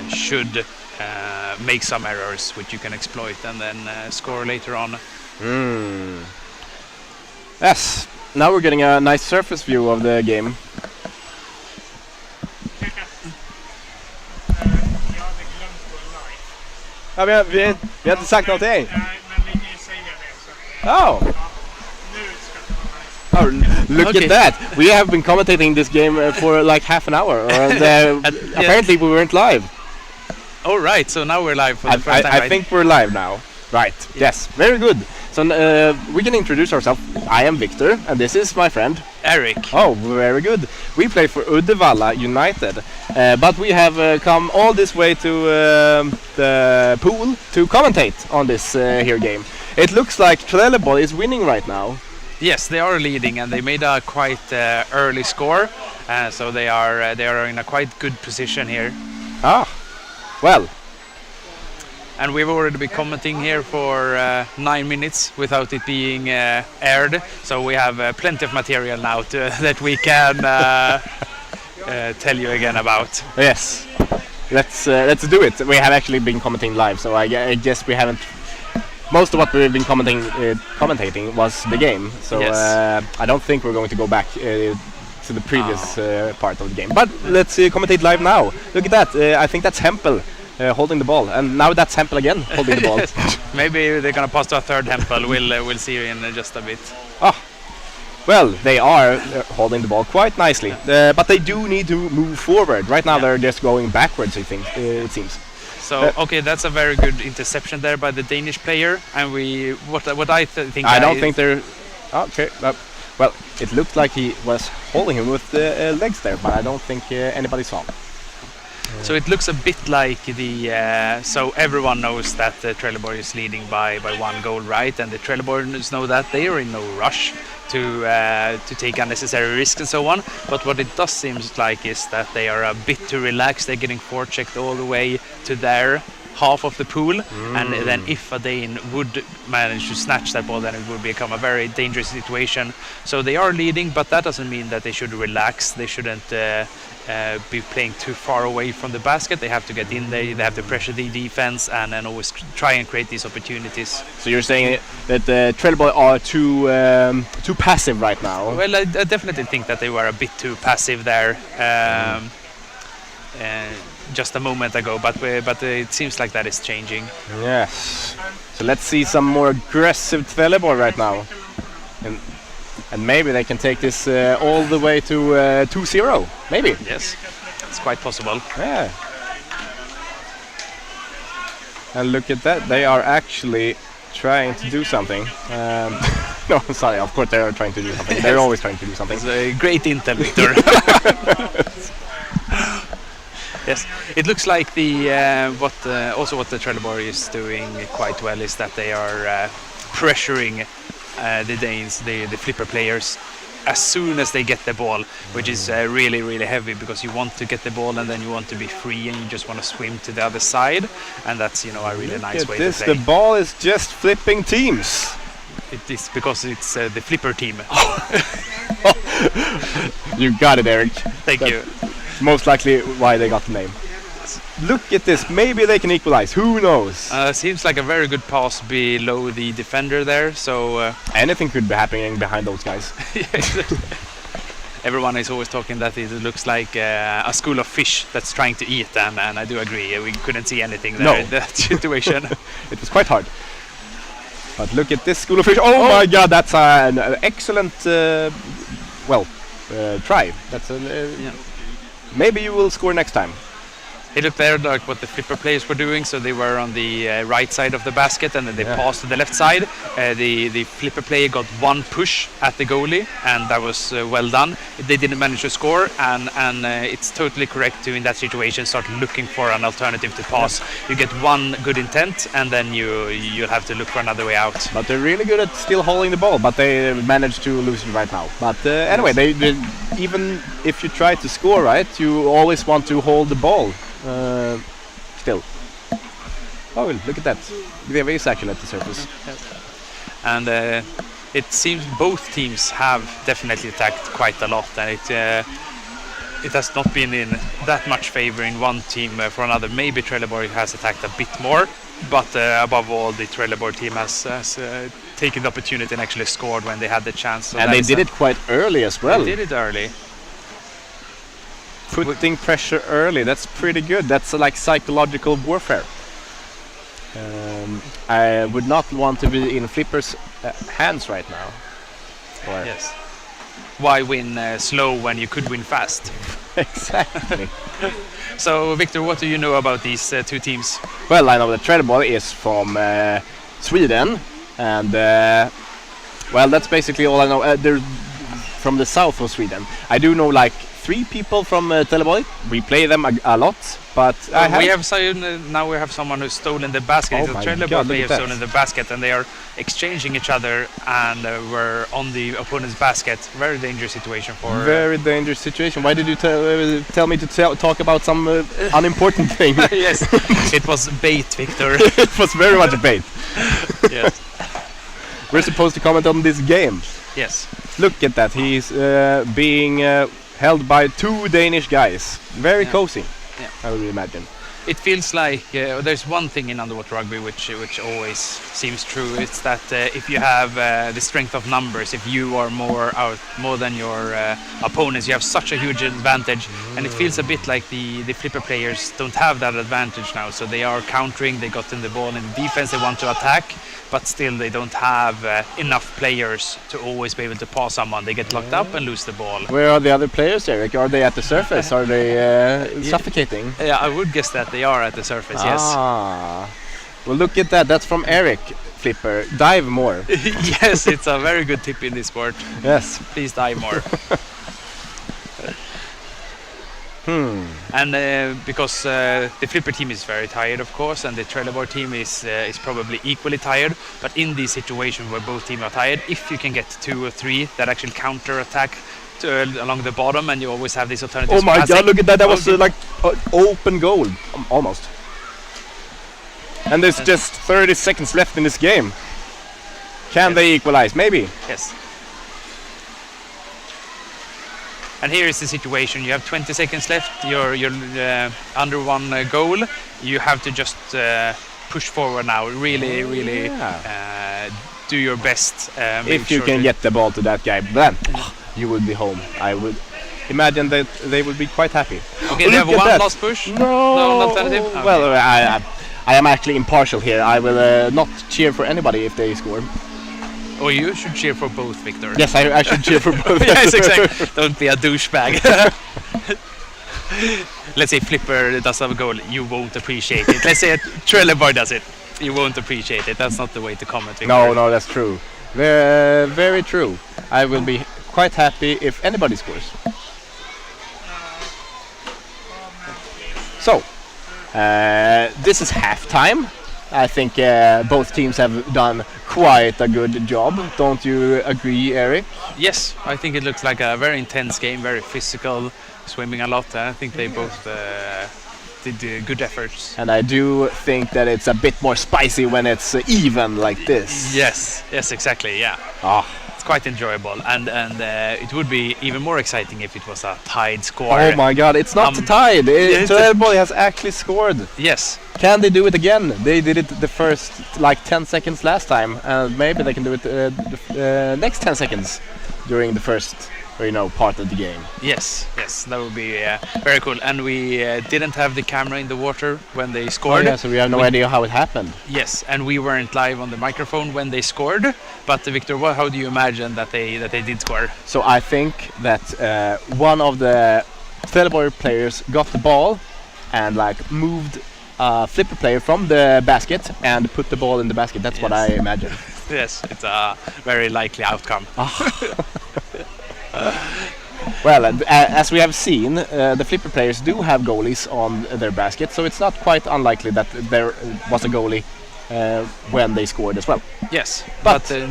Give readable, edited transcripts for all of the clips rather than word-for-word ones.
should make some errors which you can exploit and then score later on. Yes, now we're getting a nice surface view of the game. Ja, vi har inte sagt någonting. Nej, men vi kan ju säga det. Oh. Nu ska det vara nice. Oh, look Okay. at that. We have been commentating this game for like half an hour. And, apparently we weren't live. All right, so now we're live for the first time, I right? think we're live now. Right. Yes. Very good. So we can introduce ourselves. I am Victor, and this is my friend Eric. Oh, very good. We play for Uddevalla United, but we have come all this way to the pool to commentate on this here game. It looks like Trelleborg is winning right now. Yes, they are leading, and they made a quite early score, so they are in a quite good position here. Ah, well. And we've already been commenting here for 9 minutes without it being aired, so we have plenty of material now that we can tell you again about. Yes, let's do it. We have actually been commenting live, so I guess we haven't. Most of what we've been commentating was the game, so Yes. I don't think we're going to go back to the previous part of the game. But let's commentate live now. Look at that. I think that's Hempel. Holding the ball, and now that's Hempel again holding the ball. Maybe they're gonna pass to a third Hempel. We'll see you in just a bit. Well, they are holding the ball quite nicely, but they do need to move forward. Right now they're just going backwards, I think, it seems. So okay, that's a very good interception there by the Danish player, and what I think. I don't think they're okay. Well, it looked like he was holding him with the legs there, but I don't think anybody saw him. So it looks a bit like so everyone knows that Trelleborg is leading by 1 goal, right? And the Trelleborgers know that they are in no rush to take unnecessary risks and so on. But what it does seem like is that they are a bit too relaxed. They're getting forechecked all the way to their half of the pool, and then if a Dane would manage to snatch that ball, then it would become a very dangerous situation. So they are leading, but that doesn't mean that they should relax. They shouldn't be playing too far away from the basket. They have to get in there, they have to pressure the defense, and then always try and create these opportunities. So you're saying that Trelleborg are too passive right now? Well, I definitely think that they were a bit too passive there just a moment ago, but it seems like that is changing. Yes. So let's see some more aggressive Trelleborg right now. And maybe they can take this all the way to 2-0. Maybe. Yes, it's quite possible. Yeah. And look at that. They are actually trying to do something. No, sorry. Of course they are trying to do something. They're always trying to do something. It's a great intel, Victor. Yes, it looks like what the Trelleborg is doing quite well is that they are pressuring the Danes, the flipper players, as soon as they get the ball, which is really, really heavy, because you want to get the ball and then you want to be free and you just want to swim to the other side, and that's a really nice way to play. The ball is just flipping teams. It is because it's the flipper team. You got it, Eric. Thank you. Most likely why they got the name. Look at this. Maybe they can equalize. Who knows? Seems like a very good pass below the defender there. So anything could be happening behind those guys. Everyone is always talking that it looks like a school of fish that's trying to eat them, and I do agree. We couldn't see anything there in that situation. It was quite hard. But look at this school of fish. Oh my God, that's an excellent try. That's maybe you will score next time. It looked there like what the flipper players were doing, so they were on the right side of the basket and then they passed to the left side. The flipper player got one push at the goalie, and that was well done. They didn't manage to score, and it's totally correct to, in that situation, start looking for an alternative to pass. You get one good intent, and then you'll have to look for another way out. But they're really good at still holding the ball, but they managed to lose it right now. But anyway, they even if you try to score, right, you always want to hold the ball. Still. Oh, look at that. There is action at the surface. And it seems both teams have definitely attacked quite a lot, and it has not been in that much favor in one team for another. Maybe Trelleborg has attacked a bit more, but above all, the Trelleborg team has taken the opportunity and actually scored when they had the chance. So And they did it quite early as well. They did it early. Putting pressure early, that's pretty good. That's like psychological warfare. I would not want to be in Flipper's hands right now. Or Yes. Why win slow when you could win fast? exactly. So, Victor, what do you know about these two teams? Well, I know that Trelleborg is from Sweden, and well, that's basically all I know. They're from the south of Sweden. I do know like 3 people from Trelleborg. We play them a lot, but now we have someone who's stolen the basket. Oh It's a my Trelleborg God, look player at that. stolen the basket, and they are exchanging each other, and we're on the opponent's basket. Very dangerous situation for. very dangerous situation. Why did you tell me to talk about some unimportant thing? Yes, it was bait, Victor. It was very much a bait. Yes, We're supposed to comment on this game. yes. Look at that. He's being held by 2 Danish guys. Very Yeah. cozy, Yeah. I would imagine. It feels like there's one thing in underwater rugby which always seems true. It's that if you have the strength of numbers, if you are more than your opponents, you have such a huge advantage. And it feels a bit like the flipper players don't have that advantage now. So they are countering. They got in the ball in the defense. They want to attack, but still they don't have enough players to always be able to pass someone. They get locked up and lose the ball. Where are the other players, Eric? Are they at the surface? Are they suffocating? Yeah, I would guess that they are at the surface. Yes. Ah. Well, look at that. That's from Eric. Flipper. Dive more. Yes, it's a very good tip in this sport. Yes. Please dive more. And because the flipper team is very tired, of course, and the Trelleborg team is probably equally tired. But in these situations where both teams are tired, if you can get 2 or 3 that actually counter attack along the bottom, and you always have these alternatives. Oh my passing. God! Look at that. That was Okay. like open goal, almost. And there's just 30 seconds left in this game. Can Yes. they equalize? Maybe. Yes. And here is the situation. You have 20 seconds left. You're under 1 goal. You have to just push forward now. Really do your best. Make If you sure can that- get the ball to that guy, then you would be home. I would imagine that they would be quite happy. Okay, Oh, they look have at one that. last push. No alternative. Okay. Well, I am actually impartial here. I will not cheer for anybody if they score. Or you should cheer for both, Victor. Yes, I should cheer for both. Yes, exactly. Don't be a douchebag. Let's say Flipper does have a goal, you won't appreciate it. Let's say Trelleborg does it, you won't appreciate it. That's not the way to comment, Victor. No, that's true. Very true. I will be quite happy if anybody scores. So, this is halftime. I think both teams have done quite a good job. Don't you agree, Eric? Yes, I think it looks like a very intense game, very physical, swimming a lot. I think they both did good efforts. And I do think that it's a bit more spicy when it's even like this. Yes, exactly, yeah. Ah. It's quite enjoyable, and it would be even more exciting if it was a tied score. Oh my God! It's not tied. it's a- Trelleborg has actually scored. Yes, Can they do it again? They did it the first like 10 seconds last time, and maybe they can do it the next 10 seconds during the first, part of the game. yes, that would be very cool. And we didn't have the camera in the water when they scored. So we have no idea how it happened. Yes, and we weren't live on the microphone when they scored. But Victor, how do you imagine that they did score? So I think that one of the Trelleborg players got the ball and moved a flipper player from the basket and put the ball in the basket. That's what Yes. I imagine. Yes, it's a very likely outcome. Well, as we have seen, the flipper players do have goalies on their basket, so it's not quite unlikely that there was a goalie when they scored as well. Yes, But- but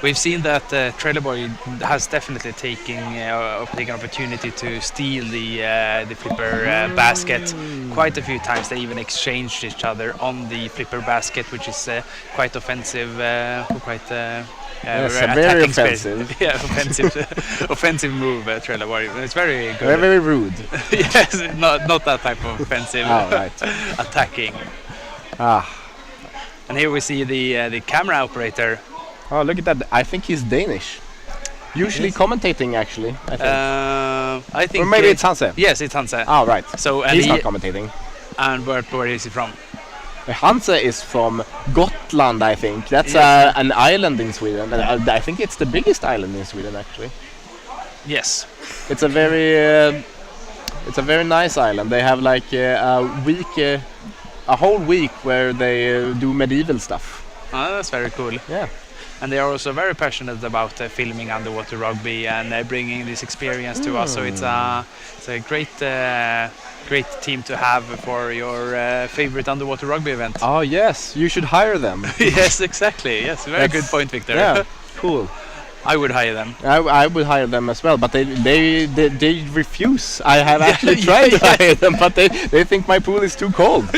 we've seen that Trelleborg has definitely taken opportunity to steal the flipper basket quite a few times. They even exchanged each other on the flipper basket, which is quite offensive, quite Yes, very very attacking spirit. offensive. Yeah, offensive, offensive move, Trelleborg. It's very good. Very, very rude. Yes, not that type of offensive. Oh, right. Attacking. Ah. And here we see the camera operator. Oh, look at that. I think he's Danish. Usually Yes. commentating, actually. I think. I think. Or maybe it's Hanse. Yes, it's Hanse. Oh, right. So and He's he, not commentating. and where is he from? Hanse is from Gotland, I think. That's Yes. an island in Sweden. I think it's the biggest island in Sweden, actually. Yes. It's a very nice island. They have like a whole week where they do medieval stuff. That's very cool. Yeah. And they are also very passionate about filming underwater rugby and bringing this experience to us. So it's a great team to have for your favorite underwater rugby event. Oh yes, you should hire them. Yes, exactly. Yes, very good point, Victor. Yeah, cool. I would hire them. I would hire them as well, but they refuse. I have actually tried to hire them, but they think my pool is too cold.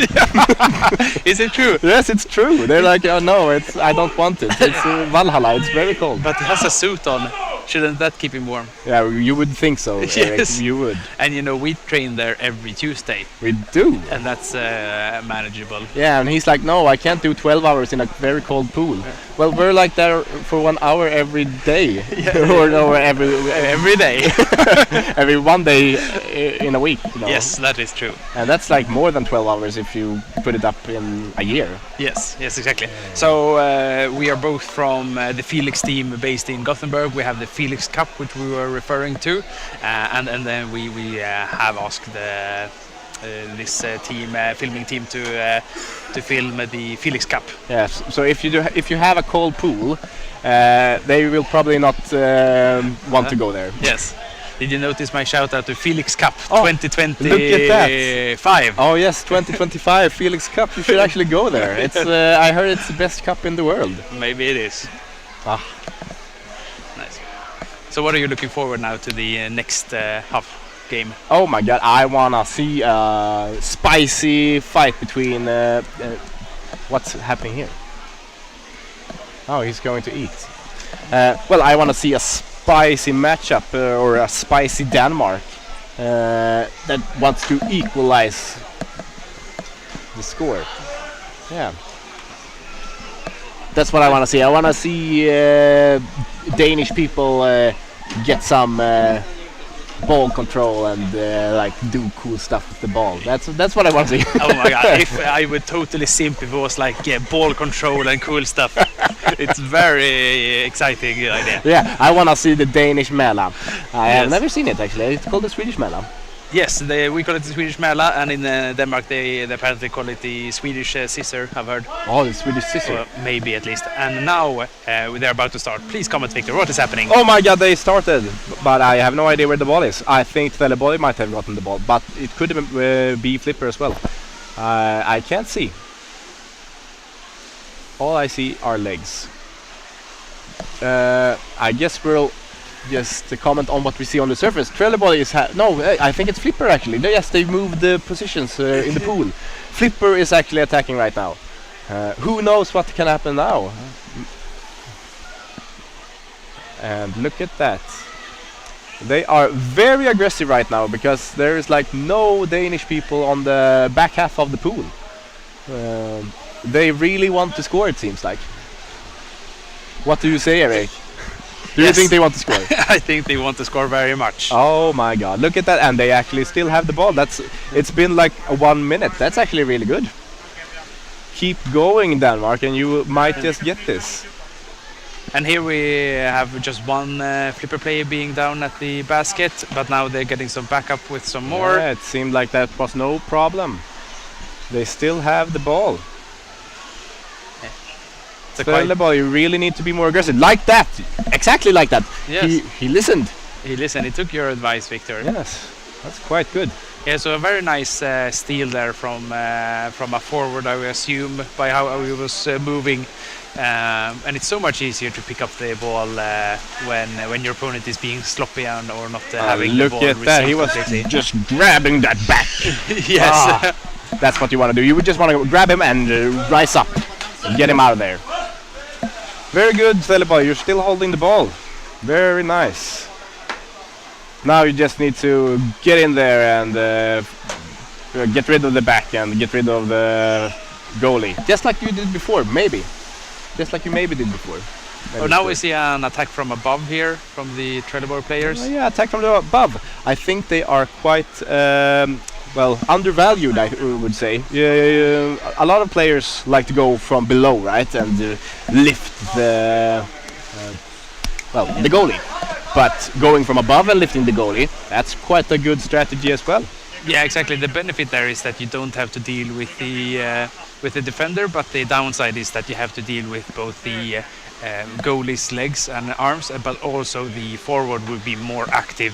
Is it true? Yes, it's true. They're like, oh no, I don't want it. It's Valhalla. It's very cold. But he has a suit on. Shouldn't that keep him warm? Yeah, you would think so. Yes. Eric, you would. And you know, we train there every Tuesday, We do. and that's manageable. Yeah, and he's like, no, I can't do 12 hours in a very cold pool. Well, we're like there for 1 hour every day, or no, Every day. every 1 day in a week. You know? Yes, that is true. And that's like more than 12 hours if you put it up in a year. Yes, exactly. So we are both from the Felix team based in Gothenburg. We have the Felix Cup, which we were referring to, and then we have asked this filming team to film the Felix Cup. Yes. So if you have a cold pool, they will probably not want to go there. Yes. Did you notice my shout out to Felix Cup Oh, 2025? look at that. Oh yes, 2025 Felix Cup. You should actually go there. It's I heard it's the best cup in the world. Maybe it is. Ah. Nice. So what are you looking forward now to the next half game? Oh my god, I wanna see a spicy fight between what's happening here? Oh, he's going to eat. Well, I wanna see a spicy matchup or a spicy Denmark that wants to equalize the score. Yeah. That's what I wanna see. I wanna see Danish people get some ball control and like do cool stuff with the ball. That's what I want to see. Oh my god! If I would totally simp if it was like ball control and cool stuff. It's very exciting idea. Yeah, I want to see the Danish Mela. I have Yes. never seen it actually. It's called the Swedish Mela. Yes, we call it the Swedish Mela, and in Denmark they apparently call it the Swedish scissor. I've heard, Oh, the Swedish scissor. well, maybe at least. And now they're about to start. Please comment, Victor. What is happening? Oh my god, they started, but I have no idea where the ball is. I think Trelleborg might have gotten the ball, but it could be Flipper as well. I can't see. All I see are legs. I guess we'll just comment on what we see on the surface. Trelleborg is I think it's Flipper actually. Yes, they moved the positions in the pool. Flipper is actually attacking right now. Who knows what can happen now? And look at that. They are very aggressive right now because there is like no Danish people on the back half of the pool. They really want to score, it seems like. What do you say, Eric? Do you Yes. think they want to score? I think they want to score very much. Oh my god, look at that. And they actually still have the ball. It's been like 1 minute. That's actually really good. Keep going, Denmark, and you might just get this. And here we have just one Flipper player being down at the basket, but now they're getting some backup with some more. Yeah, it seemed like that was no problem. They still have the ball. It's a quite- Trelleborg, you really need to be more aggressive. Like that! Exactly like that. Yes. He listened. He listened. He took your advice, Victor. Yes, that's quite good. Yeah, so a very nice steal there from a forward, I would assume, by how he was moving. And it's so much easier to pick up the ball when your opponent is being sloppy or not having the Look ball at that, he received was completely. just grabbing that back. Yes. Ah, that's what you want to do. You would just want to grab him and rise up and get him out of there. Very good, Trelleborg. You're still holding the ball. Very nice. Now you just need to get in there and get rid of the back and get rid of the goalie. Just like you did before, maybe. Just like you maybe did before. Oh, now we see an attack from above here from the Trelleborg players. Yeah, attack from the above. I think they are quite well undervalued, I would say. A lot of players like to go from below, right, and lift the the goalie. But going from above and lifting the goalie, that's quite a good strategy as well. Yeah, exactly. The benefit there is that you don't have to deal with the defender, but the downside is that you have to deal with both the goalie's legs and arms, but also the forward will be more active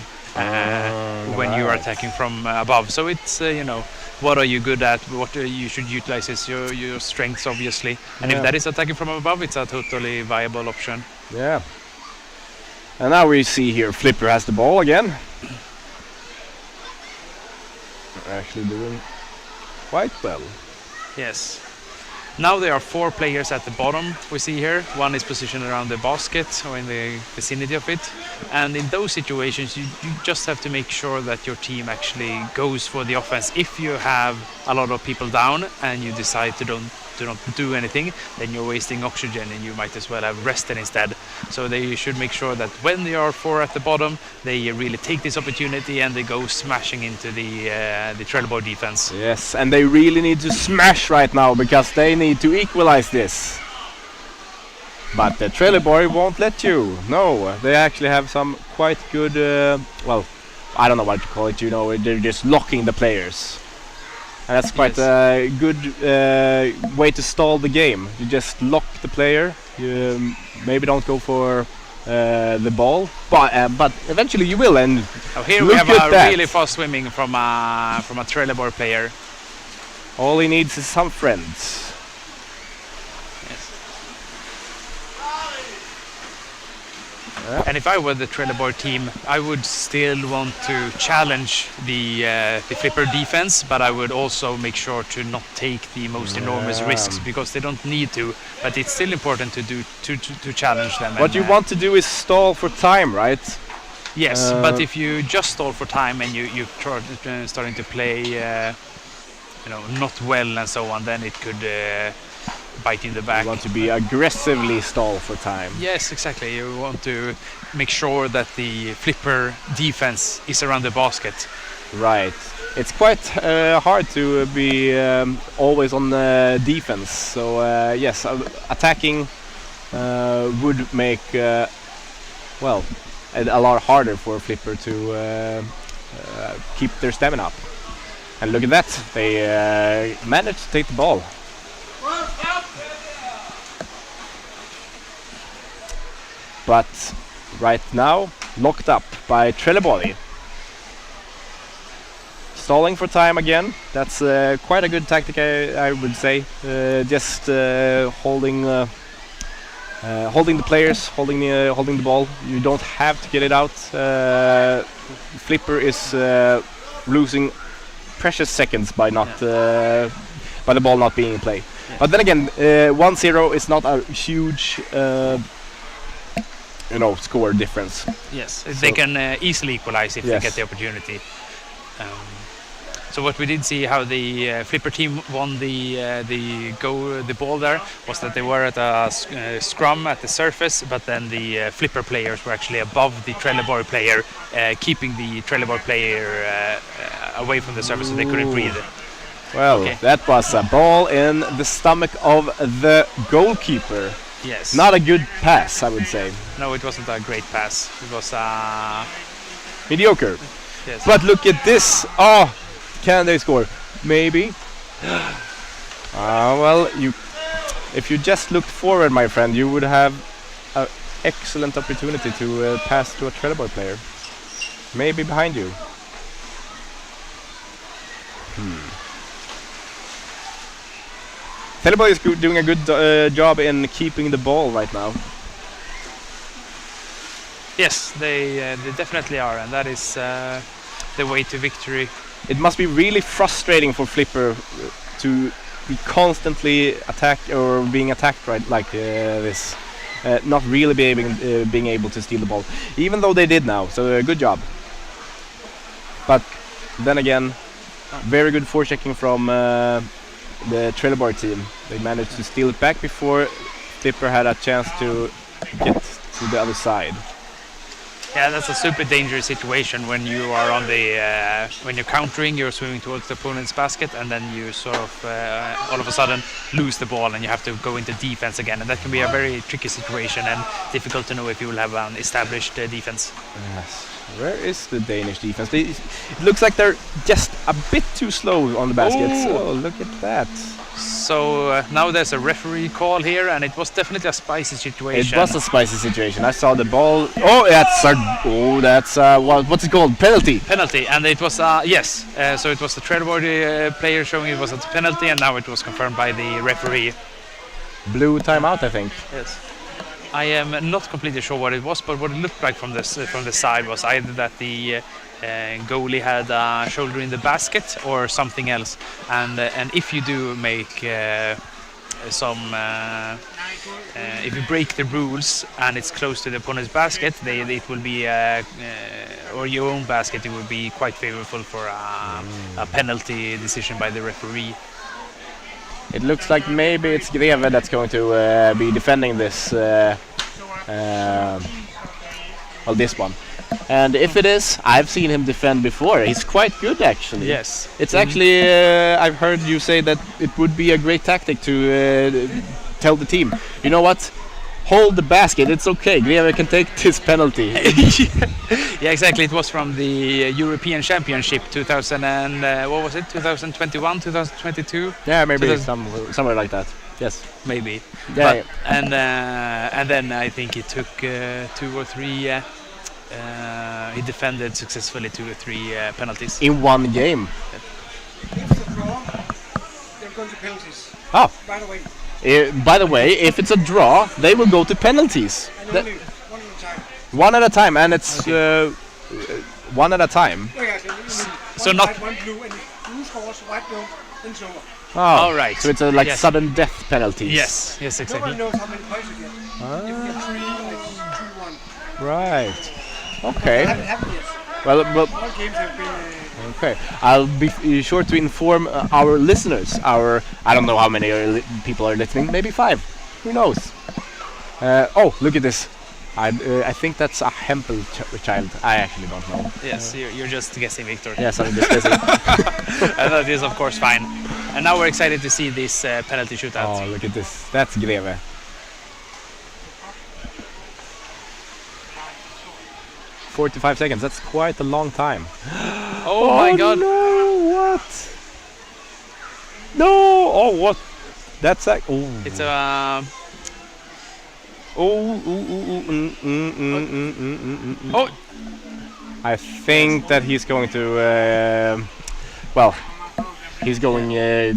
when you are attacking from above. So it's what are you good at? What you should utilize is your strengths, obviously. And if that is attacking from above, it's a totally viable option. Yeah. And now we see here Flipper has the ball again. Actually doing quite well. Yes. Now there are 4 players at the bottom we see here. One is positioned around the basket or in the vicinity of it. And in those situations you just have to make sure that your team actually goes for the offense. If you have a lot of people down and you decide to not do anything, then you're wasting oxygen and you might as well have rested instead. So they should make sure that when there are 4 at the bottom, they really take this opportunity and they go smashing into the Trelleborg defense. Yes, and they really need to smash right now because they need to equalize this. But the Trelleborg won't let you. No, they actually have some quite good, well, I don't know what to call it, they're just locking the players. And that's quite a good way to stall the game. You just lock the player. You maybe don't go for the ball, but eventually you will. And here we have a really fast swimming from a Trelleborg player. All he needs is some friends. And if I were the Trelleborg team, I would still want to challenge the Flipper defense, but I would also make sure to not take the most enormous risks because they don't need to. But it's still important to challenge them. What you want to do is stall for time, right? Yes, but if you just stall for time and you starting to play, not well and so on, then it could bite in the back. You want to be aggressively stall for time. Yes, exactly. You want to make sure that the Flipper defense is around the basket. Right. It's quite hard to be always on defense. So yes, attacking would make a lot harder for Flipper to keep their stamina up. And look at that, they managed to take the ball. But right now, locked up by Trelleborg. Stalling for time again. That's quite a good tactic, I would say. Just holding the players, holding the ball. You don't have to get it out. Flipper is losing precious seconds by by the ball not being in play. Yeah. But then again, 1-0 is not a huge score difference. Yes, so they can easily equalize if they get the opportunity. So what we did see how the Flipper team won the ball there was that they were at a scrum at the surface, but then the Flipper players were actually above the Trelleborg player, keeping the Trelleborg player away from the surface so they couldn't breathe. Well, that was a ball in the stomach of the goalkeeper. Yes. Not a good pass, I would say. No, it wasn't a great pass. It was mediocre. Yes. But look at this. Oh, can they score? Maybe. Well, if you just looked forward, my friend, you would have an excellent opportunity to pass to a Trelleborg player. Maybe behind you. Trelleborg is doing a good job in keeping the ball right now. Yes, they definitely are, and that is the way to victory. It must be really frustrating for Flipper to be constantly attacked or being attacked like this. not really being able to steal the ball, even though they did now. So good job. But then again, very good forechecking from the Trelleborg team. They managed to steal it back before Flipper had a chance to get to the other side. Yeah, that's a super dangerous situation when you are on the when you're countering, you're swimming towards the opponent's basket, and then you sort of all of a sudden lose the ball, and you have to go into defense again, and that can be a very tricky situation and difficult to know if you will have an established defense. Yes. Where is the Danish defense? It looks like they're just a bit too slow on the baskets. Oh, look at that. So now there's a referee call here, and it was definitely a spicy situation. It was a spicy situation. I saw the ball. Oh, that's what's it called? Penalty. Penalty, and it was yes. So it was the Trelleborg player showing it was a penalty, and now it was confirmed by the referee. Blue timeout, I think. Yes. I am not completely sure what it was, but what it looked like from the side was either that the goalie had a shoulder in the basket or something else. And if you do make if you break the rules and it's close to the opponent's basket, it will be or your own basket. It will be quite favorable for a penalty decision by the referee. It looks like maybe it's Greve that's going to be defending this, this one. And if it is, I've seen him defend before. He's quite good, actually. Yes. It's actually, I've heard you say that it would be a great tactic to tell the team, you know what? Hold the basket, it's okay. Greve can take this penalty. Yeah, exactly. It was from the European Championship 2000 and what was it? 2021, 2022. Yeah, maybe somewhere like that. Yes, maybe. Yeah. But, and then I think he took 2 or 3. He defended successfully 2 or 3 penalties in one game. If it's a draw, they're going to penalties. Oh. By the way, if it's a draw, they will go to penalties. And only one at a time. One at a time, and it's one at a time. Oh, yeah, so one not white, one blue, and if blue scores, white don't, then it's over. Oh, all right. So it's a sudden death penalties. Yes, exactly. Nobody knows how many points you get. If you get 3, like 2-1. Right. Okay. I haven't happened yet. Well, All games have been. Okay, I'll be sure to inform our listeners. I don't know how many people are listening. Maybe 5. Who knows? Oh, look at this. I think that's a Hempel child. I actually don't know. Yes, you're just guessing, Victor. Yes, I'm just guessing. And that is of course fine. And now we're excited to see this penalty shootout. Oh, look at this. That's Greve. "45 seconds, that's quite a long time." Oh my god. No, what? No, oh what? That's like, oh. It's a Oh. I think that he's going to he's going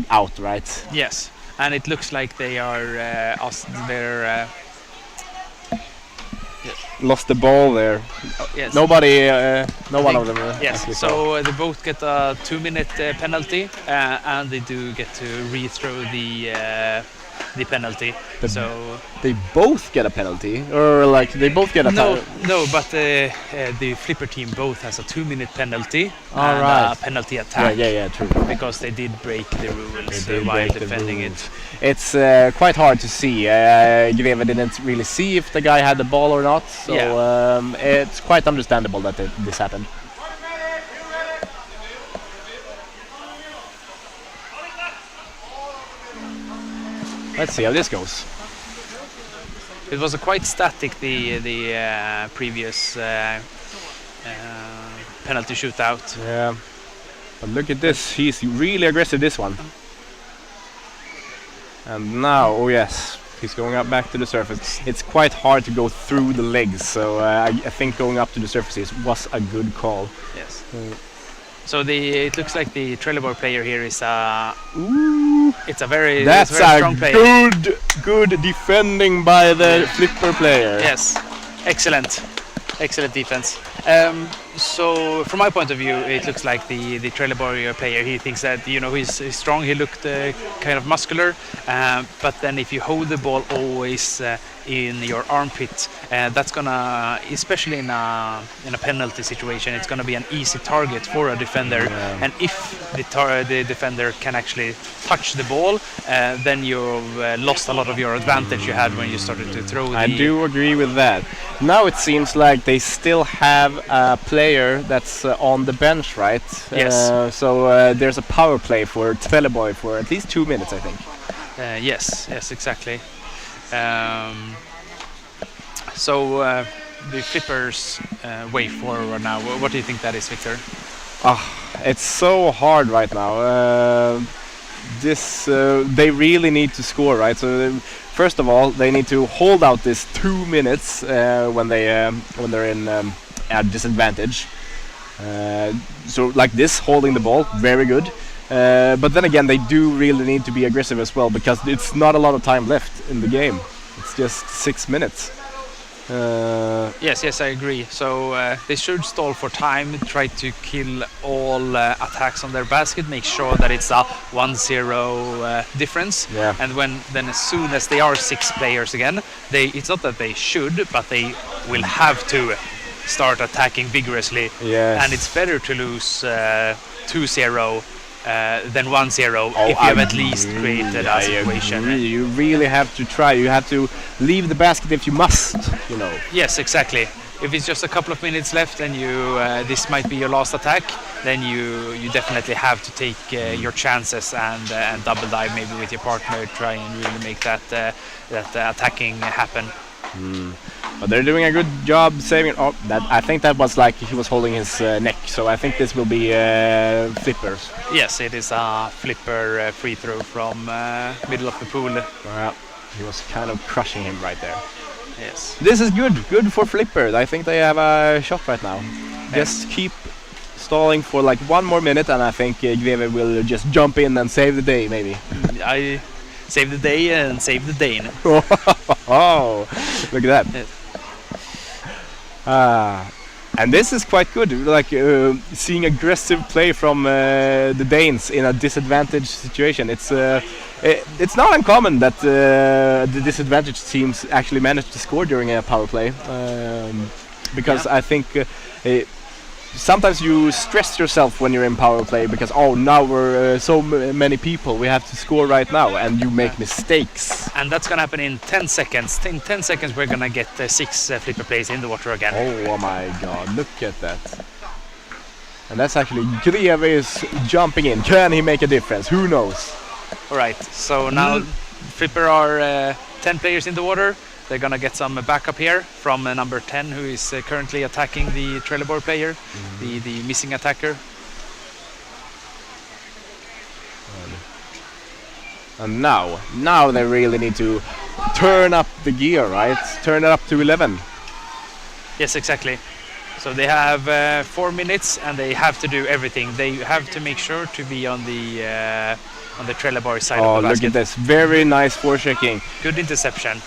out, right? Yes. And it looks like they are Lost the ball there. yes. Nobody, no one of them. Yes, so they both get a 2-minute penalty, and they do get to rethrow the penalty. So they both get a penalty, or like they both get a no, but the Flipper team both has a 2-minute penalty and right. a penalty attack. Yeah, true. Because they did break the rules while defending it. It's quite hard to see. Greve didn't really see if the guy had the ball or not, so it's quite understandable that this happened. Let's see how this goes. It was a quite static the previous penalty shootout. Yeah, but look at this. He's really aggressive this one. And now, oh yes, he's going up back to the surface. It's quite hard to go through the legs, so I think going up to the surface was a good call. Yes. So it looks like the Trelleborg player here is it's a very strong player. Good defending by the Flipper player. Yes, excellent defense. So from my point of view, it looks like the Trelleborg player. He thinks that he's strong. He looked kind of muscular, but then if you hold the ball always in your armpit, that's gonna, especially in a penalty situation, it's gonna be an easy target for a defender. And if the defender can actually touch the ball, then you've lost a lot of your advantage you had when you started to throw. I do agree with that. Now it seems like they still have a player that's on the bench, right? Yes. So there's a power play for Trelleborg for at least 2 minutes, I think. Yes, exactly. So the Flippers' way forward now. What do you think that is, Victor? It's so hard right now. They really need to score, right? So first of all, they need to hold out this 2 minutes when they're in at disadvantage. So like this, holding the ball, very good. But then again, they do really need to be aggressive as well, because it's not a lot of time left in the game. It's just 6 minutes. Yes, I agree. So they should stall for time, try to kill all attacks on their basket, make sure that it's a 1-0 difference. Yeah. And then as soon as they are 6 players again, it's not that they should, but they will have to start attacking vigorously. Yes. And it's better to lose 2-0 than 1-0 if you have at least created a situation. You really have to try. You have to leave the basket if you must, Yes, exactly. If it's just a couple of minutes left and this might be your last attack, then you definitely have to take your chances and double dive maybe with your partner, try and really make that attacking happen. But they're doing a good job saving. I think that was like he was holding his neck. So I think this will be Flippers. Yes, it is a Flipper free throw from middle of the pool. Well, he was kind of crushing him right there. Yes. This is good for Flippers. I think they have a shot right now. Just keep stalling for like 1 more minute, and I think Greve will just jump in and save the day, maybe. I save the day and save the Dane. Oh, look at that. Yes. And this is quite good, like seeing aggressive play from the Danes in a disadvantaged situation. It's not uncommon that the disadvantaged teams actually manage to score during a power play, because I think sometimes you stress yourself when you're in power play because now we're so many people, we have to score right now, and you make mistakes. And that's gonna happen in 10 seconds. In 10 seconds we're gonna get 6 Flipper plays in the water again. Oh my god, look at that. And that's actually Greve is jumping in. Can he make a difference? Who knows? Alright, so now Flipper are 10 players in the water. They're gonna get some backup here from number 10, who is currently attacking the Trelleborg player, the missing attacker. And now they really need to turn up the gear, right? Turn it up to 11. Yes, exactly. So they have 4 minutes and they have to do everything. They have to make sure to be on the Trelleborg side of the basket. Look at this, very nice forechecking. Good interception.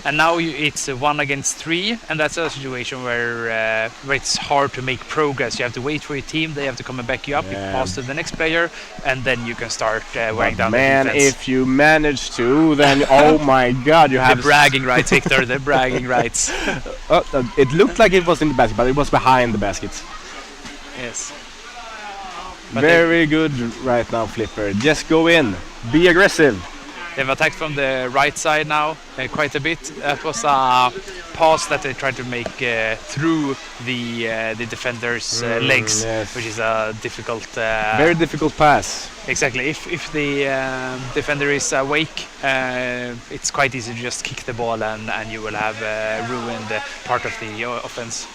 And now it's 1 against 3, and that's a situation where it's hard to make progress. You have to wait for your team, they have to come and back you up, you pass to the next player, and then you can start wearing down the defense. If you manage to, then oh my god, you have... The bragging rights, Victor, the bragging rights. It looked like it was in the basket, but it was behind the basket. Yes. But very good right now, Flipper. Just go in, be aggressive. They've attacked from the right side now quite a bit. That was a pass that they tried to make through the defender's legs, yes. which is a difficult... very difficult pass. Exactly. If the defender is awake, it's quite easy to just kick the ball and you will have ruined part of the offense.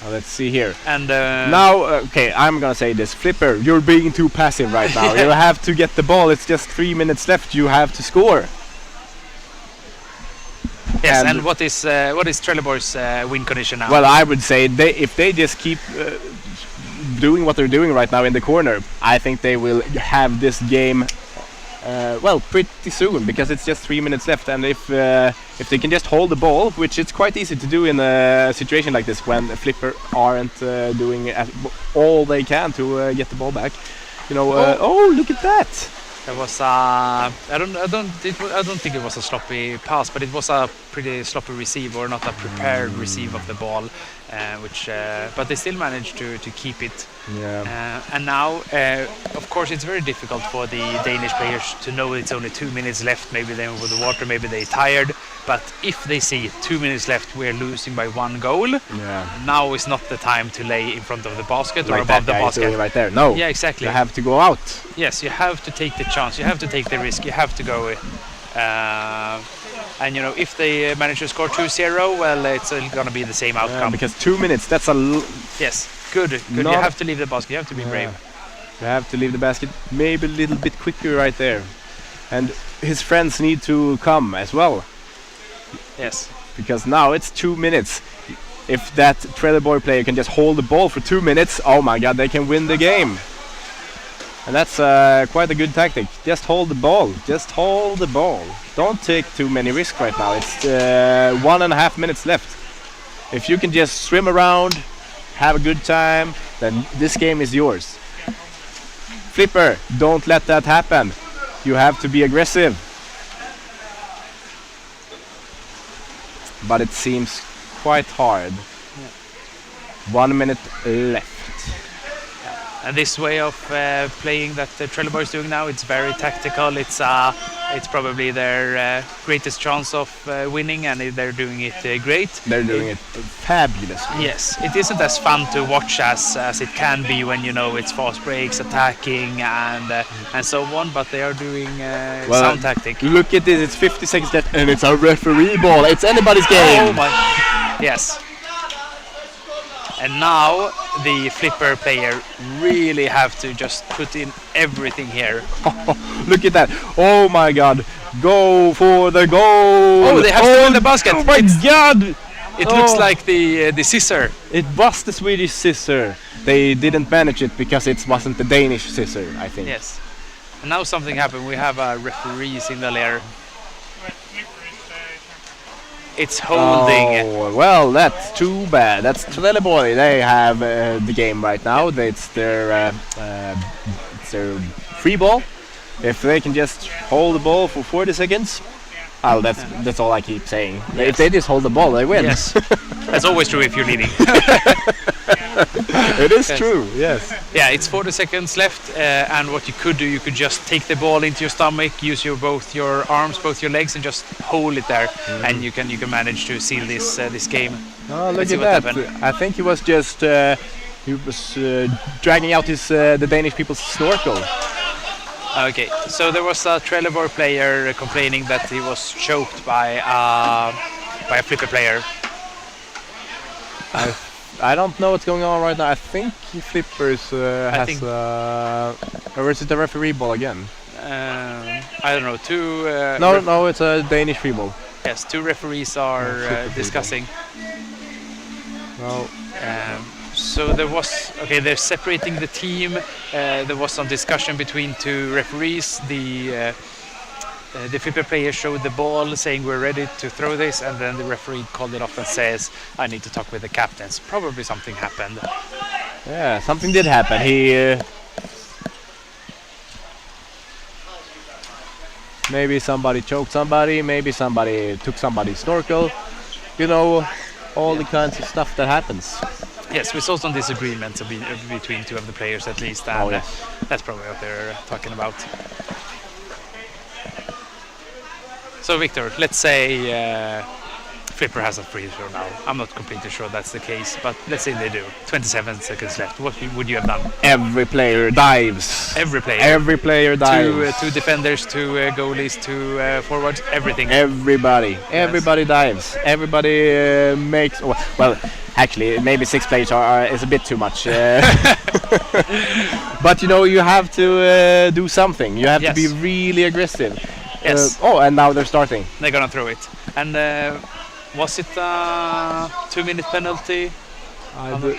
Let's see here. And now, okay, I'm gonna say this. Flipper, you're being too passive right now. You have to get the ball. It's just 3 minutes left. You have to score. Yes, and what is Trelleborg's win condition now? Well, I would say if they just keep doing what they're doing right now in the corner, I think they will have this game well, pretty soon, because it's just 3 minutes left, and if they can just hold the ball, which it's quite easy to do in a situation like this when the flipper aren't doing all they can to get the ball back. You know, oh, look at that! There was I don't think it was a sloppy pass, but it was a pretty sloppy receive, or not a prepared receive of the ball, but they still managed to keep it. Yeah. And now, of course, it's very difficult for the Danish players to know it's only 2 minutes left. Maybe they're over the water, maybe they're tired. But if they see 2 minutes left, we're losing by 1 goal. Yeah. Now is not the time to lay in front of the basket or Like above that the guy is doing basket. right there. No. Yeah, exactly. You have to go out. Yes, you have to take the chance. You have to take the risk. You have to go. And you know, if they manage to score 2-0, well, it's going to be the same outcome. Because 2 minutes, that's a Yes, good. You have to leave the basket. You have to be brave. You have to leave the basket maybe a little bit quicker right there. And his friends need to come as well. Yes. Because now it's 2 minutes. If that Trelleborg player can just hold the ball for 2 minutes, oh my god, they can win the game. And that's quite a good tactic. Just hold the ball. Just hold the ball. Don't take too many risks right now. It's 1.5 minutes left. If you can just swim around, have a good time, then this game is yours. Flipper, don't let that happen. You have to be aggressive. But it seems quite hard. 1 minute left. And this way of playing that Trelleborg is doing now, it's very tactical. It's probably their greatest chance of winning, and they're doing it great. They're doing it fabulously. Yes, it isn't as fun to watch as it can be when you know it's fast breaks, attacking, and so on. But they are doing sound tactic. Look at this! It's 50 seconds left, and it's a referee ball. It's anybody's game. Oh my! Yes. And now the flipper player really have to just put in everything here. Look at that! Oh my God! Go for the goal! Oh, they have to win the basket! Oh my God! It looks like the scissor. It was the Swedish scissor. They didn't manage it because it wasn't the Danish scissor, I think. Yes. And now something happened. We have a referee signal here. It's holding. Oh, well, that's too bad. That's Trelleborg. They have the game right now. It's their free ball. If they can just hold the ball for 40 seconds, well, that's all I keep saying. Yes. If they just hold the ball, they win. Yes, that's always true if you're leading. It is true. Yes. Yeah, it's 40 seconds left, and what you could do, you could just take the ball into your stomach, use both your arms, both your legs, and just hold it there, and you can manage to seal this game. Oh, look Let's see at what that! happened. I think he was just dragging out the Danish people's snorkel. Okay, so there was a Trelleborg player complaining that he was choked by a flipper player. I don't know what's going on right now. I think Flippers has or is it a referee ball again? I don't know. No, it's a Danish free ball. Yes, two referees are discussing. No. So they're separating the team. There was some discussion between two referees. The flipper player showed the ball, saying we're ready to throw this, and then the referee called it off and says, I need to talk with the captains. Probably something happened. Yeah, something did happen. He maybe somebody choked somebody, maybe somebody took somebody's snorkel. You know, all the kinds of stuff that happens. Yes, we saw some disagreements between two of the players at least, and that's probably what they're talking about. So Victor, let's say Flipper has a free throw now. I'm not completely sure that's the case, but let's say they do. 27 seconds left. What would you have done? Every player dives. Every player. Every player dives. Two defenders, two goalies, two forwards, everything. Everybody. Everybody dives. Everybody makes. Well, actually, maybe 6 players is a bit too much. But you know, you have to do something. You have to be really aggressive. Yes. And now they're starting. They're gonna throw it. And was it a 2-minute penalty?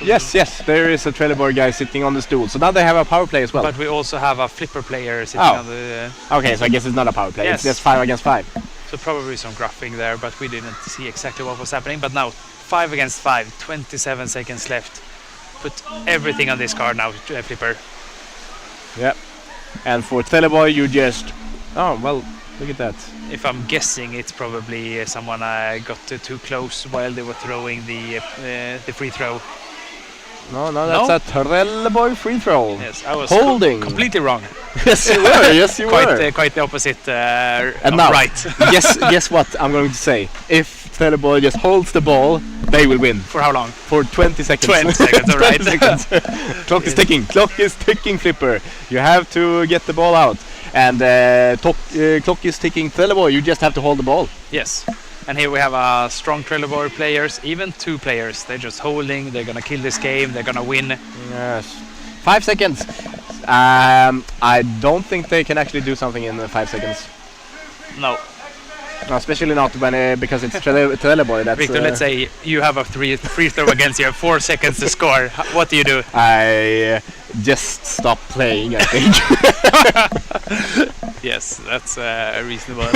Yes, there is a Trelleborg guy sitting on the stool. So now they have a power play as well. But we also have a flipper player sitting Oh. on the. Okay, so I guess it's not a power play. Yes. It's just 5 against 5. So probably some graphing there, but we didn't see exactly what was happening. But now 5 against 5, 27 seconds left. Put everything on this card now, flipper. Yep. And for Trelleborg, you just... Oh, well, look at that. If I'm guessing, it's probably someone got too close while they were throwing the free throw. No, that's a Trelleborg free throw. Yes, I was Holding. completely wrong. Yes, you were. Yes, you were. Quite the opposite. And now, right. guess what I'm going to say. If Trelleborg just holds the ball, they will win. For how long? For 20 seconds. 20 seconds, all right. 20 seconds. Clock is ticking. Clock is ticking, Flipper. You have to get the ball out. And clock is ticking, Trelleborg. You just have to hold the ball. Yes. And here we have strong Trelleborg players, even 2 players. They're just holding. They're gonna kill this game. They're gonna win. Yes. 5 seconds. I don't think they can actually do something in 5 seconds. No. No, especially not when because it's Trelleborg. That's Victor, let's say you have a free throw against you. 4 seconds to score. What do you do? I just stop playing, I think. Yes, that's reasonable.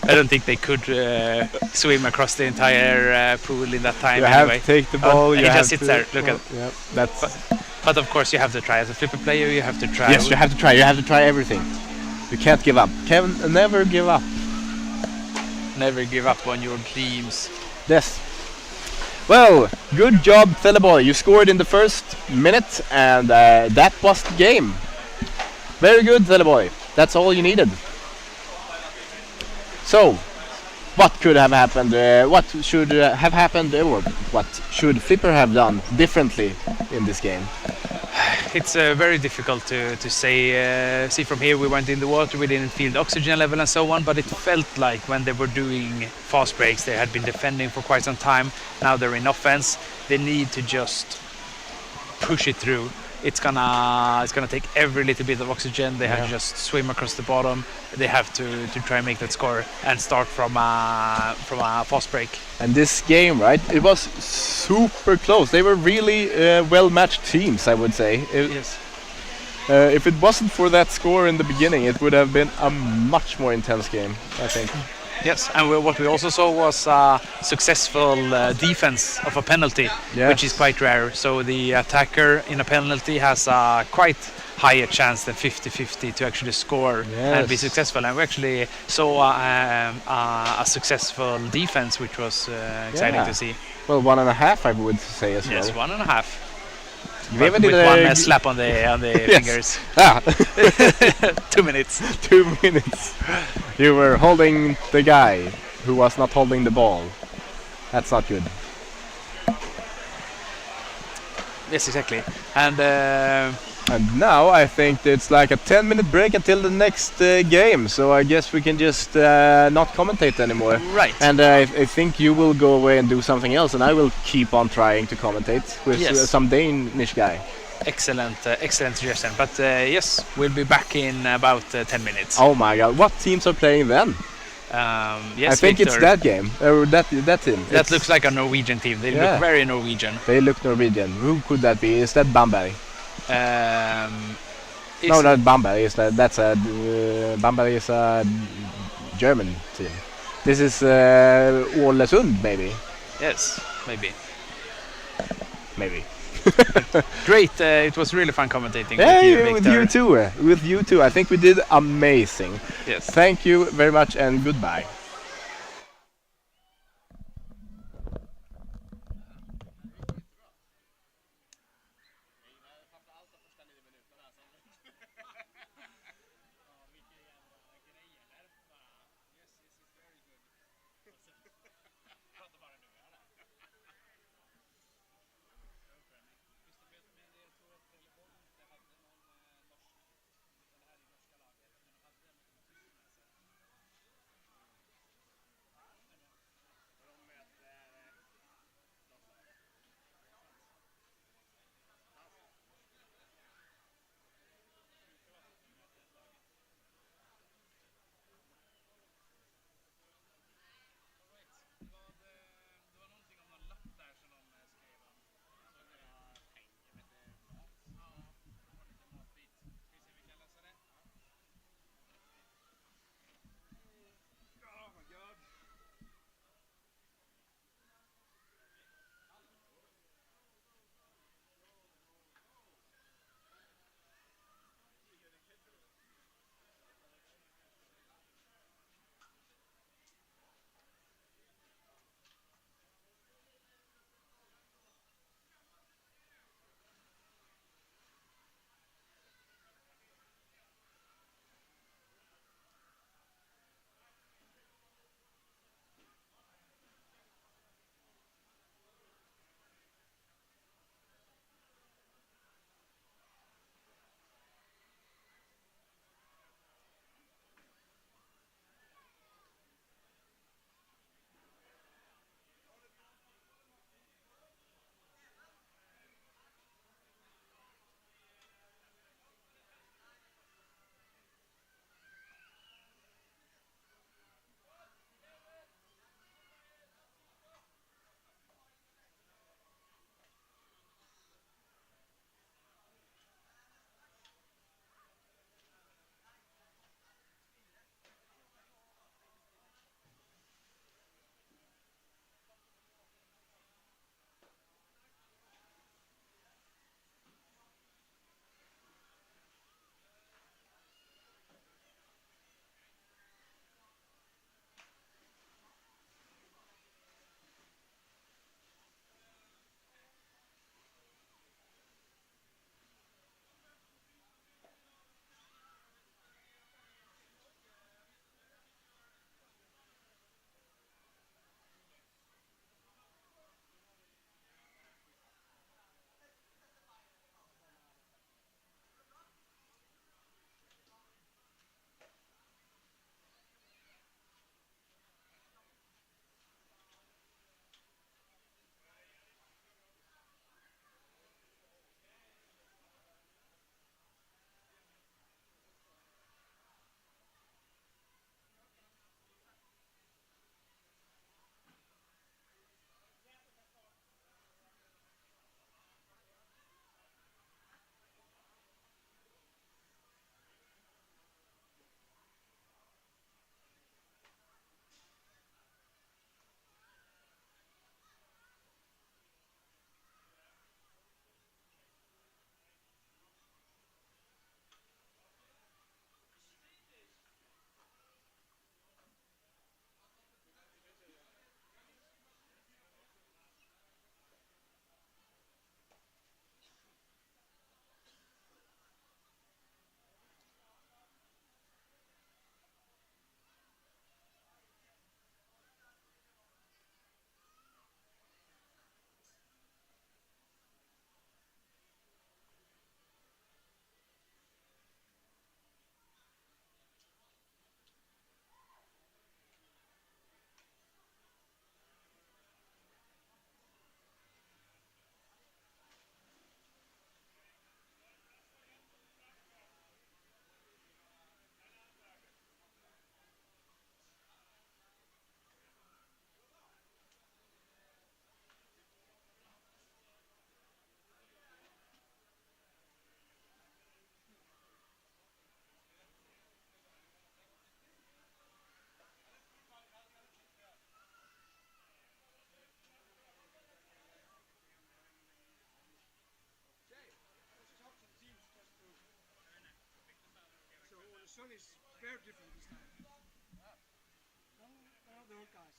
I don't think they could swim across the entire pool in that time. You anyway. have to take the ball. And you he have just sits to, there. Look at. Yeah, that's. But of course, you have to try as a flipper player. You have to try. Yes, you have to try. You have to try everything. You can't give up. Can never give up. Never give up on your dreams. Yes. Well, good job, Trelleborg. You scored in the first minute, and that was the game. Very good, Trelleborg. That's all you needed. So, what could have happened? What should have happened? Or what should Flipper have done differently in this game? It's very difficult to say. See from here, we went in the water, we didn't feel the oxygen level and so on, but it felt like when they were doing fast breaks, they had been defending for quite some time. Now they're in offense. They need to just push it through. It's gonna take every little bit of oxygen. They have to just swim across the bottom. They have to try and make that score and start from a fast break. And this game, right? It was super close. They were really well-matched teams, I would say. Yes. If it wasn't for that score in the beginning, it would have been a much more intense game, I think. Yes, and what we also saw was a successful defense of a penalty, which is quite rare. So the attacker in a penalty has a quite higher chance than 50-50 to actually score and be successful. And we actually saw a successful defense, which was exciting to see. Well, 1.5, I would say as well. Yes, 1.5. With one slap on the fingers. Ah. 2 minutes. 2 minutes. You were holding the guy who was not holding the ball. That's not good. Yes, exactly. And now I think it's like a 10-minute break until the next game. So I guess we can just not commentate anymore. Right. And I think you will go away and do something else, and I will keep on trying to commentate with some Danish guy. Excellent suggestion. But yes, we'll be back in about 10 minutes. Oh my God! What teams are playing then? Yes, I think Victor, it's that game or that team. That looks like a Norwegian team. They look very Norwegian. They look Norwegian. Who could that be? Is that Bamberg? No, not Bamberg. That's a Bamberg is a German team. This is Ålesund, maybe. Yes, maybe. Maybe. Great. It was really fun commentating with you too. With you too. I think we did amazing. Yes. Thank you very much and goodbye. Sun is very different this time. None of the old guys.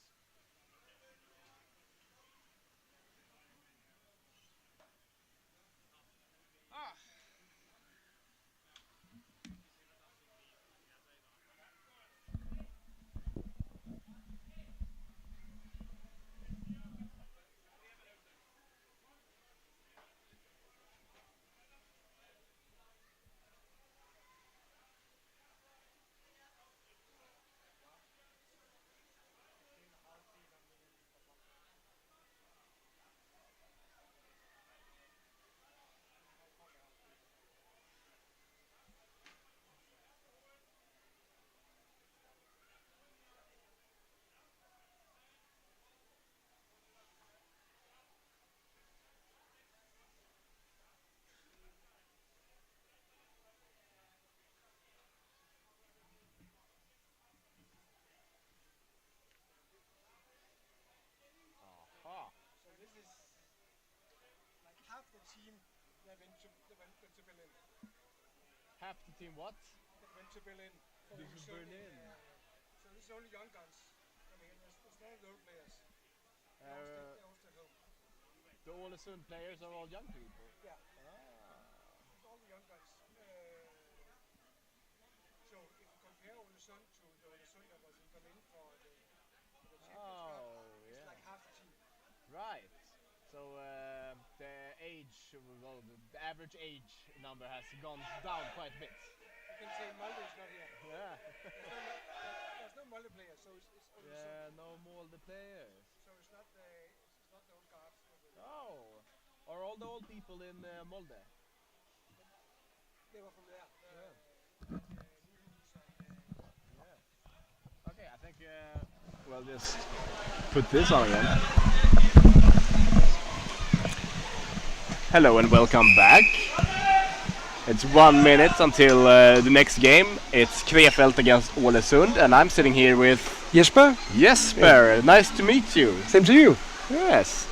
So this is like half the team that went to Berlin. Half the team what? That went to Berlin. For This is Sunday. Berlin. So this is only young guns coming in. There's none of the old players. They all stay home. The Ålesund players are all young people. Yeah. It's all the young guns. So if you compare Ålesund to the Ålesund that was in Berlin for the Champions Cup, it's like half the team. Right. So the age, well, the average age number has gone down quite a bit. You can say Molde is not here. Yeah. There's no Molde players, so it's only No Molde players. so it's not the old guards. Oh, are all the old people in Molde? They were from there. Okay, I think we'll just put this on again. Hello and welcome back. It's 1 minute until the next game. It's Krefeld against Ålesund, and I'm sitting here with Jesper, Jesper. Nice to meet you. same to you. Yes.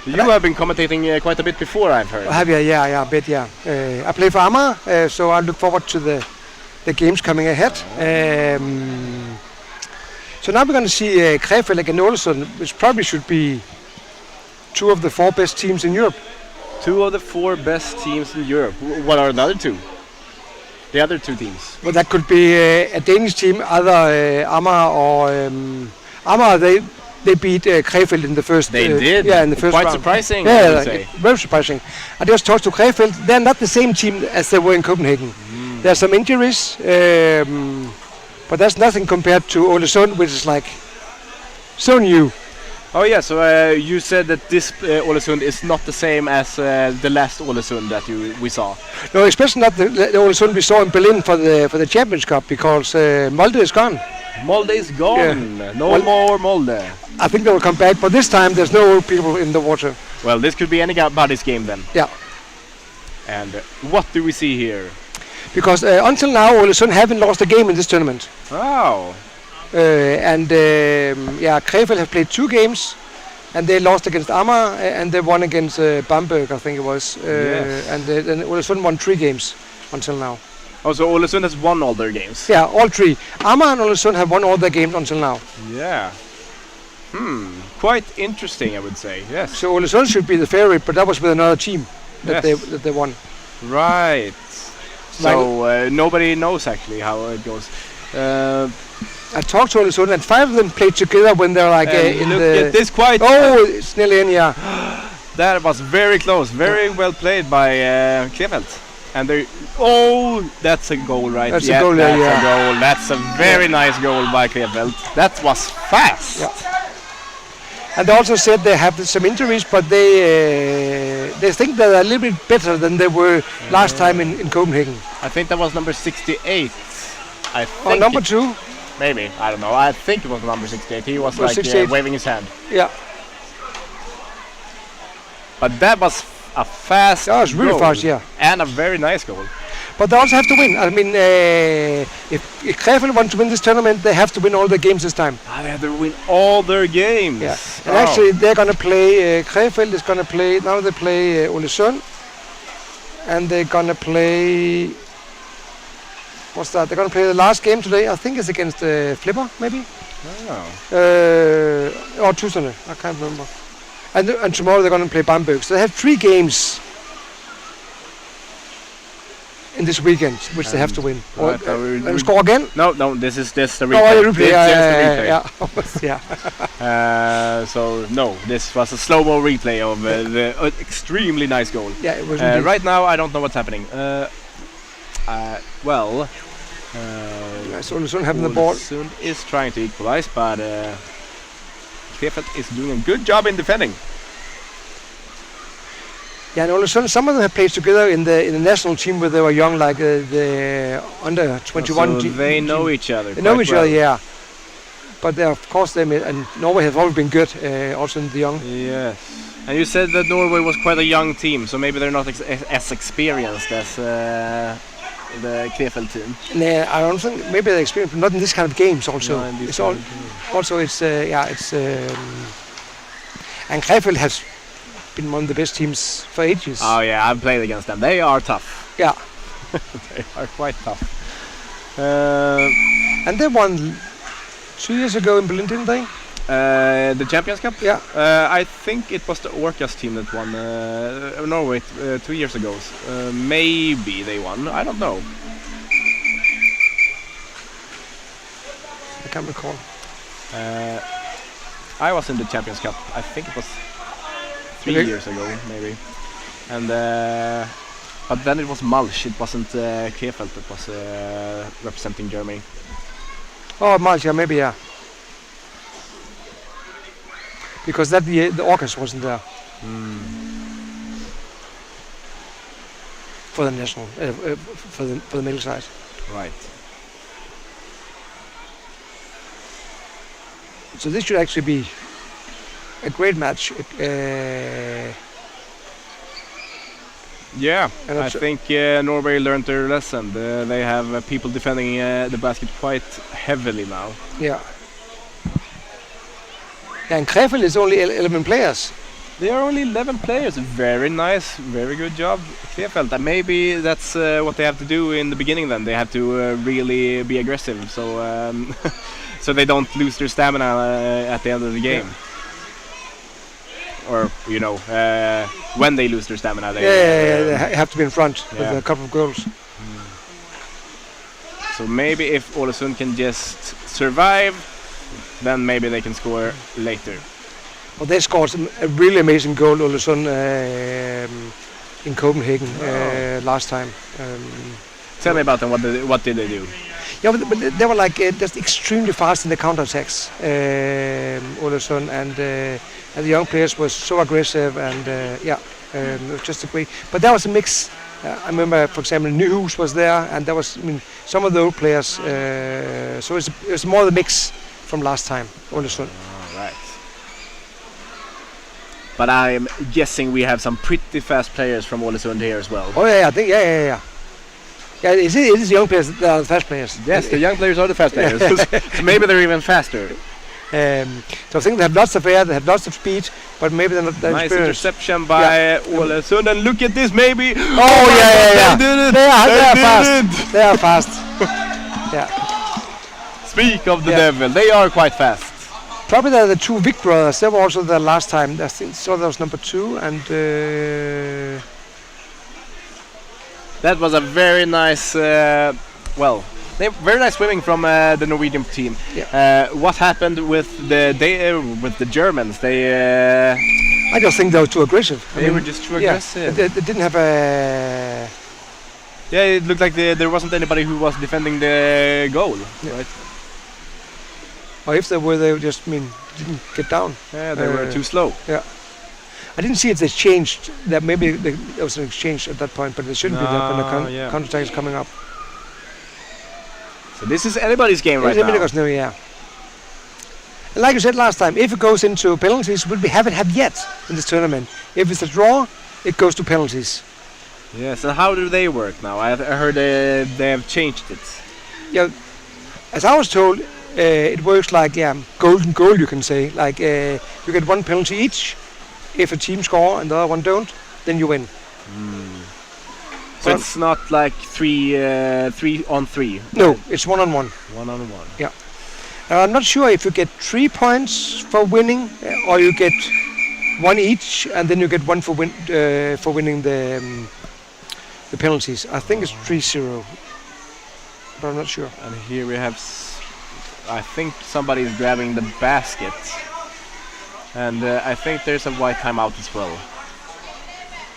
You have been commentating quite a bit before, I've heard. Have you? Yeah, a bit, yeah. I play for Amager, so I look forward to the games coming ahead. So now we're going to see Krefeld against Ålesund, which probably should be 2 of the 4 best teams in Europe. 2 of the 4 best teams in Europe. What are the other 2? The other 2 teams? Well, that could be a Danish team, either Amager or Amager. They beat Krefeld in the first. They did. Yeah, in the first Quite round. surprising. Yeah, I would say. very surprising. I just talked to Krefeld. They're not the same team as they were in Copenhagen. There are some injuries, but that's nothing compared to Ålesund, which is like so new. Oh yeah, so you said that this Ålesund is not the same as the last Ålesund that we saw. No, especially not the Ålesund we saw in Berlin for the Champions Cup, because Molde is gone. Molde is gone. Yeah. No more Molde. I think they will come back, but this time there's no old people in the water. Well, this could be anybody's game then. Yeah. And what do we see here? Because until now, Ålesund haven't lost a game in this tournament. Wow. Krefeld have played 2 games, and they lost against Amager, and they won against Bamberg, I think it was. Yes. And then Ålesund won 3 games until now. Oh, so Ålesund has won all their games? Yeah, all 3. Amager and Ålesund have won all their games until now. Yeah. Quite interesting, I would say. Yes. So Ålesund should be the favorite, but that was with another team that they won. Right. So nobody knows actually how it goes. I talked to Ålesund, and 5 of them played together when they're like in look the. at this quite. Oh, it's nearly in, yeah. That was very close. Very well played by Krefeld. And they. Oh, that's a goal, right? That's a goal, that's yeah. a goal. That's a very nice goal by Krefeld. That was fast. Yeah. And they also said they have some injuries, but they think they're a little bit better than they were last time in Copenhagen. I think that was number 68. I think. Oh, number 2? Maybe. I don't know. I think it was number 68. He was like 68. waving his hand. Yeah. But that was a fast That was really goal. fast, yeah. And a very nice goal. But they also have to win. I mean, if Krefeld want to win this tournament, they have to win all their games this time. They have to win all their games. Yeah. And actually, they're going to play. Krefeld is going to play. Now they play Ålesund, and they're going to play What's that? They're going to play the last game today. I think it's against Flipper, maybe. Oh. Or Tuesday. I can't remember. And tomorrow they're going to play Bamberg. So they have 3 games in this weekend, which they have to win. Right, And score again? No, this is the replay. Oh, the replay. Yeah. So no, this was a slow-mo replay of the extremely nice goal. Yeah, it was. Right now, I don't know what's happening. So Olesund having the ball. Olesund is trying to equalize, but Krefeld is doing a good job in defending. Yeah, and Olesund, some of them have played together in the national team when they were young, like the under 21. So they know each other. They know each other, yeah. But of course, and Norway have always been good, also in the young. Yes. And you said that Norway was quite a young team, so maybe they're not as experienced as the Krefeld team. Nah, I don't think maybe they're experienced, but not in this kind of games. Also, No, in this it's kind all. of games. Also, it's and Krefeld has been one of the best teams for ages. Oh yeah, I've played against them. They are tough. Yeah, They are quite tough. and they won 2 years ago in Berlin, didn't they? The Champions Cup? Yeah. I think it was the Orcas team that won. Norway 2 years ago. Maybe they won. I don't know. I can't recall. I was in the Champions Cup. I think it was 3 Okay. years ago, maybe. And but then it was Malsch. It wasn't Krefeld that was representing Germany. Oh, March, yeah, maybe, yeah. Because that year the Orcas wasn't there for the national, for the middle side. Right. So this should actually be a great match. Yeah, And I it's- think Norway learned their lesson. They have people defending the basket quite heavily now. Yeah. And Krefeld is only 11 players. They are only 11 players. Very nice, very good job, Krefeld. And maybe that's what they have to do in the beginning. Then they have to really be aggressive, so so they don't lose their stamina at the end of the game. Or when they lose their stamina, they They have to be in front with yeah. a couple of goals. So maybe if Ålesund can just survive, then maybe they can score later. Well, they scored a really amazing goal, Olesund, in Copenhagen last time. Tell me about them. What did they do? Yeah, but they were like just extremely fast in the counterattacks, Olesund, and the young players were so aggressive, and it was just a great. But there was a mix. I remember, for example, Nyhus was there, and there was, some of the old players. So it was more the mix from last time, Olesund. All right. But I'm guessing we have some pretty fast players from Ålesund here as well. Oh yeah, I think yeah. Yeah, it is the young players that are the fast players. Yes, the young players are the fast players. So maybe they're even faster. So I think they have lots of air, they have lots of speed, but maybe they're not that Nice experienced. interception by Ålesund, and look at this, maybe. Oh yeah. They did it. They are did fast. it. They are fast. Yeah. Speak of the Yeah. devil, they are quite fast. Probably they're the two Vic brothers. They were also there last time. I think so. That was number 2, and That was a very nice, very nice swimming from the Norwegian team. Yeah. What happened with the Germans? They I just think they were too aggressive. were just too aggressive. They didn't have a. Yeah, it looked like there wasn't anybody who was defending the goal. Yeah. Right? Or if they were, they just didn't get down. Yeah, they were too slow. Yeah. I didn't see if they changed. That maybe there was an exchange at that point, but there shouldn't be that when the yeah. counter-attack is coming up. So this is anybody's game right now. Yeah. And like you said last time, if it goes into penalties, we haven't had yet in this tournament. If it's a draw, it goes to penalties. Yes, and how do they work now? I heard they have changed it. Yeah, as I was told, it works like golden goal, you can say. Like you get one penalty each. If a team score and the other one don't, then you win. So it's not like 3 on 3. No, it's 1-on-1. 1-on-1. Yeah. I'm not sure if you get 3 points for winning, or you get 1 each, and then you get 1 for winning the penalties. I think it's 3-0, but I'm not sure. And here we have, I think somebody is grabbing the basket, and I think there's a white timeout as well.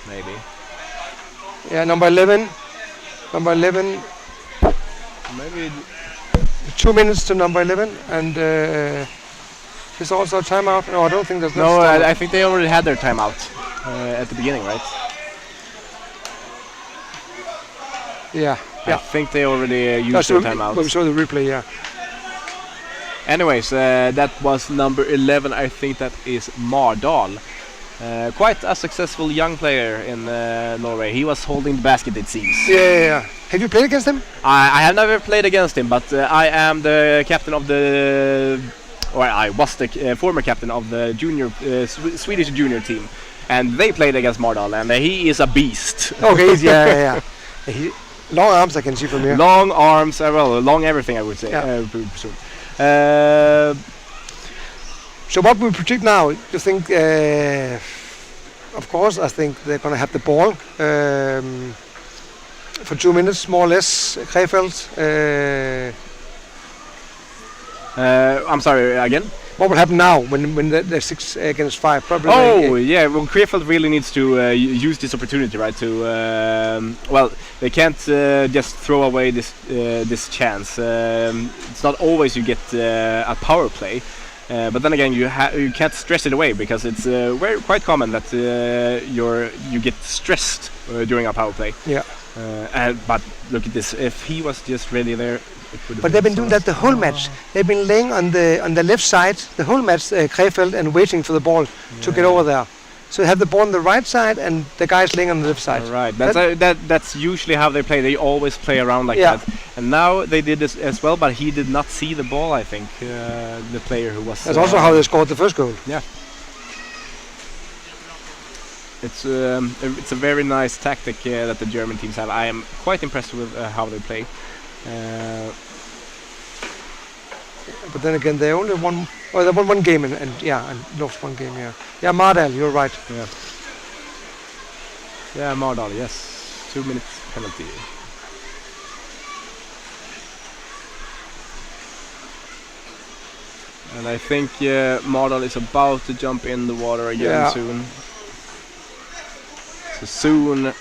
Maybe. Yeah, number 11. Number 11. Maybe 2 minutes to number 11, and there's also a timeout. No, I don't think there's no. I think they already had their timeout at the beginning, right? Yeah. I think they already used their timeout. We saw the replay, yeah. Anyways, that was number 11. I think that is Mardal. Quite a successful young player in Norway. He was holding the basket, it seems. Yeah. Have you played against him? I have never played against him, but I am the captain of the, or I was the former captain of the junior Swedish junior team, and they played against Mardal, and he is a beast. Okay, yeah. Long arms, I can see from here. Long arms, well, long everything, I would say. Yeah. So what we predict now? You think? Of course, I think they're going to have the ball for 2 minutes, more or less. Krefeld. I'm sorry, again? What will happen now when they're 6 against 5? Probably. Yeah. Well, Krefeld really needs to use this opportunity, right? To well, they can't just throw away this chance. It's not always you get a power play, but then again, you can't stress it away, because it's quite common that you get stressed during a power play. Yeah. But look at this. If he was just ready there. But they've been doing that the whole match. They've been laying on the left side the whole match, Krefeld, and waiting for the ball to get over there. So they have the ball on the right side, and the guys laying on the left side. Right. That's usually how they play. They always play around like that. And now they did this as well, but he did not see the ball, I think, the player who was... That's also how they scored the first goal. Yeah. It's a very nice tactic that the German teams have. I am quite impressed with how they play. But then again, they only won. Well, they won 1 game and lost 1 game. Yeah, Mardal, you're right. Yeah, Mardal. Yes, 2 minutes penalty. And I think Mardal is about to jump in the water again soon. So soon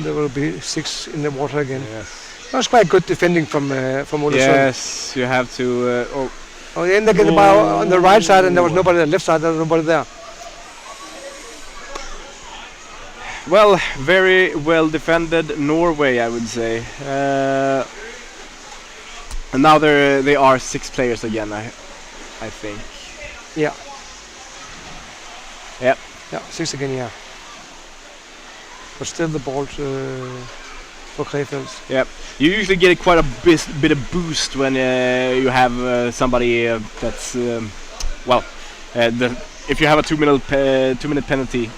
there will be 6 in the water again. Yes. That was quite good defending from Olesund. Yes, you have to. Then they get the ball on the right side, and there was nobody on the left side. There was nobody there. Well, very well defended Norway, I would say. And now they are 6 players again, I think. Yeah. Yep. Yeah, 6 again. Yeah. But still the ball for Krefeld. Yep. You usually get quite a bit of boost when you have somebody that's if you have a 2 minute penalty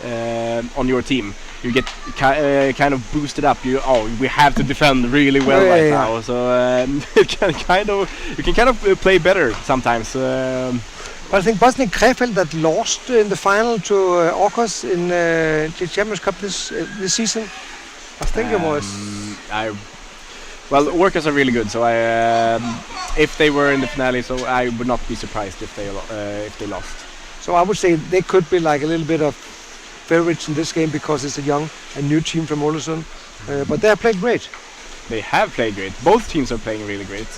on your team, you get kind of boosted up. We have to defend really well now. So you can kind of play better sometimes. But I think wasn't it Krefeld that lost in the final to Aarhus in the Champions Cup this season? I think it was. Well, Orcas are really good, so if they were in the finale, so I would not be surprised if they lost. So I would say they could be like a little bit of favorites in this game, because it's a new team from Olesund. But they have played great. They have played great. Both teams are playing really great.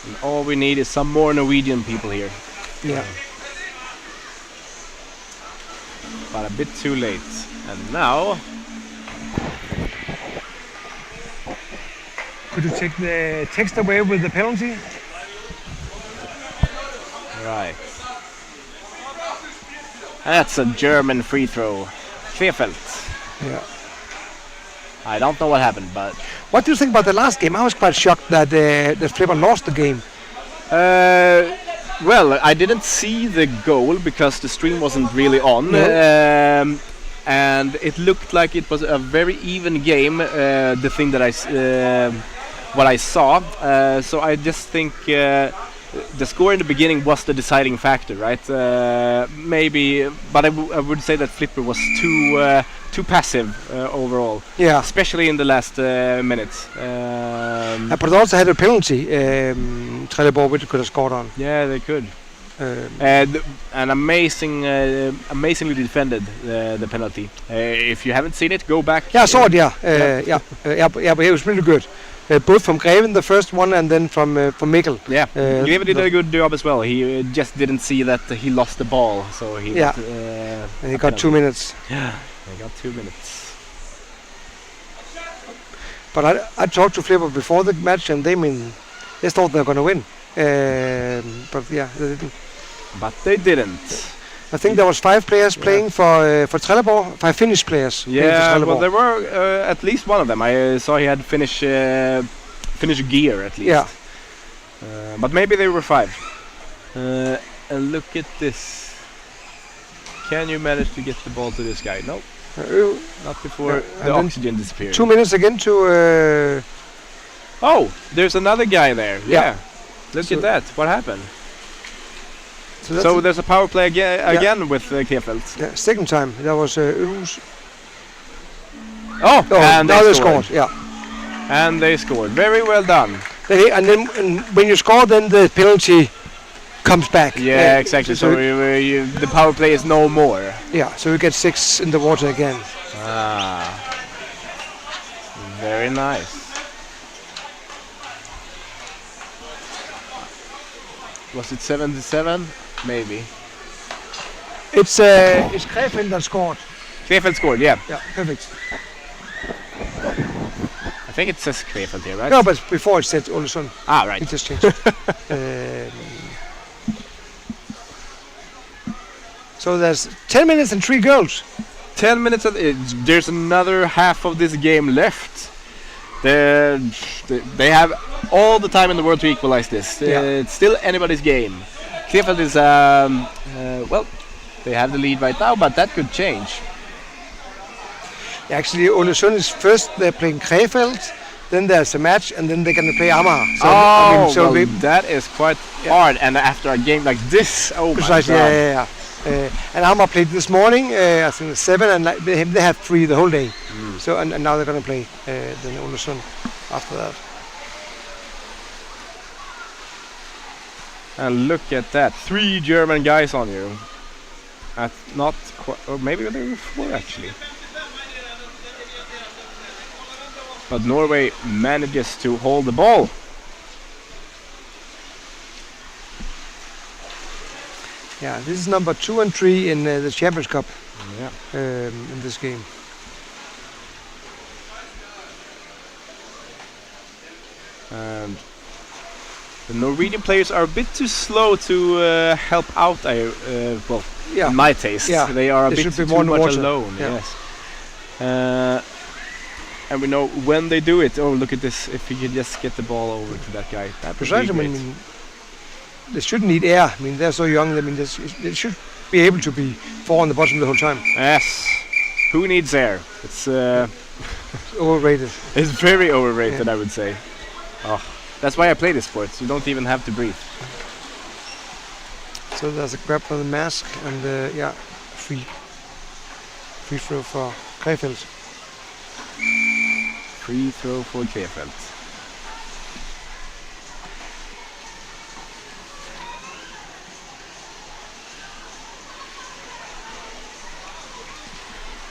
And all we need is some more Norwegian people here. Yeah. But a bit too late. And now... Could you take the text away with the penalty? Right. That's a German free throw. Krefeld. Yeah. I don't know what happened, but... What do you think about the last game? I was quite shocked that Flipper lost the game. Well, I didn't see the goal because the stream wasn't really on. No. And and it looked like it was a very even game. The thing that what I saw. So I just think the score in the beginning was the deciding factor, right? Maybe, but I would say that Flipper was too passive overall. Yeah. Especially in the last minutes. But it also had a penalty. Trelleborg, which could have scored on. Yeah, they could. And amazingly defended the penalty. If you haven't seen it, go back. Yeah, I saw it. Yeah, but it was really good. Both from Greven, the first one, and then from Mikkel. Yeah, Greven did a good job as well. He just didn't see that he lost the ball, so he and he got 2 minutes. Yeah, he got 2 minutes. But I talked to Flipper before the match, and they thought they were going to win. But yeah, they didn't. But they didn't. I think there was 5 players playing for Trelleborg, 5 Finnish players. Yeah, well, there were at least one of them. I saw he had Finnish gear at least. Yeah. But maybe they were 5. And look at this. Can you manage to get the ball to this guy? No, not before the oxygen disappeared. 2 minutes again to. Oh, there's another guy there. Yeah. Look at that. What happened? So there's a power play again with Krefeld. Yeah, second time. That was Øhus. And now they scored. Yeah. And they scored. Very well done. And then when you score, then the penalty comes back. Yeah, exactly. So the power play is no more. Yeah, so you get 6 in the water again. Very nice. Was it 77? Maybe. It's Krefeld that scored. Krefeld scored, yeah. Yeah, perfect. I think it says Krefeld here, right? No, but before it said Olsson. Right. It just changed. So there's 10 minutes and 3 goals. 10 minutes. There's another half of this game left. They have all the time in the world to equalize this. It's still anybody's game. Krefeld is, well, they have the lead right now, but that could change. Actually, Olsson is first. They're playing Krefeld, then there's a match, and then they're going to play Amager. So, that is quite hard. And after a game like this, precisely, my God. Yeah. And Amager played this morning, I think 7, and they have 3 the whole day. So and now they're going to play then Olsson after that. And look at that, 3 German guys on you. Not quite, or maybe there were 4 actually. But Norway manages to hold the ball. Yeah, this is number 2 and 3 in the Champions Cup. Yeah. In this game. And the Norwegian players are a bit too slow to help out. In my taste, they are a bit too much alone. Yeah. Yes. And we know when they do it. Oh, look at this! If you could just get the ball over to that guy, that would be great. They shouldn't need air. I mean, they're so young. I mean, they should be able to be 4 on the bottom the whole time. Yes. Who needs air? It's overrated. It's very overrated, I would say. Oh, that's why I play this sport. You don't even have to breathe. So there's a grab for the mask and free throw for Krefeld. Free throw for Krefeld.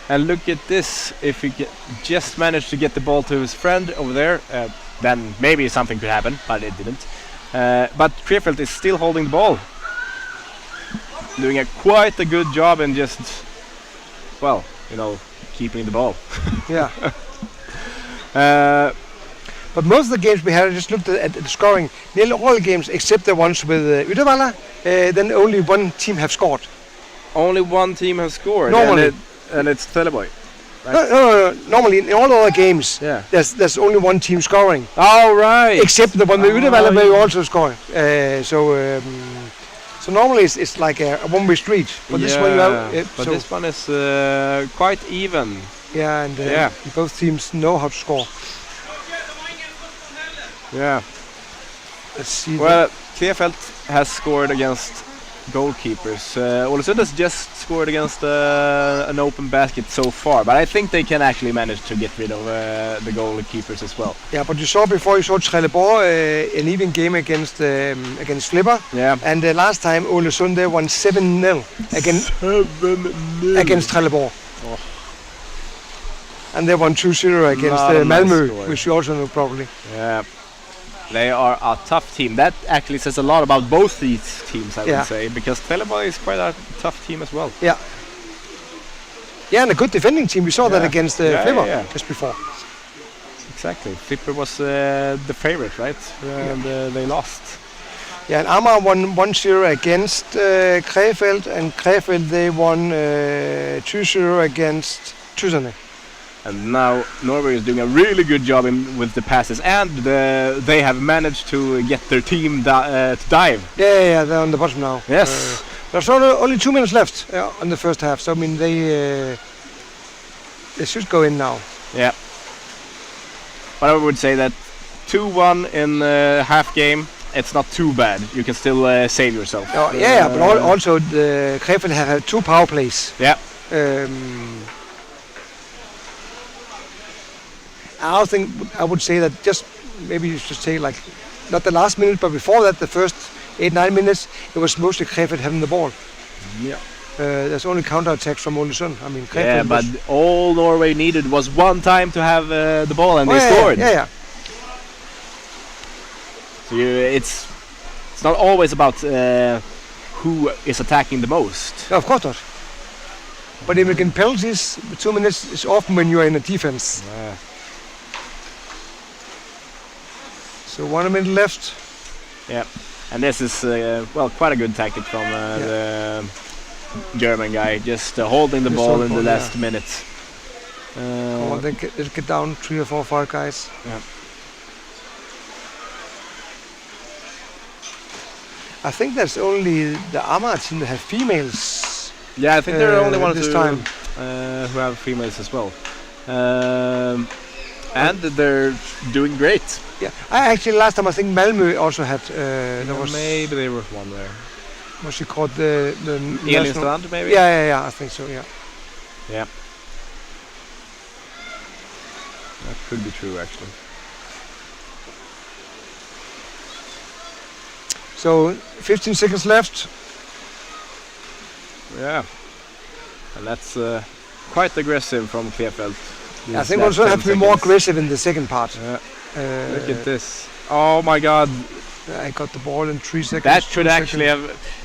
And look at this, if he just managed to get the ball to his friend over there, then maybe something could happen, but it didn't. But Krefeld is still holding the ball. Doing quite a good job and just, well, keeping the ball. Yeah. But most of the games we had, I just looked at the scoring. Nearly all games except the ones with Uddevalla, then only one team have scored. Only one team has scored? Normally. And it's Trelleborg. Right? No. Normally, in all other games, there's only one team scoring. Oh, right. Except the one with Uddevalla, where you also scoring. So So normally it's like a one-way street, but this one you have. but So this one is quite even. yeah, and Yeah. both teams know how to score. Yeah. Let's see. Well, Krefeld has scored against goalkeepers. Ålesund has just scored against an open basket so far, but I think they can actually manage to get rid of the goalkeepers as well. Yeah, but you saw Trelleborg an even game against Flipper. Yeah. And last time Ålesund they won 7-0 against Trelleborg. Oh. And they won 2-0 against Not a nice Malmö, score. which you also know probably. Yeah. They are a tough team. That actually says a lot about both these teams, I would say, because Trelleborg is quite a tough team as well. Yeah. Yeah, and a good defending team. We saw that against Flipper just before. Exactly. Flipper was the favorite, right? And they lost. Yeah, and Amager won 1-0 against Krefeld, and Krefeld they won 2-0 against Tyserne. And now Norway is doing a really good job with the passes, and they have managed to get their team to dive. Yeah, they're on the bottom now. Yes. There's only 2 minutes left on the first half, so I mean they should go in now. Yeah. But I would say that 2-1 in half game, it's not too bad. You can still save yourself. Oh, but also the Krefeld have had 2 power plays. Yeah. I would say that just maybe you should say like not the last minute, but before that, the first 8-9 minutes, it was mostly Krefeld having the ball. Yeah. There's only counter-attacks from Ålesund. I mean, Krefeld Yeah, but all Norway needed was one time to have the ball, and they scored. Yeah. So it's not always about who is attacking the most. No, of course not. But if you get penalties, 2 minutes is often when you are in a defense. Yeah. So 1 minute left. Yeah, and this is quite a good tactic from the German guy, just holding the ball in the last minute. Come on, let's get down 3 or 4 or 5 guys. Yeah. I think that's only the Amager team that have females. Yeah, I think they're the only one this time who have females as well. And they're doing great. Yeah, last time I think Malmö also had. Maybe there was one there. What's it called? The Kristianstad, maybe. Yeah, I think so. Yeah. Yeah. That could be true, actually. So 15 seconds left. Yeah. And that's quite aggressive from Krefeld. I think also have to be more aggressive in the second part. Yeah. Look at this. Oh my god. I got the ball in 3 seconds. That should actually have...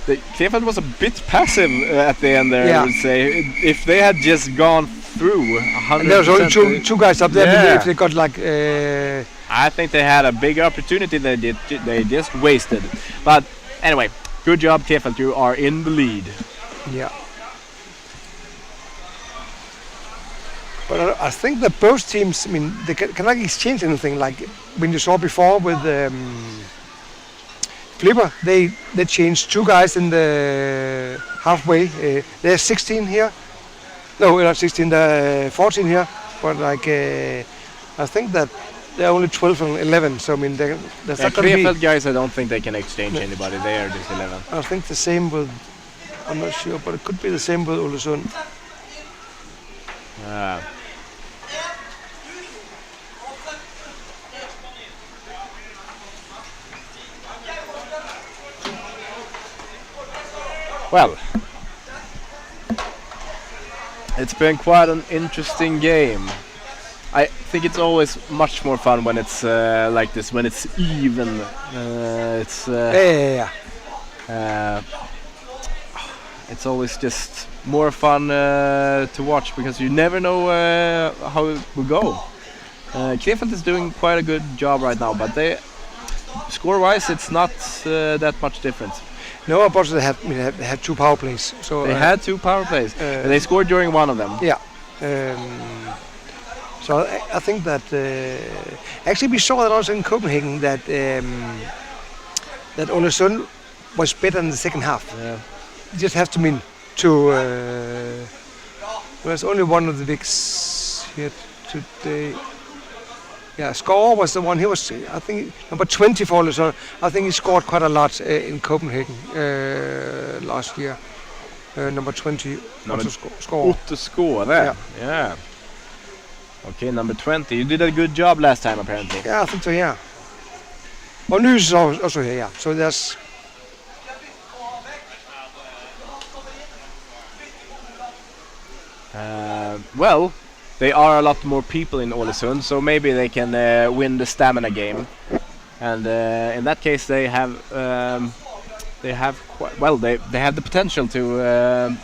Krefeld was a bit passive at the end there, I would say. If they had just gone through 100%... And there was only two guys up there. Yeah. If they got like... I think they had a big opportunity that they just wasted. But anyway, good job Krefeld, you are in the lead. Yeah. But I think that both teams, I mean, they cannot exchange anything. Like when you saw before with Flipper, they changed 2 guys in the halfway. They're 16 here. No, we're not 16. They're 14 here. But like, I think that they're only 12 and 11. So I mean, that's not going to be. Krefeld guys, I don't think they can exchange anybody. They are just 11. I think the same with. I'm not sure, but it could be the same with Ålesund. Well, it's been quite an interesting game. I think it's always much more fun when it's like this, when it's even. It's always just more fun to watch because you never know how it will go. Krefeld is doing quite a good job right now, but score-wise, it's not that much difference. No, but they had 2 power plays. So they had 2 power plays. They scored during one of them. Yeah. So I think that actually we saw that also in Copenhagen that Ålesund was better in the second half. Yeah. You just have to mean to. There's only one of the bigs here today. Yeah, Score was the one. He was, I think, number 20 for Olesund. I think he scored quite a lot in Copenhagen last year. Number 20. Score. Otto Score there. Yeah. Okay, number 20. You did a good job last time, apparently. Yeah, I think so. Yeah. Oh, Nys is also here. Yeah. So there's. Well, there are a lot more people in Ålesund, so maybe they can win the stamina game. And in that case, they have quite well. They have the potential to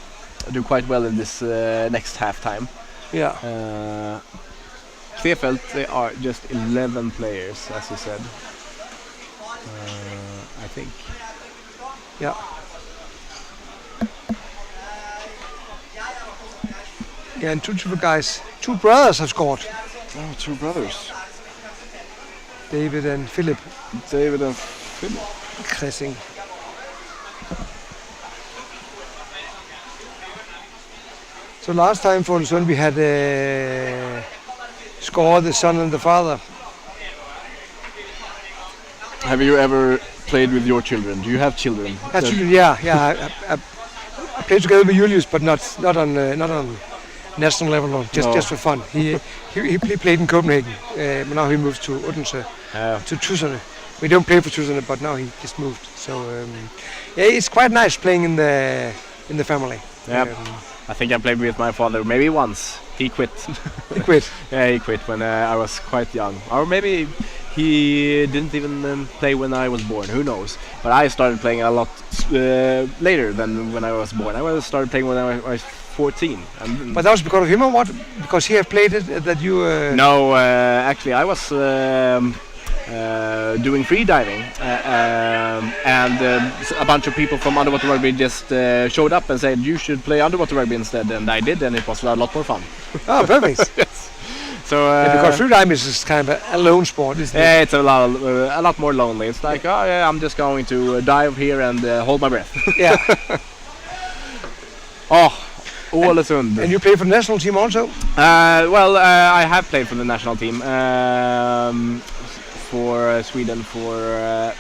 do quite well in this next halftime. Yeah. Krefeld, they are just 11 players, as you said. I think. Yeah. Yeah, and two guys, two brothers have scored. Oh, two brothers. David and Philip. David and Philip. Kressing. So last time for the son we had Score, the son and the father. Have you ever played with your children? Do you have children? Yeah. I played together with Julius, but not on national level, no. Just for fun. He played in Copenhagen, but now he moved to Odense, to Tusserne. We don't play for Tusserne, but now he just moved. So it's quite nice playing in the family. Yeah, I think I played with my father maybe once. He quit. He quit. Yeah, he quit when I was quite young, or maybe he didn't even play when I was born. Who knows? But I started playing a lot later than when I was born. I started playing when I was 14. But that was because of him or what? Because he had played it that you... No, actually I was doing free diving and a bunch of people from underwater rugby just showed up and said you should play underwater rugby instead, and I did, and it was a lot more fun. Oh, perfect. Yes. So because free diving is kind of a lone sport, isn't it? Yeah, it's a lot more lonely. It's like, oh yeah, I'm just going to dive here and hold my breath. Yeah. Ålesund. And you play for the national team also? I have played for the national team for Sweden for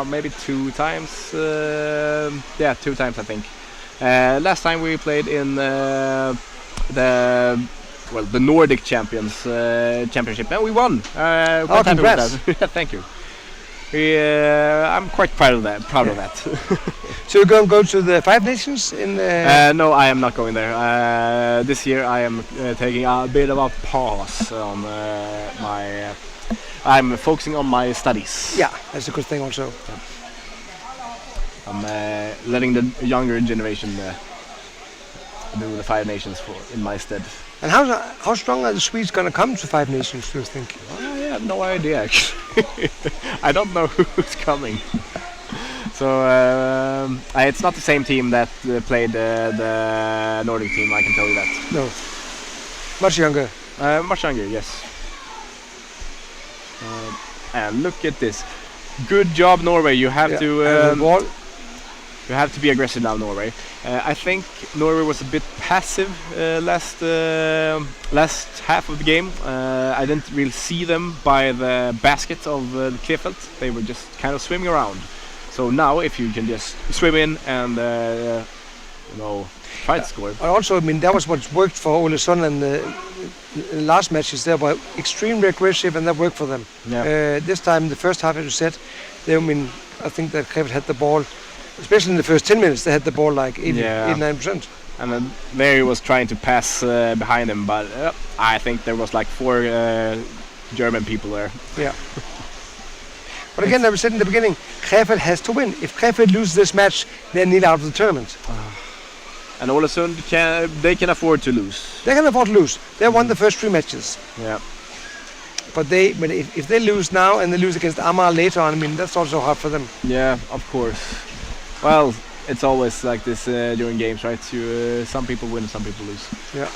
maybe 2 times. 2 times I think. Last time we played in the Nordic championship, and we won. Congrats! Thank you. I'm quite proud of that. So you're going to go to the Five Nations in? No, I am not going there. This year I am taking a bit of a pause on my. I'm focusing on my studies. Yeah, that's a good thing also. Yeah. I'm letting the younger generation do the Five Nations in my stead. And how strong are the Swedes going to come to Five Nations, do you think? I have no idea, actually. I don't know who's coming. So it's not the same team that played the Nordic team, I can tell you that. No. Much younger. Much younger, yes. And look at this. Good job, Norway. You have to... You have to be aggressive now, Norway. I think Norway was a bit passive last half of the game. I didn't really see them by the basket of Krefeld. They were just kind of swimming around. So now, if you can just swim in and try to score. Also, I mean, that was what worked for Ålesund, and the last matches they were extremely aggressive, and that worked for them. Yeah. This time, the first half, as you said, I think that Krefeld had the ball. Especially in the first 10 minutes, they had the ball like 89%. And then there he was trying to pass behind him, but I think there was like 4 German people there. Yeah. But again, I said in the beginning, Krefeld has to win. If Krefeld loses this match, they're nearly out of the tournament. And Ålesund they can afford to lose. They can afford to lose. They won the first 3 matches. Yeah. But if they lose now and they lose against Amager later on, I mean, that's also hard for them. Yeah, of course. Well, it's always like this during games, right? Some people win, some people lose. Yeah.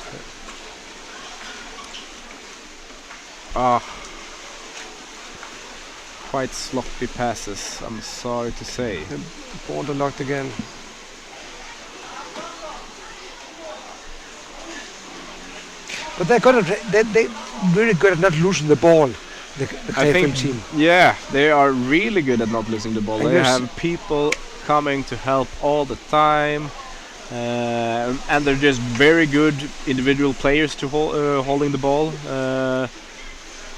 quite sloppy passes, I'm sorry to say. The border locked again. But they're good at, they really good at not losing the ball. The I Krefeld think, team. yeah, they are really good at not losing the ball. And They there's- have people coming to help all the time, and they're just very good individual players to holding the ball.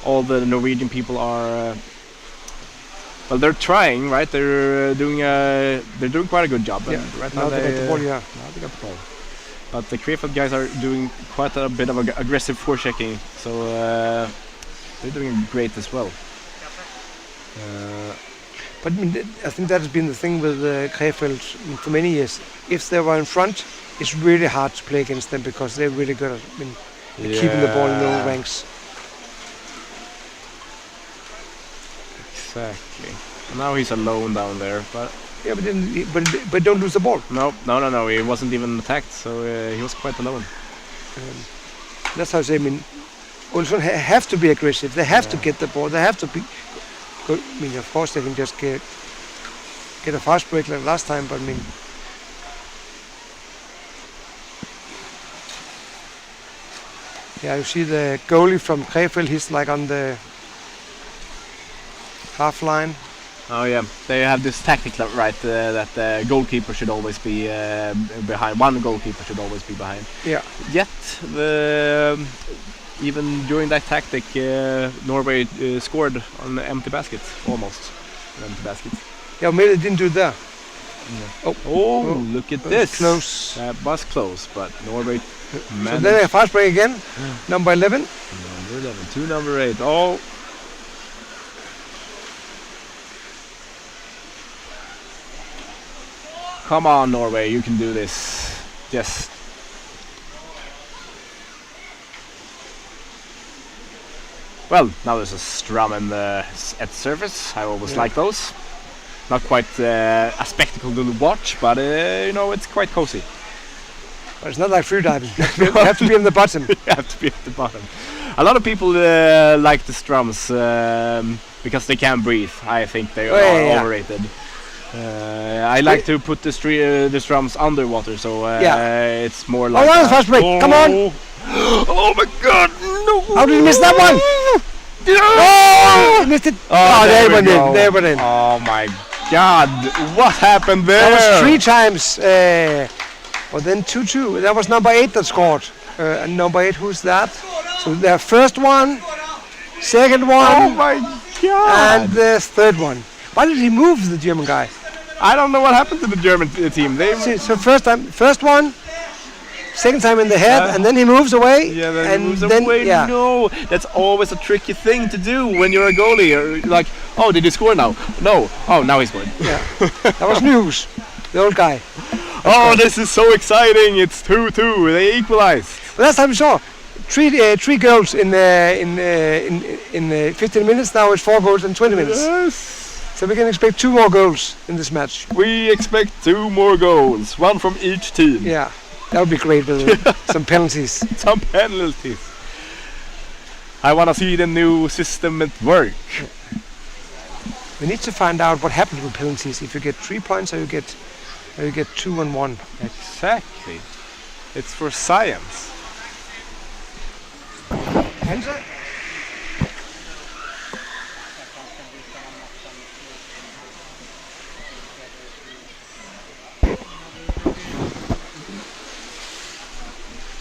All the Norwegian people are, well, they're trying, right? They're doing quite a good job. Yeah, and right now they got the ball, yeah. now they got the ball. But the Krefeld guys are doing quite a bit of aggressive forechecking, so they're doing great as well. But I mean, I think that has been the thing with Krefeld for many years. If they were in front, it's really hard to play against them because they're really good at keeping the ball in their own ranks. Exactly. Now he's alone down there, but Yeah, but don't lose the ball. no, he wasn't even attacked, so he was quite alone. That's how I say. I mean, Olsson have to be aggressive. They have to get the ball. They have to be. Good. I mean, of course, they can just get a fast break like last time. But I mean, yeah, you see the goalie from Krefeld. He's like on the half line. Oh yeah, they have this tactic, right? That the goalkeeper should always be behind. One goalkeeper should always be behind. Yeah. Yet, even during that tactic, Norway scored on an empty basket, almost an empty basket. Yeah, maybe they didn't do that. Oh, look at this! Close. That was close, but Norway So managed. then a fast break again. Number 11. Number 11 to number 8. Oh. Come on, Norway, you can do this. Just. Well, now there's a strum at the surface. I always like those. Not quite a spectacle to watch, but it's quite cozy. But it's not like free diving. You have to be on the bottom. You have to be at the bottom. A lot of people like the strums because they can breathe. I think they are overrated. I like to put the strums underwater, so it's more like. Oh, that was fast break. Come on! Oh my God! No! How did you miss that one? Oh, you missed it. Oh, there we went go. in. There went in. Oh my God! What happened there? That was 3 times. But then 2-2. That was number 8 that scored. And number 8, who's that? So their first one, second one, Oh my God! and the third one. Why did he move, the German guy? I don't know what happened to the German team. They See, so first one, second time in the head, and then he moves away. Yeah, then and he moves then, away. Yeah. No, that's always a tricky thing to do when you're a goalie. Or like, oh, did he score now? No. Oh, now he scored. Yeah. That was news. The old guy. Oh, this is so exciting! It's 2-2. They equalized. Well, last time we saw three goals in 15 minutes. Now it's 4 goals in 20 minutes. Yes. So we can expect 2 more goals in this match. We expect 2 more goals, 1 from each team. Yeah, that would be great with some penalties. Some penalties. I want to see the new system at work. We need to find out what happens with penalties. If you get 3 points or you get 2 and 1. Exactly. It's for science.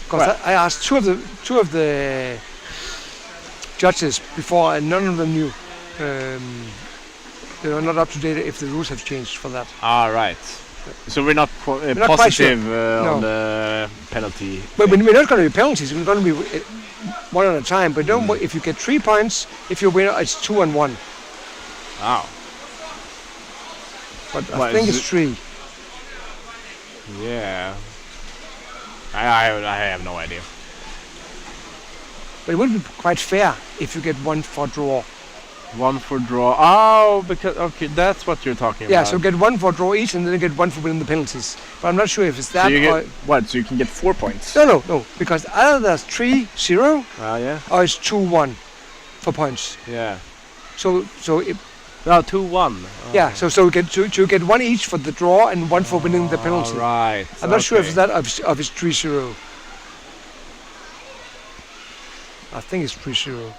Because I asked two of the judges before, and none of them knew. They were not up to date if the rules have changed for that. Ah, right. So we're not, not quite sure. positive on the penalty. But we're not going to be penalties. We're going to be one at a time. But don't. If you get 3 points, if you win, it's 2 and 1. Wow. But What I think is it's 3. Yeah. I have no idea. But it would be quite fair if you get 1 for draw. 1 for draw. Oh, because okay, that's what you're talking Yeah, about. so get 1 for draw each, and then get 1 for winning the penalties. But I'm not sure if it's that So you or get what? So you can get 4 points. no, because either there's 3-0 Ah, yeah. or it's 2-1 for points. Yeah. So No, 2-1. Yeah, so you get one each for the draw and one for winning the penalty. Right. I'm not sure if that of it's 3-0. I think it's 3-0.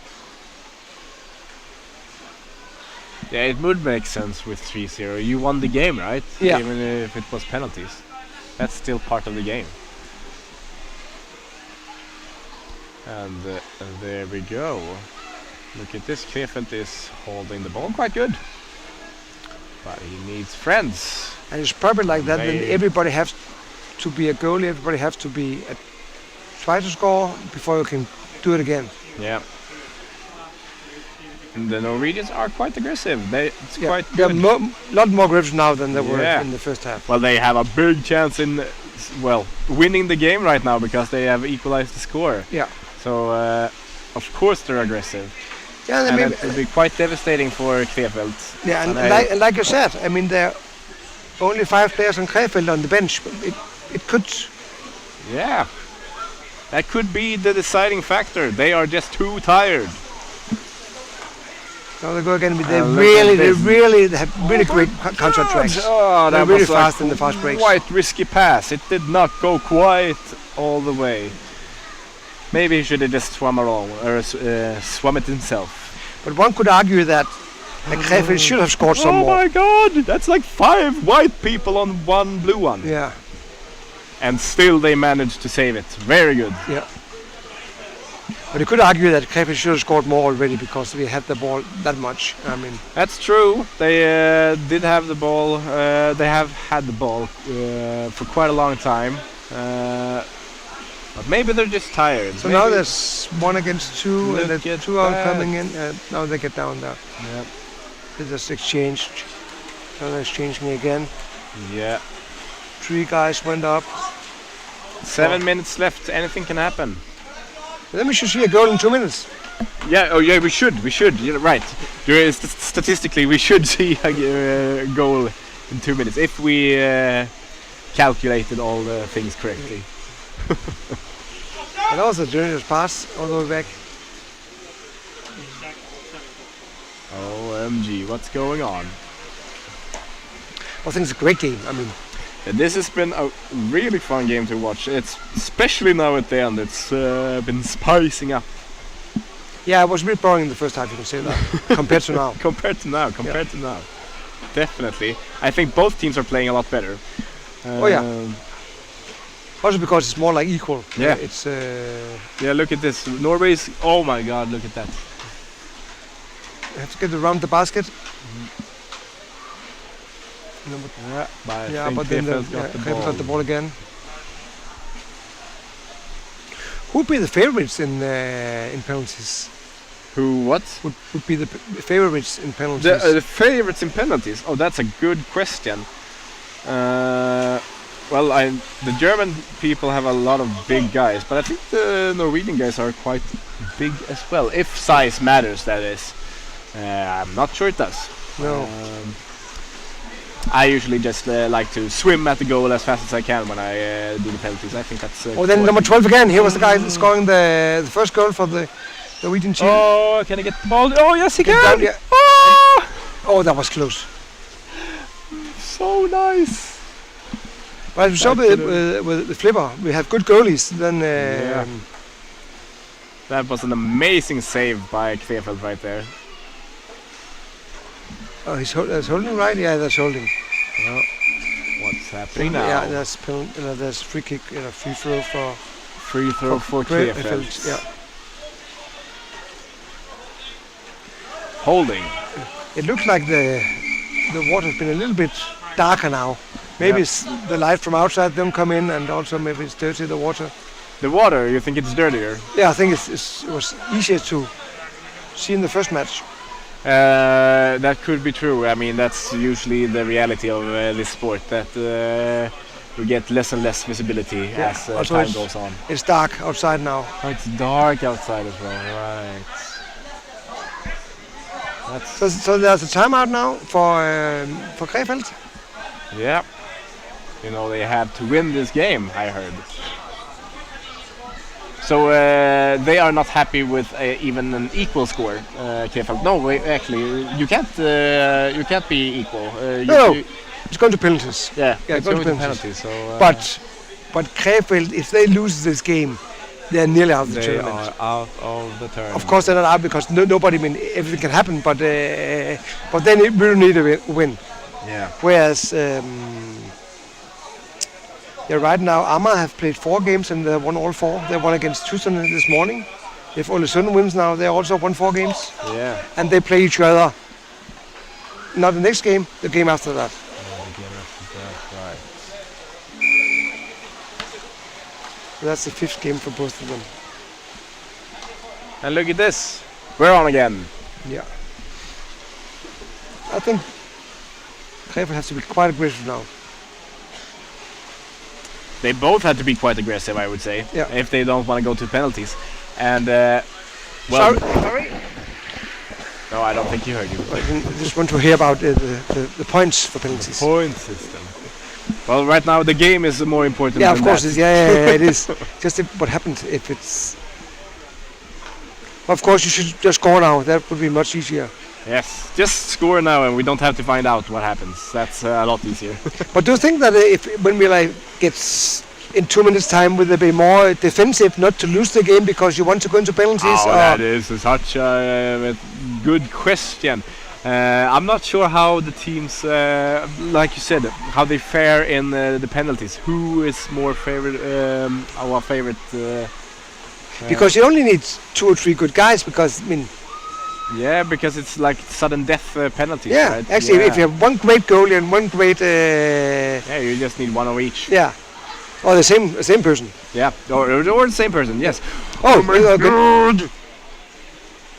Yeah, it would make sense with 3-0. You won the game, right? Yeah. Even if it was penalties. That's still part of the game. And there we go. Look at this. Krefeld is holding the ball quite good. But he needs friends. And it's probably like that. Then They- everybody has to be a goalie. Everybody has to be try to score before you can do it again. Yeah. And the Norwegians are quite aggressive. It's Yeah, quite they're good. a lot more aggressive now than they were Yeah. in the first half. Well, they have a big chance in, winning the game right now because they have equalized the score. Yeah. So, of course they're aggressive. Yeah, And and it will be quite devastating for Krefeld. yeah, and and like you said, I mean, there are only 5 players on Krefeld on the bench. But it could. Yeah. That could be the deciding factor. They are just too tired. Now they go again. They Look really at have really great counter tracks. Oh, They're that really was fast in the fast breaks. Quite risky pass. It did not go quite all the way. Maybe he should have just swum along or swum it himself. But one could argue that Krefeld should have scored some Oh more. my God! That's like 5 white people on 1 blue one. Yeah, And still they managed to save it. Very good. yeah. But you could argue that Krefeld should have scored more already because we had the ball that much. I mean, That's true. They did have the ball. They have had the ball for quite a long time. But maybe they're just tired. so Maybe- now there's 1 against 2, and Look the at 2 are that. coming in. Now they get down there. Yep. They just exchanged. Now they're exchanging again. Yeah. 3 guys went up. 7 minutes left. Anything can happen. Then we should see a goal in 2 minutes. Yeah. Oh, yeah. We should. You're right. Statistically, we should see a goal in 2 minutes if we calculated all the things correctly. And also a dangerous pass all the way back. OMG, what's going on? I think it's a great game. I mean, This has been a really fun game to watch. It's especially now at the end. It's been spicing up yeah, it was a bit boring in the first half, you can say that, compared to now. compared to now. Definitely. I think both teams are playing a lot better. Oh, yeah. Also because it's more like equal. Yeah. It's Yeah, look at this. Norway's. Oh my God! Look at that. you have to get around the basket. No, but Yeah, but I yeah, think but then Krefeld's got the Krefeld ball. got the ball again. Who'd be the favorites in penalties? Who? What? Would be the favorites in penalties? The favorites in penalties. Oh, that's a good question. Well, the German people have a lot of big guys, but I think the Norwegian guys are quite big as well. If size matters, that is. I'm not sure it does. No. I usually just like to swim at the goal as fast as I can when I do the penalties. I think that's. Oh, then number 12 again. Here was the guy scoring the first goal for the Norwegian team. Oh, can I get the ball? Oh, yes, he Get can! down, yeah. Oh, Oh, that was close. so nice! But we saw with the flipper, we have good goalies. Then Yeah. That was an amazing save by Krefeld right there. oh, that's holding right. Yeah, that's holding. What's happening now? Yeah, that's free kick, free throw for Free throw for Krefeld. Yeah, Holding. it looks like the water has been a little bit darker now. Maybe Yeah. it's the light from outside them come in, and also maybe it's dirty the water. The water, you think it's dirtier? Yeah, I think it was easier to see in the first match. That could be true. I mean, that's usually the reality of this sport, that we get less and less visibility as Also time it's- goes on. It's dark outside now. Oh, it's dark outside as well, right. That's, So there's a timeout now for Krefeld. yeah. You know, they have to win this game, I heard. So they are not happy with even an equal score. Krefeld. No, actually, you can't be equal. No, it's going to penalties. Yeah, Yeah, it's going going to to penalties. So, But Krefeld, if they lose this game, they're nearly out of the they tournament. are out of the tournament. Of course, they're not out because nobody. I mean, everything can happen, but then we will need a win. Yeah. Whereas, right now, Amma have played 4 games and they won all 4. They won against Houston this morning. If Ålesund wins now, they also won 4 games. Yeah. And they play each other. Not the next game, the game after that. Right. So that's the 5th game for both of them. And look at this. We're on again. Yeah. I think Krefeld has to be quite aggressive now. They both had to be quite aggressive, I would say, Yeah. if they don't want to go to penalties. And well, Sorry. no, I don't think you heard you. I just want to hear about the points for penalties. Point system. Well, right now the game is more important. Yeah, than of course. that. Yeah, it is. Just what happens if it's. Of course, you should just score now. That would be much easier. Yes, just score now, and we don't have to find out what happens. That's a lot easier. But do you think that when we get in 2 minutes time, will they be more defensive, not to lose the game because you want to go into penalties? Oh, that is such a good question. I'm not sure how the teams, like you said, how they fare in the penalties. Who is more favorite? Our favorite? Because you only need 2 or 3 good guys. Because I mean. Yeah, because it's like sudden death penalties. Yeah, right? actually, if you have one great goalie and one great. Yeah, you just need one of each. Yeah, or the same person. Yeah, or the same person. Yes. Oh my God!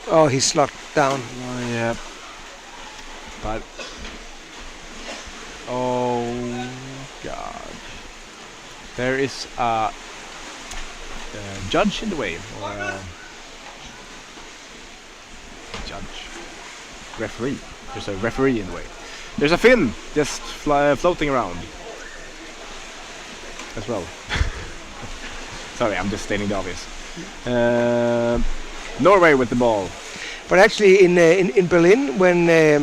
Oh, he's slogged down. Oh, yeah. But oh God, there is a judge in the way. Or, judge, referee. There's a referee in the way. There's a fin just floating around as well. Sorry, I'm just stating the obvious. Norway with the ball. But actually, in Berlin, when there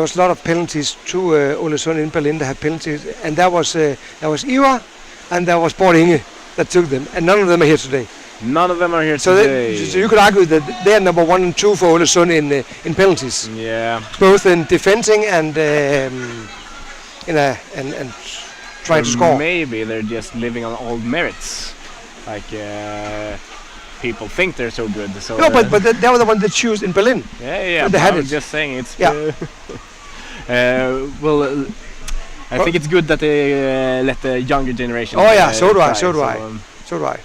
was a lot of penalties to Ålesund in Berlin, they had penalties, and there was Ivar and there was Bård Inge that took them, and none of them are here today. None of them are here So today. so you could argue that they are number 1 and 2 for Ålesund in penalties, Yeah. both in defending and trying to score. Maybe they're just living on old merits. Like people think they're so good. So No, but they were the one that choose in Berlin. yeah. they had I'm it. just saying it's. Yeah. I think it's good that they let the younger generation. Oh yeah, so do I. try, So do I. So do I.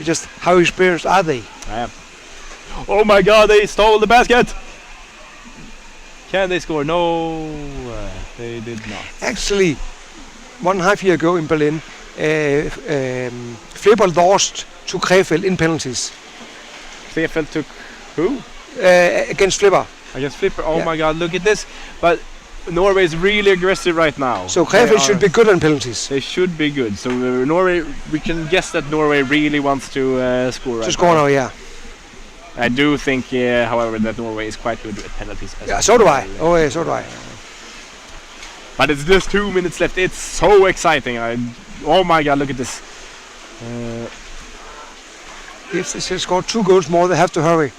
Just how experienced are they? Oh my God! They stole the basket. Can they score? No, they did not. Actually, 1.5 year ago in Berlin, Flipper lost to Krefeld in penalties Krefeld took who? against Flipper. Against Flipper. Oh Yeah. my God! Look at this. But Norway is really aggressive right now. So Krefeld should be good on penalties. They should be good. So Norway, we can guess that Norway really wants to score. Right To score now, yeah. I do think, however, that Norway is quite good at penalties. As Yeah, so do I. Oh yeah, so do I. But it's just 2 minutes left. It's so exciting. Oh my God! Look at this. If they score 2 goals more, they have to hurry.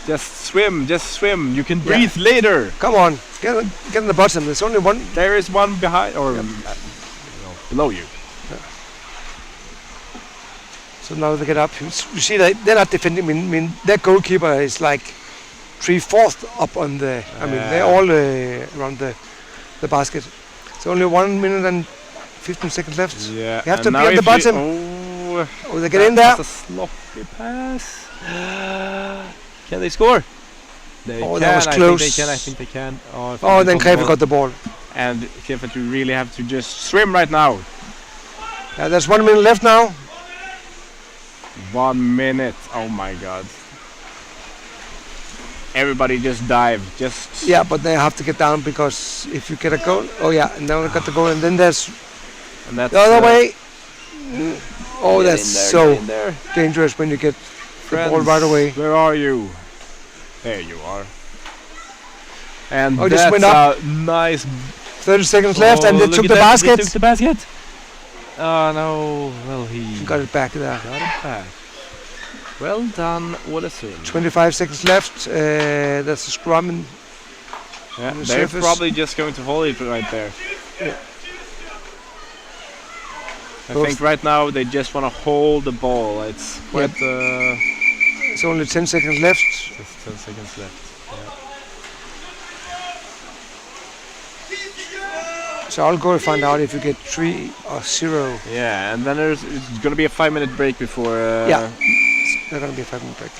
Just swim. Just swim. You can breathe later. Come on, get in the bottom. There's only one. There is one behind or below you. So now they get up. You see, they're not defending. I mean, their goalkeeper is like 3/4 up on the. I mean, they're all around the basket. It's only 1 minute and 15 seconds left. Yeah. You have to and be now at the if you- bottom. Oh, They get in there. That's a sloppy pass. Can they score? They Oh, can. that was I close. think they can. Oh, then Krefeld got the ball. And Krefeld, you really have to just swim right now. Yeah, there's 1 minute left now. 1 minute. Oh my God. everybody just dive. Just Yeah, but they have to get down because if you get a goal, oh yeah, and then we got the goal, and then there's and that's the other way. Oh, get that's in there, so get in there. dangerous when you get the ball Friends, right away. where are you? There you are. And Oh, that's just went up. a nice. 30 seconds left, and they look took at the that, basket. They took the basket. Oh no! Well, he Got it back there. got it back. Well done, Ålesund. 25 seconds left. There's a scrum. Yeah, on the they're surface. probably just going to hold it right there. Yeah. I Both- think right now they just want to hold the ball. It's quite. It's only 10 seconds left. Just 10 seconds left. So I'll go and find out if you get 3 or 0. Yeah, and then it's going to be a 5-minute break before. Yeah. There's going to be a 5-minute break.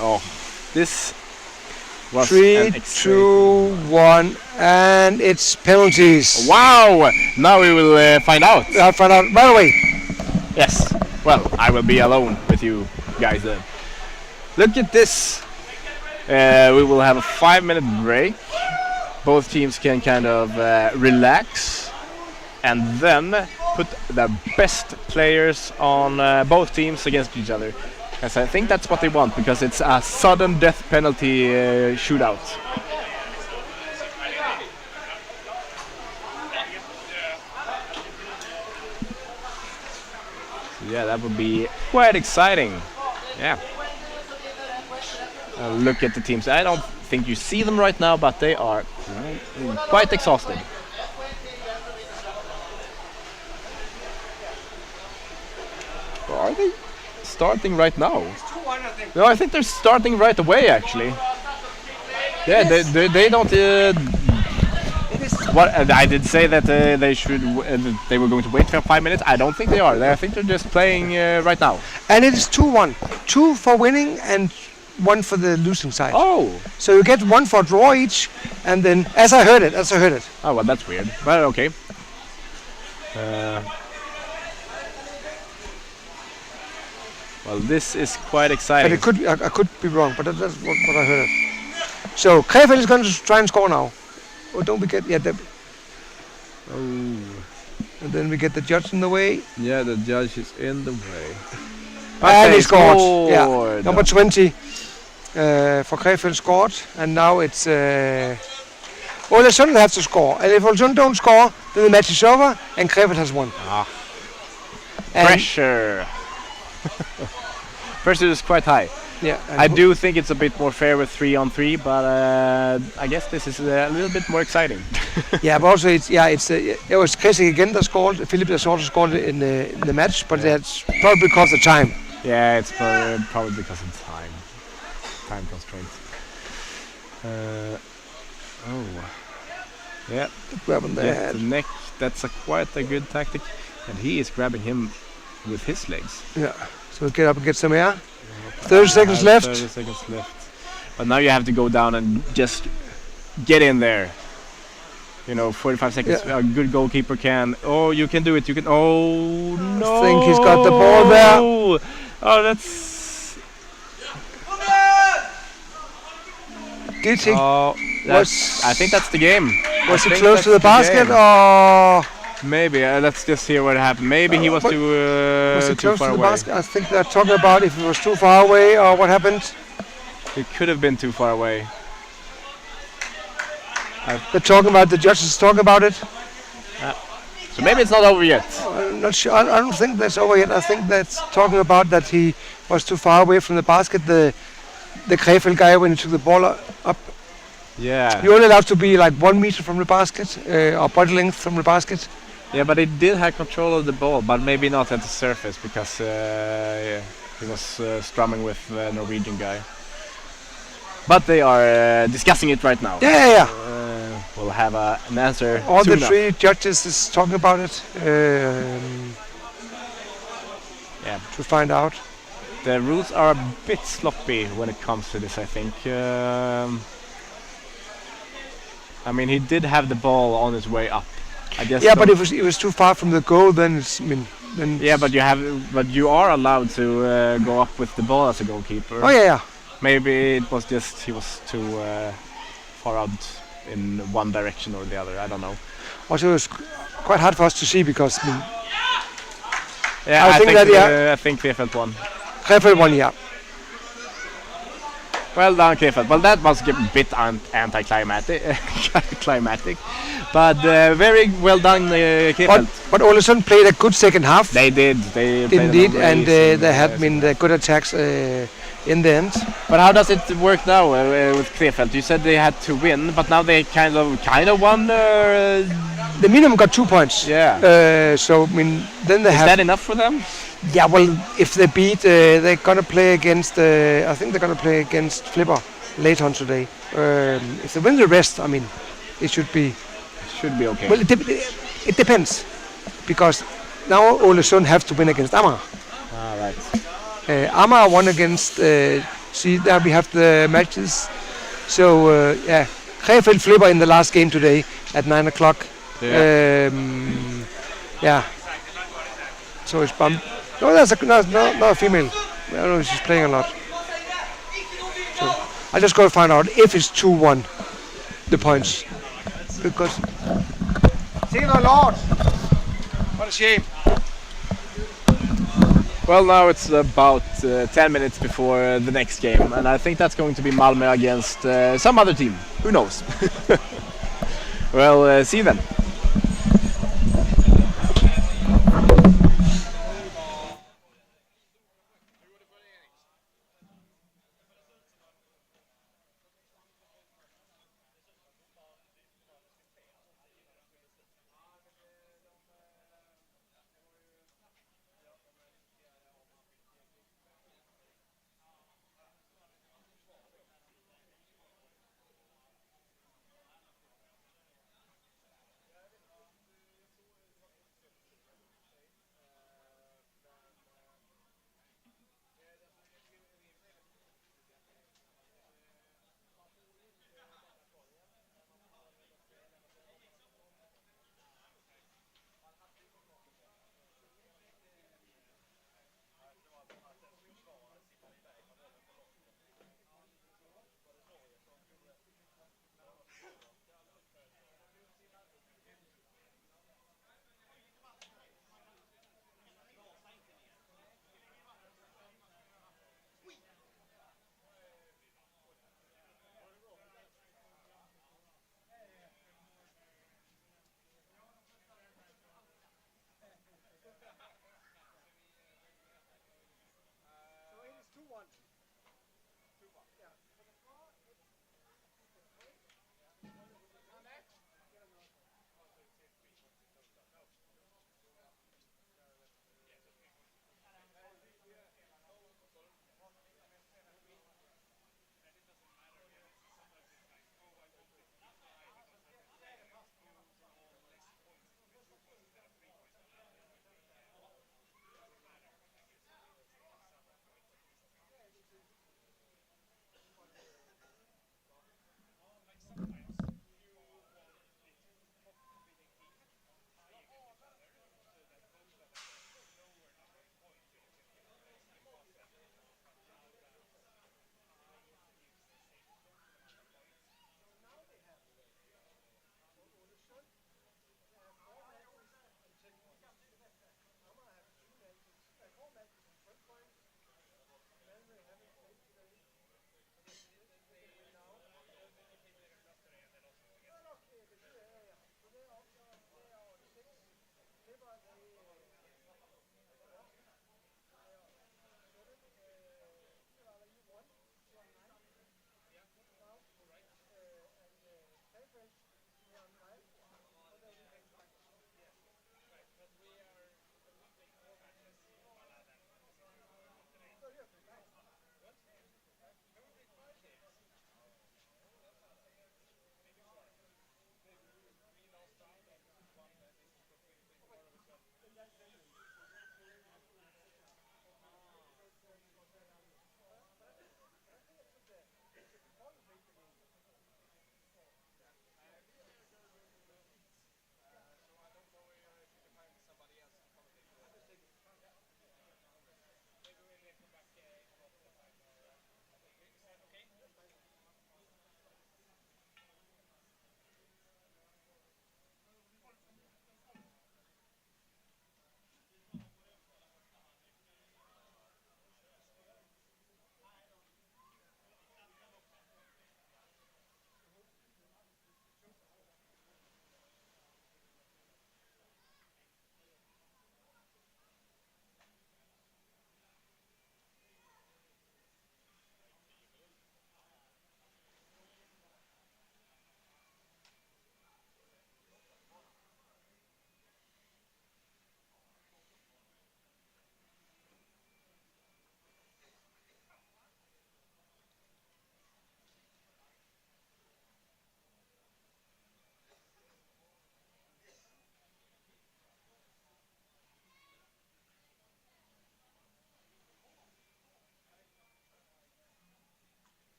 Oh, this was 3, an 2, 1, and it's penalties. Wow! Now we will find out. I'll find out right away. Yes. Well, I will be alone with you guys then. Look at this. We will have a 5-minute break. Both teams can kind of relax and then put the best players on both teams against each other. Yes, I think that's what they want because it's a sudden death penalty shootout. Yeah, that would be quite exciting. Yeah. Look at the teams. I don't think you see them right now, but they are quite exhausted. Or are they starting right now? No, I think they're starting right away actually. Yeah, they don't. What I did say that they should. They were going to wait for 5 minutes. I don't think they are. I think they're just playing right now. And it is 2-1. 2 for winning and 1 for the losing side. Oh. So you get 1 for draw each, and then as I heard it. Oh well, that's weird. But okay. Well, this is quite exciting. But it could I could be wrong, but that's what I heard. So Krefeld is going to try and score now. Oh, don't we get and then we get the judge in the way. Yeah, the judge is in the way. And he scored. scored. Yeah, number 20 for Krefeld scored, and now it's Ålesund have to score. And if Ålesund don't score, then the match is over, and Krefeld has won. And Pressure. Pressure is quite high. yeah, and I do think it's a bit more fair with 3-on-3, but I guess this is a little bit more exciting. Yeah, but also it was Kristianstad again that scored. Philip has also scored in the match, but that's probably because of time. Yeah, it's probably because of time constraints. Yeah, Grab on the get head. the neck. That's quite a good tactic, and he is grabbing him with his legs. Yeah. So get up and get some air. 30 seconds left. 30 seconds left. But now you have to go down and just get in there. 45 seconds. Yeah. A good goalkeeper can. Oh, you can do it. You can. Oh no! I think he's got the ball there. Oh, that's. Did he? Oh, I think that's the game. Was he think close to the that's the basket, game. or Maybe. Let's just hear what happened. Maybe he was what- too was he too close far to the away. basket? I think they're talking about if it was too far away or what happened. It could have been too far away. They're talking about the judges talking about it. So maybe it's not over yet. I'm not sure. I don't think that's over yet. I think that's talking about that he was too far away from the basket. The Krefeld guy when he took the ball up. Yeah. You're only allowed to be like 1 meter from the basket or body length from the basket. Yeah, but he did have control of the ball, but maybe not at the surface because he was strumming with a Norwegian guy. But they are discussing it right now. Yeah. We'll have an answer All soon the 3 judges is talking about it Yeah. to find out. The rules are a bit sloppy when it comes to this, I think. I mean, he did have the ball on his way up. I guess. Yeah, so. but if it was too far from the goal, then it's, then Yeah, but you are allowed to go up with the ball as a goalkeeper. oh yeah. Maybe it was just he was too far out in one direction or the other. I don't know. Also, it's quite hard for us to see because Yeah, I think that, I think Krefeld won. Krefeld won, yeah. Well done, Krefeld. Well, that was a bit anticlimactic, climatic, but very well done, Krefeld. But Ålesund played a good second half. They did. They played Indeed, an and amazing, they had good attacks in the end. But how does it work now with Krefeld? You said they had to win, but now they kind of won. The minimum got 2 points. Yeah. So then they Is have. that enough for them? Yeah, well, if they beat, they're gonna play against. I think they're gonna play against Flipper later on today. If they win the rest, it should be. Should be okay. Well, it depends, because now Ålesund have to win against Amager. Right. Amager won against. See, there we have the matches. So yeah, Krefeld Flipper in the last game today at 9 o'clock. Yeah. Yeah. So it's bumped. No, that's a female. I don't know if she's playing a lot. So I just gotta find out if it's 2-1 the points. Because Lord, what a shame. Well, now it's about 10 minutes before the next game, and I think that's going to be Malmö against some other team. Who knows? Well, see you then.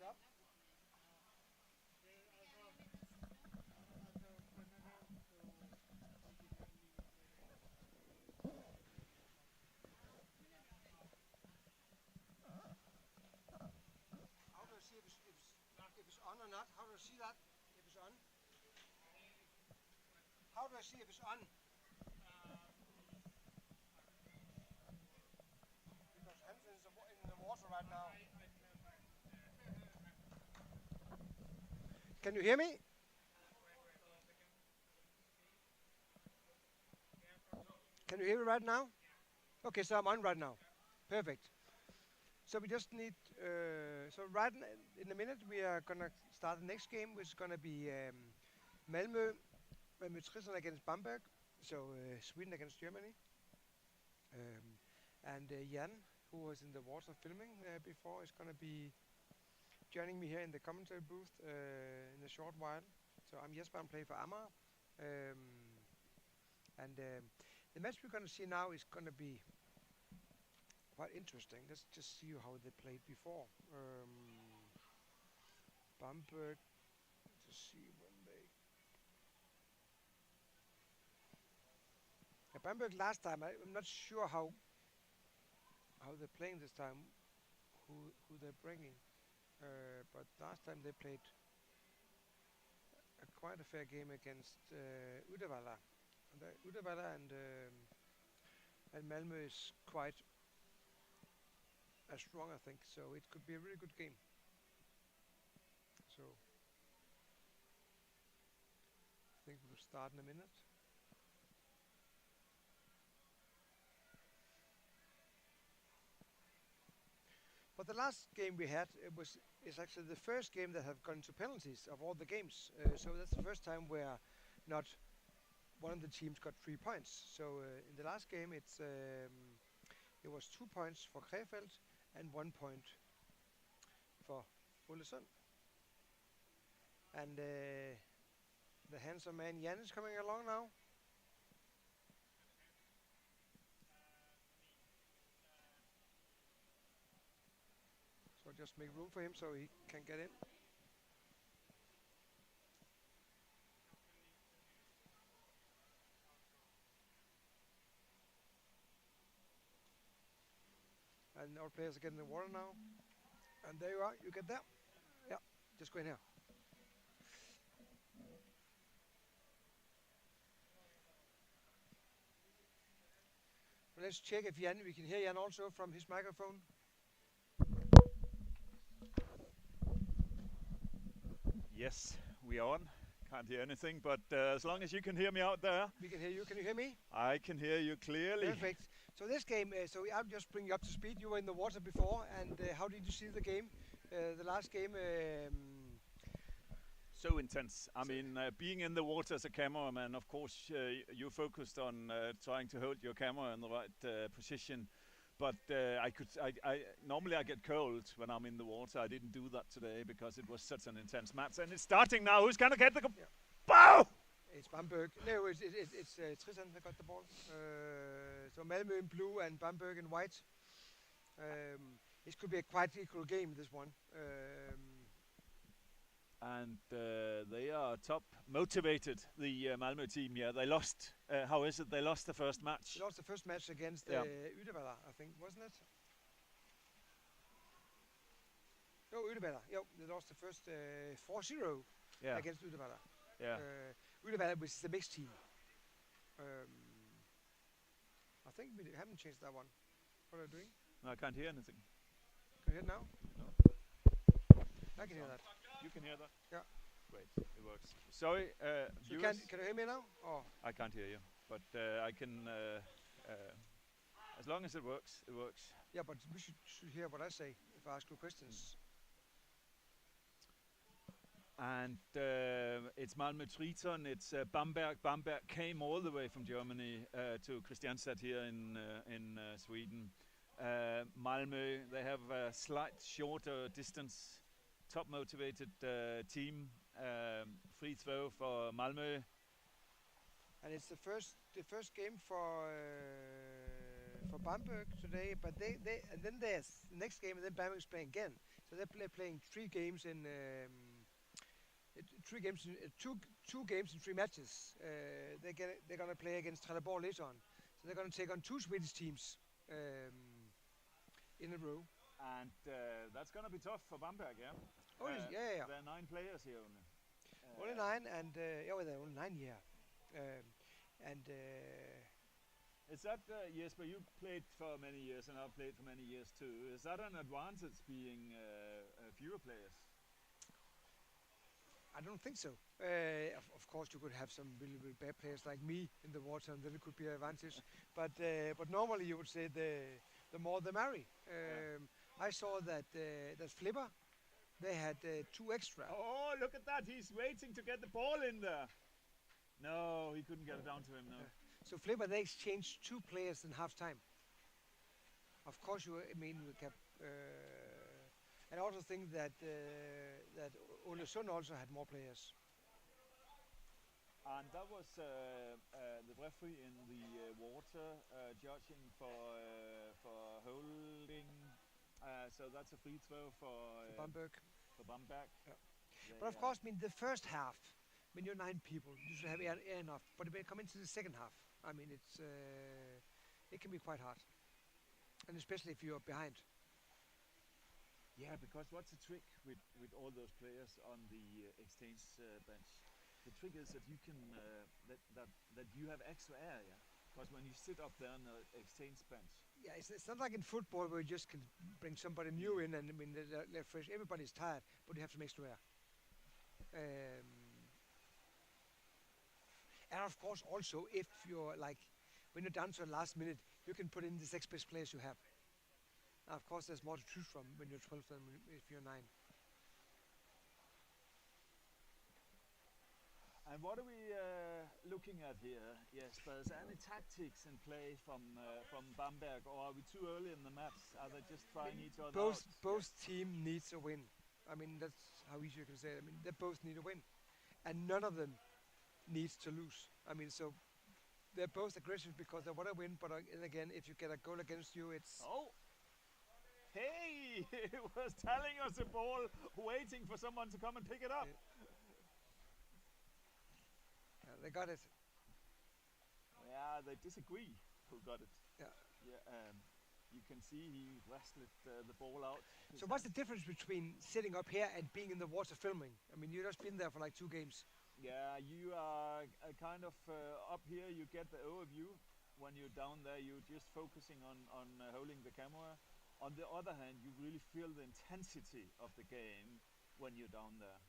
up. How do I see if it's on or not? How do I see that? If it's on? How do I see if it's on? Because Hansen is in the water right now. Can you hear me? Can you hear me right now? Okay, so I'm on right now. Perfect. So we just need, so right in a minute we are going to start the next game, which is going to be Malmö Kristianstad against Bamberg, so Sweden against Germany. And Jan, who was in the water filming before, is going to be joining me here in the commentary booth in a short while. So I'm Jesper, I'm playing for Amager. The match we're going to see now is going to be quite interesting. Let's just see how they played before. Bamberg, to see when they... Bamberg last time, I'm not sure how they're playing this time, who they're bringing. But last time they played quite a fair game against Uddevalla. Uddevalla and Malmö is quite as strong, I think, so it could be a really good game. So I think we'll start in a minute. But the last game we had is actually the first game that have gone to penalties of all the games. So that's the first time where not one of the teams got 3 points. So in the last game it was 2 points for Krefeld and 1 point for Ålesund. And the handsome man Jan is coming along now. So just make room for him so he can get in. And our players are getting in the water now. And there you are, you get there. Yeah, just go in here. Let's check if Jan, we can hear Jan also from his microphone. Yes, we are on. Can't hear anything, but as long as you can hear me out there. We can hear you. Can you hear me? I can hear you clearly. Perfect. So this game, so I'll just bring you up to speed. You were in the water before, and how did you see the game? The last game? So intense. I mean, being in the water as a cameraman, of course, you focused on trying to hold your camera in the right position. But normally I get cold when I'm in the water. I didn't do that today because it was such an intense match. And it's starting now. Who's gonna get the ball? It's Bamberg. No, it's Tristan that got the ball. So Malmö in blue and Bamberg in white. This could be a quite equal game, this one. And they are top motivated, the Malmö team. Yeah, they lost. How is it? They lost the first match. They lost the first match against Uddevalla, I think, wasn't it? No, Uddevalla. Yep, they lost the first 4-0 against Uddevalla. Yeah. Uddevalla, which is the mixed team. I think we haven't changed that one. What are you doing? No, I can't hear anything. Can you hear it now? No. I can hear that. You can hear that? Yeah. Great, it works. Sorry, so can you hear me now? Oh. I can't hear you, but I can, as long as it works, it works. Yeah, but we should hear what I say if I ask you questions. And it's Malmö Triton, it's Bamberg. Bamberg came all the way from Germany to Kristianstad here in Sweden. Malmö, they have a slight shorter distance. Top motivated team. Free throw for Malmö. And it's the first game for for Bamberg today, but they and then there's the next game, and then Bamberg's playing again. So they're playing 3 games in 3 games, two games in 3 matches. They're gonna play against Trelleborg later on. So they're gonna take on 2 Swedish teams in a row. And that's going to be tough for Bamberg, yeah? Yeah. There are 9 players here only. Only 9, and well, they're only 9 here. And Is that, Jesper, you played for many years and I've played for many years too. Is that an advantage being fewer players? I don't think so. Of course, you could have some really, really bad players like me in the water, and then it could be an advantage. But normally you would say the more the merry. I saw that Flipper, they had 2 extra. Oh, look at that! He's waiting to get the ball in there. No, he couldn't get it down to him. No. So Flipper, they exchanged 2 players in half time. Of course, we kept. And I also think that Ålesund also had more players. And that was the referee in the water judging for holding. So that's a free throw for Bamberg. For Bamberg. Yeah. But of course, the first half, when you're 9 people, you should have air enough. But when you come into the second half, it can be quite hard, and especially if you're behind. Yeah, because what's the trick with all those players on the exchange bench? The trick is that you can that you have extra area. Because when you sit up there on the exchange bench, yeah, it's not like in football where you just can bring somebody new in, and they're fresh. Everybody's tired, but you have some extra air. And of course, also if you're when you're down to the last minute, you can put in the 6 best players you have. Of course, there's more to choose from when you're 12 than if you're 9. And what are we looking at here? Yes, there's any tactics in play from Bamberg, or are we too early in the match? Are they just trying each other out? Both team needs a win. That's how easy you can say it. They both need a win, and none of them needs to lose. So they're both aggressive because they want to win. But again, if you get a goal against you, it's Hey, he was telling us a ball, waiting for someone to come and pick it up. Yeah, they got it. Yeah, they disagree who got it. Yeah. You can see he wrestled the ball out. So what's the difference between sitting up here and being in the water filming? You've just been there for 2 games. Yeah, you are kind of up here, you get the overview. When you're down there, you're just focusing on holding the camera. On the other hand, you really feel the intensity of the game when you're down there.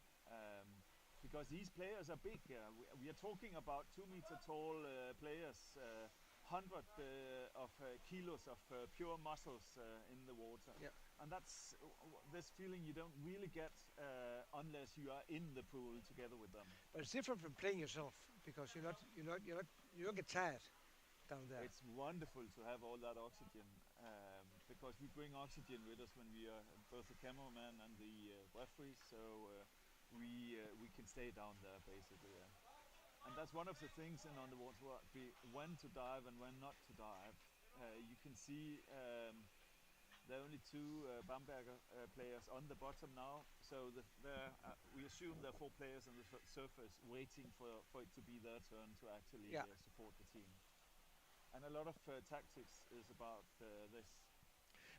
Because these players are big. We are talking about 2 meter tall players, 100 of kilos of pure muscles in the water. Yeah. And that's this feeling you don't really get unless you are in the pool together with them. But it's different from playing yourself because you don't get tired down there. It's wonderful to have all that oxygen because we bring oxygen with us when we are both the cameraman and the referee, so we can stay down there basically. And that's one of the things in underwater rugby, when to dive and when not to dive. You can see there are only 2 Bamberg players on the bottom now, so we assume there are 4 players on the surface waiting for it to be their turn to actually support the team. And a lot of tactics is about this.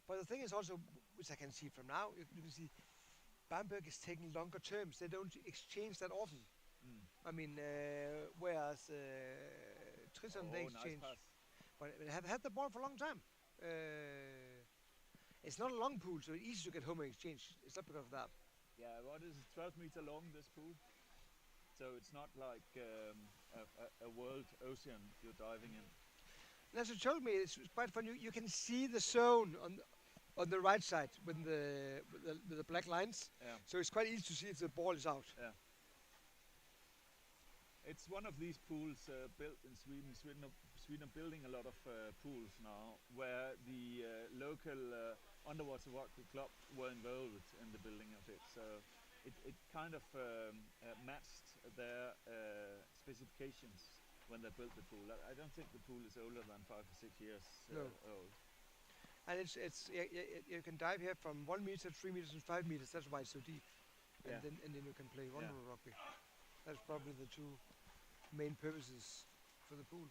But the thing is also, which I can see from now, you can see Bamberg is taking longer terms. They don't exchange that often. Whereas Tristan, they exchange. Nice pass. But they have had the ball for a long time. It's not a long pool, so it's easy to get home and exchange. It's not because of that. Yeah, what is it, 12 meter long, this pool? So it's not like a world ocean you're diving in. And as you told me, it's quite fun. You can see the zone on the right side with the black lines. Yeah. So it's quite easy to see if the ball is out. Yeah. It's one of these pools built in Sweden. Sweden are building a lot of pools now, where the local underwater rugby club were involved in the building of it. So it kind of matched their specifications. when they built the pool. I don't think the pool is older than 5 or 6 years No. old. And you can dive here from 1 meter, 3 meters, and 5 meters. That's why it's so deep. Yeah. And then you can play Yeah. one rugby. That's probably the two main purposes for the pool.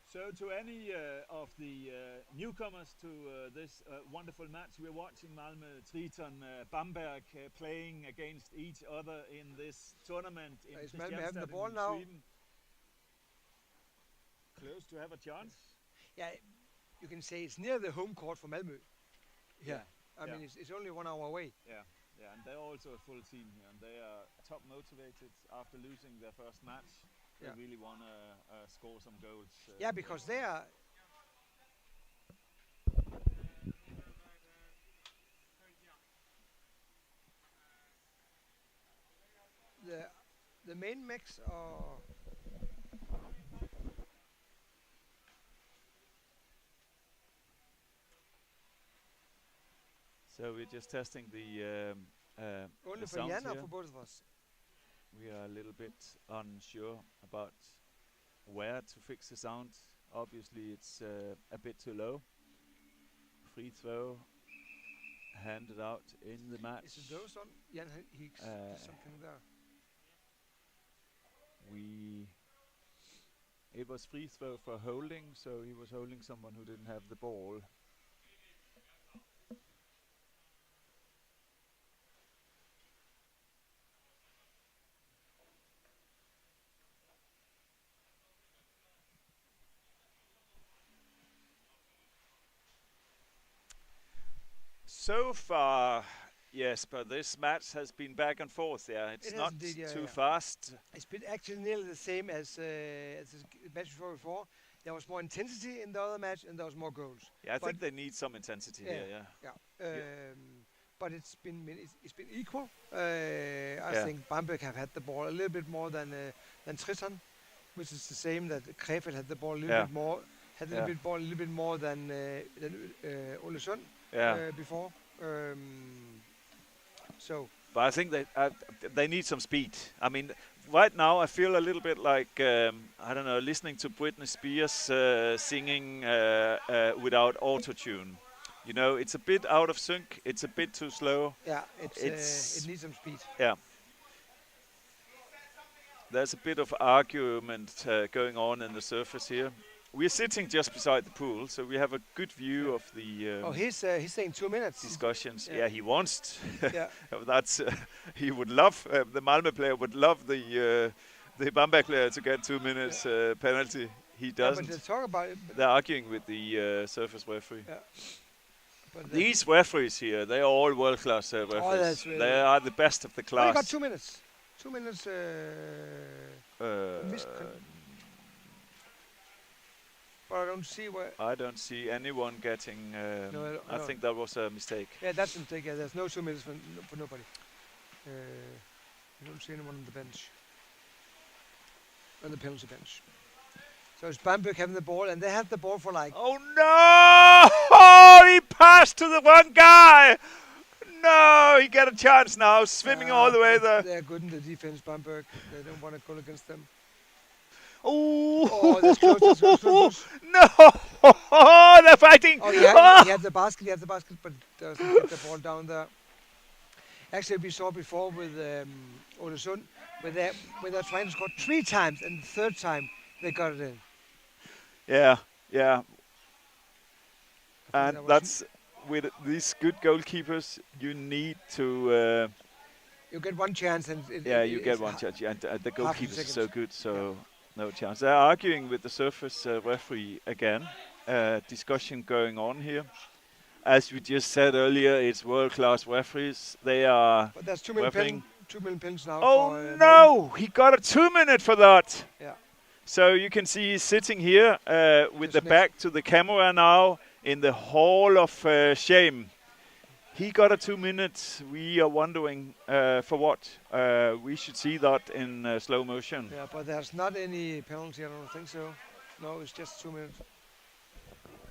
So to any of the newcomers to this wonderful match, we're watching Malmö Triton Bamberg playing against each other in this tournament in Is Malmö having the Kristianstad ball in now? Sweden. Close to have a chance. Yeah, you can say it's near the home court for Malmö. Yeah. I mean, it's only 1 hour away. Yeah, and they're also a full team here, and they are top motivated after losing their first match. They really want to score some goals. Yeah, because they are. The main mix are. So we're just testing the Only the for sounds Jan or here. for both of us? We are a little bit unsure about where to fix the sound. Obviously, it's a bit too low. Free throw handed out in the match. Is it those on? Jan Hicks something there. It was free throw for holding, so he was holding someone who didn't have the ball. So far, yes, but this match has been back and forth. Yeah, it's not too fast. It's been actually nearly the same as the match before. There was more intensity in the other match, and there was more goals. Yeah, I think they need some intensity here. Yeah. But it's been equal. I think Bamberg have had the ball a little bit more than Triton, which is the same that Krefeld had the ball a little bit more. Had a little bit more than Ålesund before. But I think they need some speed. I mean, right now I feel a little bit like I don't know, listening to Britney Spears singing without autotune. You know, it's a bit out of sync. It's a bit too slow. Yeah, it needs some speed. Yeah. There's a bit of argument going on in the surface here. We're sitting just beside the pool, so we have a good view of the. He's saying 2 minutes. Discussions. Yeah, he wants. Yeah. That's he would love the Malmö player would love the Bamberg player to get 2 minutes penalty. He doesn't. But they talk about it. They're arguing with the surface referee. Yeah. But these referees here, they are all world-class referees. Oh, that's really they are the best of the class. We got 2 minutes. 2 minutes. But I don't see where. I don't see anyone getting. No, I think that was a mistake. Yeah, that's a mistake. Yeah, there's no 2 minutes for nobody. I don't see anyone on the bench. On the penalty bench. So it's Bamberg having the ball, and they have the ball for like. Oh no! Oh, he passed to the one guy. No, he got a chance now, swimming all the way there. They're good in the defense, Bamberg. They don't want to go against them. Oh, that's close, that's close. No! Oh, they're fighting! Oh, he had the basket, but doesn't get the ball down there. Actually, we saw before with Ålesund, where they're trying to score 3 times, and the 3rd time they got it in. Yeah. And that's with these good goalkeepers, you need to. You get one chance, and you get one chance, and the goalkeepers are so good, so no chance. They're arguing with the surface referee again. Discussion going on here. As we just said earlier, it's world-class referees. They are. But there's 2 million pins now. Oh no! He got a 2 minute for that. Yeah. So you can see he's sitting here with the back to the camera now in the hall of shame. He got a 2 minutes. We are wondering for what. We should see that in slow motion. Yeah, but there's not any penalty. I don't think so. No, it's just 2 minutes.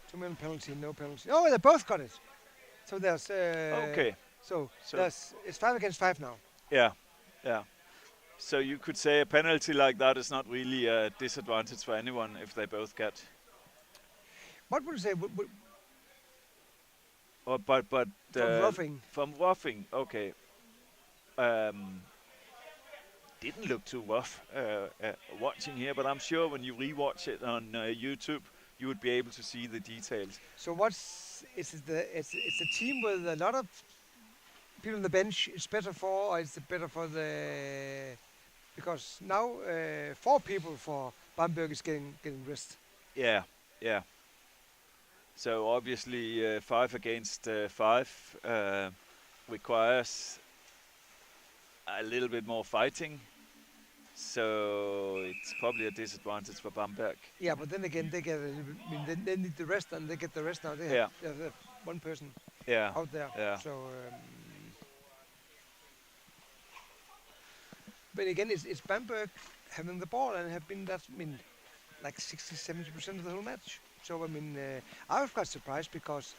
2 minute penalty, no penalty. Oh, they both got it. So there's. Okay. So it's 5 against 5 now. Yeah. So you could say a penalty like that is not really a disadvantage for anyone if they both get. What would you say? But From roughing. From roughing, okay. Didn't look too rough watching here, but I'm sure when you rewatch it on YouTube, you would be able to see the details. So it's a team with a lot of people on the bench. It's better for, or is it better for because now 4 people for Bamberg is getting rest. Yeah, yeah. So obviously 5 against 5 requires a little bit more fighting. So it's probably a disadvantage for Bamberg. Yeah, but then again, they get a little bit, I mean, they need the rest, and they get the rest now. They have one person out there. Yeah. So, but again, it's Bamberg having the ball and have been that. I mean, like 60-70% of the whole match. So I mean, I was quite surprised because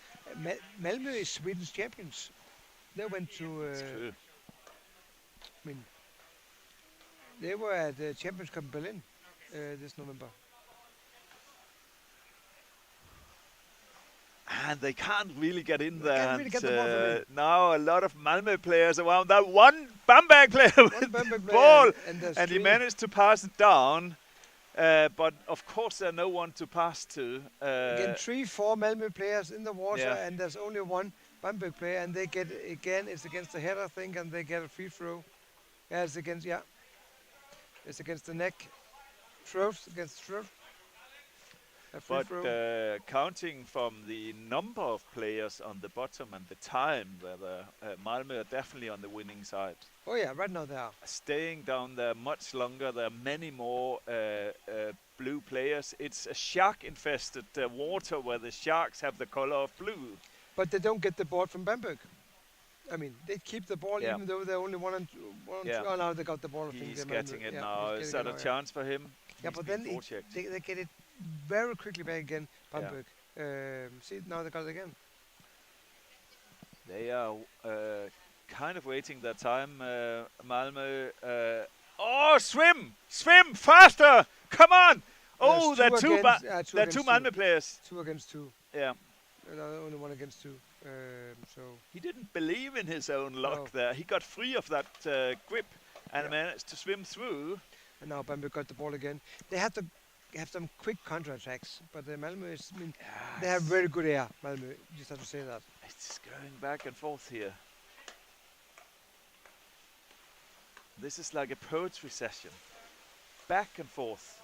Malmö is Sweden's champions. They went to. It's true. I mean, they were at the Champions Cup in Berlin this November. And they can't really get in there. Can't really get the ball from in. Now a lot of Malmö players around that one Bamberg player with the ball. And he managed to pass it down. But of course there's no one to pass to. Again, 3-4 Malmö players in the water, and there's only one Bamberg player, and they get, again, it's against the head, I think, and they get a free throw. Yeah, it's against, it's against the neck. Against throat. But counting from the number of players on the bottom and the time, where Malmö are definitely on the winning side. Oh yeah, right now they are. Staying down there much longer. There are many more blue players. It's a shark-infested water where the sharks have the color of blue. But they don't get the ball from Bamberg. I mean, they keep the ball even though they're only one and two. Oh, now they got the ball. He's getting it now. Is that a chance for him? Yeah, but then they get it very quickly back again, Bamberg. See, now they got it again. They are kind of waiting their time. Malmö. Oh, swim! Swim faster! Come on! Oh, there are two Malmö players. 2 against 2. Yeah. Only 1 against 2. So he didn't believe in his own luck there. He got free of that grip and managed to swim through. And now Bamberg got the ball again. They have to have some quick counter-attacks, but Malmö is, I mean, they have very good air, Malmö. Just have to say that. It's going back and forth here. This is like a poetry session. Back and forth.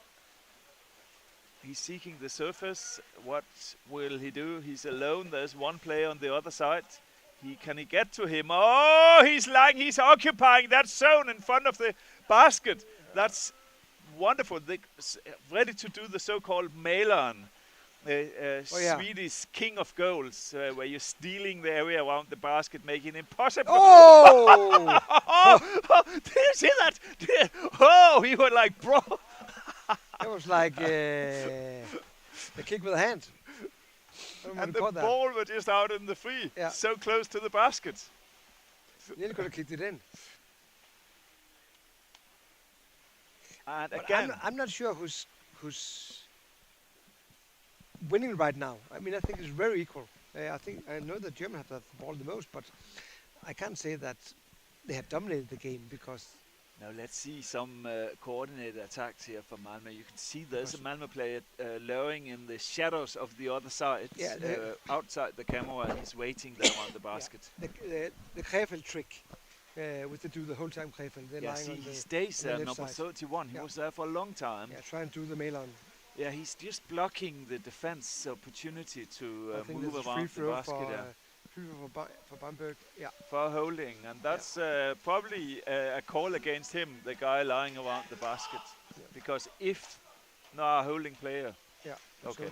He's seeking the surface. What will he do? He's alone. There's one player on the other side. Can he get to him? Oh, he's occupying that zone in front of the basket. That's wonderful. They're ready to do the so-called Malern, Swedish king of goals, where you're stealing the area around the basket, making it impossible. Oh! Did you see that? Oh, we were like, bro. It was like a kick with a hand. And the ball was just out in the free, so close to the basket. Nearly could have kicked it in. And but again, I'm not sure who's winning right now. I mean, I think it's very equal. I know that Germany have the ball the most, but I can't say that they have dominated the game because. Now let's see some coordinated attacks here from Malmö. You can see there's a Malmö player lowering in the shadows of the other side, outside the camera, and he's waiting there on the basket. The Krefeld trick. Which they do the whole time, Krefeld. He stays there, number 31. He was there for a long time. Yeah, trying to do the Malern. Yeah, he's just blocking the defense opportunity to move around the basket. Free throw for Bamberg. Yeah. For holding, and that's probably a call against him, the guy lying around the basket. Yeah. Because if a holding player. Yeah. Okay.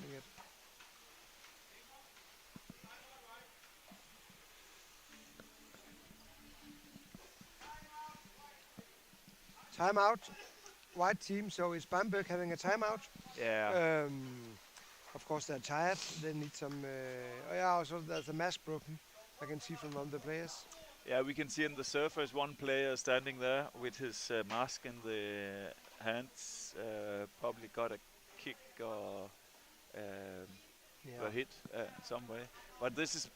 Timeout, white team, so is Bamberg having a timeout? Yeah. Of course they're tired, they need some, also there's a mask broken, I can see from one of the players. Yeah, we can see in the surface one player standing there with his mask in the hands. Probably got a kick or a hit some way. But this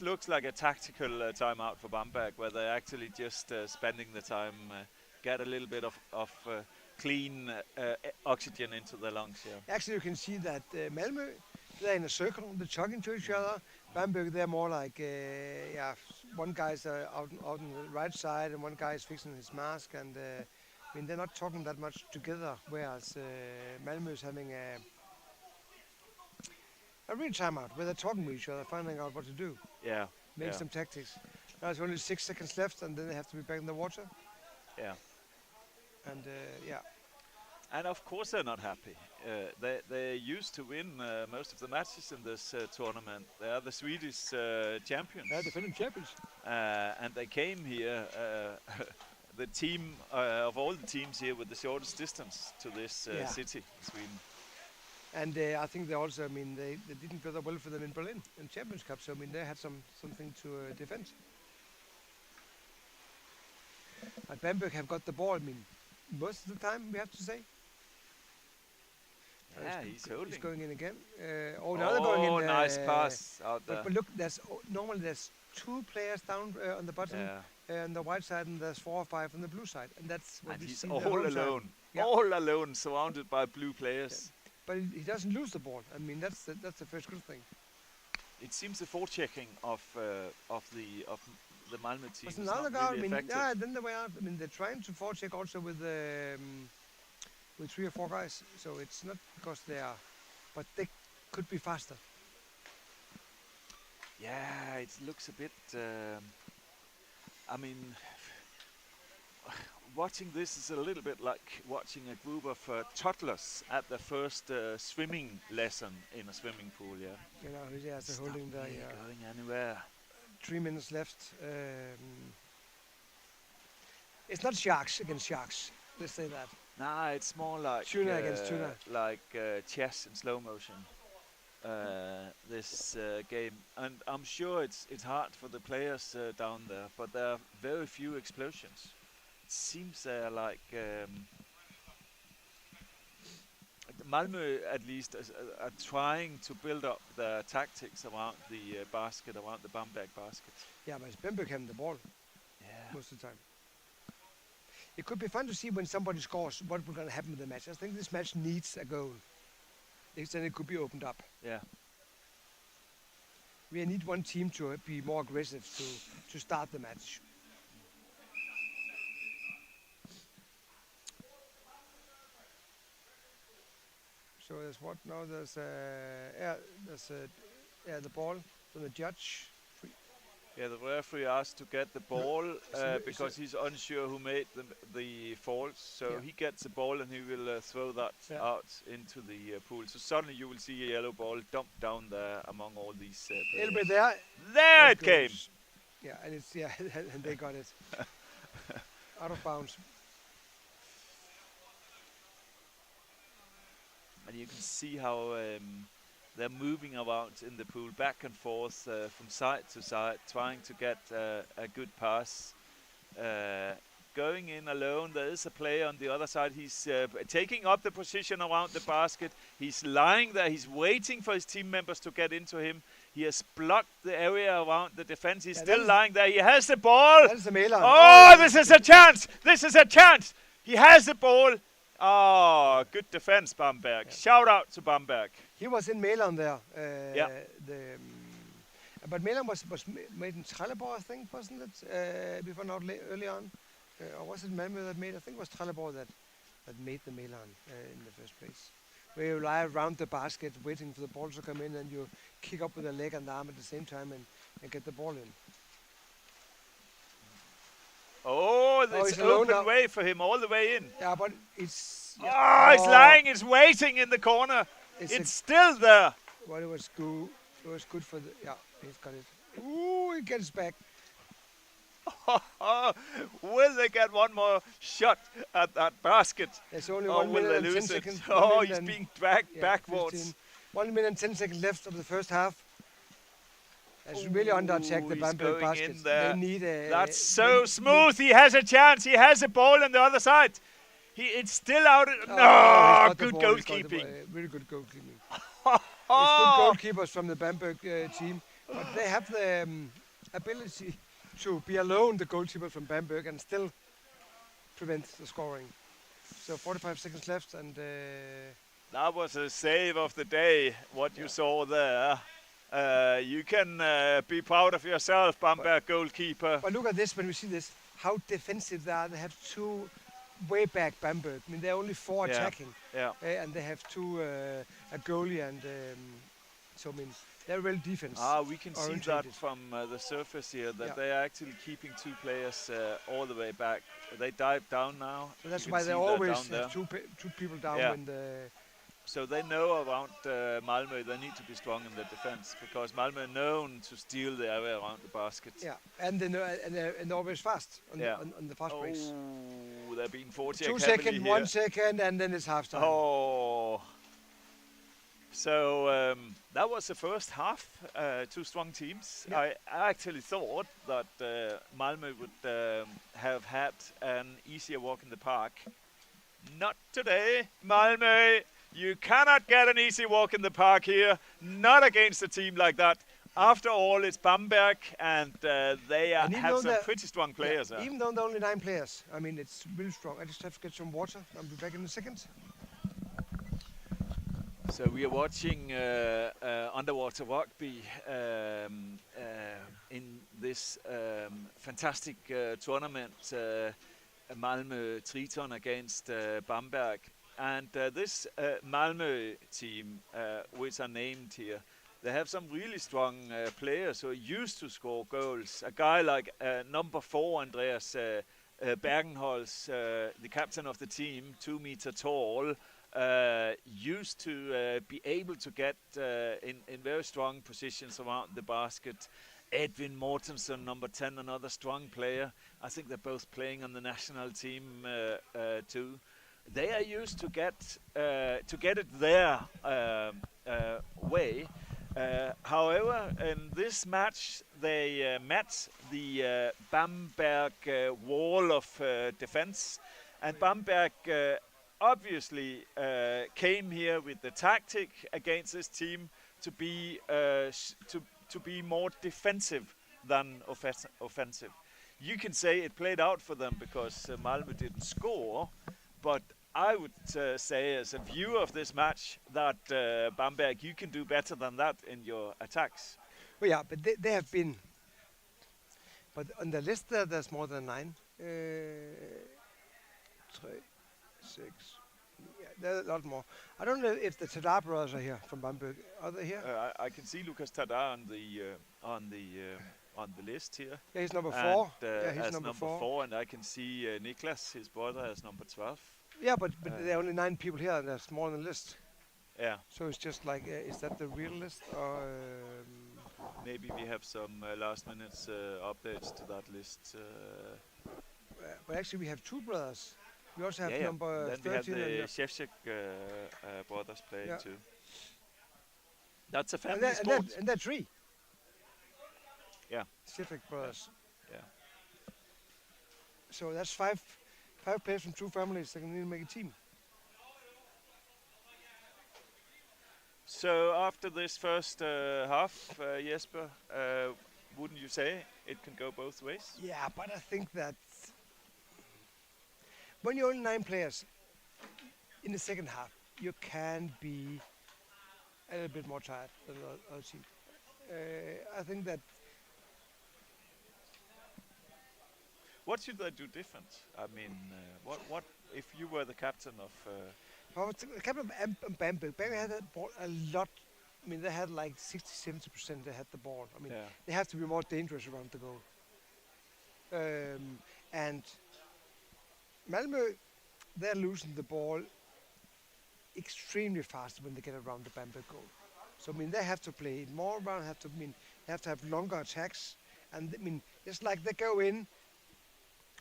looks like a tactical timeout for Bamberg, where they're actually just spending the time, get a little bit of clean oxygen into their lungs. Yeah. Actually, you can see that Malmö, they're in a circle, they're talking to each other. Bamberg, they're more like, one guy's out on the right side and one guy is fixing his mask, and I mean they're not talking that much together. Whereas Malmö is having a real timeout where they're talking with each other, finding out what to do, Yeah. make some tactics. Now there's only 6 seconds left, and then they have to be back in the water. Yeah. And And of course they're not happy. They used to win most of the matches in this tournament. They are the Swedish champions. they're defending champions. And they came here, the team of all the teams here with the shortest distance to this city, Sweden. And I think they also, I mean, they didn't go that well for them in Berlin in Champions Cup. So I mean, they had something to defend. But Bamberg have got the ball. I mean, most of the time, we have to say. Yeah, he's holding. He's going in again. Now they're going in. Oh, nice pass out there. But look, normally there's 2 players down on the bottom on the white side, and there's 4 or 5 on the blue side, and that's what And we he's see. all alone. Yeah. All alone, surrounded by blue players. Yeah. But he doesn't lose the ball. I mean, that's the first good thing. It seems the forechecking of the Malmö team is Another not guy, really I mean, effective. then the way out. I mean, they're trying to forecheck also with 3 or 4 guys. So it's not because they are, but they could be faster. Yeah, it looks a bit. I mean, watching this is a little bit like watching a group of toddlers at their first swimming lesson in a swimming pool. Yeah. You know, they're holding the going anywhere. 3 minutes left. It's not sharks against sharks. Let's say that. Nah, it's more like tuna against tuna. Like chess in slow motion. This game, and I'm sure it's hard for the players down there, but there are very few explosions. It seems they're like Malmö, at least, are trying to build up their tactics around the basket, around the Bamberg basket. Yeah, but it's Bamberg having the ball most of the time. It could be fun to see when somebody scores what will going to happen with the match. I think this match needs a goal. Then it could be opened up. Yeah. We need one team to be more aggressive to start the match. So there's what now? There's the ball from the judge. Yeah, the referee asked to get the ball because he's unsure who made the fault. So he gets the ball and he will throw that out into the pool. So suddenly you will see a yellow ball dumped down there among all these players. A little bit there. There it came. Yeah, and it's and they got it out of bounds. And you can see how they're moving around in the pool, back and forth from side to side, trying to get a good pass. Going in alone, there is a player on the other side. He's taking up the position around the basket. He's lying there. He's waiting for his team members to get into him. He has blocked the area around the defense. He's still lying there. He has the ball. That is the Milan. Oh, this is a chance. This is a chance. He has the ball. Oh, good defense, Bamberg. Shout out to Bamberg. He was in Milan there. But Milan was made in Trelleborg, I think, wasn't it? Before not early on. Or was it Malmö that made? I think it was Trelleborg that made the Milan in the first place. Where you lie around the basket waiting for the ball to come in and you kick up with a leg and the arm at the same time and get the ball in. Oh, it's open way for him all the way in. Yeah, but it's... Yeah. It's lying, it's waiting in the corner. It's still there. Well, it was good. It was good for the... Yeah, he's got it. Ooh, he gets back. Will they get one more shot at that basket? There's only or 1 will minute they and 10 lose seconds. it? Oh, he's being dragged backwards. 15. 1 minute and 10 seconds left of the first half. It's really under attack, the he's Bamberg going basket. in there. They need a... That's so smooth. He has a chance. He has a ball on the other side. It's still out. No, good goalkeeping. Really good goalkeeping. It's good goalkeepers from the Bamberg team, but they have the ability to be alone, the goalkeeper from Bamberg, and still prevent the scoring. So 45 seconds left, and That was a save of the day, what you saw there. You can be proud of yourself, Bamberg goalkeeper. but look at this, when we see this, how defensive they are. They have two way back Bamberg. I mean, they're only four attacking, and they have two, a goalie, and so I mean, they're well defense. We can see that from the surface here, that they are actually keeping two players all the way back. They dive down now. So that's why they always have two people down when the... So they know around Malmö, they need to be strong in the defense, because Malmö are known to steal the area around the basket. Yeah, and they're always fast on the fast breaks. Oh, they're being 40 2 seconds, 1 second, and then it's half time. Oh. So that was the first half, two strong teams. Yeah. I actually thought that Malmö would have had an easier walk in the park. Not today, Malmö. You cannot get an easy walk in the park here, not against a team like that. After all, it's Bamberg, and they have some pretty strong players. Yeah, even though there are only 9 players, I mean, it's really strong. I just have to get some water. I'll be back in a second. So we are watching underwater rugby in this fantastic tournament, Malmö Triton against Bamberg. And this Malmö team, which are named here, they have some really strong players who are used to score goals. A guy like number 4, Andreas Bergenholz, the captain of the team, 2 meter tall, used to be able to get in very strong positions around the basket. Edwin Mortensen, number 10, another strong player. I think they're both playing on the national team too. They are used to get it their way. However, in this match, they met the Bamberg wall of defense, and Bamberg obviously came here with the tactic against this team to be more defensive than offensive. You can say it played out for them because Malmö didn't score, but I would say, as a viewer of this match, that Bamberg, you can do better than that in your attacks. Well, yeah, but they have been. But on the list there's more than 9. 3, 6. Yeah, there's a lot more. I don't know if the Tadar brothers are here from Bamberg. Are they here? I can see Lucas Tadar on the list here. Yeah, he's number 4. And, he's as number 4, and I can see Niklas, his brother, as number 12. Yeah, but there are only 9 people here, and there's more on the list. Yeah. So it's just like, is that the real list, or? Maybe we have some last minute updates to that list. But actually, we have 2 brothers. We also have yeah, number then 13. we have the Shevchik brothers playing too. That's a family sport. And they're 3. Yeah. Shevchik brothers. Yeah. So that's 5 players from 2 families that can really make a team. So after this first half, Jesper, wouldn't you say it can go both ways? Yeah, but I think that when you're only 9 players in the second half, you can be a little bit more tired than the other team. I think that. What should they do different? I mean, what if you were the captain of? The captain of Bamberg. Bamberg had the ball a lot. I mean, they had like 60-70%. They had the ball. I mean, they have to be more dangerous around the goal. And Malmö, they're losing the ball extremely fast when they get around the Bamberg goal. So I mean, they have to play it more around. They have to have longer attacks. And I mean, it's like they go in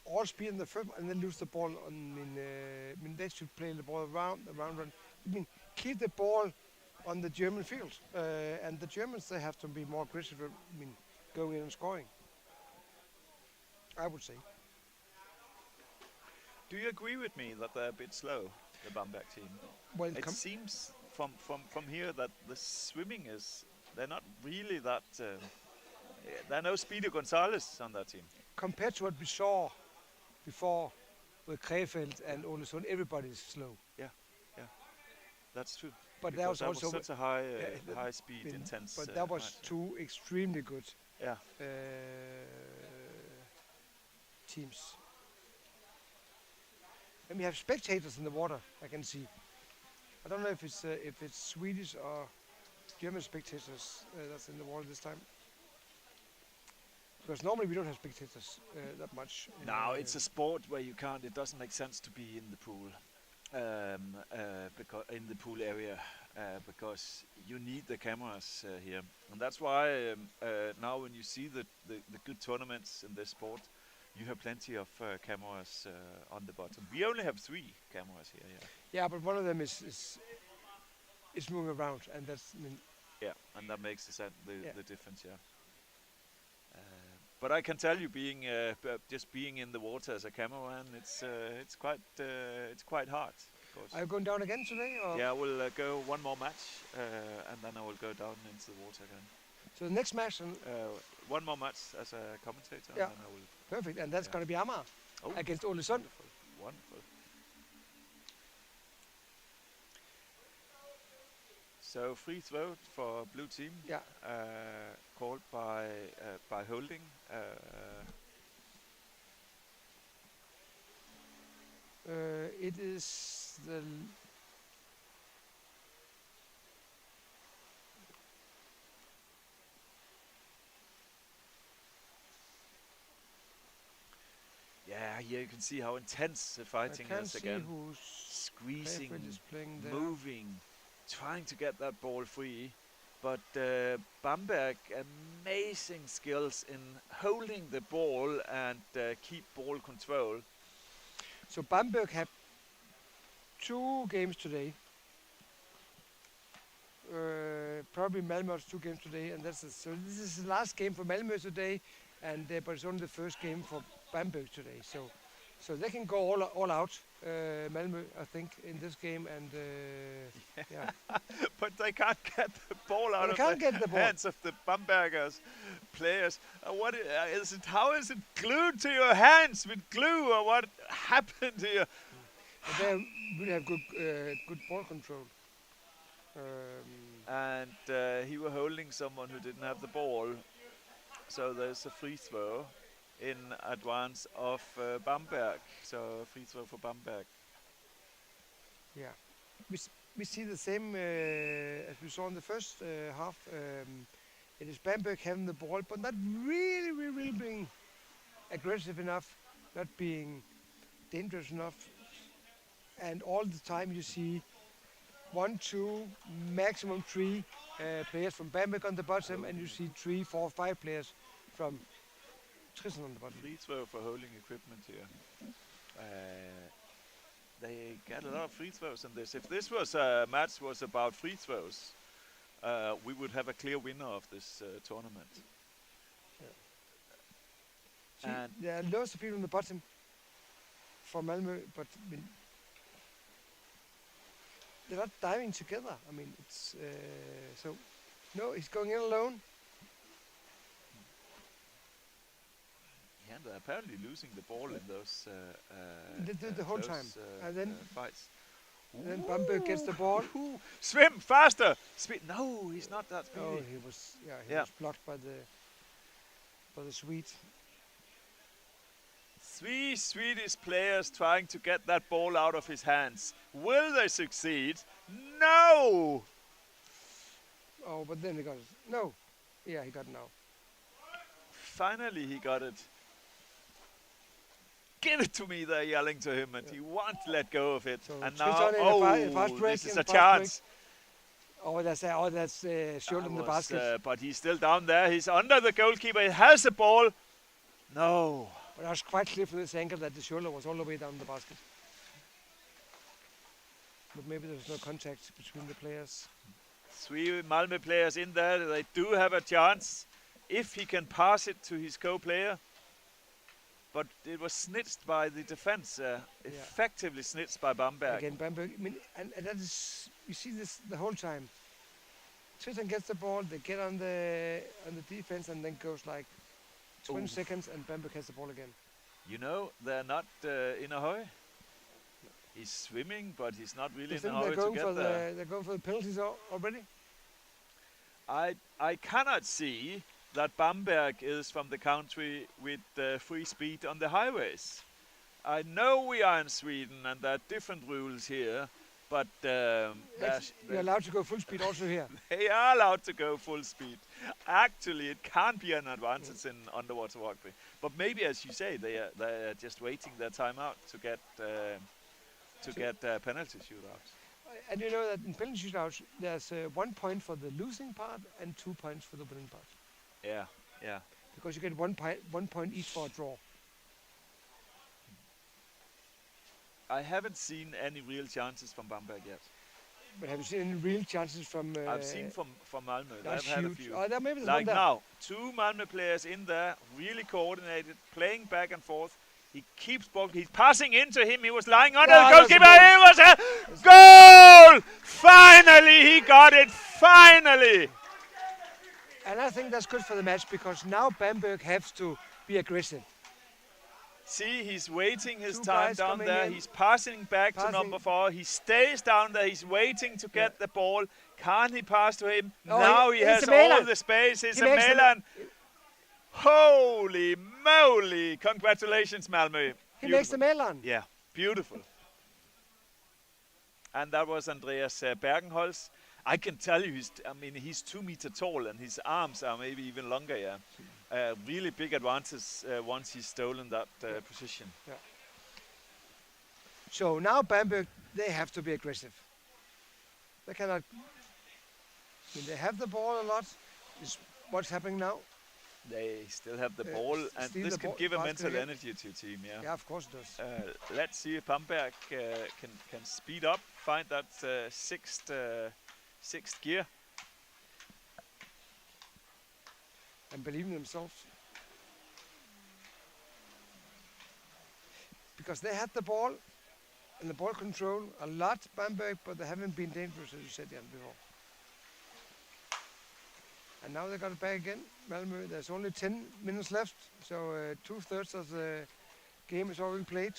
all speed in the first and then lose the ball. I mean, they should play the ball around. I mean, keep the ball on the German field, and the Germans they have to be more aggressive. I mean, going in and scoring. I would say. Do you agree with me that they're a bit slow, the Bamberg team? Well, It seems from here that the swimming they're not really that. There are no Speedy Gonzalez on that team. compared to what we saw before with Krefeld and Olesund, everybody's slow. That's true. But that Because was also such a high, that- high speed, intense. But that was match. two extremely good Yeah. teams. And we have spectators in the water. I can see. I don't know if it's Swedish or German spectators that's in the water this time. Because normally we don't have spectators that much. No, it's a sport where you can't. It doesn't make sense to be in the pool, because in the pool area, because you need the cameras here, and that's why now when you see the good tournaments in this sport, you have plenty of cameras on the bottom. We only have 3 cameras here. Yeah, but one of them is moving around, and that's. I mean, Yeah, and that makes Yeah. the difference. Yeah. But I can tell you, just being in the water as a cameraman, it's quite hard. Of course. are you going down again today? Or? Yeah, we'll go one more match, and then I will go down into the water again. So the next match, and One more match as a commentator, Yeah. and then I will. perfect, and that's Yeah. going to be Amager Oh, against Olesund. wonderful. So free throw for blue team, Yeah. called by holding. It is the. Yeah, here you can see how intense the fighting I can't is see again. who's Squeezing, Krefeld is playing there. moving, trying to get that ball free. But Bamberg, amazing skills in holding the ball and keep ball control. So Bamberg have 2 games today. Probably Malmö has 2 games today, and so this is the last game for Malmö today, and but it's only the first game for Bamberg today. So they can go all out, Malmö, I think, in this game, and yeah. But they can't get the ball out They of can't the get the ball. hands of the Bambergers players. Is it? How is it glued to your hands with glue, or what happened here? But they really have good ball control. And he were holding someone who didn't have the ball. So there's a free throw in advance of Bamberg. So a free throw for Bamberg. Yeah, we see the same as we saw in the first half. It is Bamberg having the ball, but not really being aggressive enough, not being dangerous enough. And all the time you see 1, 2, maximum 3 players from Bamberg on the bottom, and you see 3, 4, 5 players from Kristianstad on the bottom. Free throw for holding equipment here. They get a lot of free throws in this. If this was a match was about free throws, we would have a clear winner of this tournament. See, And there are loads of people on the bottom for Malmö, but I mean, they're not diving together. I mean, it's so. No, he's going in alone. yeah, they're apparently losing the ball in those They do the whole those, time. And then- fights. Then Bamberg gets the ball. Ooh, swim faster! Speed. No, he's not that speedy. Oh, he was. Yeah, he Yeah. was blocked by the Swede. 3 Swedish players trying to get that ball out of his hands. Will they succeed? No! Oh, but then he got it. No. Yeah, he got it now. Finally, he got it. Give it to me, they're yelling to him, and he won't let go of it. So And Tristan now, in the fast break, this is in a the fast chance. Oh, that's shoulder in the That was, basket. but he's still down there. He's under the goalkeeper. He has the ball. No. But I was quite clear from this angle that the shoulder was all the way down the basket. But maybe there was no contact between the players. 3 Malmö players in there. They do have a chance if he can pass it to his co-player. But it was snitched by the defense, effectively snitched by Bamberg. Again, Bamberg. I mean, and that is, you see this the whole time. Tristan gets the ball, they get on the defense, and then goes like 20 seconds, and Bamberg has the ball again. You know, they're not in a hurry. He's swimming, but he's not really in a hurry to get there. They're going for the penalties already. I cannot see that Bamberg is from the country with free speed on the highways. I know we are in Sweden and there are different rules here, but You're allowed to go full speed also here. they are allowed to go full speed. Actually, it can't be an advantage in underwater rugby. But maybe, as you say, they are just waiting their time out to get penalty shootouts. And you know that in penalty shootouts, there's 1 point for the losing part and 2 points for the winning part. Yeah, yeah. Because you get 1 point each for a draw. I haven't seen any real chances from Bamberg yet. But have you seen any real chances from? I've seen from Malmö. That's I've had a huge. few. Oh, there maybe there's Like one there. now, 2 Malmö players in there, really coordinated, playing back and forth. He keeps ball. He's passing into him. He was lying under the goalkeeper. It was a goal! Finally, he got it. Finally. And I think that's good for the match because now Bamberg has to be aggressive. See, he's waiting his 2 time guys down coming there. in. He's passing back to number 4. He stays down there. He's waiting to get the ball. Can't he pass to him? Oh, now he has all the space. It's a Milan. Holy moly! Congratulations, Malmö. He makes the Milan. Yeah, beautiful. And that was Andreas Bergenholz. I can tell you, he's 2 meters tall and his arms are maybe even longer, yeah. Really big advantage once he's stolen that position. Yeah. So now Bamberg, they have to be aggressive. They cannot. They have the ball a lot. Is what's happening now? They still have the ball, and this can give a mental energy to your team. Yeah. Yeah, of course it does. Let's see if Bamberg can speed up, find that sixth gear. And believe in themselves. Because they had the ball and the ball control a lot, Bamberg, but they haven't been dangerous, as you said, Jan, before. And now they got it back again. Malmö, there's only 10 minutes left, so 2/3 of the game is already played.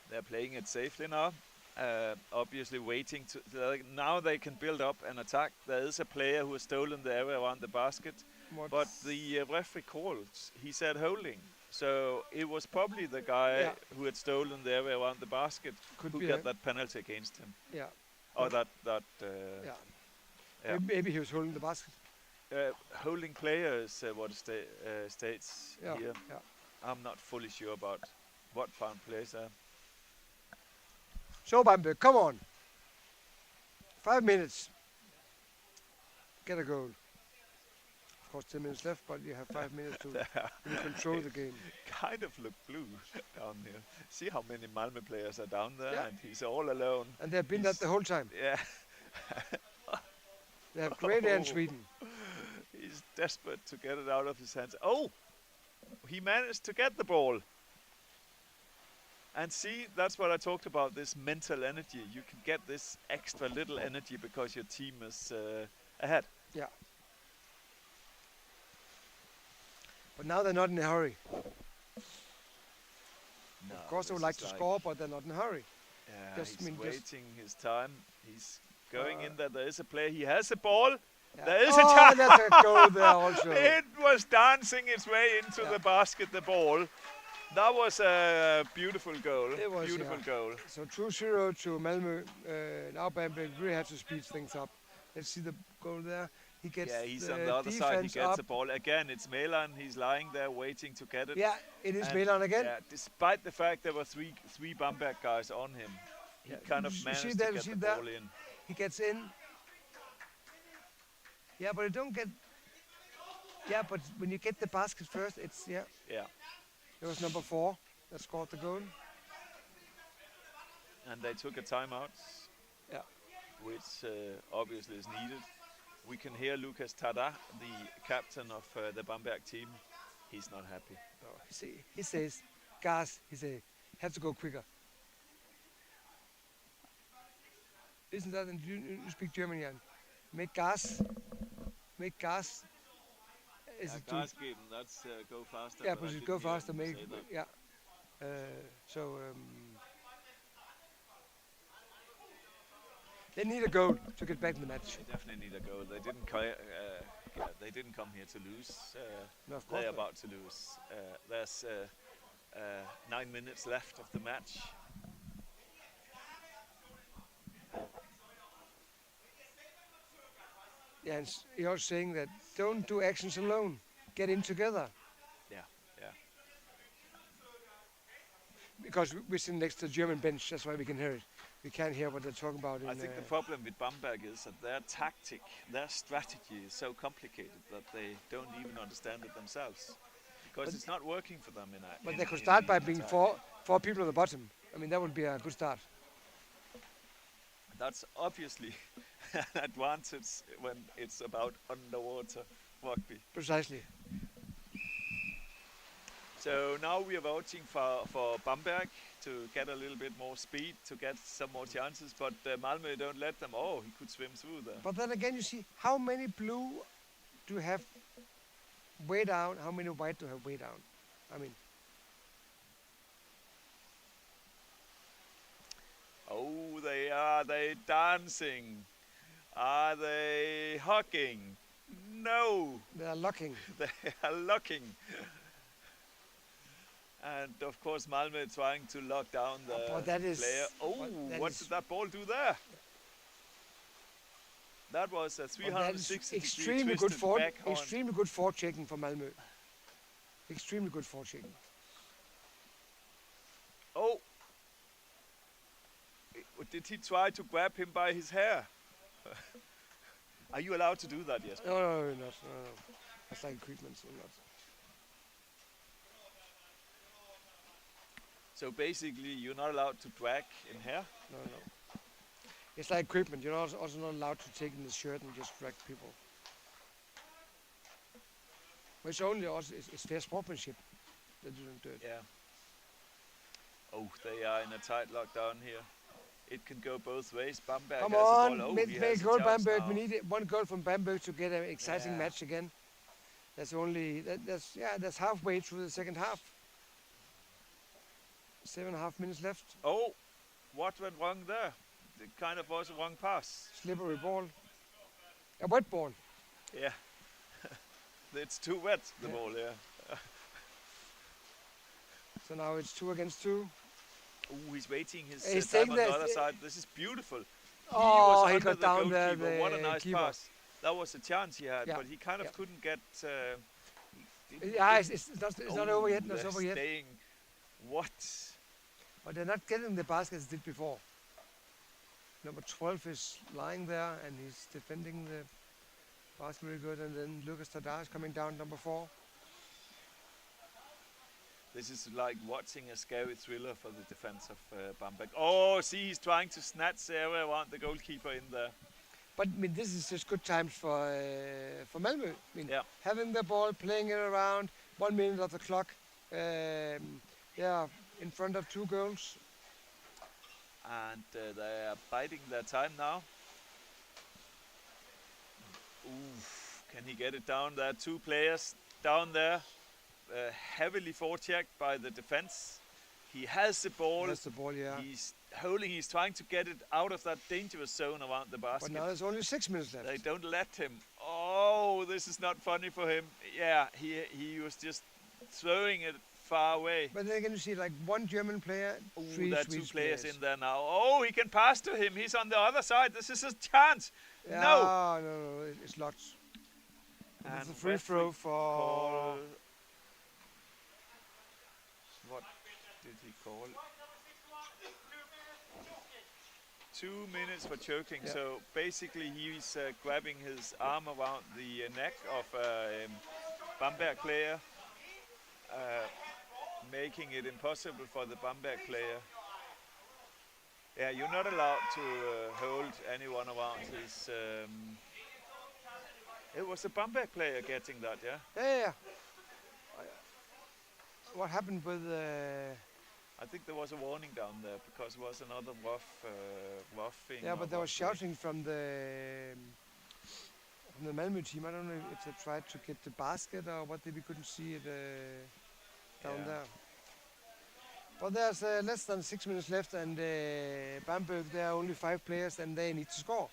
They're playing it safely now. Obviously waiting to now they can build up and attack. There is a player who has stolen the area around the basket, but the referee called. He said holding, so it was probably the guy who had stolen the area around the basket who got that penalty against him. Yeah. Or that. Maybe he was holding the basket. Holding player is what states here. Yeah. I'm not fully sure about what found plays there. So Bamberg, come on. 5 minutes. Get a goal. Of course, 10 minutes left, but you have 5 minutes to control the game. Kind of look blue down here. See how many Malmö players are down there, and he's all alone. And they've been that the whole time. Yeah. They have great air in Sweden. He's desperate to get it out of his hands. Oh! He managed to get the ball. And see, that's what I talked about, this mental energy. You can get this extra little energy because your team is ahead. Yeah. But now they're not in a hurry. No, of course they would like to score, but they're not in a hurry. Yeah, he's waiting his time. He's going in there. There is a player. He has a ball. Yeah. There is a chance. That's a goal there also. It was dancing its way into the basket, the ball. That was a beautiful goal. It was, beautiful goal. So 2-0 to Malmö. Now Bamberg really have to speed things up. Let's see the goal there. He gets he's on the other side. He gets the ball again. It's Milan. He's lying there waiting to get it. Yeah, it is Milan again. Yeah, despite the fact there were three Bamberg guys on him, he kind of managed to get the ball in. He gets in. Yeah, but you don't get. Yeah, but when you get the basket first, it's It was number 4 that scored the goal. and they took a timeout, Yeah. which obviously is needed. We can hear Lucas Tada, the captain of the Bamberg team. He's not happy. No, he says, gas. He says, have to go quicker. Isn't that? And you speak German, Jan? Make gas. Make gas. Is it Gas geben, that's go faster. yeah, but I but you didn't go hear faster. him Make say that. yeah. They need a goal to get back in the match. They definitely need a goal. They didn't. They didn't come here to lose. No, of course They're not. about to lose. There's 9 minutes left of the match. Yeah, and you're saying that don't do actions alone. Get in together. Yeah. Because we're sitting next to the German bench, that's why we can hear it. We can't hear what they're talking about. I think the problem with Bamberg is that their tactic, their strategy is so complicated that they don't even understand it themselves. Because it's not working for them in a. But in- they could in start the by being attack. four people at the bottom. I mean, that would be a good start. That's obviously an advantage when it's about underwater rugby. Precisely. So now we are voting for Bamberg to get a little bit more speed, to get some more chances, but Malmö don't let them. Oh, he could swim through there. But then again, you see, how many blue do you have way down? How many white do you have way down? I mean, Oh, are they dancing? Are they hugging? No, they are locking. they are locking. And of course Malmö trying to lock down the but that is- player. Oh, but that what is- did that ball do there? That was a But that is 360 extremely degree good twisted for backhand. extremely good forechecking for Malmö. Extremely good forechecking. Oh! Did he try to grab him by his hair? Are you allowed to do that, Jesper? No, you're not. No. That's like equipment, so not. So basically, you're not allowed to drag in hair? No. It's like equipment. You're also not allowed to take in the shirt and just drag people. Which only also it's fair sportsmanship that you don't do it. Yeah. Oh, they are in a tight lockdown here. It can go both ways. Bamberg Come has on, the ball. Oh, make he a has a goal, chance Bamberg. now. We need one goal from Bamberg to get an exciting Yeah. match again. That's halfway through the second half. 7.5 minutes left. Oh, what went wrong there? It kind of was a wrong pass. Slippery ball. A wet ball. Yeah. It's too wet, the Yeah. ball, yeah. So now it's 2 against 2. Oh, he's waiting his He's time taking on the the- other side. This is beautiful. Oh, was he under got the down there. goalkeeper. What a The nice keeper. pass. That was a chance he had, Yeah, but he kind of yeah. couldn't get... Yeah, it's not over yet. Not they're over yet. staying. What? But they're not getting the baskets did before. Number 12 is lying there and he's defending the basket very good. And then Lucas Tadar is coming down, number 4. This is like watching a scary thriller for the defense of Bamberg. Oh, see, he's trying to snatch the area around the goalkeeper in there. But I mean, this is just good times for Malmö. I mean, Yeah. having the ball, playing it around, 1 minute of the clock. In front of 2 goals. And they are biding their time now. Oof, can he get it down? There are 2 players down there, heavily forechecked by the defense. He has the ball. That's the ball, yeah. He's holding. He's trying to get it out of that dangerous zone around the But basket. now there's only 6 minutes left. They don't let him. Oh, this is not funny for him. Yeah, he was just throwing it far away. But then again, you see like 1 German player, Ooh, 3 there are 2 Swedish players in there now. Oh, he can pass to him. He's on the other side. This is his chance. No. No, it's locked. And It's a free referee throw for. call. What did he call? 2 minutes for choking. Yeah. So basically, he's grabbing his arm around the neck of a Bamberg player, making it impossible for the Bamberg player. Yeah, you're not allowed to hold anyone around. It was a Bamberg player getting that, yeah? Yeah. What happened with? I think there was a warning down there because it was another roughing. Yeah, but they were shouting from the Malmö team. I don't know if they tried to get the basket or what. We couldn't see it down there. But there's less than 6 minutes left, and Bamberg, there are only 5 players, and they need to score.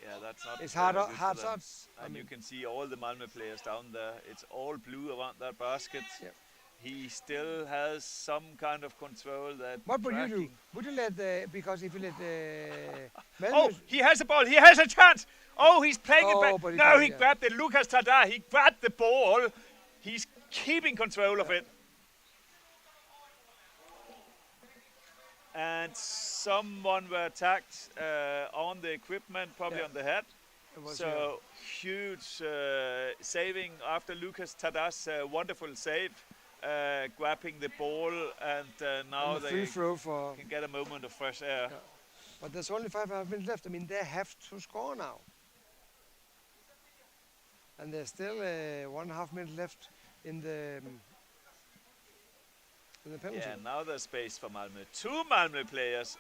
Yeah, that's not. It's good hard for them. shots. And you can see all the Malmö players down there. It's all blue around that basket. Yep. He still has some kind of control. What would you do? Would you let because if you let Malmö? Oh, he has a ball. He has a chance. Oh, he's playing it back. No, he grabbed it. Lucas Tada. He grabbed the ball. He's keeping control of it. And someone were attacked on the equipment, probably on the head. So huge saving after Lucas Tada's wonderful save, grabbing the ball, and now they can get a moment of fresh air. Yeah. But there's only 5 minutes left. I mean, they have to score now. And there's still 1.5 minutes left in the penalty. Yeah, now there's space for Malmö. 2 Malmö players.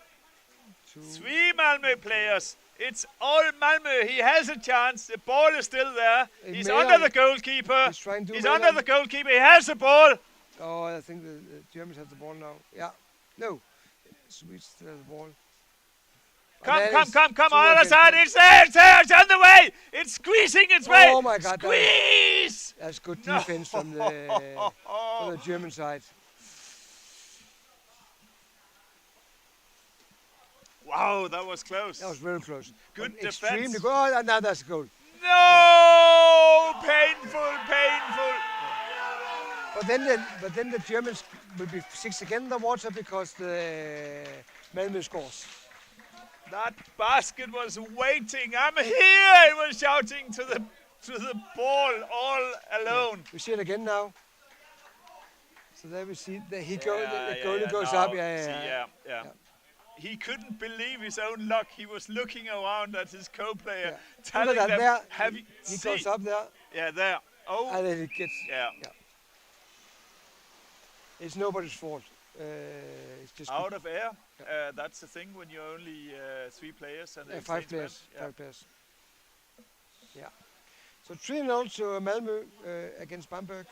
3 Malmö players. It's all Malmö. He has a chance. The ball is still there. He's under the goalkeeper. He's under the goalkeeper. He has the ball. Oh, I think the Germans have the ball now. Yeah. No. Swedes still have the ball. Come on, other side. It's there. It's on the way. It's squeezing its way. Oh my God. Squeeze. That's good defense from the German side. Wow, that was close. That was very close. Good defense. Extremely good. Oh, now that's a goal. No! Painful. But then the Germans will be 6 again in the water because the Malmö scores. That basket was waiting. I'm here. He was shouting to the ball all alone. We see it again now. So there we see the goalie goes up. Yeah. He couldn't believe his own luck. He was looking around at his co-player, Yeah. telling them, there, "Have you he seen?" goes up there. Yeah, there. Oh. And then he gets. Yeah. It's nobody's fault. It's just out of air. That's the thing when you're only 3 players and 5 players. 5 players. Yeah. So 3-0 to Malmö against Bamberg.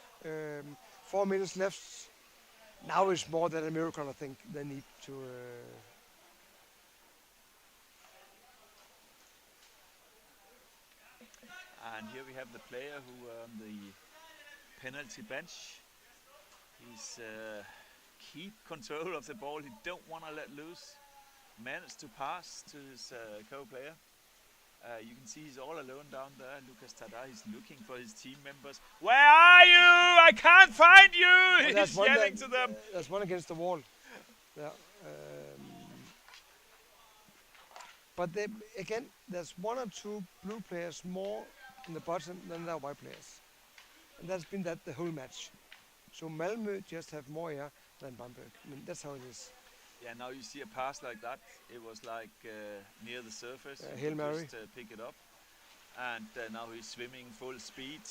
4 minutes left. Now it's more than a miracle. I think they need to. And here we have the player who on the penalty bench. He's keep control of the ball. He don't want to let loose. Managed to pass to his co-player. You can see he's all alone down there. Lucas Tada is looking for his team members. Where are you? I can't find you! Oh, he's yelling to them. There's one against the wall. Yeah. But again, there's 1 or 2 blue players more in the bottom than there are white players. And that's been that the whole match. So Malmö just have more air than Bamberg. I mean, that's how it is. Yeah, now you see a pass like that. It was like near the surface. Hail Mary. Just pick it up. And now he's swimming full speed,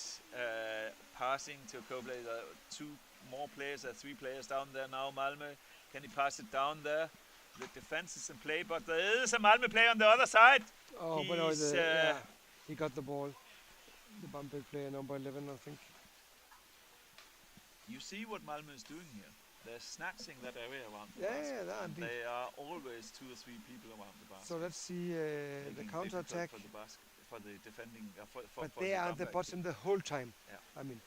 passing to a co-player. 2 more players, 3 players down there now, Malmö. Can he pass it down there? The defense is in play, but there is a Malmö player on the other side. Oh, but no, he got the ball. The Bamberg player, number 11, I think. You see what Malmö is doing here. They're snatching that area around the basket. They are always 2 or 3 people around the basket. So let's see the counter-attack. For the defending. But they are at the bottom the whole time. Yeah. I mean,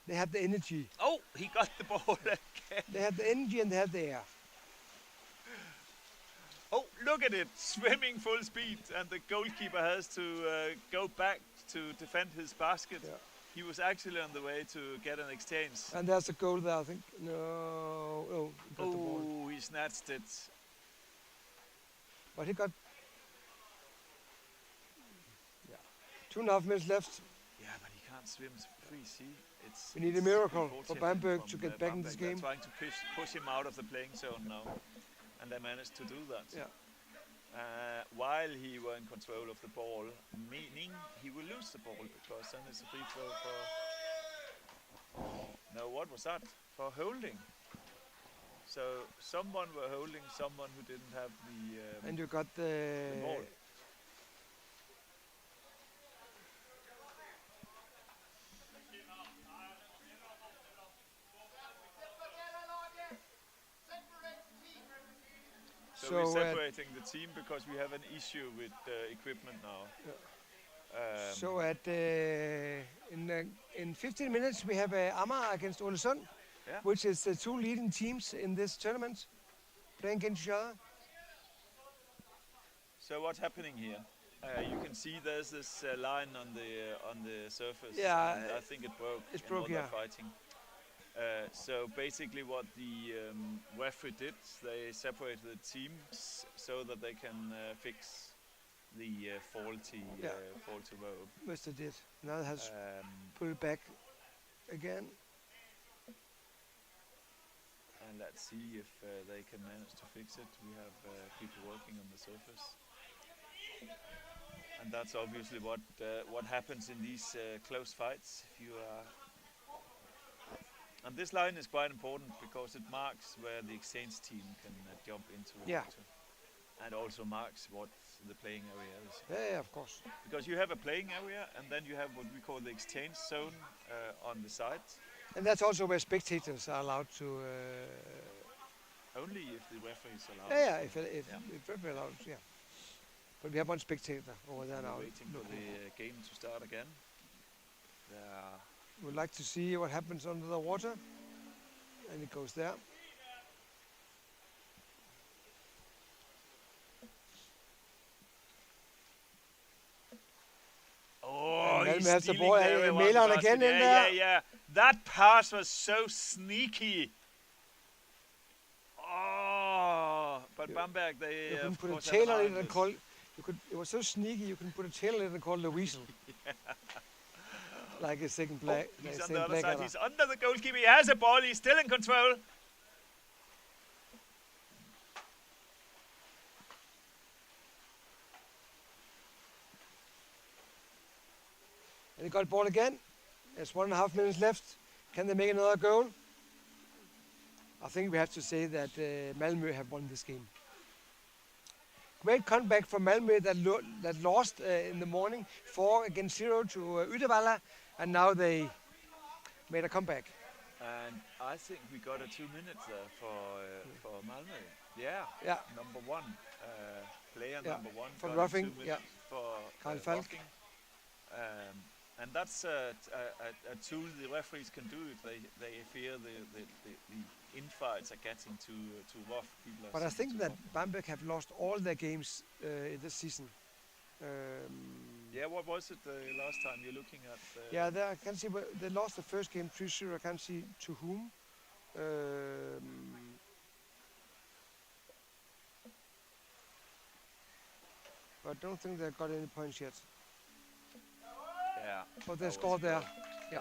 they have the energy. Oh, he got the ball again. They have the energy and they have the air. Oh, look at it, swimming full speed, and the goalkeeper has to go back to defend his basket. Yeah. He was actually on the way to get an exchange. And there's a goal there, I think. No, he got the ball. Oh, he snatched it. But he got 2.5 minutes left. Yeah, but he can't swim free, see? We need a miracle for Bamberg to get back in this game. They're trying to push him out of the playing zone now. and they managed to do that. Yeah. While he were in control of the ball, meaning he will lose the ball because then it's a free throw for. No, what was that? For holding. So someone were holding someone who didn't have the. And you got the ball. So we're separating the team because we have an issue with equipment now. So in 15 minutes we have Amager against Ålesund, which is the two leading teams in this tournament, playing against each other. So what's happening here? You can see there's this line on the surface. Yeah, and I think it broke. It's broke. Yeah. Fighting. So basically, what the referee did, they separated the teams so that they can fix the faulty rope. Must have did. Now it has put it back again. And let's see if they can manage to fix it. We have people working on the surface, and that's obviously what happens in these close fights. If you are And this line is quite important because it marks where the exchange team can jump into the water. And also marks what the playing area is. Yeah, of course. Because you have a playing area and then you have what we call the exchange zone on the side. And that's also where spectators are allowed to... Only if the referee is allowed. Yeah, if referee allows, yeah. But we have one spectator over there now. Waiting for the game to start again. We'd like to see what happens under the water. And it goes there. Oh, and he's has the ball. Milan again in there. Yeah. That pass was so sneaky. Oh, but Bamberg, they you can put a tail on it and call. It was so sneaky. You can put a tail on it and call the weasel. Like a second black. He's on the other side. He's under the goalkeeper. He has a ball. He's still in control. And he got the ball again. There's 1.5 minutes left. Can they make another goal? I think we have to say that Malmö have won this game. Great comeback from Malmö that lost in the morning, 4-0 to Uddevalla, and now they made a comeback. And I think we got a 2 minutes there for Malmö. Yeah. Number one, player number one. For roughing, for Karl Falk. And that's a tool the referees can do if they fear the infights are getting too rough. People but I think that Bamberg have lost all their games this season. Yeah, what was it the last time you're looking at? Yeah, there I can see they lost the first game 3-0. I can't see to whom. But I don't think they got any points yet. Yeah. But they scored there. Yeah.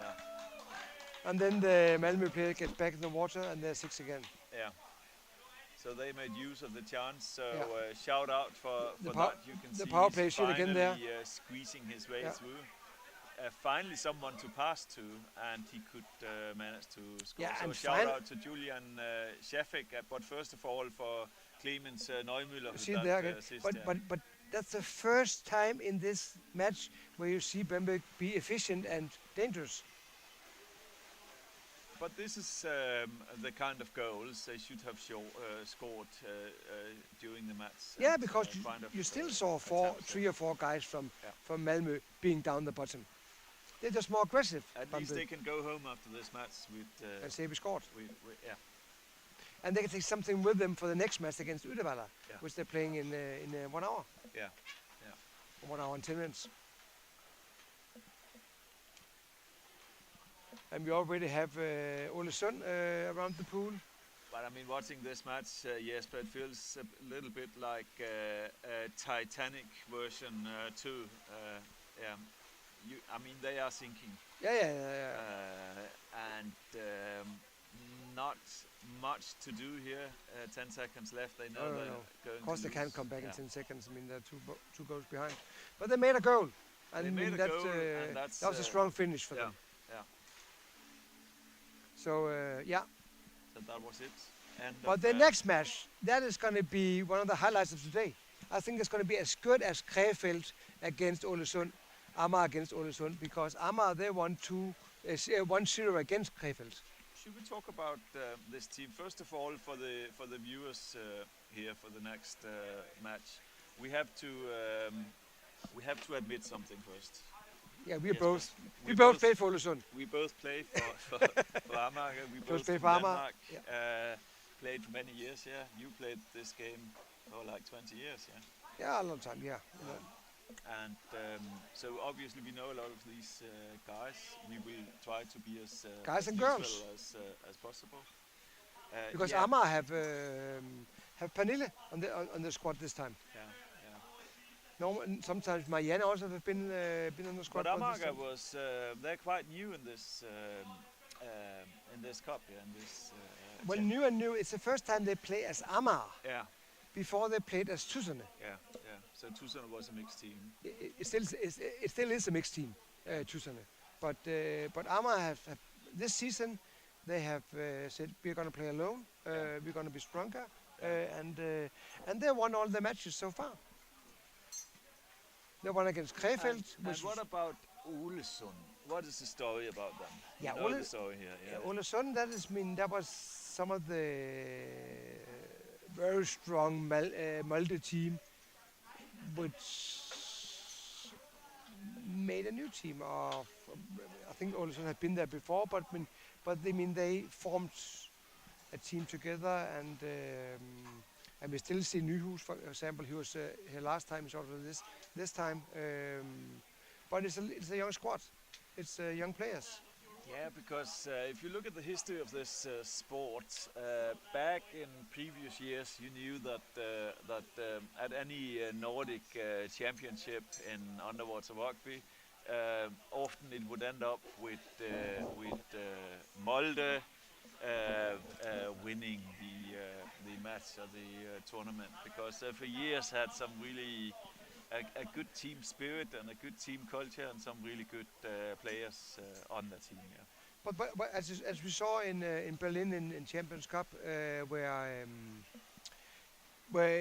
And then the Malmö player gets back in the water and they're 6 again. Yeah. So they made use of the chance. So shout out for that. You can see the power play shoot again there. Squeezing his way through. Finally someone to pass to, and he could manage to score. Yeah, so shout out to Julian Schäffig, but first of all for Clemens Neumüller. See there again. But that's the first time in this match where you see Bamberg be efficient and dangerous. But this is the kind of goals they should have scored during the match. Yeah, because you still saw 3 or 4 guys from Malmö being down the bottom. They're just more aggressive. At least they can go home after this match with... and say we scored. Yeah. And they can take something with them for the next match against Uddevalla, which they're playing in 1 hour. Yeah. 1 hour and 10 minutes. And we already have Ålesund around the pool. But I mean, watching this match, yes, but it feels a little bit like a Titanic version too. I mean, they are sinking. Yeah. And not much to do here. 10 seconds left. They know they're going Of course, to they can't lose. come back in Yeah. 10 seconds. I mean, they're two goals behind. But they made a goal. And They I made mean, a goal, and that was a strong finish for yeah, them. yeah. So, yeah. So that was it. And But the next match, that is going to be one of the highlights of today. I think it's going to be as good as Krefeld against Ålesund, Amager against Ålesund, because Amager, they won 1-0 against Krefeld. should we talk about this team first of all for the viewers here for the next match? We have to admit something first. Yeah, we Yes, both play for Ålesund. We both play for Amager. We both play from for Amager, Denmark. yeah. Played for many years. Yeah, you played this game for like 20 years. Yeah. Yeah, a long time, yeah. And so obviously we know a lot of these guys. We will try to be as Guys and neutral girls. as possible. Because yeah, Amager have Pernille on the squad this time. yeah, yeah. Sometimes Marianne also have been on the squad. But for this Amager time. was they're quite new in this cup. Yeah, in this. Well, champion- new. It's the first time they play as Amager. Yeah, Before they played as Tusserne. yeah, yeah. So Tucson was a mixed team. It still is a mixed team, Tusserne. But Amager have this season. They have said we're going to play alone. We're going to be stronger, and they won all the matches so far. They won against Krefeld. And what about Ålesund? What is the story about them? Yeah, You know the story here. Yeah. Ålesund, that was some of the very strong Molde team, which made a new team. I think Ålesund had been there before, but they formed a team together, and we still see Nyhus, for example. He was here last time, he's also this time. But it's a young squad. It's young players. Yeah, because if you look at the history of this sport, back in previous years, you knew that at any Nordic championship in underwater rugby, often it would end up with Molde winning the match or the tournament, because for years had some really a good team spirit and a good team culture and some really good players on the team. Yeah. But as we saw in Berlin in Champions Cup, where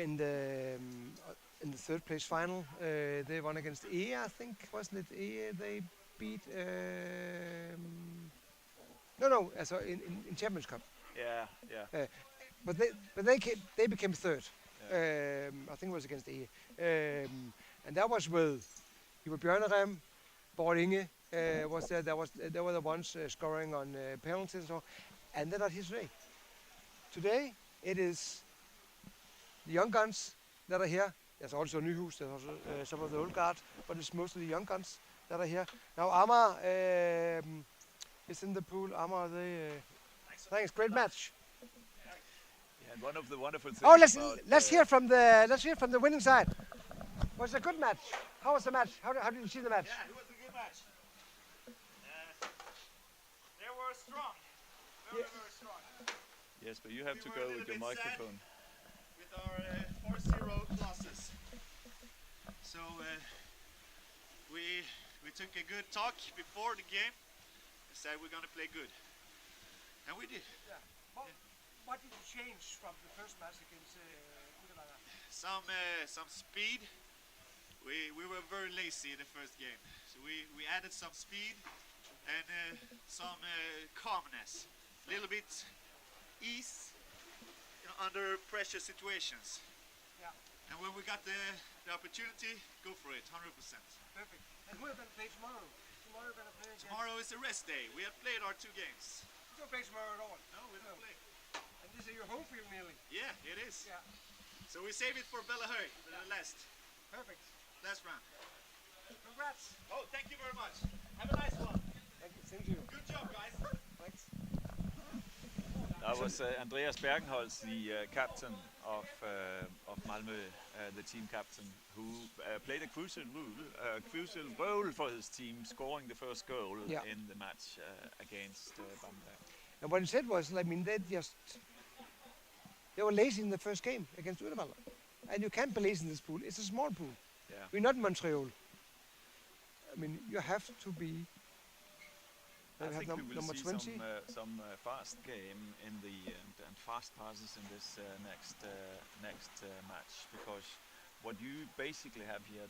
in the third place final they won against Ea, I think, wasn't it? Ea they beat. No. So in Champions Cup. Yeah, yeah. But they became third. Yeah. I think it was against Ea. And that was with Ivar Bjørnerem, Bård Inge was there. They were the ones scoring on penalties and so on. And they're not here today. Today it is the young guns that are here. There's also Nyhus, there's also some of the old guard, but it's mostly the young guns that are here. Now Amager is in the pool. Amager, thanks, great match. Yeah, and one of the wonderful things. Oh, about, let's hear from the winning side. Was it a good match? How was the match? How did you see the match? Yeah, it was a good match. They were strong. Very strong. Yes, but you have We to were go a with little your bit sad. microphone. With our 4-0 losses. So we took a good talk before the game and said we're going to play good. And we did. Yeah. What did you change from the first match against Uddevalla? Some speed. We were very lazy in the first game. So we added some speed and some calmness. A little bit ease under pressure situations. Yeah. And when we got the opportunity, go for it, 100%. Perfect. And who are going to play tomorrow? Tomorrow we're going to play again. Tomorrow is a rest day. We have played our 2 games. You don't play tomorrow at all. No, we don't play. And this is your home field nearly. Yeah, it is. Yeah. So we save it for Bellahöj, the last Perfect. round. Congrats. Oh, thank you very much. Have a nice one. Thank you. Good job, guys. Thanks. That was Andreas Bergenholz, the captain of Malmö, the team captain, who played a crucial role for his team, scoring the first goal Yeah. in the match against Bamberg. And what he said was, I mean, they were lazy in the first game against Uddevalla. And you can't be lazy in this pool. It's a small pool. Yeah. We're not Montreal. I mean, you have to be. I have think we will number see 20. some fast game in the and fast passes in this next match, because what you basically have here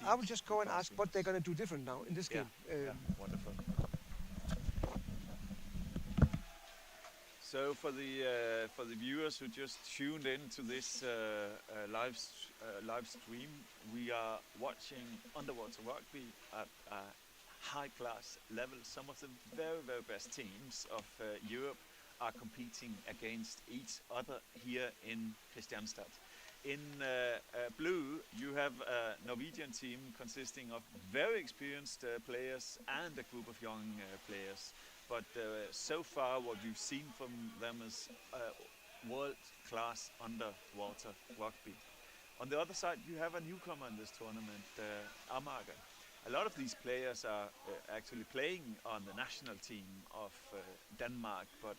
I will just go and ask what they're going to do different now in this game. Wonderful. So for the viewers who just tuned in to this live stream, we are watching underwater rugby at a high-class level. Some of the very, very best teams of Europe are competing against each other here in Kristianstad. In blue, you have a Norwegian team consisting of very experienced players and a group of young players. But so far, what we've seen from them is world-class underwater rugby. On the other side, you have a newcomer in this tournament, Amager. A lot of these players are actually playing on the national team of Denmark, but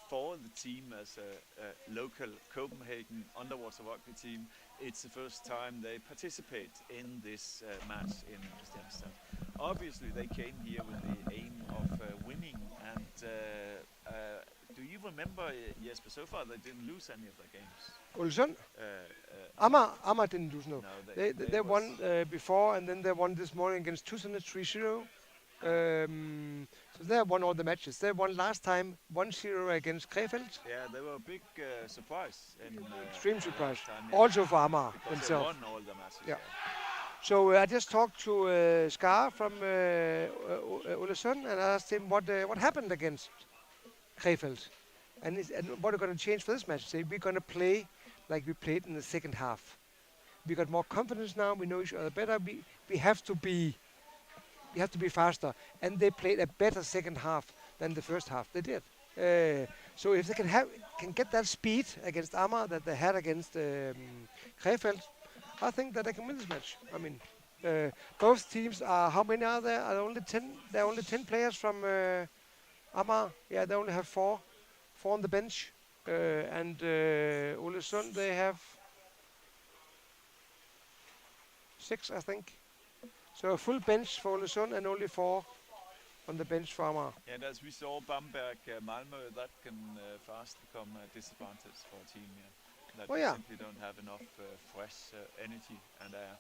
for the team as a local Copenhagen underwater rugby team, it's the first time they participate in this match in Kristianstad. Obviously, they came here with the aim of winning, and do you remember, Jesper, so far they didn't lose any of their games? Olsson? Amager didn't lose, no. They won before, and then they won this morning against Tusen 3-0. So they won all the matches. They won last time 1-0 against Krefeld. Yeah, they were a big surprise. Extreme surprise. Time, Also for Amager because themselves. they won all the matches. Yeah. So I just talked to Skar from Olsson and asked him what happened against Krefeld. And what are going to change for this match? Say we're going to play like we played in the second half. We got more confidence now. We know each other better. We have to be faster. And they played a better second half than the first half. They did. So if they can get that speed against Amager that they had against Krefeld, I think that they can win this match. I mean, both teams are. How many are there? Are there only 10? There are only 10 players from Amager. Yeah, they only have four on the bench. And Olsson, they have 6, I think. So a full bench for Olsson and only 4 on the bench for Amager. And as we saw Bamberg, Malmö, that can fast become a disadvantage for a team here. That simply don't have enough fresh energy and air.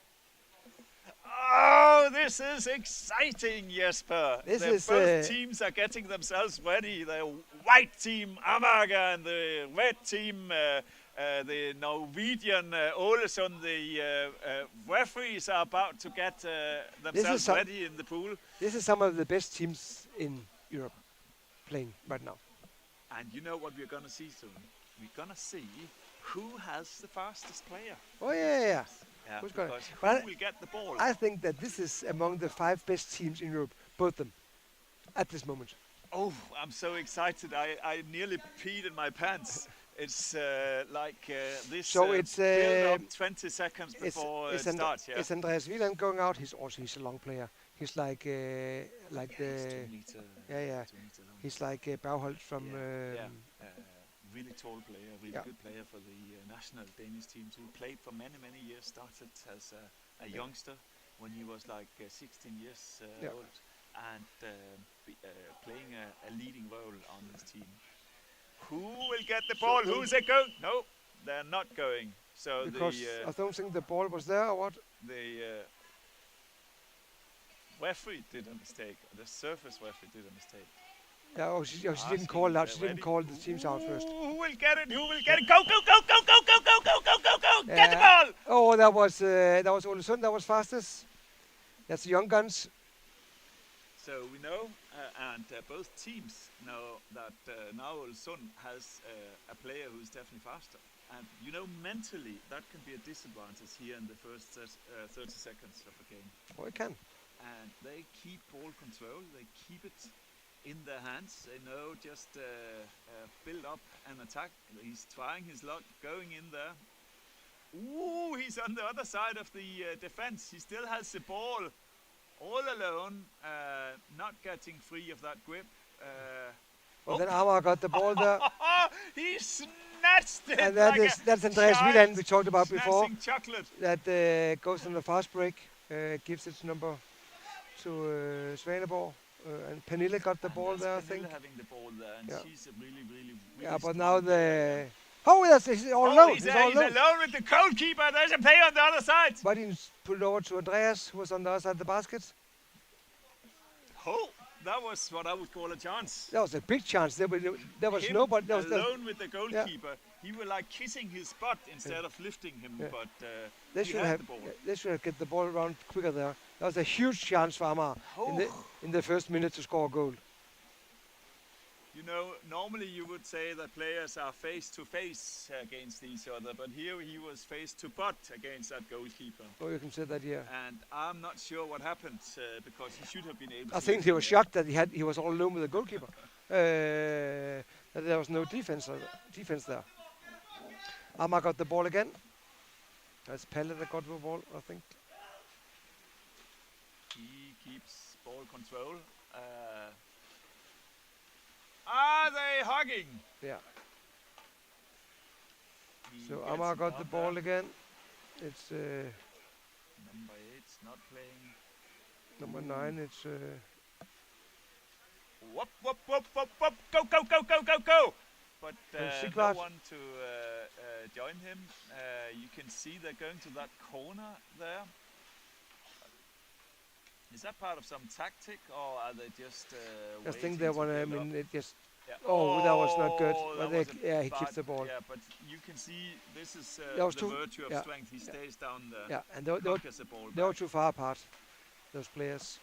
Oh, this is exciting, Jesper! Both teams are getting themselves ready. The white team, Amager, and the red team, the Norwegian Olsson. The referees are about to get themselves ready in the pool. This is some of the best teams in Europe playing right now. And you know what we're going to see soon? We're going to see who has the fastest player. Oh, yeah. Who's who will get the ball? I think that this is among the 5 best teams in Europe, both of them, at this moment. Oh, I'm so excited. I nearly peed in my pants. It's like this so it's build up 20 seconds before it starts. Yeah. It's Andreas Wieland going out. He's a long player. He's like the... He's 2 meter, 2 meter long. He's like Bauholt from... Really tall player, really good player for the national Danish team too. Played for many, many years. Started as a youngster when he was like 16 years old, and playing a leading role on this team. Who will get the ball? Who's it going? No, they're not going. So because I don't think the ball was there, or what? The referee did a mistake. The surface referee did a mistake. Yeah, she didn't call out. She didn't call the teams out first. Who will get it? Who will get it? Go, go, go, go, go, go, go, go, go, go, go! Get the ball! Oh, that was Olsson. That was fastest. That's the young guns. So we know, and both teams know that now Olsson has a player who's definitely faster. And you know, mentally, that can be a disadvantage here in the first 30 seconds of a game. Oh, it can. And they keep ball control. They keep it in their hands. They know just build up an attack. He's trying his luck, going in there. Ooh, he's on the other side of the defense. He still has the ball all alone, not getting free of that grip. But then Amager got the ball there. He snatched it And that like is that's Andreas child Wieland we talked about before. snatching chocolate. That goes on the fast break, gives its number to Svaneborg. And Pernille got the ball That's there, I Pernille think. having the ball there, and Yeah. she's a really Yeah, but strong now player. the... Oh, yes, he's all alone. He's, He's all he's alone. alone with the goalkeeper. There's a player on the other side. But he's put it over to Andreas, who was on the other side of the basket. Oh, that was what I would call a chance. That was a big chance. There was Him nobody. There was, alone with the goalkeeper. He was like kissing his butt instead of lifting him, Yeah. but they he should had have. the ball. They should have get the ball around quicker there. That was a huge chance for Amager in the first minute to score a goal. You know, normally you would say that players are face to face against each other, but here he was face to butt against that goalkeeper. Oh, you can say that, yeah. And I'm not sure what happened because he should have been able. I to think lift he him was there. shocked that he was all alone with the goalkeeper. That there was no defense there. Amager got the ball again. That's Pelle that got the ball, I think. He keeps ball control. Are they hugging? Yeah. He So gets Amager it got the down ball there. again. It's Number 8's not playing. number 9. It's Whoop, whoop, whoop, whoop, whoop. Go, go, go, go, go, go. But no Sigvard. one to join him. You can see they're going to that corner there. Is that part of some tactic, or are they just I think waiting they to want to. I build mean, up? it just. Yeah. Oh, that was not good. Oh, But that was a yeah, he bad- keeps the ball. Yeah, but you can see this is That was the too- virtue of yeah, strength. He stays down there. Yeah, and they were Conquers the ball they were back. too far apart. Those players.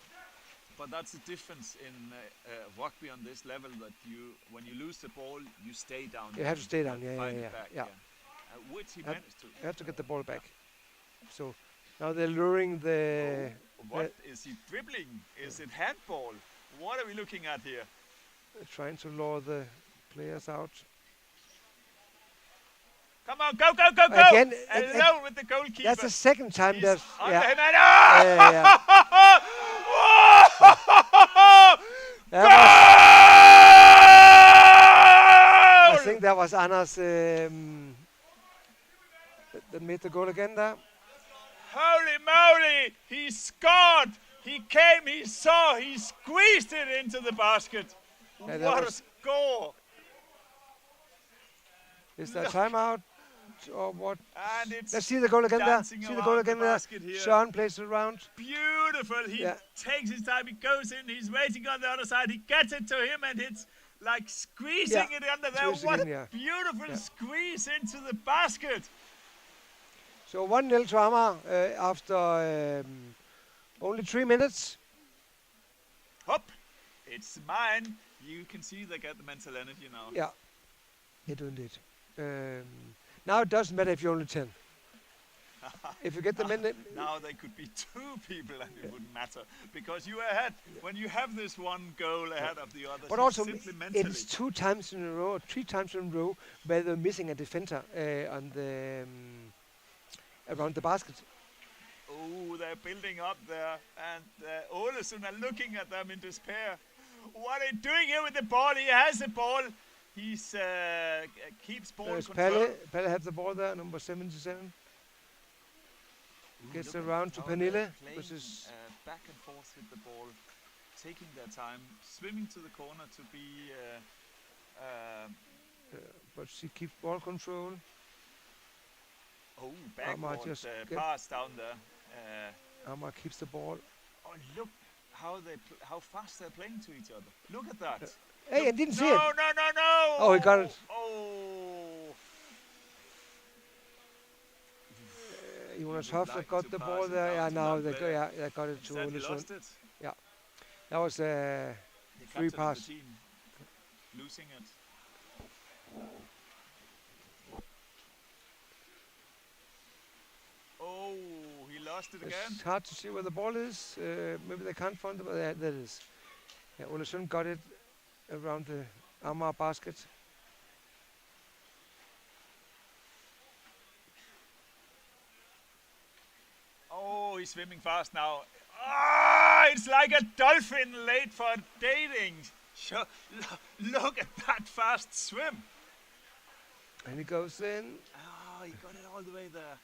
But that's the difference in rugby on this level, that when you lose the ball, you stay down. You have to stay down. Yeah, find yeah, it yeah, back, yeah. Which he Have- managed to. You have to get the ball back. So now they're luring the. What is he dribbling? Is it handball? What are we looking at here? Trying to lure the players out. Come on, go, go, go, go! Again, Alone with the goalkeeper. That's the second time He's there's. under Yeah. him and Yeah, That was, I think that was Anders that made the goal again there. Holy moly! He scored! He came, he saw, he squeezed it into the basket. Yeah, that What a was- score! Is that timeout or what? And it's Let's see the goal again there. dancing See the around goal the again there. basket here. Sean plays it around. Beautiful. He Yeah. takes his time, he goes in, he's waiting on the other side, he gets it to him, and it's like squeezing Yeah, it under there. squeezing What in, a yeah. beautiful Yeah. squeeze into the basket. So 1-0 to Amager after only 3 minutes. Hop! It's mine. You can see they get the mental energy now. Yeah, they do indeed. Now it doesn't matter if you're only 10. If you get the minute, Now they could be 2 people and it wouldn't matter because you are ahead. When you have this one goal ahead of the others, but you also simply mentally. it's 2 times in a row, or 3 times in a row where they're missing a defender on the around the basket. Oh, they're building up there, and Olesen are looking at them in despair. What are you doing here with the ball? He has the ball. He's keeps ball There's control. Pelle had the ball there, number 77. Gets Look at around to how they're Pernille, playing, which is back and forth with the ball, taking their time, swimming to the corner to be. but she keeps ball control. Oh, backward just get- pass down there. Amager keeps the ball. Oh, look how fast they're playing to each other. Look at that. Hey, I didn't see No, it. no, no, no! Oh, he got it. Oh. Jonas would Hoff like got to the pass ball it there. down Yeah, to now Van they Beek. they got it to Said he Olesen. lost it. That was The free captain of pass. the team losing it. Oh, he lost it again. It's hard to see where the ball is. Maybe they can't find it, but there it is. Yeah, Olesen got it around the Amager basket. Oh, he's swimming fast now. Ah, it's like a dolphin late for dating. Look at that fast swim. And he goes in. Oh, he got it all the way there.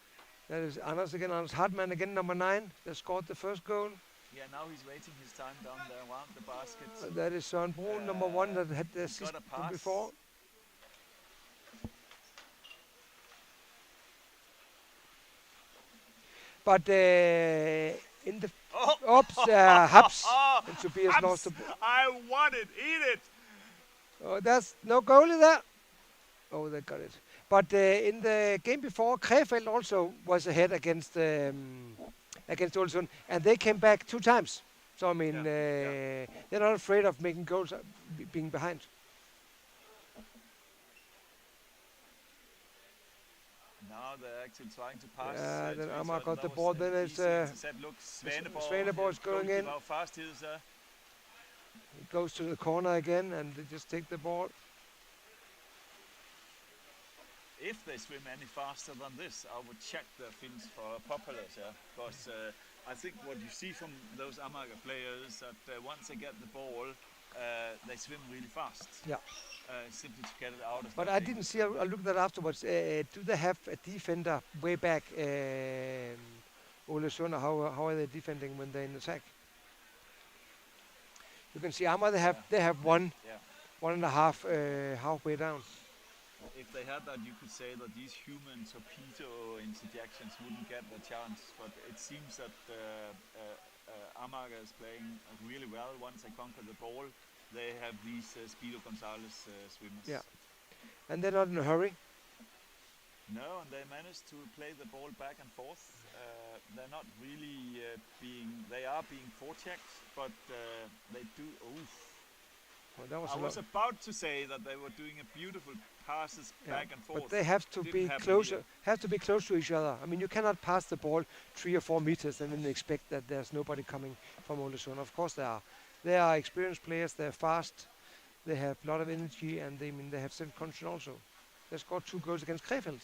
That is Anders again, Anders Hartmann again, number 9, that scored the first goal. Yeah, now he's waiting his time down there around the basket. That is Søren Brun, number 1, that had the assist got a pass. before. But in the Haps, and Tobias lost the ball. I want it, eat it. Oh, there's no goalie there. Oh, they got it. But in the game before, Krefeld also was ahead against Olsund, and they came back 2 times. So I mean, they're not afraid of making goals being behind. Now they're actually trying to pass. Then Amar got the ball. Then it's Svaneborg's going in. How fast he is there. He goes to the corner again, and they just take the ball. If they swim any faster than this, I would check the fins for propellers, because I think what you see from those Amager players that once they get the ball, they swim really fast. Yeah. Simply to get it out of. But I didn't see. I looked at afterwards. Do they have a defender way back? Olesund, how are they defending when they're in attack? You can see Amager. They have 1.5 halfway down. If they had that, you could say that these human torpedo interjections wouldn't get the chance. But it seems that Amager is playing really well. Once they conquer the ball, they have these Speedo Gonzalez swimmers. Yeah, and they're not in a hurry. No, and they managed to play the ball back and forth. They're not really they are being forechecked, but they do. Oof. Well, I was about to say that they were doing a beautiful passes back and forth. But they have to be closer. Have to be close to each other. I mean, you cannot pass the ball 3 or 4 meters and then expect that there's nobody coming from Olesund. Of course, there are. They are experienced players. They're fast. They have a lot of energy, and they have self-control also. They scored 2 goals against Krefeld.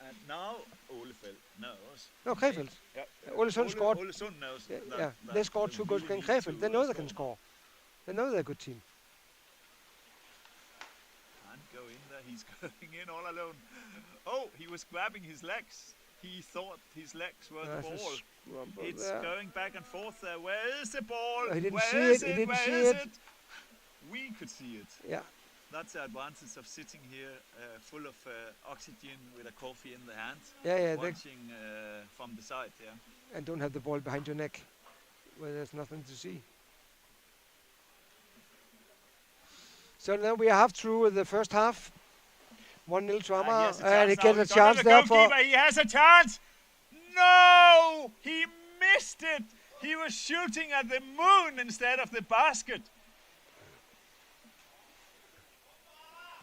And now Olefeld knows. No, Krefeld. Yeah. Olesund scored. Olesund knows. Yeah, they scored 2 goals against Krefeld. They know they can score. They know they're a good team. Go in there, he's going in all alone. Oh, he was grabbing his legs. He thought his legs were the ball. It's going back and forth there. Where is the ball? He didn't Where see is it. He didn't Where see is it. We could see it. Yeah. That's the advantage of sitting here full of oxygen with a coffee in the hand. Yeah. Watching from the side, And don't have the ball behind your neck where there's nothing to see. So now we are half through the first half. 1-0 to Amager, and he gets a chance there for. He has a chance. No, he missed it. He was shooting at the moon instead of the basket.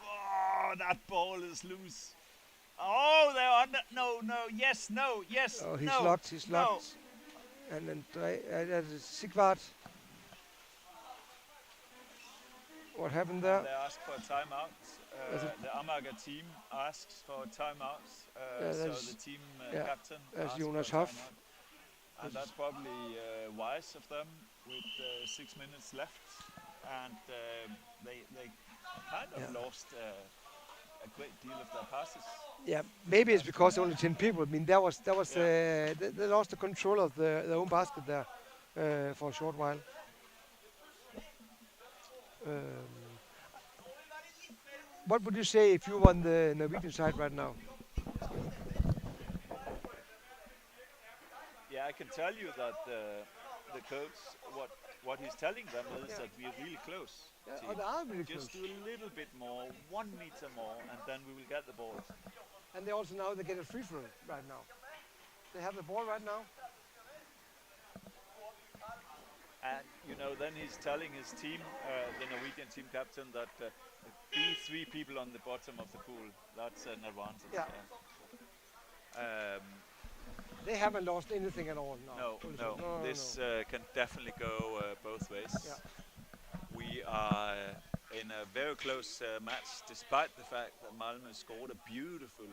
Oh, that ball is loose. Oh, they're under. No, yes, no. Oh, he's locked. No. And then that is Sigvard. What happened there? They asked for a timeout. The Amager team asks for a timeout. So the team captain asks Jonas for a Hoff. timeout. And that's probably wise of them with 6 minutes left. And they kind of lost a great deal of their passes. Yeah, maybe it's because only 10 people. I mean, they lost the control of their own basket there for a short while. What would you say if you were on the Norwegian side right now? Yeah, I can tell you that the coach, what he's telling them is that we are really close. Yeah, they are really Just close. do a little bit more, 1 meter more, and then we will get the ball. And they also now they get a free throw right now. They have the ball right now. And then he's telling his team, the Norwegian team captain, that be 3 people on the bottom of the pool. That's an advantage. Yeah. They haven't lost anything at all now. No. This can definitely go both ways. Yeah. We are in a very close match, despite the fact that Malmö scored a beautiful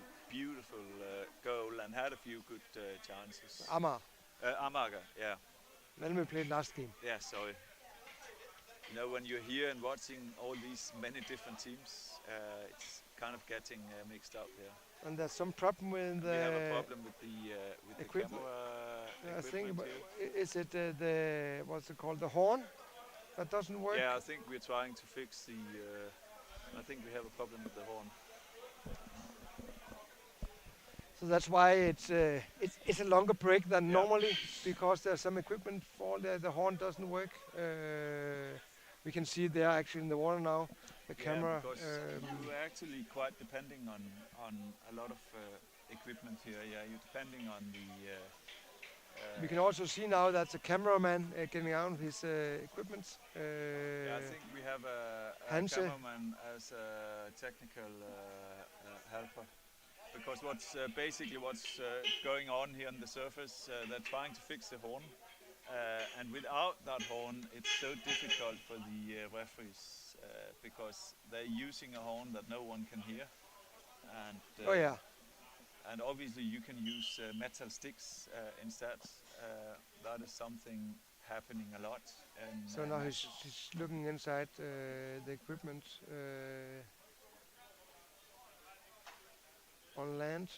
goal and had a few good chances. Amager. Amager, yeah. Malmö played last game. Yeah, sorry. when you're here and watching all these many different teams, it's kind of getting mixed up here. And there's some problem with We have a problem with the equipment. camera I think, equipment here. is it the what's it called, the horn that doesn't work? Yeah, I think we're trying to fix the. I think we have a problem with the horn. So that's why it's a longer break than Yeah. normally, because there's some equipment for the horn doesn't work. We can see it there actually in the water now. The camera. Because you're actually quite depending on a lot of equipment here. Yeah, you're depending on the. We can also see now that the cameraman getting out his equipment. Yeah, I think we have a Hanse. cameraman as a technical helper. Because basically what's going on here on the surface, they're trying to fix the horn, and without that horn, it's so difficult for the referees because they're using a horn that no one can hear, and Oh yeah. and obviously you can use metal sticks instead. That is something happening a lot. And So now he's looking inside the equipment on land.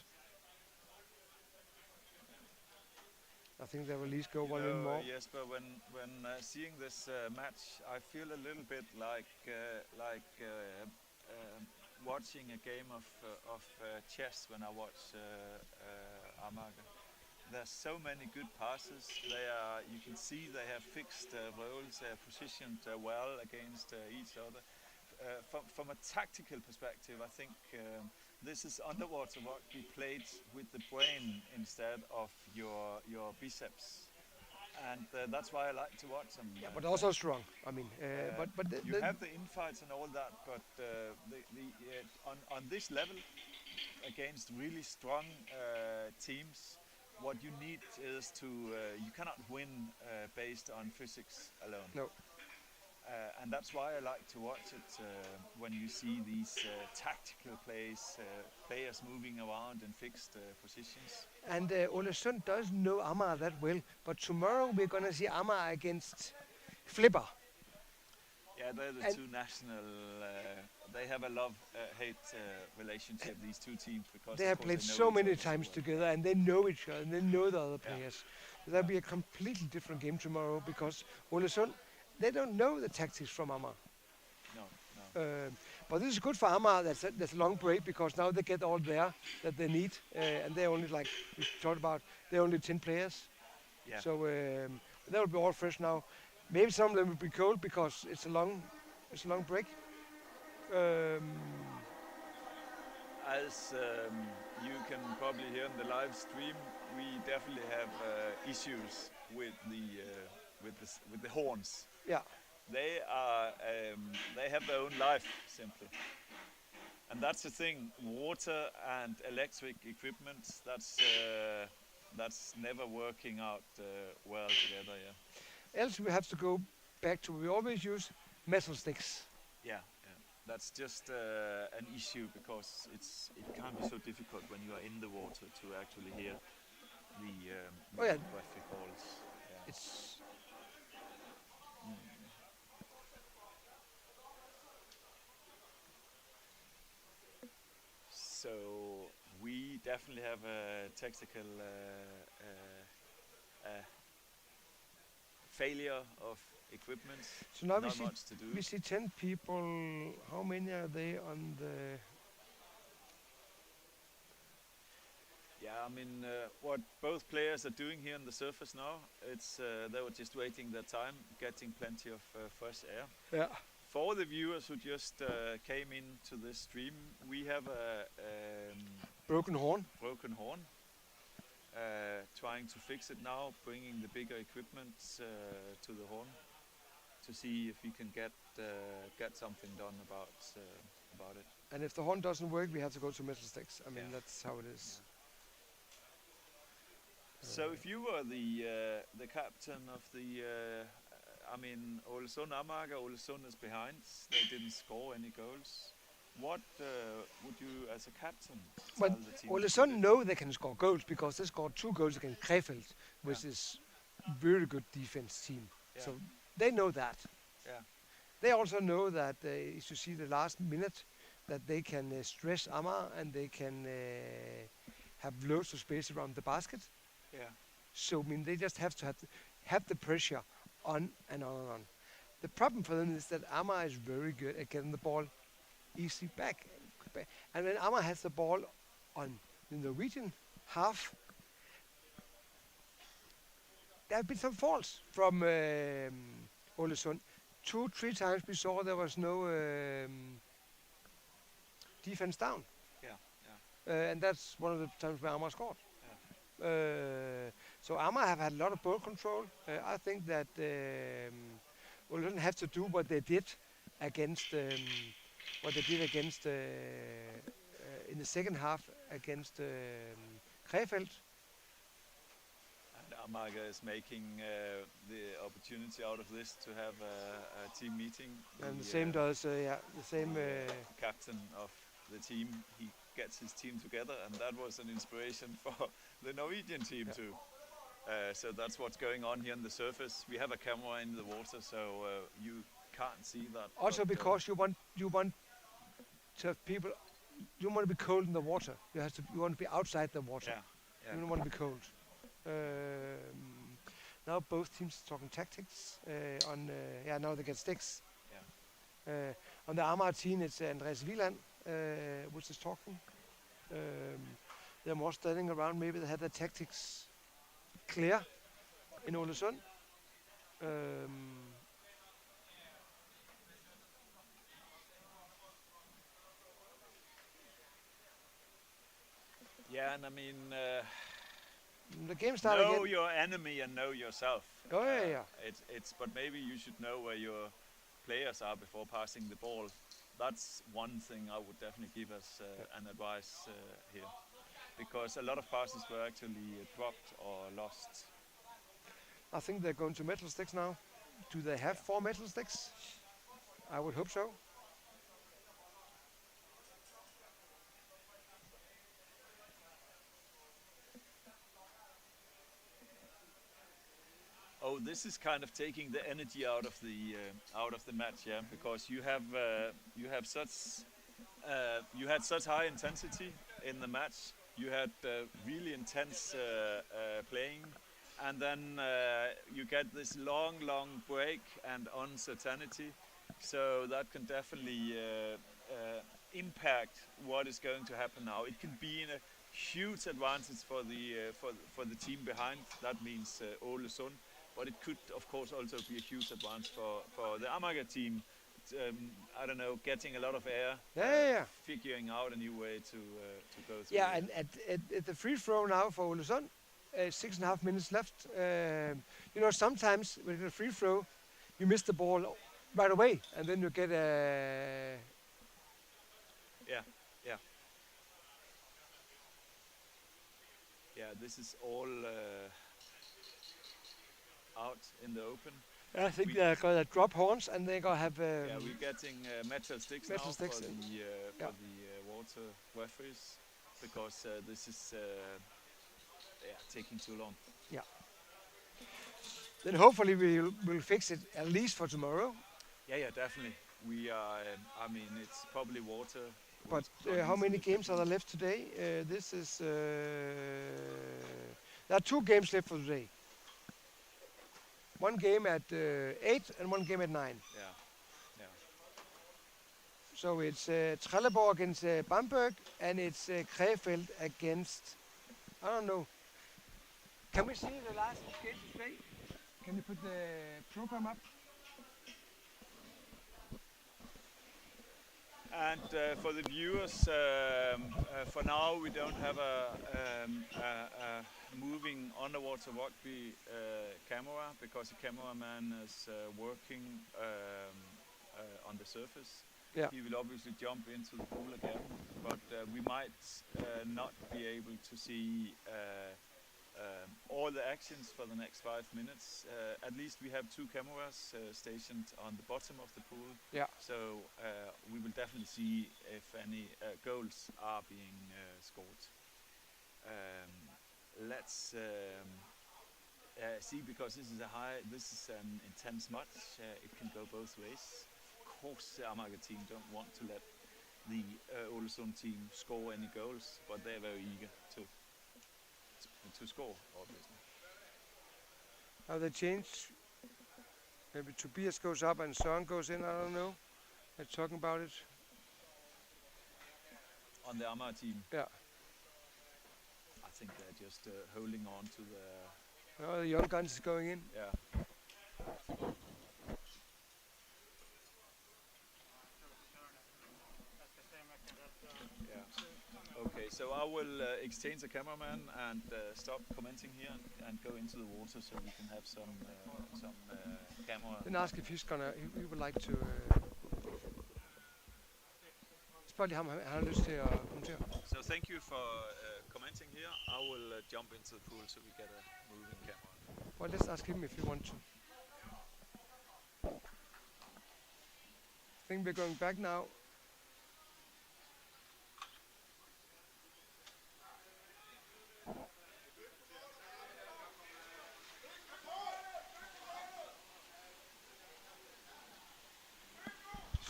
I think they will at least go one in more. Yes, but when seeing this match, I feel a little bit like watching a game of chess when I watch Amager. There's so many good passes. You can see they have fixed roles. They are positioned well against each other. From a tactical perspective, I think this is underwater rugby played with the brain instead of your biceps, and that's why I like to watch them. Yeah, but also strong. I mean, but You have the infights and all that, but on this level, against really strong teams, what you need is to you cannot win based on physics alone. No. And that's why I like to watch it when you see these tactical plays, players moving around in fixed positions. And Ålesund doesn't know Amager that well, but tomorrow we're going to see Amager against Flipper. Yeah, they're the And two national. They have a love-hate relationship. These two teams because They of have course, played they know so each many other so times well. together, and they know each other, and they know the other Yeah. players. So that'll be a completely different game tomorrow because Ålesund, they don't know the tactics from Amager. No, no. But this is good for Amager. That's a long break because now they get all there that they need, and they're only, like we talked about, they're only 10 players. Yeah. So they will be all fresh now. Maybe some of them will be cold because it's a long break. As you can probably hear in the live stream, we definitely have issues with the horns. Yeah. They have their own life simply, and that's the thing. Water and electric equipment. That's never working out well together. Yeah. Else we have to go back to we always use metal sticks. Yeah. That's just an issue because it can be so difficult when you are in the water to actually hear the Oh, yeah. referee calls. Yeah. It's So we definitely have a technical failure of equipment. so now Not much to do. we see 10 people. How many are they on the? Yeah, I mean, what both players are doing here on the surface now, they were just waiting their time, getting plenty of fresh air. Yeah. For the viewers who just came into this stream, we have a Broken horn. broken horn. Trying to fix it now, bringing the bigger equipment to the horn to see if we can get something done about it. And if the horn doesn't work, we have to go to metal sticks. I mean, Yeah. that's how it is. So if you were the captain of the, I mean, Ålesund Amager, Ålesund is behind. They didn't score any goals. What would you, as a captain, But tell the team? to Ålesund do? know they can score goals because they scored 2 goals against Krefeld, which is very good defense team. Yeah. So they know that. Yeah. They also know that if you see the last minute, that they can stress Amager and they can have loads of space around the basket. Yeah. So I mean, they just have to have the pressure on and on and on. The problem for them is that Amager is very good at getting the ball easy back. And when Amager has the ball on the Norwegian half, there have been some faults from Ålesund. 2-3 times we saw there was no defense down. Yeah. And that's one of the times where Amager scored. So Amager have had a lot of ball control. I think that Ålesund have to do what they did against in the second half against Krefeld. And Amager is making the opportunity out of this to have a team meeting. And the same does, the same. Captain of the team, he gets his team together, and that was an inspiration for the Norwegian team too. So that's what's going on here on the surface. We have a camera in the water, so you can't see that. Also, because you want to have people. You don't want to be cold in the water. You want to be outside the water. Yeah. You don't want to be cold. Now both teams are talking tactics. Now they get sticks. Yeah. On the Amager team, it's Andreas Wieland which is talking. They're more standing around. Maybe they had their tactics clear in Ålesund. Yeah, and I mean, The game started know again. your enemy and know yourself. Oh, yeah. But maybe you should know where your players are before passing the ball. That's one thing I would definitely give as an advice here, because a lot of passes were actually dropped or lost. I think they're going to metal sticks now. Do they have 4 metal sticks? I would hope so. Oh, this is kind of taking the energy out of the match, yeah, because you had such high intensity in the match. You had really intense playing, and then you get this long break and uncertainty. So that can definitely impact what is going to happen now. It can be in a huge advantage for the team behind. That means Ålesund. But it could, of course, also be a huge advance for the Amager team. I don't know, getting a lot of air, figuring out a new way to go through. Yeah, and at the free throw now for Ålesund, 6.5 minutes left. Sometimes with a free throw, you miss the ball right away, and then you get a. Yeah, this is all out in the open. I think they're going to drop horns and they're going to have. We're getting metal sticks now for the water referees, because this is taking too long. Yeah. Then hopefully we'll fix it at least for tomorrow. Yeah, definitely. We are. It's probably water. But how many games are there left today? This is. There are 2 games left for today. 1 game at 8 and 1 game at 9. Yeah. So it's Trelleborg against Bamberg, and it's Krefeld against, I don't know. Can we see the last game today? Can you put the program up? And for the viewers, for now we don't have a moving underwater rugby camera, because the cameraman is working on the surface. Yeah. He will obviously jump into the pool again, but we might not be able to see all the actions for the next 5 minutes. At least we have 2 cameras stationed on the bottom of the pool. Yeah. So we will definitely see if any goals are being scored. Let's see, because this is an intense match. It can go both ways. course the Amager team don't want to let the Ålesund team score any goals, but they're very eager to score, obviously. How they change? Maybe Tobias goes up and Søren goes in. I don't know. They're talking about it. On the Amager team, Yeah. I think they're just holding on to the Oh, the young guns is going in. yeah. Okay, so I will exchange the cameraman and stop commenting here and go into the water so we can have some camera. Then ask if he's gonna. He would like to. Spørg ham, han har lyst til at kommentere. So thank you for commenting here. I will jump into the pool so we get a moving camera. Well, let's ask him if he wants to. I think we're going back now.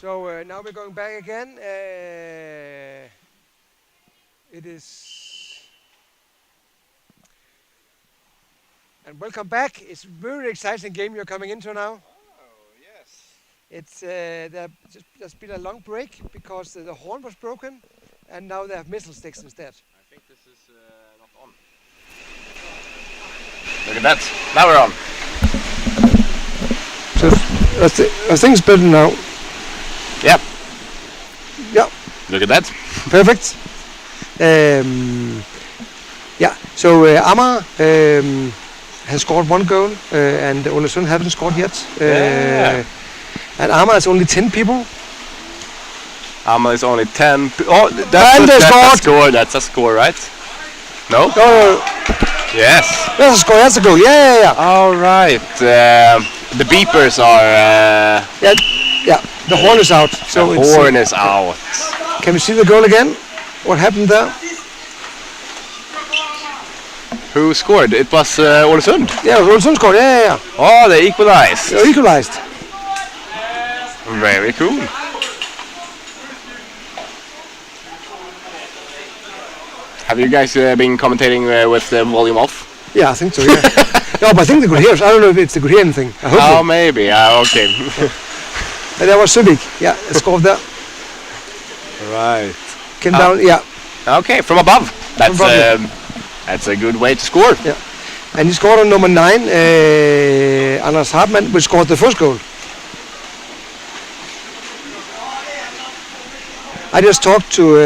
So now we're going back again. It is, and welcome back. It's a very exciting game you're coming into now. Oh, yes. It's there's been a long break because the horn was broken, and now they have missile sticks instead. I think this is not on. Look at that. Now we're on. So I think it's better now. Yep. Yeah. Look at that. Perfect. Yeah. So Amager has scored one goal, and Ålesund haven't scored yet. And Amager is only 10 people. Amager is only 10. Oh, And that's they a scored. score. That's a score, right? No? Oh, Yes. that's a score. That's a goal. Yeah. All right. The beepers are. Yeah. The horn is out. So The it's, horn is out. can we see the goal again? What happened there? Who scored? It was Ålesund. Yeah, Ålesund scored. Yeah. Oh, they equalized. They equalized. Very cool. Have you guys been commentating with the volume off? Yeah, I think so. Yeah. No, but I think they could hear us. I don't know if they could hear anything. I hope Oh, so. maybe. Okay. And there was Subik. Yeah, scored there. Right. Came down. Yeah. Okay, from above. That's above, yeah. That's a good way to score. Yeah. And he scored on number 9, Anders Hartmann, which scored the first goal. I just talked to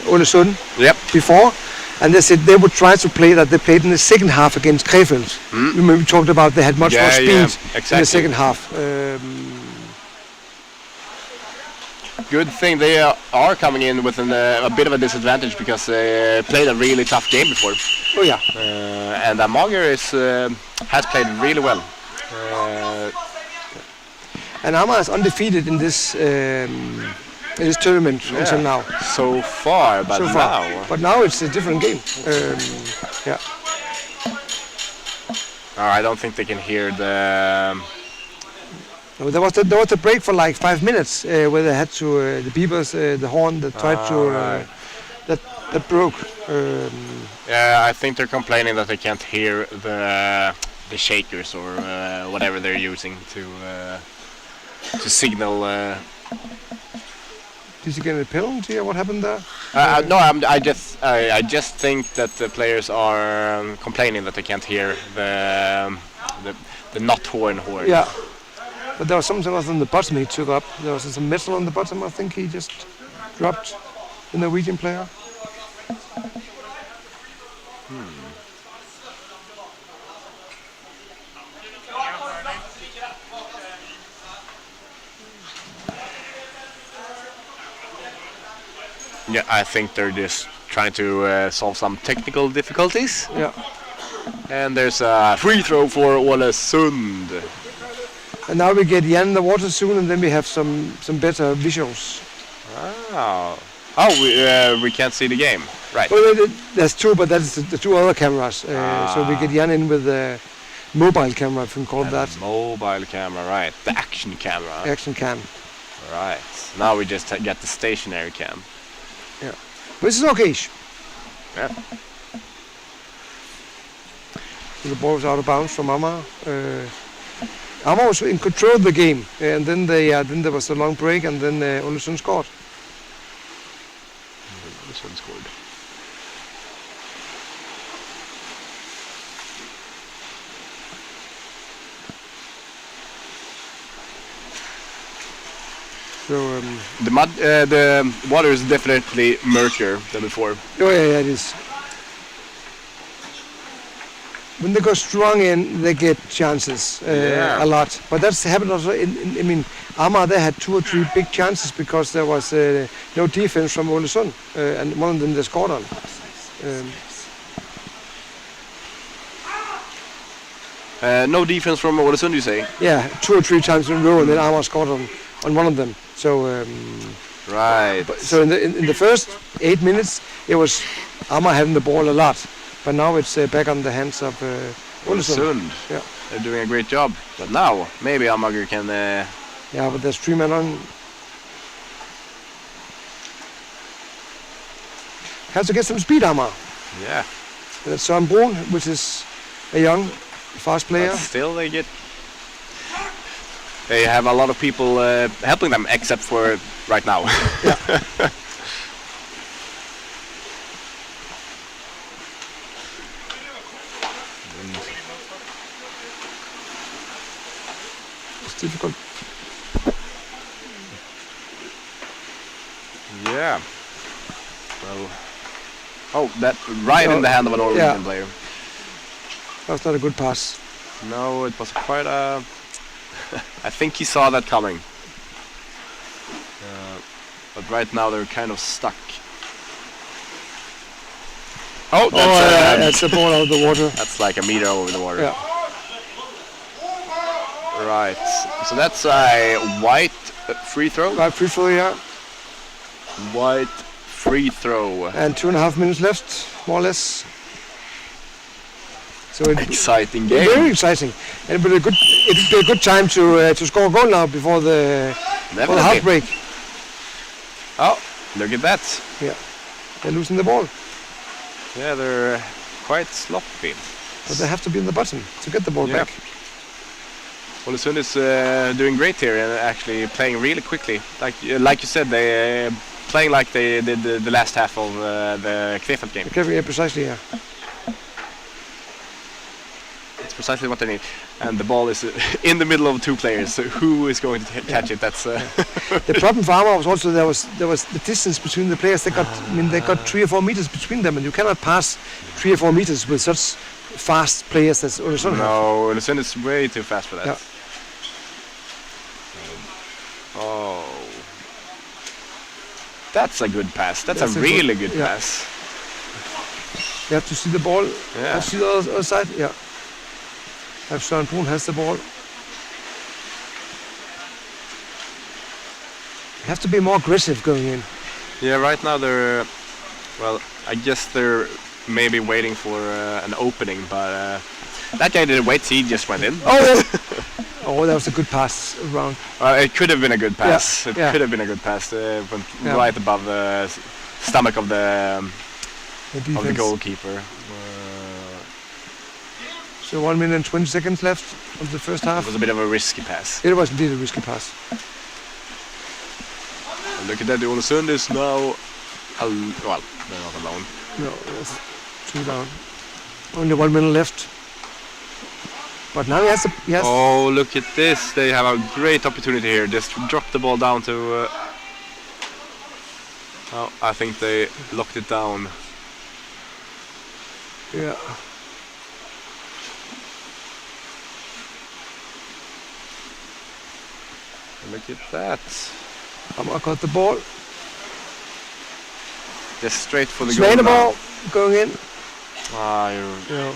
Ålesund Yep. before, and they said they would try to play that they played in the second half against Krefeld. Remember we talked about they had much more speed in exactly. the second half. Good thing they are coming in with a bit of a disadvantage because they played a really tough game before. Oh yeah. And Amager has played really well. And Amager is undefeated in this tournament until now. So far, but So far. now. But now it's a different game. Yeah. I don't think they can hear the. No, there was a break for like 5 minutes where they had to the beepers, the horn that tried to that broke. Yeah, I think they're complaining that they can't hear the shakers or whatever they're using to signal. Did you get a penalty or what happened there? No, I just think that the players are complaining that they can't hear the not horn. Yeah. But there was something else on the bottom he took up. There was some metal on the bottom. I think he just dropped the Norwegian player. Yeah, I think they're just trying to solve some technical difficulties. Yeah. And there's a free throw for Ålesund. And now we get Jan in the water soon, and then we have some better visuals. We can't see the game, right? Well, there's two, but that's the two other cameras. So we get Jan in with mobile camera, if you can call it that. Mobile camera, right? The action camera. Action cam. Right. Now we just get the stationary cam. Which is okay. Yeah. The ball was out of bounds from Amager. Amager was in control of the game, and then there was a long break, and then Olesund scored. Olesund scored. So The water is definitely murkier than before. oh yeah, it is. When they go strong in, they get chances a lot. But that's happened also I mean, Amager, they had 2 or 3 big chances because there was no defense from Olesund, and one of them they scored on. No defense from Olesund, you say? Yeah, 2 or 3 times in a row, and then Amager scored on one of them. So Right. so in the first 8 minutes, it was Amager having the ball a lot. But now it's back on the hands of Olesund. Olesund. Yeah. They're doing a great job. But now, maybe Amager can... Yeah, but there's 3 men on. Has to get some speed, Amager. Yeah. That's Søren Brun, which is a young, fast player. But still they get... They have a lot of people helping them, except for right now. Yeah. It's difficult. Yeah. Well... Oh, that right in the hand of an Norwegian player. That's not a good pass. No, it was quite a... I think he saw that coming. But right now they're kind of stuck. Oh, That's a ball out of the water. that's like a meter over the water. Yeah. Right. So that's a white free throw. Right, free throw, yeah. White free throw. And 2.5 minutes left, more or less. So Exciting game. very exciting, and but it'd be a good time to score a goal now before the half break. Oh, look at that. Yeah, they're losing the ball, Yeah, they're quite sloppy. but they have to be in the bottom to get the ball Yeah. back. Olesund is doing great here and actually playing really quickly. Like you said, they playing like they did the last half of the Kristianstad game. Okay, yeah, precisely, yeah. It's precisely what they need. And the ball is in the middle of 2 players. So who is going to catch it? That's The problem for Amager was also there was the distance between the players. They got 3 or 4 meters between them, and you cannot pass 3 or 4 meters with such fast players as Olesund have. no, Olesund is way too fast for that. Yeah. Oh, that's a good pass. That's That's a a really good- good yeah. pass. You have to see the ball. Yeah. Have to see the other side. Yeah. Have Søren Brun has the ball. You have to be more aggressive going in. Yeah, right now they're, well, I guess they're maybe waiting for an opening, but that guy didn't wait, he just went in. Oh, that was a good pass around. It could have been a good pass. Yeah, It yeah. could have been a good pass. Went Yeah. right above the stomach of the defense. goalkeeper. So 1 minute and 20 seconds left of the first It half. was a bit of a risky pass. It was indeed a risky pass. And look at that, the Olesund is now, well, they're not alone. No, that's 2 down. Only 1 minute left. But now he has to. Yes. Oh, look at this. They have a great opportunity here. Just drop the ball down to... oh, I think they locked it down. Yeah. Look at that. I got the ball. Just straight for the Sway goal the now. ball. Going in. You're Yeah.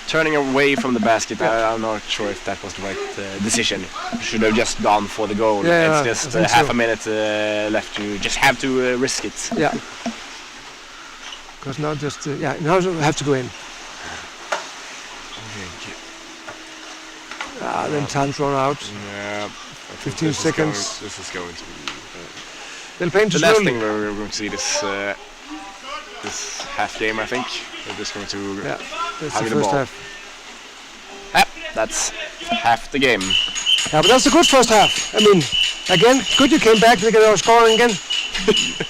turning away from the basket. I'm not sure if that was the right decision. You should have just gone for the goal. Yeah, It's I just think half so. a minute left. You just have to risk it. Yeah. Because now just now you have to go in. Then time's run out. Yeah. 15 seconds. This is going to be They'll play too the last slowly. thing we're going to see this half game. I think we're just going to Yeah, that's hug the the first ball. half. That's half the game. Yeah, but that's a good first half. I mean, again, good you came back. They were scoring again.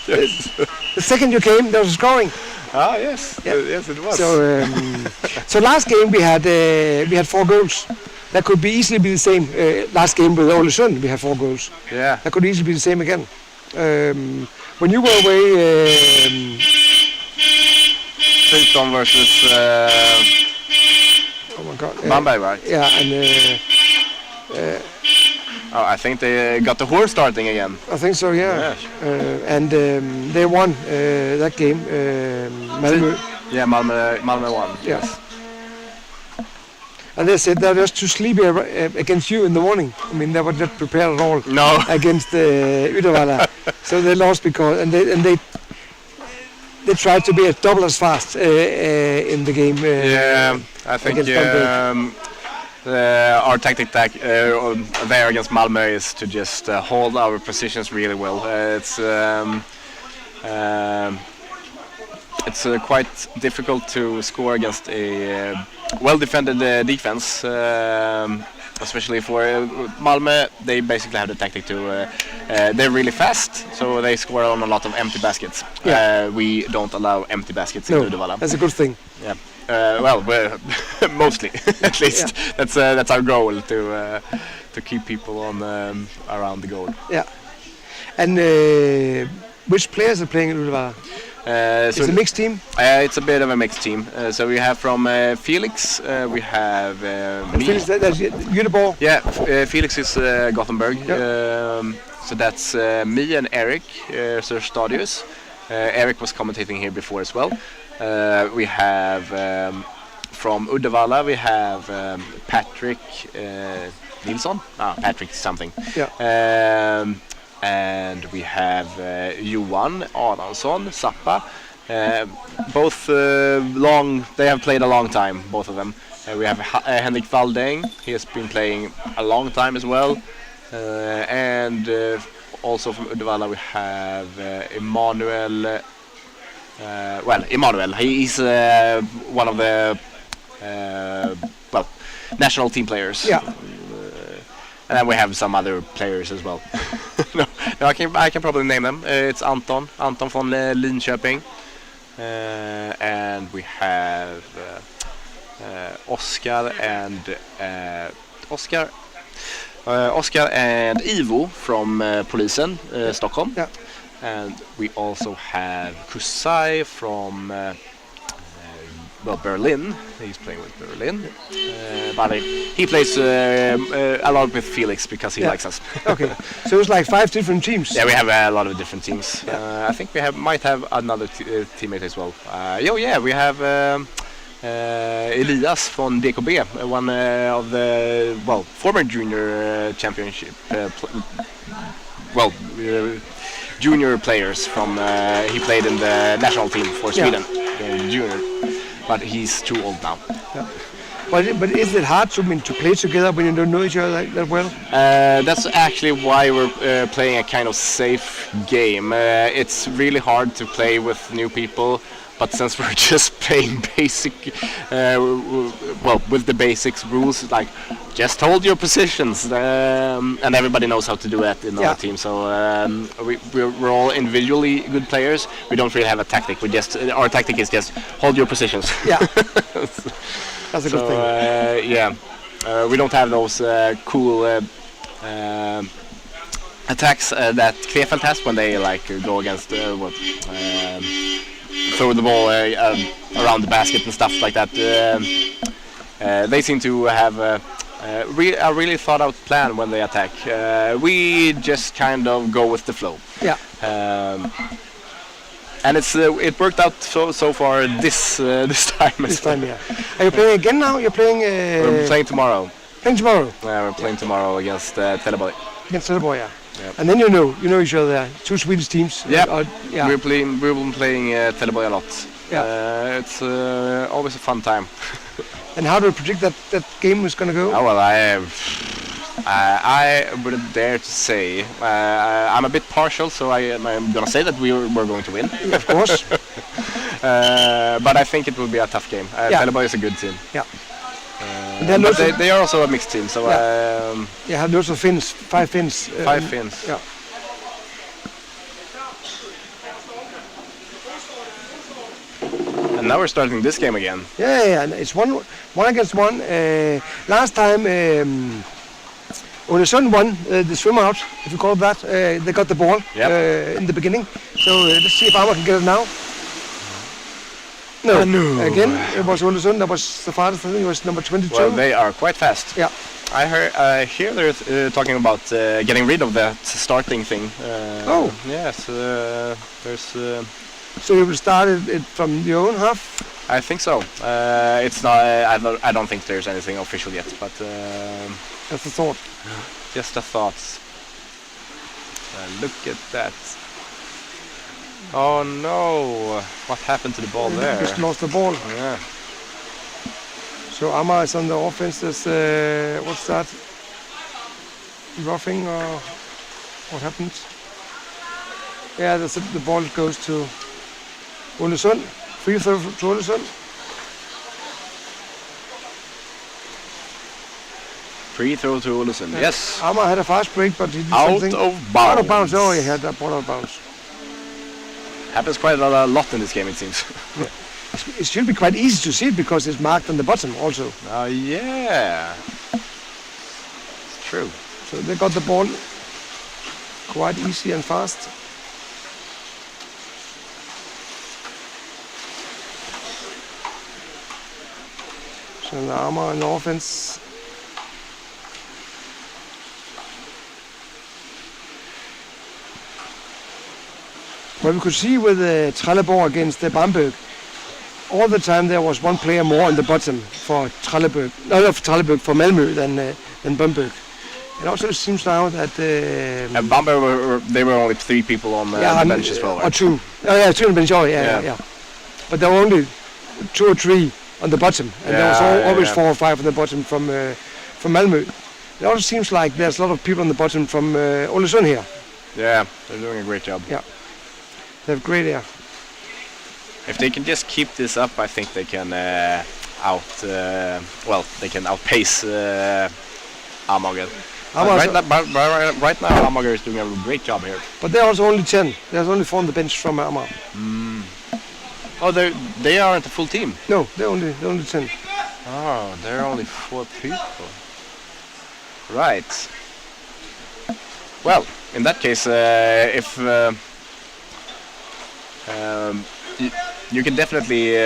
The second you came, there was scoring. Ah, yes, yes, it was. So last game we had 4 goals. That could be easily be the same. Last game with Ålesund we had 4 goals. Yeah. That could easily be the same again. When you were away, Triton versus oh my God, Bamberg, right? yeah, and Oh, I think they got the horse starting again. I think so, yeah. And they won that game. Malmö. Yeah, Malmö won. Yeah. Yes. And they said they're just too sleepy against you in the morning. I mean, they were not prepared at all No. against Uddevalla. So they lost because they tried to be double as fast in the game. Yeah, I think against our tactic there against Malmö is to just hold our positions really well. It's quite difficult to score against a well-defended defense, especially for Malmö. They basically have the tactic to they're really fast, so they score on a lot of empty baskets. Yeah. We don't allow empty baskets No, in Uddevalla. that's a good thing. Yeah. Mostly, at least. Yeah. That's our goal to keep people on around the goal. Yeah. And which players are playing in Uddevalla? It's a mixed team. It's a bit of a mixed team. So we have from Felix, we have me. Felix, that's Göteborg. Yeah, Felix is Gothenburg. Yep. So that's me and Eric Stadius. Eric was commentating here before as well. We have from Uddevalla, we have Patrick Nilsson. Patrick something. Yeah. And we have Johan Adamsson, Zappa. Both long. They have played a long time, both of them. We have Henrik Valdeng. He has been playing a long time as well. And also from Uddevalla we have Emanuel. Emanuel. He's one of the national team players. Yeah. And then we have some other players as well. no, I can probably name them. It's Anton from Linköping, and we have Oscar and Ivo from Polisen, Stockholm. Yeah. And we also have Kusai from Berlin. He's playing with Berlin, but he plays a lot with Felix because he likes us. Okay, so it's like 5 different teams. Yeah, we have a lot of different teams. Yeah. I think we might have another teammate as well. We have Elias from DKB, one of the former junior championship junior players from. He played in the national team for Sweden, junior. But he's too old now. Yeah. But is it hard to play together when you don't know each other that well? That's actually why we're playing a kind of safe game. It's really hard to play with new people, but since we're just playing basic, with the basics rules, like just hold your positions, and everybody knows how to do that in our team. So we're all individually good players. We don't really have a tactic. Our tactic is just hold your positions. Yeah, that's a good thing. We don't have those cool attacks that Krefeld has when they go against throw the ball around the basket and stuff like that. They seem to have a really thought out plan when they attack. We just kind of go with the flow. Yeah. And it worked out so far this time. This time, yeah. Are you playing again now? You're playing. We're playing tomorrow. Playing tomorrow. We're playing tomorrow against Trelleborg. Against Trelleborg, yeah. Yep. And then you know each other. 2 Swedish teams. Yeah. Yeah. We've been playing Trelleborg a lot. Yeah. It's always a fun time. And how do you predict that game was going to go? Oh well, I wouldn't dare to say. I'm a bit partial, so I'm gonna say that we're going to win. Of course. But I think it will be a tough game. Trelleborg is a good team. Yeah. But they are also a mixed team, so you have lots of Finns, 5 Finns. 5 Finns. Yeah. And now we're starting this game again. Yeah, and it's one against one. Last time, Ålesund won the swim out, if you call it that. They got the ball in the beginning. So let's see if Amager can get it now. No. Again, it was Ålesund that was the farthest. I think it was number 22. Well, they are quite fast. Yeah. I hear they're talking about getting rid of that starting thing. Yes, there's. So you will start it from your own half? I think so. It's not. I don't think there's anything official yet, but That's a thought. just a thought. Look at that. Oh no! What happened to the ball there? Just lost the ball. Yeah. So Amager is on the offense. There's what's that? Roughing or what happened? Yeah, the ball goes to Ålesund. Free throw to Ålesund. Free throw to Ålesund. Yes. Amager had a fast break, but he did Out something. of bounds. Out of bounds. Oh, he had that ball out of bounds. Happens quite a lot in this game, it seems. It should be quite easy to see it because it's marked on the bottom also. Oh yeah. It's true. So they got the ball quite easy and fast. So the Amager in the offense. Well, we could see with Trelleborg against Bamberg, all the time there was one player more on the bottom for Trelleborg, not for Trelleborg, for Malmö than Bamberg. It also seems now that And Bamberg they were only 3 people on the bench as well, right? or 2. Oh yeah, 2 on the bench. Oh yeah. But there were only 2 or 3 on the bottom, and there was always 4 or 5 on the bottom from Malmö. It also seems like there's a lot of people on the bottom from Ålesund here. Yeah, they're doing a great job. Yeah, they have great air. If they can just keep this up, I think they can they can outpace Amager. Right now, Amager is doing a great job here. But they're also only 10. There's only 4 on the bench from Amager. Oh, they aren't a full team. No, they're only 10. Oh, there are only 4 people. Right. Well, in that case, if you can definitely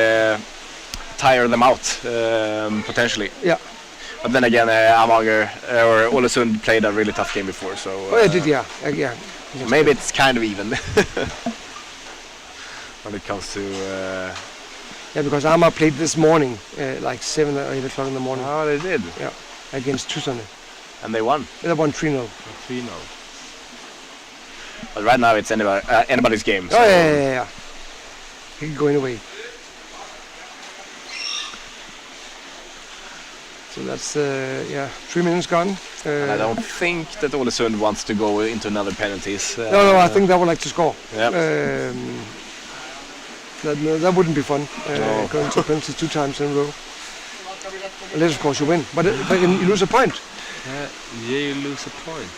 tire them out potentially. Yeah. But then again, Amager or Ålesund played a really tough game before, so. Oh, they did, yeah. Maybe it's kind of even when it comes to. Yeah, because Amager played this morning, like 7 or 8 o'clock in the morning. Oh, they did. Yeah, against Tussane. And they won. They won 3-0. 3-0. But right now it's anybody's game. So. Oh yeah. He's going away. So that's 3 minutes gone. And I don't think that Ålesund wants to go into another penalties. No, I think they would like to score. Yep. That wouldn't be fun. No. Going to penalties 2 times in a row. Unless of course you win, but you lose a point. You lose a point.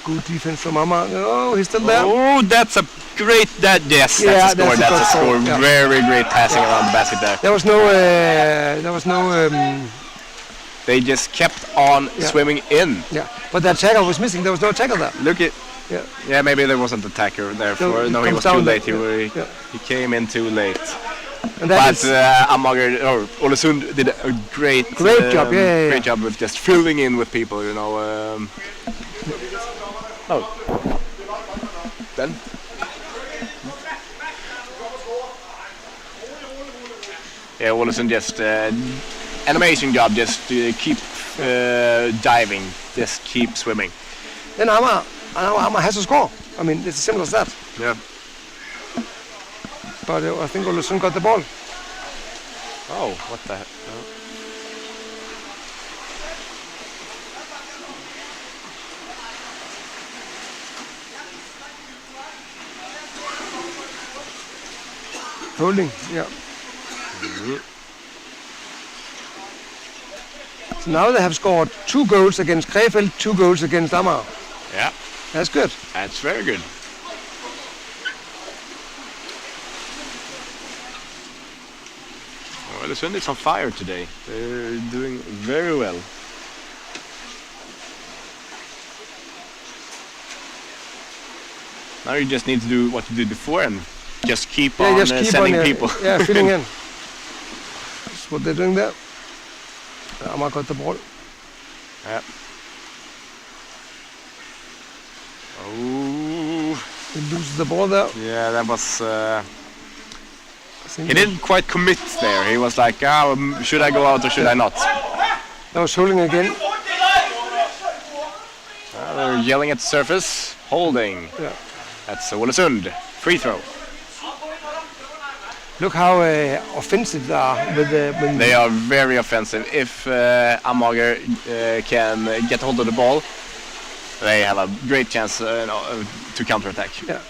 Good defense from Amager. Oh, he's still there. Oh, that's a great. That's a score. That's a score. Yeah. Very great passing around the basket there. There was no. They just kept on swimming in. Yeah, but that tackle was missing. There was no tackle there. Look at. Yeah. Yeah, maybe there wasn't a tackle there. No, he was too late. He came in too late. And but Amager or Ålesund did a great job. Great job with just filling in with people. You know. Then. Yeah, Ålesund just an amazing job. Just keep diving, just keep swimming. Then Amager has to score. I mean, it's as simple as that. Yeah. but I think Olesund got the ball. Oh, what the heck? Holding, yeah. So now they have scored 2 goals against Krefeld, 2 goals against Amager. Yeah, That's good. that's very good. Well, the Sund is on fire today. They're doing very well. Now you just need to do what you did before and just keep on sending people. Yeah, filling in. That's what they're doing there. Amager got the ball. Yeah. Oh, He loses the ball there. yeah, that was. I think He didn't quite commit there. He was like, should I go out or should I not? that was holding again. They're yelling at the surface. Holding. Yeah. That's Olesund. Free throw. Look how offensive they are with the. They are very offensive. If Amager can get hold of the ball, they have a great chance to counterattack. Yeah.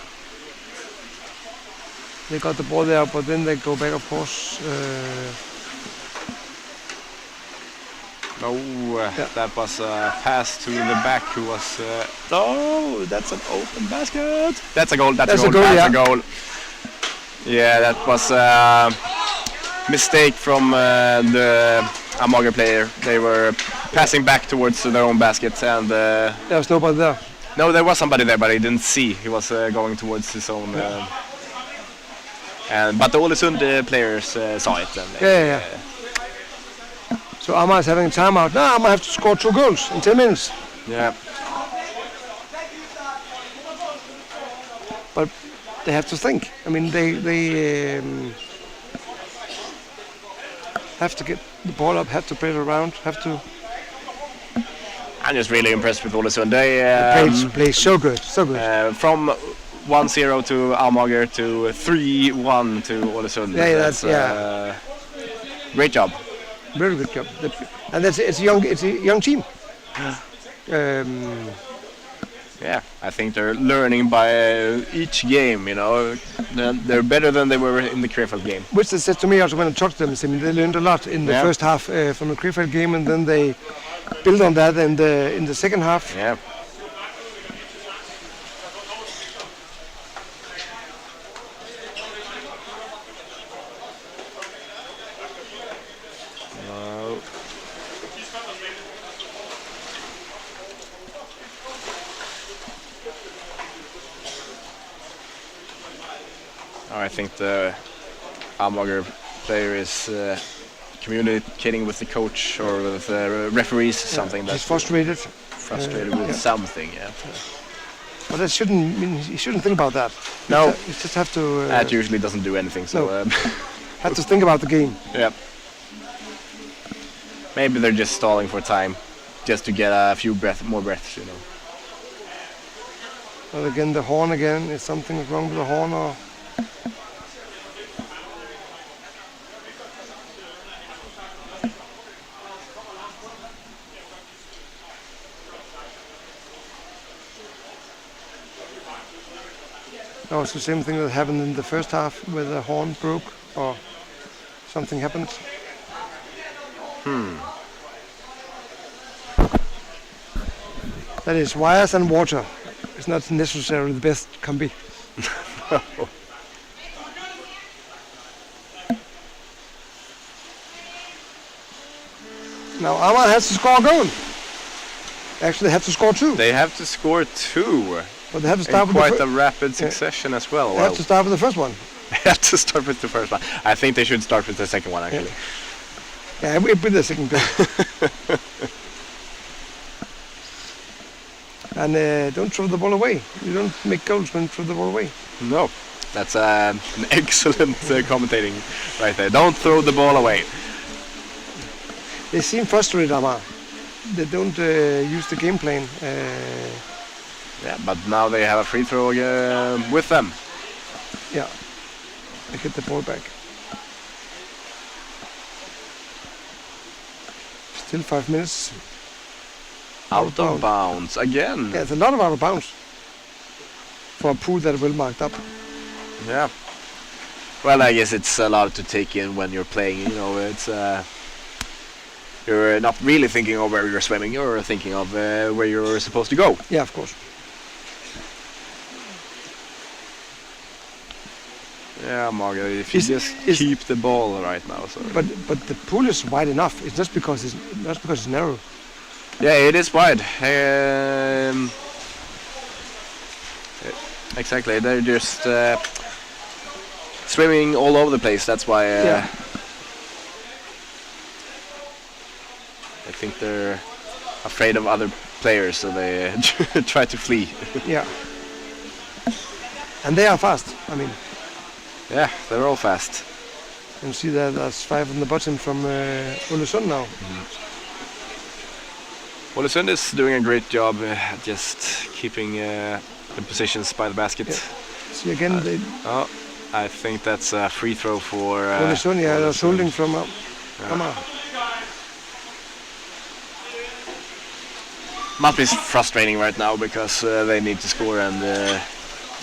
They got the ball there, but then they go back, of course. That was a pass to the back who was... oh, that's an open basket. That's a goal, that's a goal, that's a goal. Yeah, that was a mistake from the Amager player. They were passing back towards their own basket and... There was nobody there. No, there was somebody there, but he didn't see. He was going towards his own... but the Olesund players saw it. And Yeah. So Amager is having a timeout. Now Amager have to score 2 goals in 10 minutes. Yeah. But they have to think. I mean, they have to get the ball up, have to play it around, have to I'm just really impressed with Olesund. They play so good, so good. from 1-0 to Amager to 3-1 to Olesund. Yeah, great job. Very good job. And it's a young team. Yeah, I think they're learning by each game. You know, they're better than they were in the Krefeld game. Which they said to me also when I talked to them. I mean, they learned a lot in the first half from the Krefeld game, and then they build on that in the second half. Yeah. I think the Amager player is communicating with the coach or with the referees, something He's that's frustrated. with something. Yeah. But that shouldn't mean he shouldn't think about that. No. You just have to. That usually doesn't do anything. So have to think about the game. yeah. Maybe they're just stalling for time, just to get a few more breaths, you know. But again, the horn again. Is something wrong with the horn or? No, it's the same thing that happened in the first half where the horn broke or something happened. That is, wires and water is not necessarily the best combi. Now Amager has to score a goal. Actually, they have to score 2. They have to score 2. But they have to start in with quite a rapid succession as well. They have to start with the first one. They have to start with the first one. I think they should start with the second one, actually. Yeah, it will be the second goal. And don't throw the ball away. You don't make goals when you throw the ball away. No, that's an excellent commentating right there. Don't throw the ball away. They seem frustrated, Amager. They don't use the game plan. Yeah, but now they have a free throw with them. Yeah. They get the ball back. Still 5 minutes. Out of bounds again. Yeah, it's a lot of out of bounds for a pool that well marked up. Yeah. Well, I guess it's a lot to take in when you're playing. You know, it's you're not really thinking of where you're swimming. You're thinking of where you're supposed to go. Yeah, of course. Yeah, Margaret, if you just keep the ball right now. So. But the pool is wide enough. It's just because it's narrow. Yeah, it is wide. Exactly. They're just swimming all over the place. That's why I think they're afraid of other players, so they try to flee. Yeah. And they are fast. I mean, yeah, they're all fast. you see that there's 5 on the bottom from Ålesund now. Ålesund is doing a great job just keeping the positions by the basket. Yeah. See again, I think that's a free throw for Ålesund. Yeah, they're holding from Amager. Must be frustrating right now because they need to score, and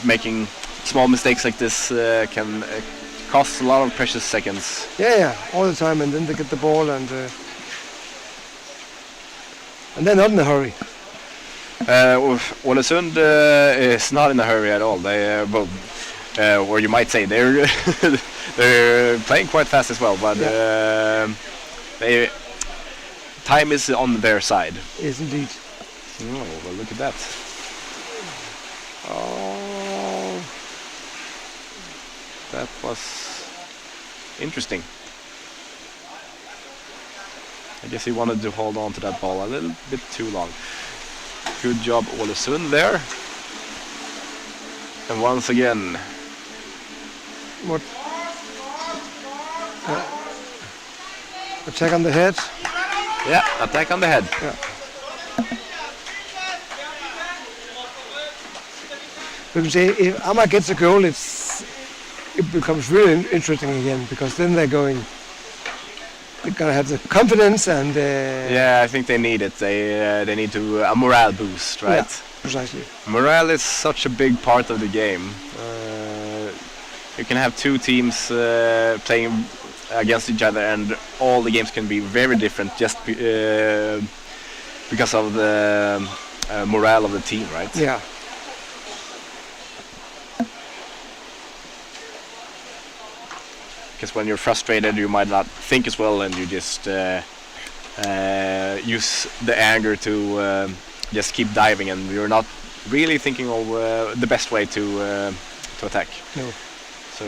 making small mistakes like this can cost a lot of precious seconds. Yeah, all the time, and then they get the ball and they're not in a hurry. Ålesund is not in a hurry at all. They or you might say they're they're playing quite fast as well, but time is on their side. Yes, indeed. Oh, well, look at that. Oh, That was interesting. I guess he wanted to hold on to that ball a little bit too long. Good job, Ålesund there. And once again, what? Attack on the head. yeah, attack on the head. Yeah. You can say if Amager gets a goal, it becomes really interesting again, because then they're gonna have the confidence and. Yeah, I think they need it. They need to a morale boost, right? Yeah, precisely. Morale is such a big part of the game. You can have two teams playing against each other, and all the games can be very different just because of the morale of the team, right? Yeah. Because when you're frustrated, you might not think as well, and you just use the anger to just keep diving, and you're not really thinking of the best way to attack. No. So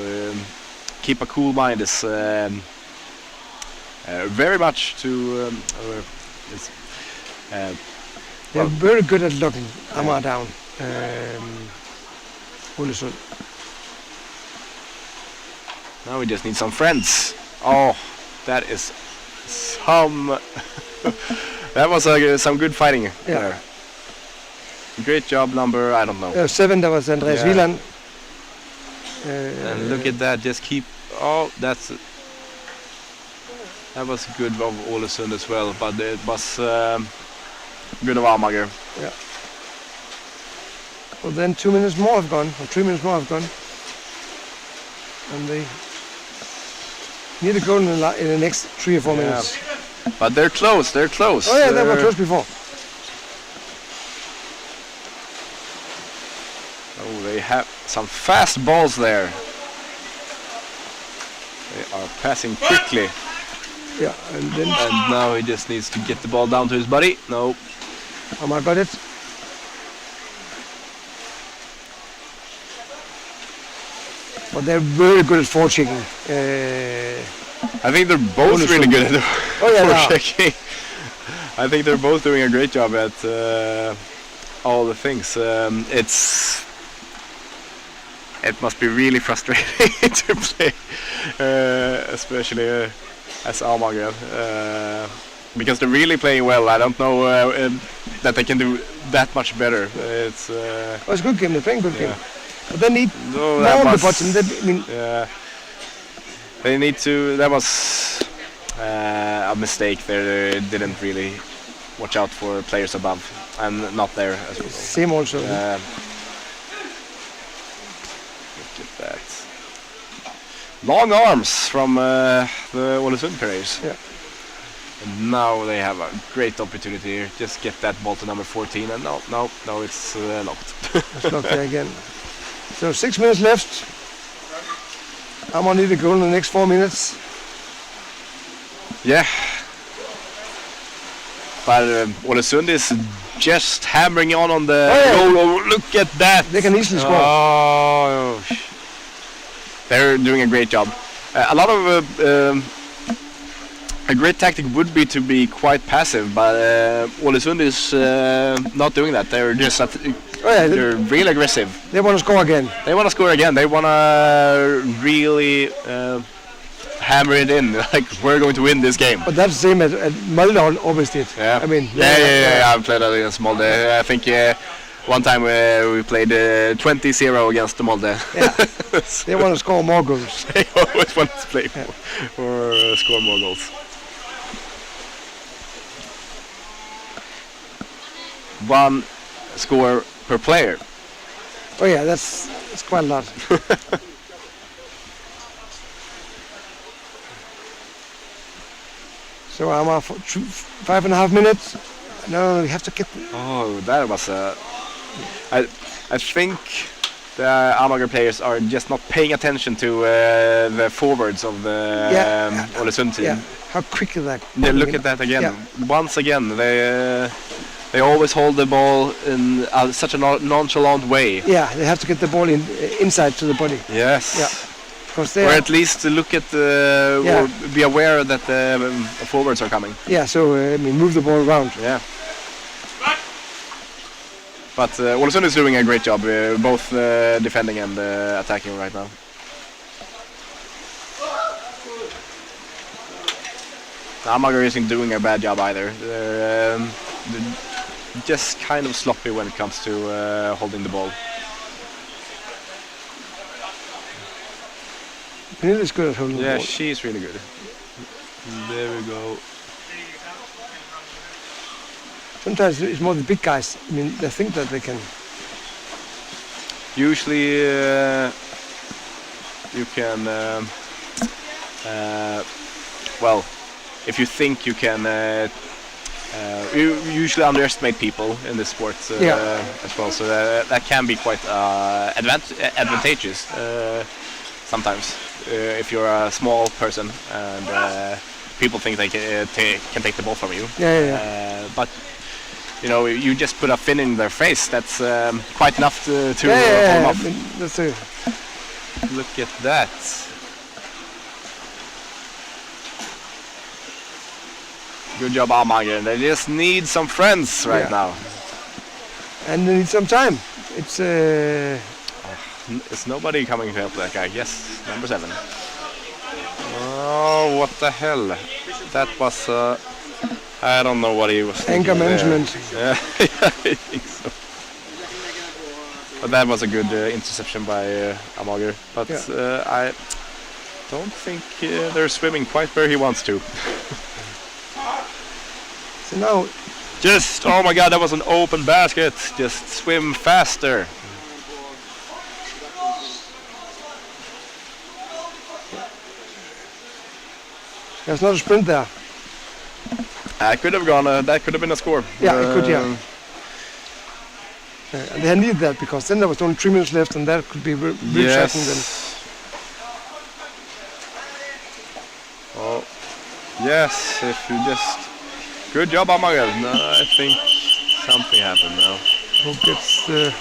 keep a cool mind is very much to. They're very good at locking Amager down. Ålesund. Now we just need some friends. Oh, that is some. That was some good fighting there. Great job, number, I don't know. 7, that was Andreas Wieland. And look at that, just keep. Oh, that was good of Ålesund as well, but it was good of Amager. Yeah. Well, then 2 minutes more have gone, or 3 minutes more have gone. And they need to go in the next 3 or 4 minutes. But they're close, they're close. Oh yeah, they were close before. Oh, they have some fast balls there. They are passing quickly. Yeah, and then And now he just needs to get the ball down to his buddy. No. Amager got it. But they're very good at forechecking. I think they're both really good at forechecking. I think they're both doing a great job at all the things. It must be really frustrating to play, especially as Amager, because they're really playing well. I don't know that they can do that much better. It's a good game. They're playing good game. But they need more on the bottom. They need to. That was a mistake. They didn't really watch out for players above and not there as well. Same also. Look at that. Long arms from the Ålesund players. Yeah. And now they have a great opportunity here. Just get that ball to number 14, and no, it's locked. It's locked there again. So 6 minutes left. I'm gonna need a goal in the next 4 minutes. Yeah. But Ålesund is just hammering on the goal. Oh, look at that! They can easily score. Oh, they're doing a great job. A lot of a great tactic would be to be quite passive, but Ålesund is not doing that. They're just they're really aggressive. They want to score again. They want to score again. They want to really hammer it in. Like, we're going to win this game. But that's the same as Molde always did. Yeah. I mean. Yeah. I've played against Molde. I think one time we played 20-0 against the Molde. Yeah. They want to score more goals. They always want to play or score more goals. One score per player. Oh yeah, that's quite a lot. So I'm off for 5.5 minutes. No, we have to get. Oh, that was I think the Amager players are just not paying attention to the forwards of the Ålesund team. Yeah. How quick is that? Yeah, look at that again. Yeah. Once again, they always hold the ball in such a nonchalant way. Yeah, they have to get the ball inside to the body. Yes. Yeah. Because they Or are, at least look at or be aware that the forwards are coming. yeah. So move the ball around. Yeah. But Ålesund is doing a great job, both defending and attacking right now. Amager isn't doing a bad job either. They're just kind of sloppy when it comes to holding the ball. Pernille is good at holding the Yeah, ball. she's really good. There we go. Sometimes it's more the big guys. I mean, they think that they can. Usually you can, well, if you think you can, you usually underestimate people in this sport as well, so that can be quite advantageous sometimes if you're a small person and people think they can take the ball from you. But you know, you just put a fin in their face. That's quite enough to hold them off. I mean, that's a, Look at that. Good job, Amager. They just need some friends right now. and they need some time. It's Is nobody coming to help that guy? Yes, number 7. Oh, what the hell? That was, I don't know what he was thinking anger management. there. Yeah, I think so. But that was a good interception by Amager. But I don't think they're swimming quite where he wants to. So now, Just, oh my god, that was an open basket. Just swim faster. there's not a sprint there. That could have gone. That could have been a score. Yeah, it could, yeah. And they needed that because then there was only 3 minutes left, and that could be really threatening them. Oh, yes. If you just, good job, Amager. No, I think something happened now. Who gets the?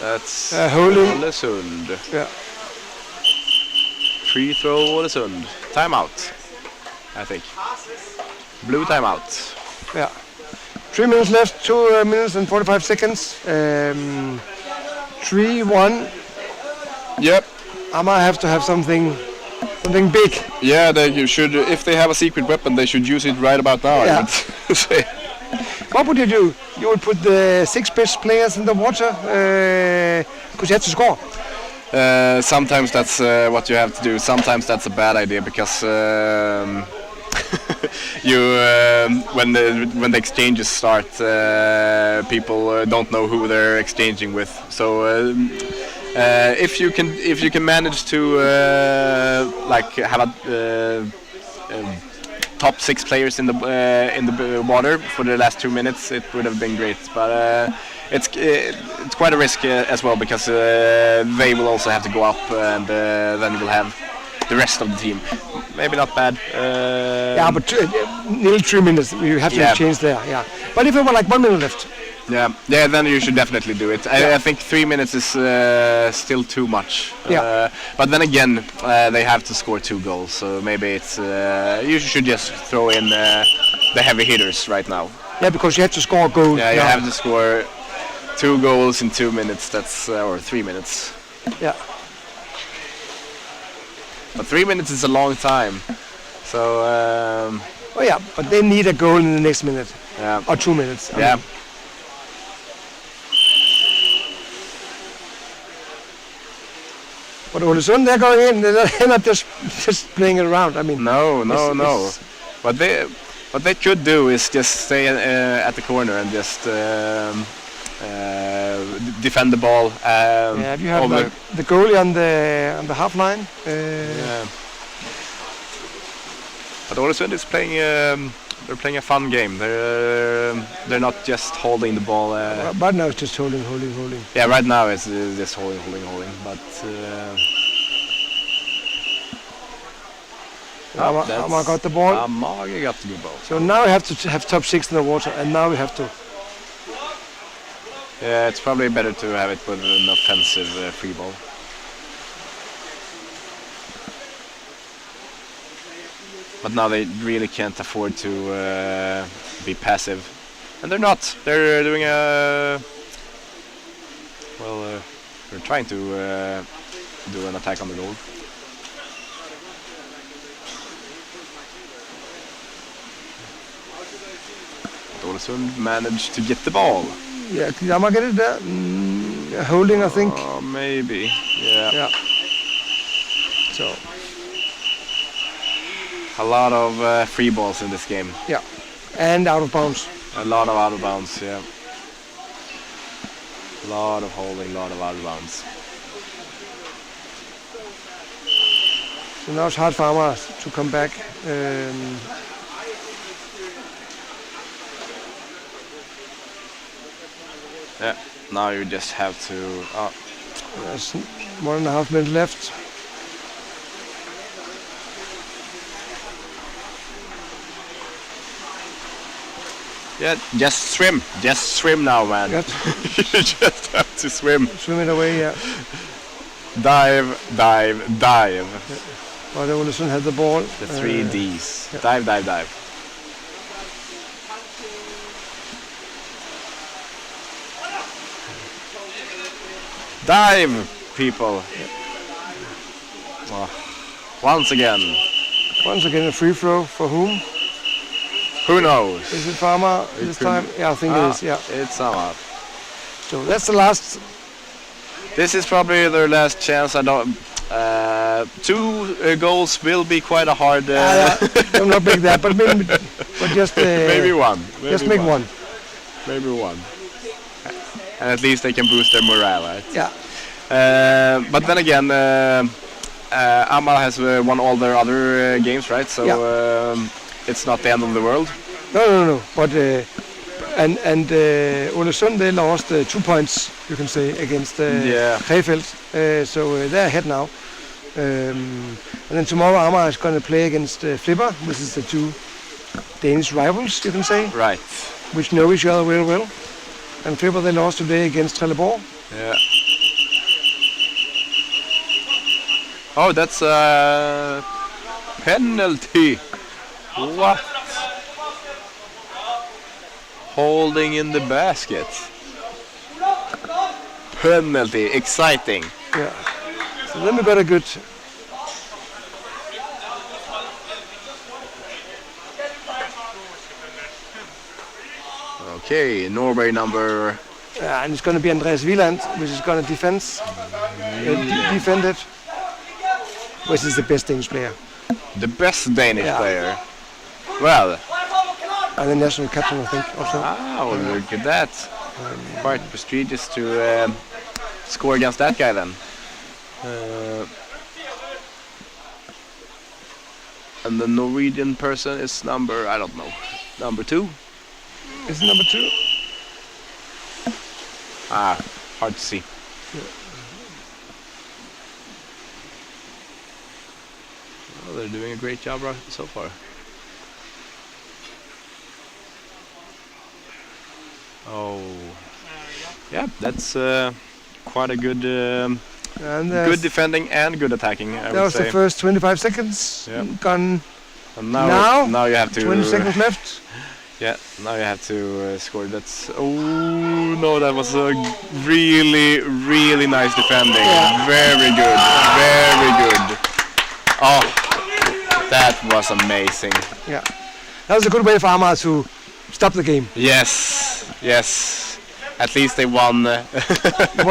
That's holding. Ålesund. Yeah. Free throw, Ålesund. Timeout, I think. Blue timeout. Yeah. 3 minutes left. 2 minutes and 45 seconds. 3-1. Yep. Ama have to have something big. Yeah, they should. If they have a secret weapon, they should use it right about now. Yeah. I would say. What would you do? You would put the 6 best players in the water, because you have to score. Sometimes that's what you have to do. Sometimes that's a bad idea because you when the exchanges start, people don't know who they're exchanging with. So if you can manage to like have a top 6 players in the water for the last 2 minutes, it would have been great. But it's quite a risk as well because they will also have to go up, and then we'll have the rest of the team. Maybe not bad. Yeah, but nearly 3 minutes. You have to change there. Yeah, but if it were like 1 minute left. Yeah, then you should definitely do it. I think 3 minutes is still too much. Yeah. But then again, they have to score 2 goals, so maybe it's you should just throw in the heavy hitters right now. Yeah, because you have to score a goal. Yeah, you have to score 2 goals in 2 minutes. That's or 3 minutes. Yeah. But 3 minutes is a long time. So. Oh yeah, but they need a goal in the next minute. Yeah. Or 2 minutes. Yeah. But Olesund, they're going in. They're not just playing it around. I mean. No. What they could do is just stay at the corner and just defend the ball. Yeah, if you have like the goalie on the half line. Yeah. But Olesund is playing. They're playing a fun game. They're not just holding the ball. Right now it's just holding. Yeah, right now it's just holding. But Amar got the ball. Amar got the ball. So now we have to have top 6 in the water, and now we have to. Yeah, it's probably better to have it with an offensive free ball. But now they really can't afford to be passive, and they're not. They're doing they're trying to do an attack on the goal. Olesund managed to get the ball. Yeah, can Amar get it there? Holding, I think. Maybe. Yeah. So. A lot of free balls in this game. Yeah, and out of bounds. A lot of out of bounds, yeah. A lot of holding, a lot of out of bounds. So now it's hard for Amar to come back. Yeah, now you just have to... There's 1.5 minutes left. Yeah, just swim. Just swim now, man. Yep. You just have to swim. Swim it away, yeah. Dive. But Olesund had the ball. The 3 Ds. Yeah. Dive. Dive, people. Oh, once again. Once again a free throw for whom? Who knows? Is it Farmer this time? Yeah, I think it is, yeah. It's Samar. So that's the last. This is probably their last chance. I don't... 2 goals will be quite a hard... I'm not big that, but just... maybe one. Just make one. Maybe one. And at least they can boost their morale, right? Yeah. But then again, Amar has won all their other games, right? So it's not the end of the world. No. But Olesund, they lost 2 points, you can say, against Krefeld. So they're ahead now. And then tomorrow Amar is going to play against Flipper, which is the 2 Danish rivals, you can say. Right. Which know each other very well. And Flipper, they lost today against Trelleborg. Yeah. Oh, that's a penalty. What? Holding in the basket. Penalty. Exciting. Yeah. So then we got a good... Okay, Norway number And it's going to be Andreas Wieland, which is going to defend it, which is the best Danish player. The best Danish Yeah. player. Well, And the national captain, I think, also. look at that. Quite prestigious to score against that guy then. And the Norwegian person is number 2. Is it number 2? Hard to see. Well, they're doing a great job so far. Oh, yeah, that's quite a good, And good defending and good attacking. I that would was say. the first 25 seconds. Yeah. Gone And now you have to 20 seconds left. Yeah, now you have to score. That's no, that was a really nice defending. Yeah. Very good. Oh, that was amazing. Yeah. That was a good way for Amager to stop the game. Yes. At least they won. Won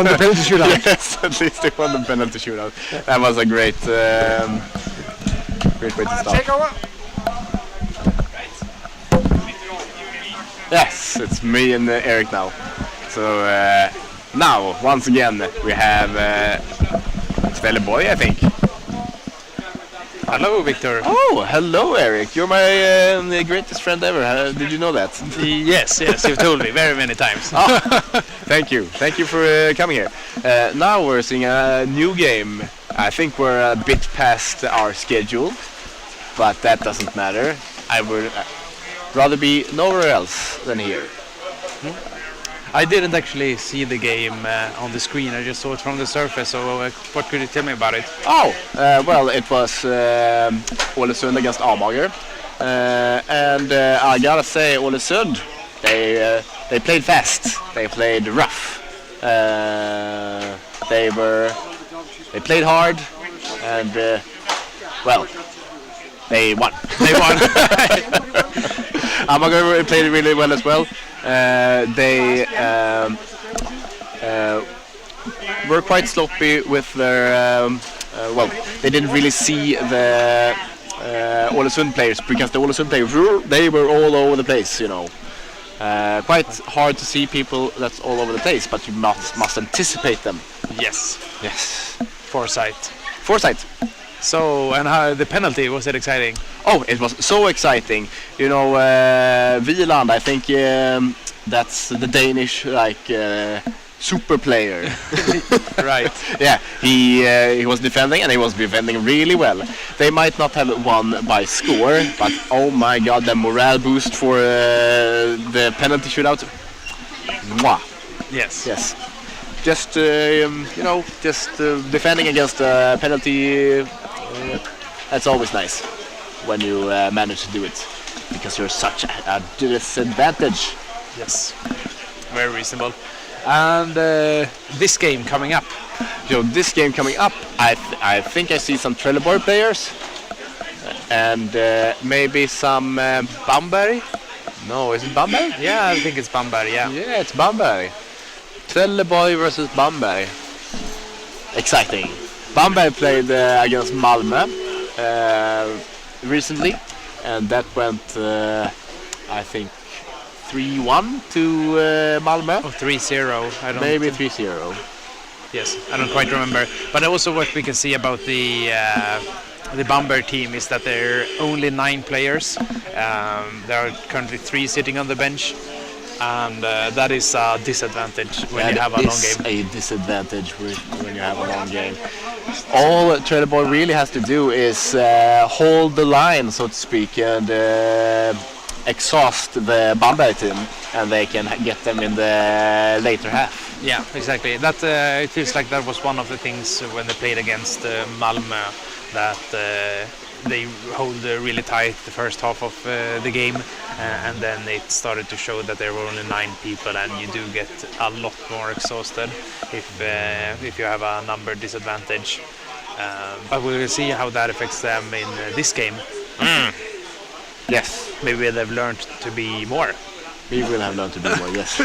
the penalty shootout. Yes, at least they won the penalty shootout. That was a great way to start. Take over. Yes, it's me and Eric now. So now, once again, we have Trelleborg, I think. Hello, Victor. Oh, hello, Eric. You're my greatest friend ever. Did you know that? Yes, you've told me very many times. Thank you. Thank you for coming here. Now we're seeing a new game. I think we're a bit past our schedule, but that doesn't matter. I would rather be nowhere else than here. I didn't actually see the game on the screen. I just saw it from the surface. So what could you tell me about it? Oh, well, it was Ålesund against Amager. And I gotta say, Ålesund, they played fast. They played rough. They played hard. And, well, they won. Amager played really well as well. They were quite sloppy with their. Well, they didn't really see the Ålesund players because the Ålesund players they were all over the place. You know, quite hard to see people that's all over the place, but you must anticipate them. Yes. Foresight. So, and how the penalty, was it exciting? Oh, it was so exciting. You know, Wieland, I think that's the Danish super player. Right. Yeah, he was defending and he was defending really well. They might not have won by score, but oh my god, the morale boost for the penalty shootout. Mwah. Yes. Just defending against a penalty. That's always nice when you manage to do it because you're such a disadvantage. Yes. Very reasonable. And this game coming up. This game coming up, I think I see some Trelleborg players and maybe some Bamberg. No, is it Bamberg? Yeah, I think it's Bamberg. Yeah. Yeah, it's Bamberg. Trelleborg versus Bamberg. Exciting. Bamberg played against Malmö recently, and that went, I think, 3-1 to Malmö. Or 3-0. I don't. Maybe 3-0. Yes, I don't quite remember. But also what we can see about the Bamberg team is that there are only 9 players. There are currently 3 sitting on the bench. And that is a disadvantage when you have a long game. A disadvantage when you have a long game. All Trelleborg really has to do is hold the line, so to speak, and exhaust the Bamberg team, and they can get them in the later half. Yeah, exactly. That it feels like that was one of the things when they played against Malmö, that they hold really tight the first half of the game, and then it started to show that there were only 9 people, and you do get a lot more exhausted if you have a number disadvantage. But we will see how that affects them in this game. Yes. Maybe they've learned to be more. We will have learned to do more, yes.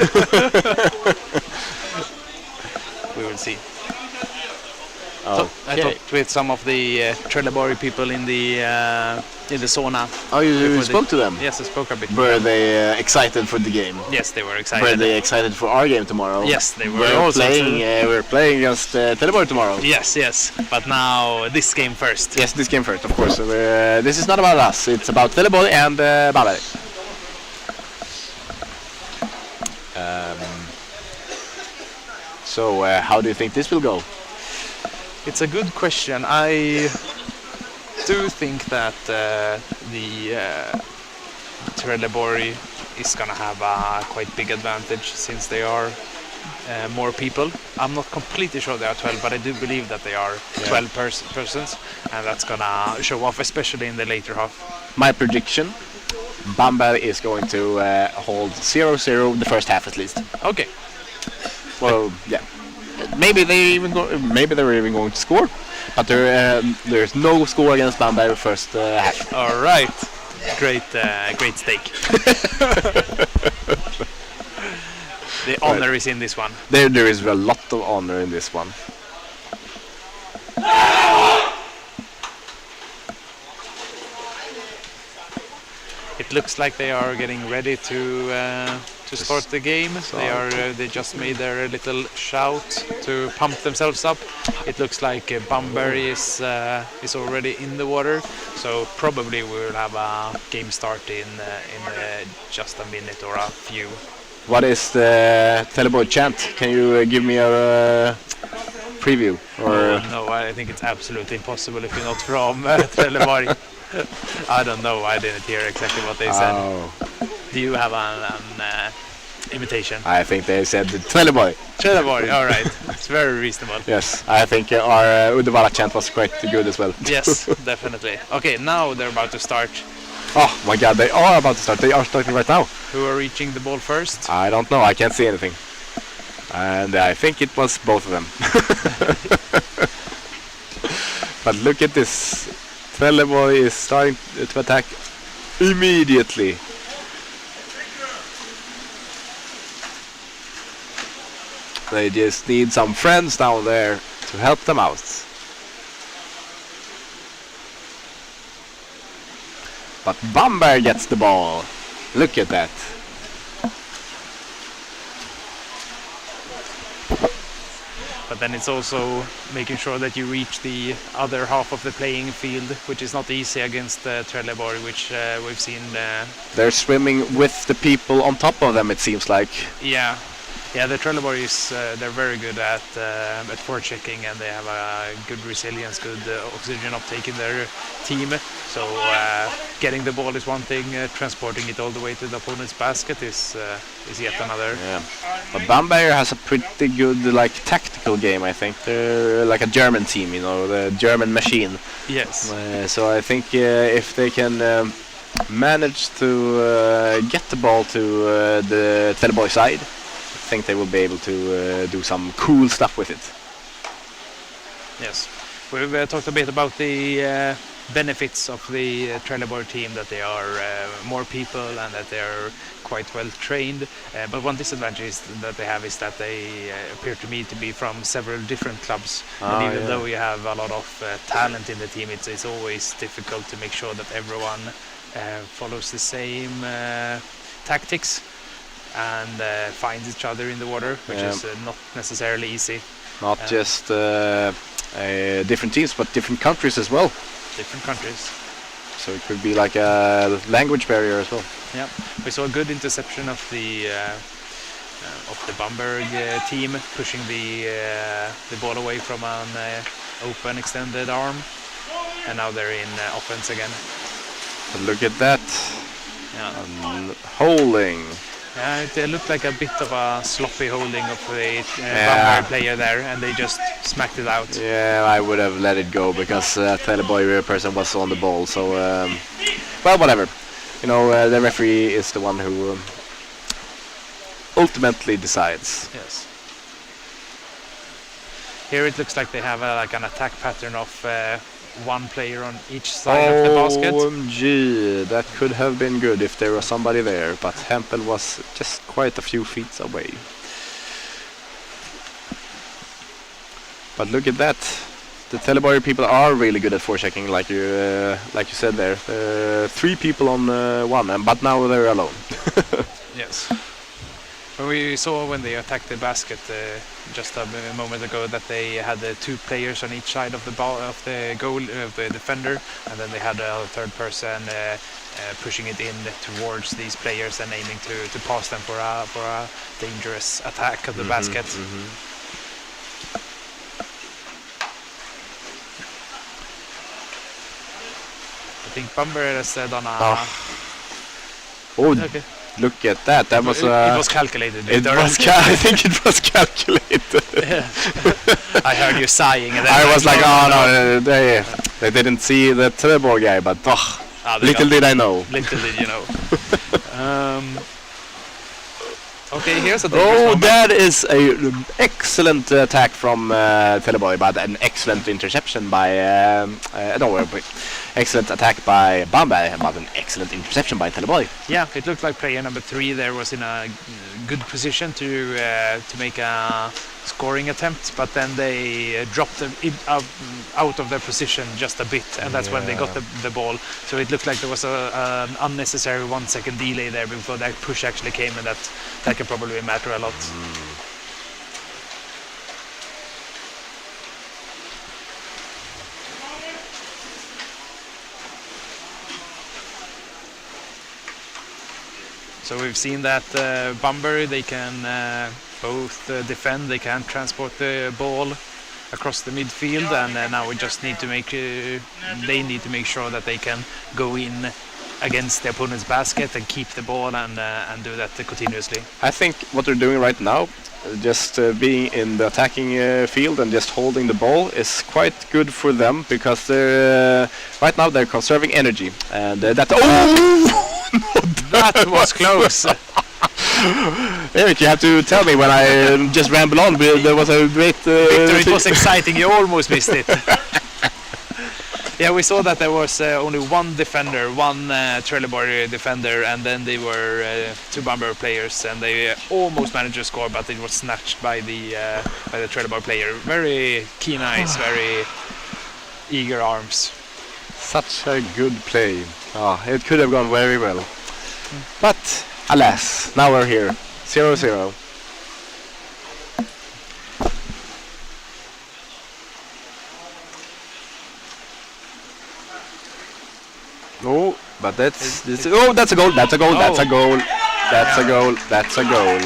we will see. Oh, I talked with some of the Trelleborg people in the sauna. Oh, you before spoke to them? Yes, I spoke a bit. Were they excited for the game? Yes, they were excited. Were they excited for our game tomorrow? Yes, they were. We're playing against Trelleborg tomorrow. Yes. But now this game first. Yes, this game first, of course. So this is not about us. It's about Trelleborg and Bamberg. So, how do you think this will go? It's a good question. I do think that the Trelleborg is gonna have a quite big advantage since they are more people. I'm not completely sure they are 12, but I do believe that they are 12 persons, and that's gonna show off, especially in the later half. My prediction: Bamberg is going to hold 0-0 the first half at least. Okay. Well, yeah. Maybe they're even going to score, but there's no score against Bamberg first half. All right. Great stake. The honor is in this one. There is a lot of honor in this one. It looks like they are getting ready to start the game. They just made their little shout to pump themselves up. It looks like Bamberg is already in the water, so probably we'll have a game start in just a minute or a few. What is the Trelleborg chant? Can you give me a preview? Or No, I think it's absolutely impossible if you're not from Trelleborg. I don't know. I didn't hear exactly what they said. Oh, Do you have an imitation? I think they said Trelleborg. Trelleborg, all right. It's very reasonable. Yes, I think our Uddevalla chant was quite good as well. Yes, definitely. Okay, now they're about to start. Oh my God, they are about to start. They are starting right now. Who are reaching the ball first? I don't know. I can't see anything. And I think it was both of them. But look at this. Trelleborg is starting to attack immediately. They just need some friends down there to help them out. But Bamberg gets the ball. Look at that. But then it's also making sure that you reach the other half of the playing field, which is not easy against Trelleborg, which we've seen. They're swimming with the people on top of them, it seems like. Yeah, the Trelleborg is they're very good at forechecking, and they have a good resilience, good oxygen uptake in their team. So getting the ball is one thing, transporting it all the way to the opponent's basket is yet another. Yeah, but Bamberg has a pretty good tactical game. I think they're like a German team, you know, the German machine. Yes. So I think if they can manage to get the ball to the Trelleborg side, I think they will be able to do some cool stuff with it. Yes, we've talked a bit about the benefits of the Trelleborg team, that they are more people and that they are quite well trained. But one disadvantage that they have is that they appear to me to be from several different clubs. And even though you have a lot of talent in the team, it's always difficult to make sure that everyone follows the same tactics and finds each other in the water, which is not necessarily easy. Not just different teams, but different countries as well. Different countries. So it could be like a language barrier as well. Yeah, we saw a good interception of the Bamberg team, pushing the ball away from an open extended arm, and now they're in offense again. But look at that. Yeah. Holding. Yeah, it looked like a bit of a sloppy holding of the Bamberg player there, and they just smacked it out. Yeah, I would have let it go because Trelleborg person was on the ball. So, well, whatever. You know, the referee is the one who ultimately decides. Yes. Here it looks like they have an attack pattern of one player on each side of the basket. OMG, that could have been good if there was somebody there, but Hempel was just quite a few feet away. But look at that. The Trelleborg people are really good at forechecking, like you said there. 3 people on one, but now they're alone. Yes. When we saw when they attacked the basket just a moment ago that they had 2 players on each side of the ball of the goal of the defender, and then they had a third person pushing it in towards these players and aiming to pass them for a dangerous attack of the basket. I think Bamberg said on a... Okay. Look at that. That was... it was calculated. I think it was calculated. I heard you sighing. And then I was like, oh no, they didn't see the Trelleborg guy, but little did I know. Little did you know. Okay, here's a dangerous moment. That is an excellent attack from Trelleborg, but an excellent interception by... excellent attack by Bamberg, but an excellent interception by Trelleborg. Yeah, it looked like player number 3 there was in a good position to make a scoring attempt, but then they dropped them out of their position just a bit, and that's when they got the ball. So it looked like there was an unnecessary 1 second delay there before that push actually came, and that can probably matter a lot. So we've seen that Bamberg, they can both defend, they can transport the ball across the midfield, and now we just need to they need to make sure that they can go in against the opponent's basket and keep the ball and do that continuously. I think what they're doing right now, just being in the attacking field and just holding the ball, is quite good for them, because they're right now they're conserving energy, and that that was close. Eric, you have to tell me when I just ramble on. There was a great... Victor, it was exciting. You almost missed it. Yeah, we saw that there was only one defender, one Trelleborg defender, and then they were 2 Bamberg players, and they almost managed to score, but it was snatched by the Trelleborg player. Very keen eyes, very eager arms. Such a good play. It could have gone very well. But, alas, now we're here. 0-0. Oh, but that's a goal, that's a goal, that's a goal, that's a goal, that's a goal.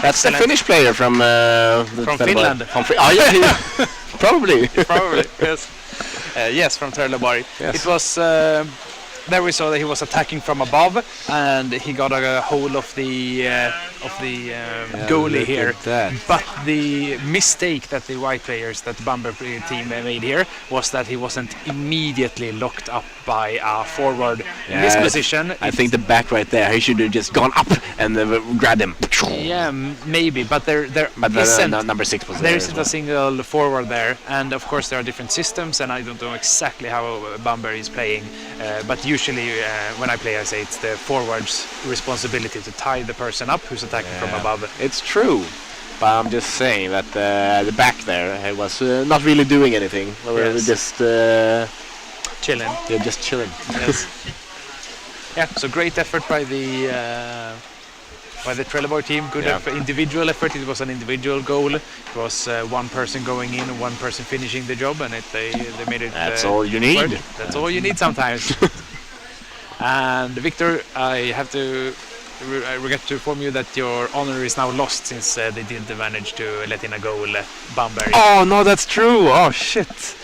That's the Finnish player from Finland. Probably. Probably, yes. Yes, from Trelleborg. Yes. It was... there we saw that he was attacking from above, and he got a hold of the goalie here. But the mistake that the white players, that the Bamberg team made here, was that he wasn't immediately locked up by a forward in this position. I think the back right there, he should have just gone up and grabbed him. Yeah, maybe, but there isn't number 6 was there isn't a single forward there, and of course there are different systems, and I don't know exactly how Bamberg is playing, but usually when I play, I say it's the forward's responsibility to tie the person up who's attacking from above. It's true, but I'm just saying that the back there was not really doing anything. Yes. Just chilling. Yeah, just chilling. Yes. Yeah, so great effort by the Trelleborg team. Good individual effort. It was an individual goal. It was one person going in and one person finishing the job, and they made it. That's all you need. Work. That's all you need sometimes. And Victor, I regret to inform you that your honor is now lost, since they didn't manage to let in a goal, Bamberg. Oh no, that's true. Oh shit.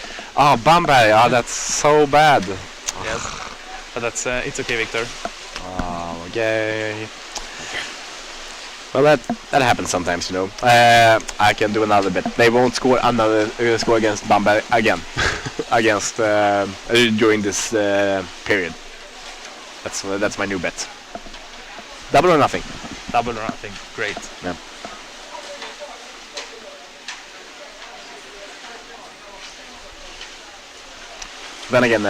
Oh, Bamberg. Oh, that's so bad. Yes, but that's it's okay, Victor. Oh, okay. Well, that happens sometimes, you know. I can do another bet. They won't score another score against Bamberg again, against during this period. That's my new bet. Double or nothing. Double or nothing. Great. Yeah. Then again,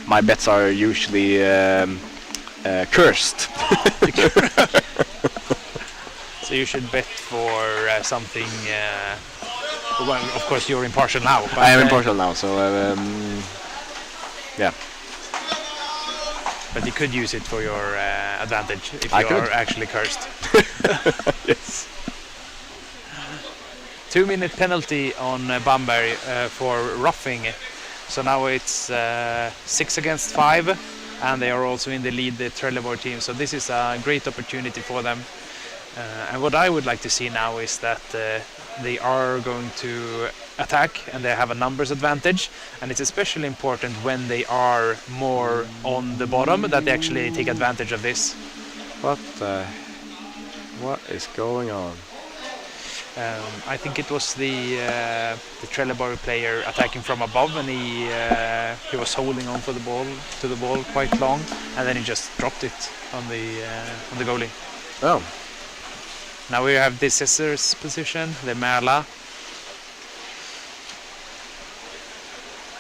my bets are usually cursed. So you should bet for something Well, of course you're impartial now. But, I am impartial now, so yeah. But you could use it for your advantage if I you could. are actually cursed. Yes. 2-minute penalty on Bamberg for roughing. So now it's 6 against 5, and they are also in the lead, the Trelleborg team. So this is a great opportunity for them. And what I would like to see now is that they are going to attack and they have a numbers advantage, and it's especially important when they are more on the bottom that they actually take advantage of this. What is going on? I think it was the Trelleborg player attacking from above, and he was holding on for the ball quite long, and then he just dropped it on the goalie. Oh. Now we have the scissors position, the Merla.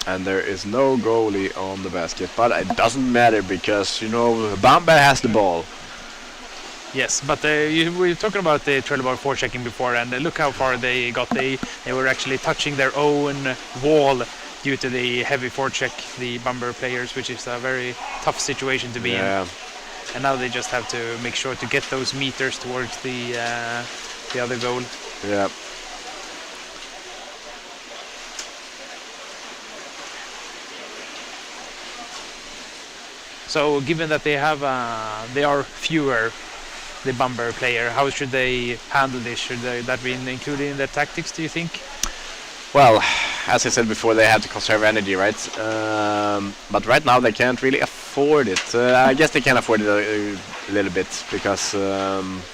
And there is no goalie on the basket, but it doesn't matter because, you know, Bamberg has the ball. Yes, but we were talking about the Trelleborg forechecking before, and look how far they got. They were actually touching their own wall due to the heavy forecheck, the Bamberg players, which is a very tough situation to be in. And now they just have to make sure to get those meters towards the other goal. Yeah. So given that they are fewer, the Bamberg player, how should they handle this? Should that be included in their tactics, do you think? Well, as I said before, they have to conserve energy, right? But right now they can't really afford it. I guess they can afford it a little bit because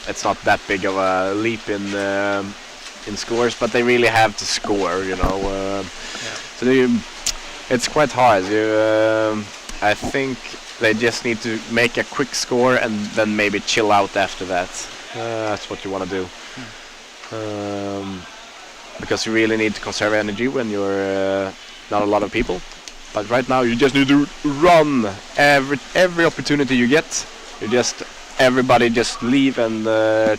it's not that big of a leap in scores, but they really have to score, you know. So it's quite hard. I think they just need to make a quick score and then maybe chill out after that. That's what you want to do. Because you really need to conserve energy when you're not a lot of people. But right now you just need to run every opportunity you get. Everybody just leave and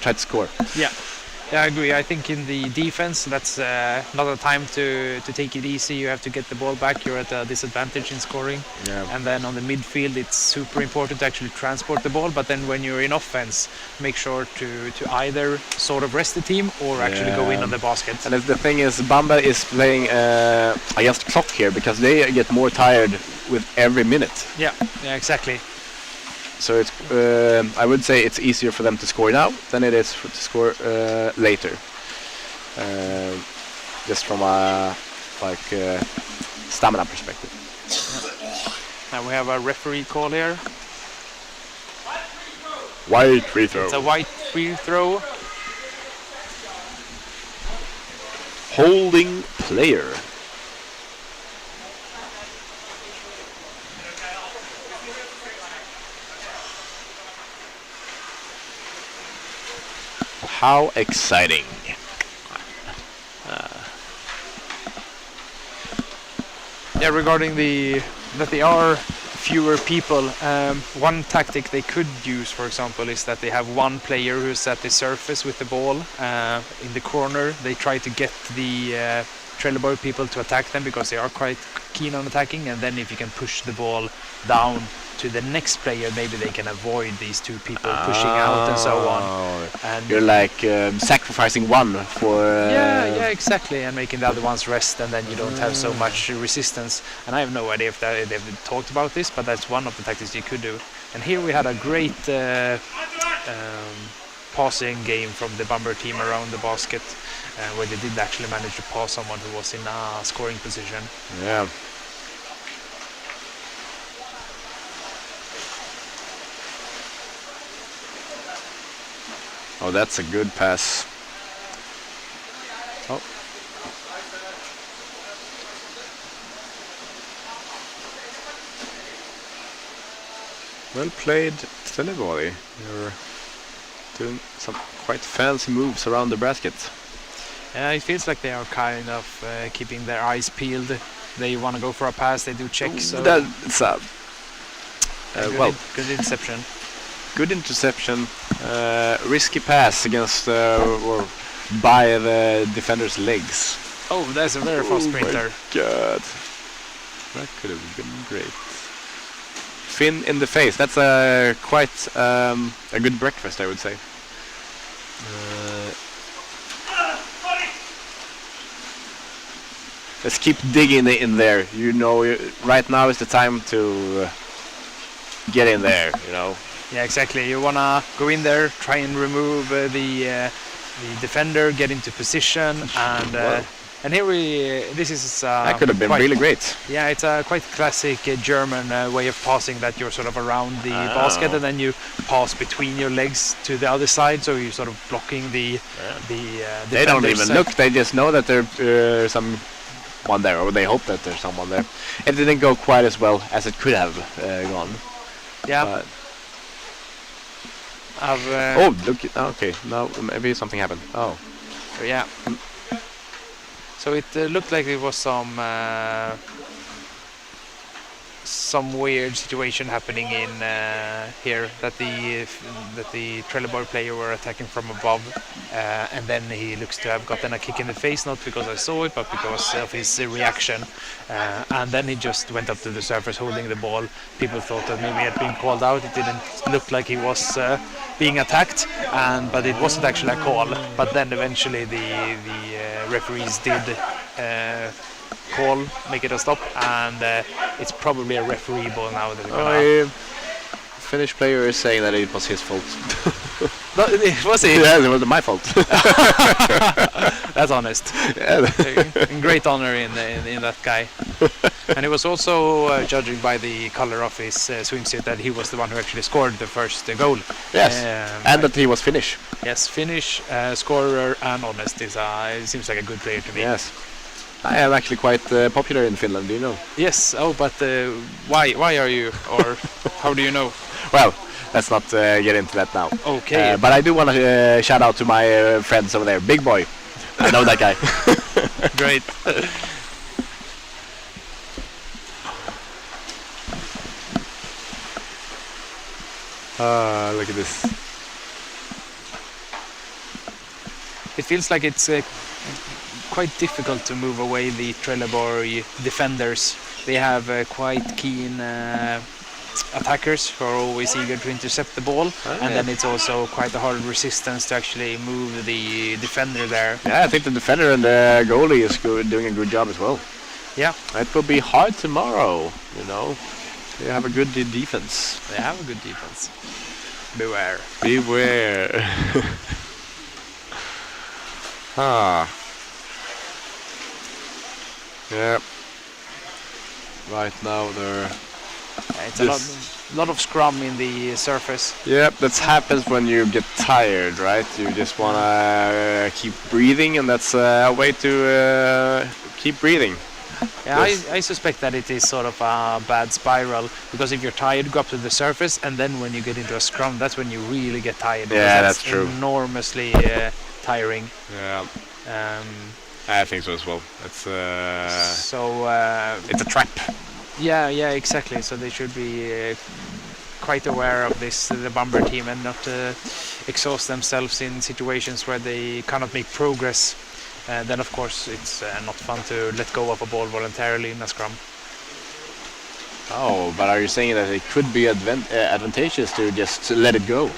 try to score. Yeah, I agree. I think in the defense, that's not a time to take it easy. You have to get the ball back. You're at a disadvantage in scoring. Yeah. And then on the midfield, it's super important to actually transport the ball. But then when you're in offense, make sure to either sort of rest the team or actually go in on the basket. And the thing is, Bamberg is playing against the clock here because they get more tired with every minute. Yeah, exactly. So it's I would say it's easier for them to score now than it is to score later. Just from a stamina perspective. Now we have a referee call here. White free throw. It's a white free throw. Holding player. How exciting. Yeah, regarding that they are fewer people, one tactic they could use, for example, is that they have one player who's at the surface with the ball in the corner. They try to get the Trelleborg people to attack them because they are quite keen on attacking, and then if you can push the ball down to the next player, maybe they can avoid these two people pushing out and so on. And you're like sacrificing one for... yeah, exactly, and making the other ones rest, and then you don't have so much resistance. And I have no idea if they've talked about this, but that's one of the tactics you could do. And here we had a great passing game from the Bamberg team around the basket, where they did actually manage to pass someone who was in a scoring position. Yeah. Oh, that's a good pass. Oh. Well played, Trelleborg. You're doing some quite fancy moves around the basket. It feels like they are kind of keeping their eyes peeled. They want to go for a pass, they do checks. So That's good interception. Good interception, risky pass against or by the defender's legs. Oh, that's a very fast sprinter. God, that could have been great. Fin in the face. That's quite a good breakfast, I would say. Let's keep digging in there. You know, right now is the time to get in there. You know. Yeah, exactly. You wanna go in there, try and remove the defender, get into position, and Wow. and here this is That could have been really great. Yeah, it's a quite classic German way of passing, that you're sort of around the basket and then you pass between your legs to the other side, so you're sort of blocking the They don't defender's, even look. They just know that there's someone there, or they hope that there's someone there. It didn't go quite as well as it could have gone. Yeah. But I've, oh, look! Okay, now maybe something happened. Oh, yeah. So it looked like it was some weird situation happening in here, that the Trelleborg player were attacking from above, and then he looks to have gotten a kick in the face, not because I saw it, but because of his reaction, and then he just went up to the surface holding the ball. People thought that maybe he had been called out. It didn't look like he was being attacked, but it wasn't actually a call. But then eventually the referees did make it a stop, and it's probably a referee ball now that they're gonna... Finnish player is saying that it was his fault. No, was it? Yeah, it was my fault. That's honest. Yeah. In great honor in that guy. And he was also judging by the color of his swimsuit that he was the one who actually scored the first goal. Yes, and that he was Finnish. Yes, Finnish, scorer and honest. It seems like a good player to me. Yes. I am actually quite popular in Finland, do you know? Yes, oh, but why are you, or how do you know? Well, let's not get into that now. Okay. But I do want to shout out to my friends over there. Big Boy. I know that guy. Great. Look at this. It feels like it's quite difficult to move away the Trelleborg defenders. They have quite keen attackers who are always eager to intercept the ball, and then it's also quite a hard resistance to actually move the defender there. Yeah, I think the defender and the goalie is doing a good job as well. Yeah. It will be hard tomorrow, you know. They have a good defense. They have a good defense. Beware. Beware. Yeah. Right now they're... It's a lot of scrum in the surface. Yep, that happens when you get tired, right? You just want to keep breathing, and that's a way to keep breathing. Yeah, Yes. I suspect that it is sort of a bad spiral, because if you're tired, go up to the surface, and then when you get into a scrum, that's when you really get tired. Yeah, because that's true. Enormously tiring. Yeah, I think so as well. It's it's a trap. Yeah, exactly. So they should be quite aware of this, the Bamberg team, and not exhaust themselves in situations where they cannot make progress. Then, of course, it's not fun to let go of a ball voluntarily in a scrum. Oh, but are you saying that it could be advantageous to just let it go?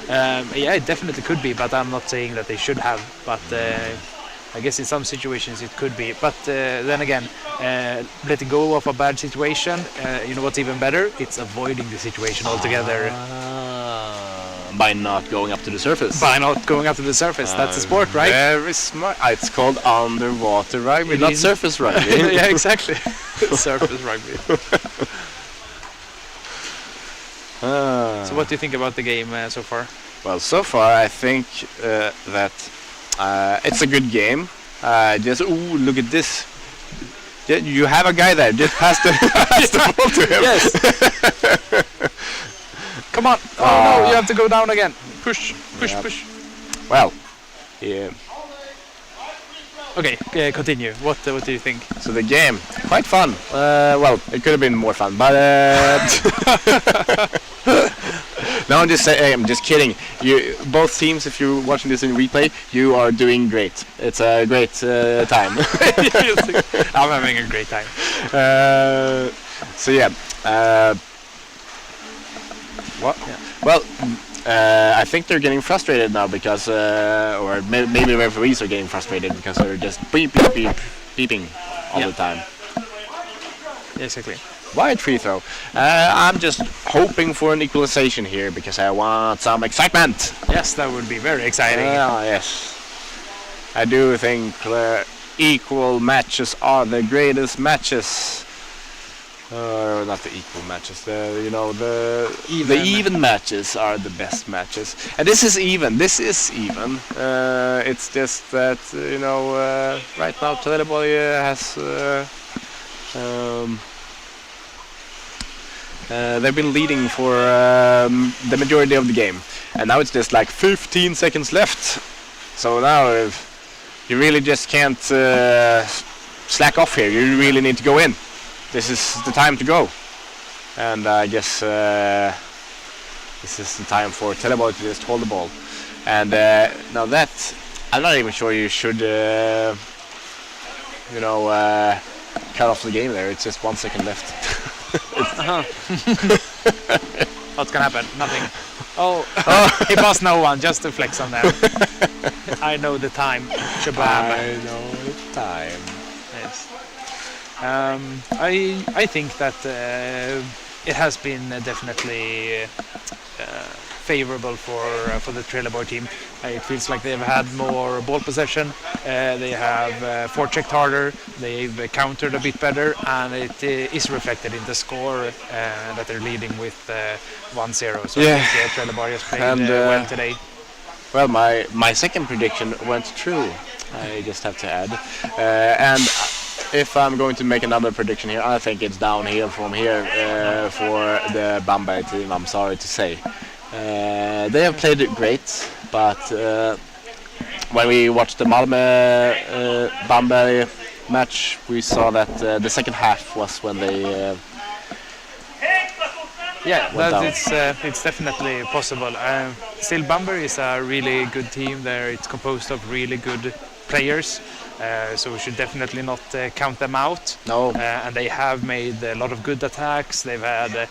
Yeah, it definitely could be, but I'm not saying that they should have. But I guess in some situations it could be. But then again, letting go of a bad situation, you know what's even better? It's avoiding the situation altogether. By not going up to the surface. By not going up to the surface. That's a sport, right? Very smart. It's called underwater rugby, It not is. surface rugby. Yeah, exactly. Surface rugby. So what do you think about the game so far? Well, so far I think that it's a good game. Just look at this. You have a guy there. Just pass the, pass the ball to him. Yes. Come on. Oh no, you have to go down again. Push. Yep. Push. Well, yeah. Okay, continue. What do you think? So the game, quite fun. Well, it could have been more fun, but No, I'm just kidding. You both teams, if you're watching this in replay, you are doing great. It's a great time. I'm having a great time. So yeah. What? Yeah. Well, I think they're getting frustrated now because, or maybe the referees are getting frustrated because they're just beep beep beep beeping all the time. Exactly. Wide free throw. I'm just hoping for an equalization here because I want some excitement. Yes, that would be very exciting. Yes. I do think equal matches are the greatest matches. Not the equal matches. The even matches are the best matches. And this is even. This is even. It's just that right now Trelleborg has. They've been leading for the majority of the game, and now it's just like 15 seconds left. So now you really just can't slack off here. You really need to go in. This is the time to go, and I guess this is the time for Trelleborg to just hold the ball. And now that I'm not even sure you should, cut off the game there. It's just 1 second left. What's gonna happen? Nothing. Oh, he passed no one, just to flex on that. I know the time. Shabam. I know the time. Yes. I think that it has been definitely favorable for the Trelleborg team. It feels like they've had more ball possession. They have forechecked harder. They've countered a bit better, and it is reflected in the score that they're leading with 1-0. So I think Trelleborg has played well today. Well, my second prediction went true. I just have to add, and if I'm going to make another prediction here, I think it's downhill from here for the Bamberg team. I'm sorry to say. They have played great, but when we watched the Malmö Bamberg match, we saw that the second half was when they it's definitely possible. Still, Bamberg is a really good team. It's composed of really good players, so we should definitely not count them out. No. And they have made a lot of good attacks. They've had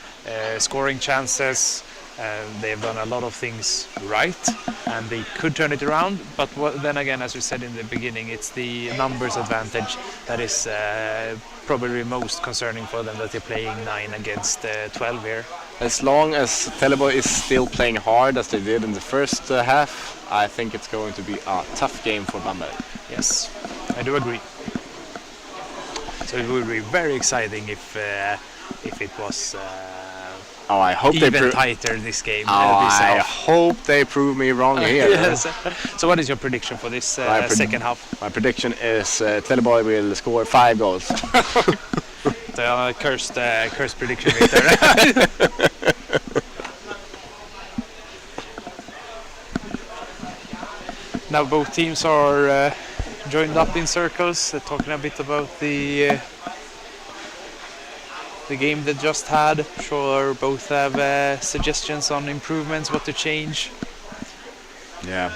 scoring chances. They've done a lot of things right, and they could turn it around. But then again, as we said in the beginning, it's the numbers advantage that is probably most concerning for them, that they're playing 9 against 12 here. As long as Trelleborg is still playing hard as they did in the first half, I think it's going to be a tough game for Bamberg. Yes, I do agree. So it would be very exciting if it was I hope even tighter this game. I hope they prove me wrong here. Yes. So what is your prediction for this second half? My prediction is Trelleborg will score 5 goals. The cursed prediction right there. Now both teams are joined up in circles, talking a bit about the game they just had. Sure, both have suggestions on improvements, what to change. Yeah.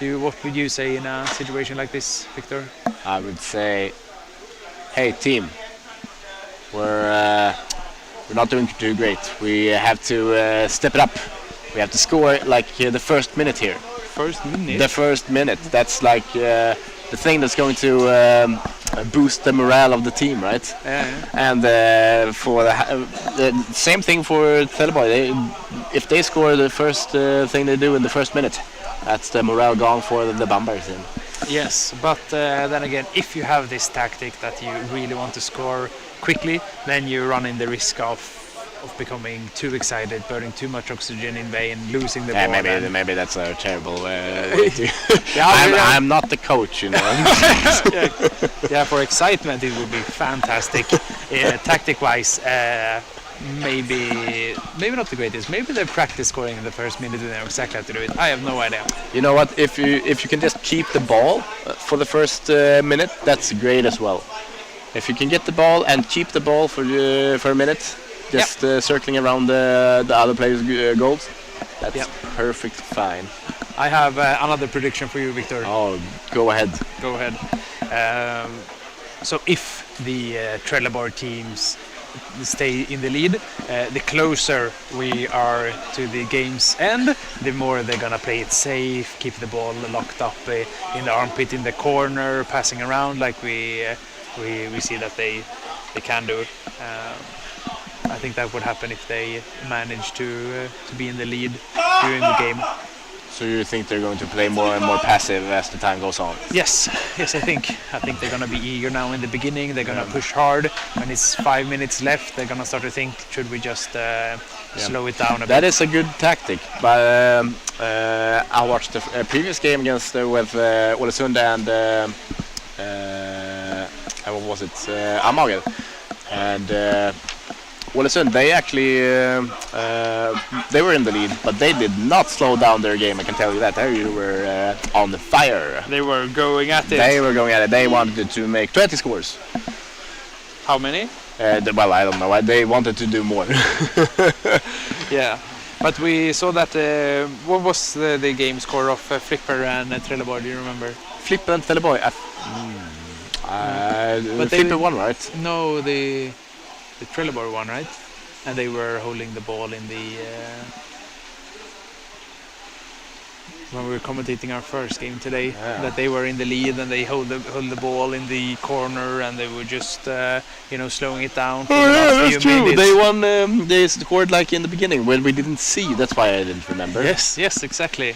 What would you say in a situation like this, Victor? I would say, hey team, we're not doing too great. We have to step it up. We have to score like the first minute here. First minute? The first minute. That's like the thing that's going to boost the morale of the team, right? Yeah. And for the same thing for Trelleborg. If they score the first thing they do in the first minute, that's the morale gone for the Bamberg team. Yes, but then again, if you have this tactic that you really want to score quickly, then you run in the risk of becoming too excited, burning too much oxygen in vein, losing the ball. Maybe that's a terrible way to... I'm not the coach, you know. Yeah, for excitement it would be fantastic. Tactic-wise, maybe not the greatest. Maybe they practice scoring in the first minute and they know exactly how to do it. I have no idea. You know what? If you can just keep the ball for the first minute, that's great as well. If you can get the ball and keep the ball for a minute, just circling around the other players' goals. That's Yep. perfect fine. I have another prediction for you, Victor. Oh, go ahead. Go ahead. So if the Trelleborg teams stay in the lead, the closer we are to the game's end, the more they're gonna play it safe, keep the ball locked up in the armpit, in the corner, passing around like we see that they can do. I think that would happen if they manage to be in the lead during the game. So you think they're going to play more and more passive as the time goes on? Yes, I think they're gonna be eager now in the beginning. They're gonna push hard. When it's 5 minutes left, they're gonna start to think, should we just slow it down a That bit? is a good tactic, but I watched the previous game against with Ålesund and what was it, Amager, and Ålesund, they actually they were in the lead, but they did not slow down their game. I can tell you that. They were on the fire. They were going at it. They were going at it. They wanted to make 20 scores. How many? Well, I don't know. They wanted to do more. Yeah, but we saw that. What was the game score of Flipper and Trelleborg? Do you remember? Flipper and Trelleborg. But they- Flipper won, right? No, the Trelleborg one, right? And they were holding the ball in the when we were commentating our first game today. Yeah. That they were in the lead and they hold the ball in the corner and they were just slowing it down for the last few minutes. They won. They scored like in the beginning when we didn't see. That's why I didn't remember. Yes, exactly.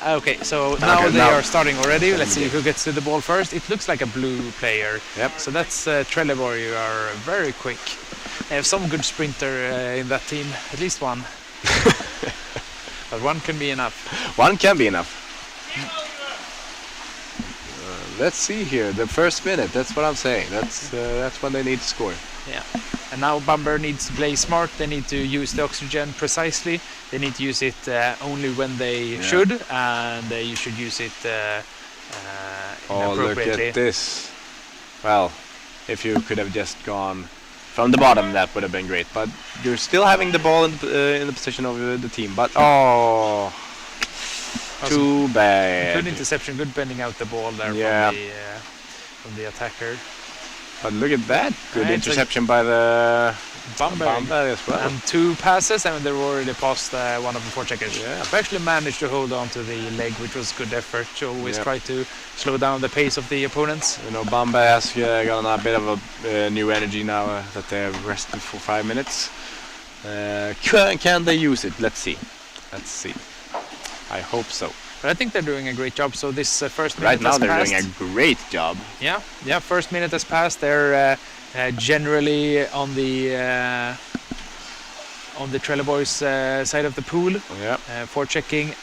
Okay, so now they are starting already. Let's see who gets to the ball first. It looks like a blue player. Yep. So that's Trelleborg. You are very quick. They have some good sprinter in that team, at least one. But one can be enough. One can be enough. Let's see here. The first minute. That's what I'm saying. That's when they need to score. Yeah. And now Bamberg needs to play smart. They need to use the oxygen precisely. They need to use it only when they should, and you should use it Oh, look appropriately. at this. Well, if you could have just gone from the bottom, that would have been great. But you're still having the ball in the position of the team. But too bad. Good interception, good bending out the ball there Yeah. from the attacker. But look at that. Good Yeah, it's interception by the Bamberg. Bamberg as well. And 2 passes, and they're already past one of the forecheckers. Yeah. They actually managed to hold on to the leg, which was good effort to always Yep. try to slow down the pace of the opponents. You know, Bamberg has gotten a bit of a new energy now that they have rested for 5 minutes. Can they use it? Let's see. I hope so. But I think they're doing a great job. So this first minute Right now has they're passed. doing a great job. Yeah. First minute has passed. They're generally on the Trelleborg's side of the pool, Yeah. forechecking,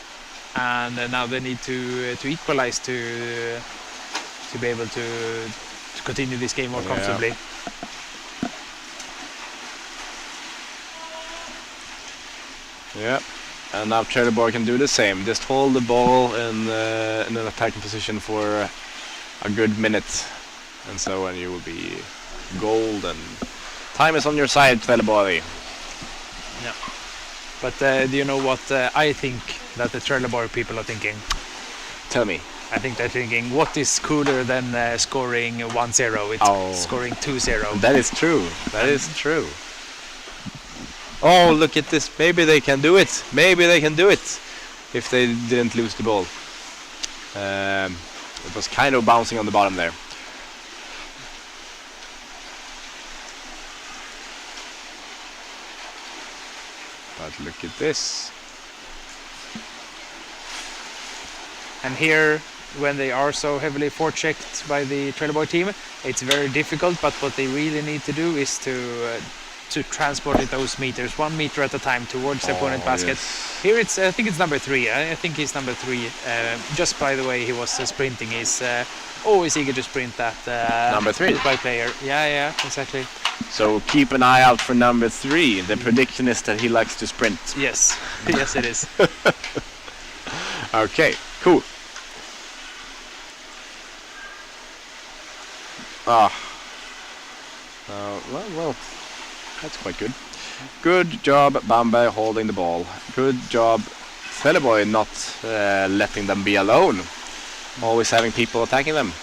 and now they need to equalize to be able to continue this game more Yeah. comfortably. Yeah. And now Trelleborg can do the same. Just hold the ball in an attacking position for a good minute, and so on you will be golden. Time is on your side, Trelleborg. But do you know what I think that the Trelleborg people are thinking? Tell me. I think they're thinking, what is cooler than scoring 1-0? It's scoring 2-0. That is true. That is true. Oh, look at this. Maybe they can do it. Maybe they can do it if they didn't lose the ball. It was kind of bouncing on the bottom there. But look at this. And here, when they are so heavily forechecked by the Trelleborg team, it's very difficult. But what they really need to do is to transport it those meters, 1 meter at a time, towards the opponent basket. Yes. Here it's, I think it's number 3. I think he's number 3. Just by the way he was sprinting, he's always eager to sprint. That Number 3. by player. Yeah, exactly. So keep an eye out for number 3. The prediction is that he likes to sprint. Yes, yes it is. Okay, cool. Well. That's quite good. Good job, Bamberg, holding the ball. Good job, Trelleborg, not letting them be alone. Always having people attacking them.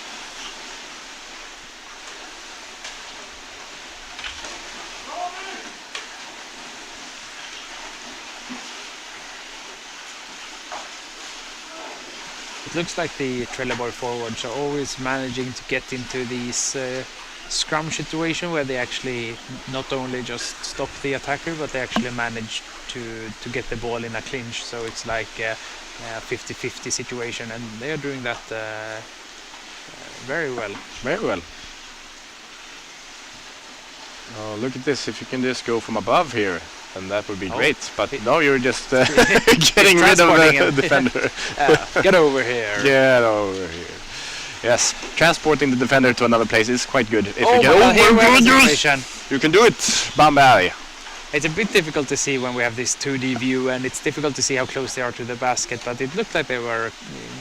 It looks like the Trelleborg forwards are always managing to get into these scrum situation where they actually not only just stop the attacker, but they actually manage to get the ball in a clinch. So it's like a 50-50 situation, and they are doing that very well. Very well. Oh, look at this. If you can just go from above here, then that would be great. But no, you're just getting rid of the defender. Get over here. Get over here. Yes, transporting the defender to another place is quite good. If you Oh, get my God, here we have a over, situation. you can do it, Bamberg. It's a bit difficult to see when we have this 2D view, and it's difficult to see how close they are to the basket, but it looked like they were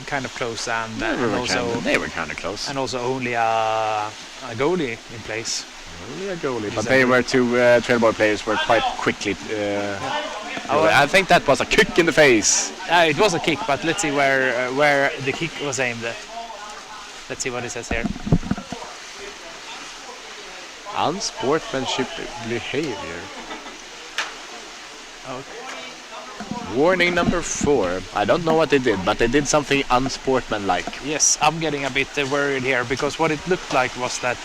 kind of close, and They were kind of close. and also only a goalie in place. Only a goalie, but they were two Trelleborg players were quite quickly. I think that was a kick in the face. It was a kick, but let's see where the kick was aimed at. Let's see what it says here. Unsportsmanship behavior. Oh. Warning number 4. I don't know what they did, but they did something unsportsmanlike. Yes, I'm getting a bit worried here, because what it looked like was that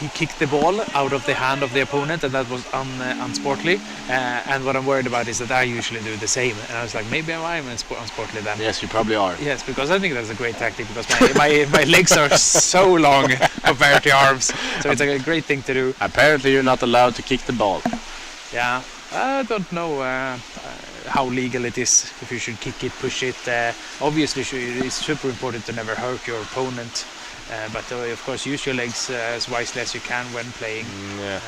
he kicked the ball out of the hand of the opponent, and that was unsportly. And what I'm worried about is that I usually do the same. And I was like, maybe I'm unsportly then. Yes, you probably are. Yes, because I think that's a great tactic, because my legs are so long compared to arms. So it's a great thing to do. Apparently you're not allowed to kick the ball. Yeah, I don't know how legal it is, if you should kick it, push it. Obviously, it's super important to never hurt your opponent. But of course, use your legs as wisely as you can when playing. Yeah.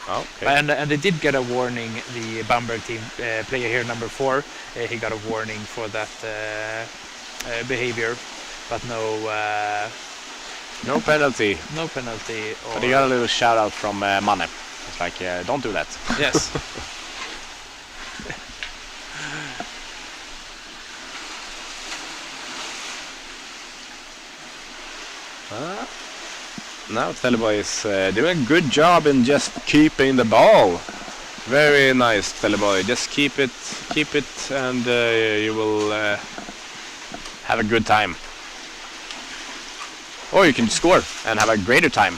Okay. And they did get a warning. The Bamberg team player here, number 4, he got a warning for that behavior, but No penalty. no penalty. Or, But he got a little shout out from Manne. It's like, don't do that. yes. Now Trelleborg is doing a good job in just keeping the ball. Very nice, Trelleborg. Just keep it, and you will have a good time. Or you can score and have a greater time.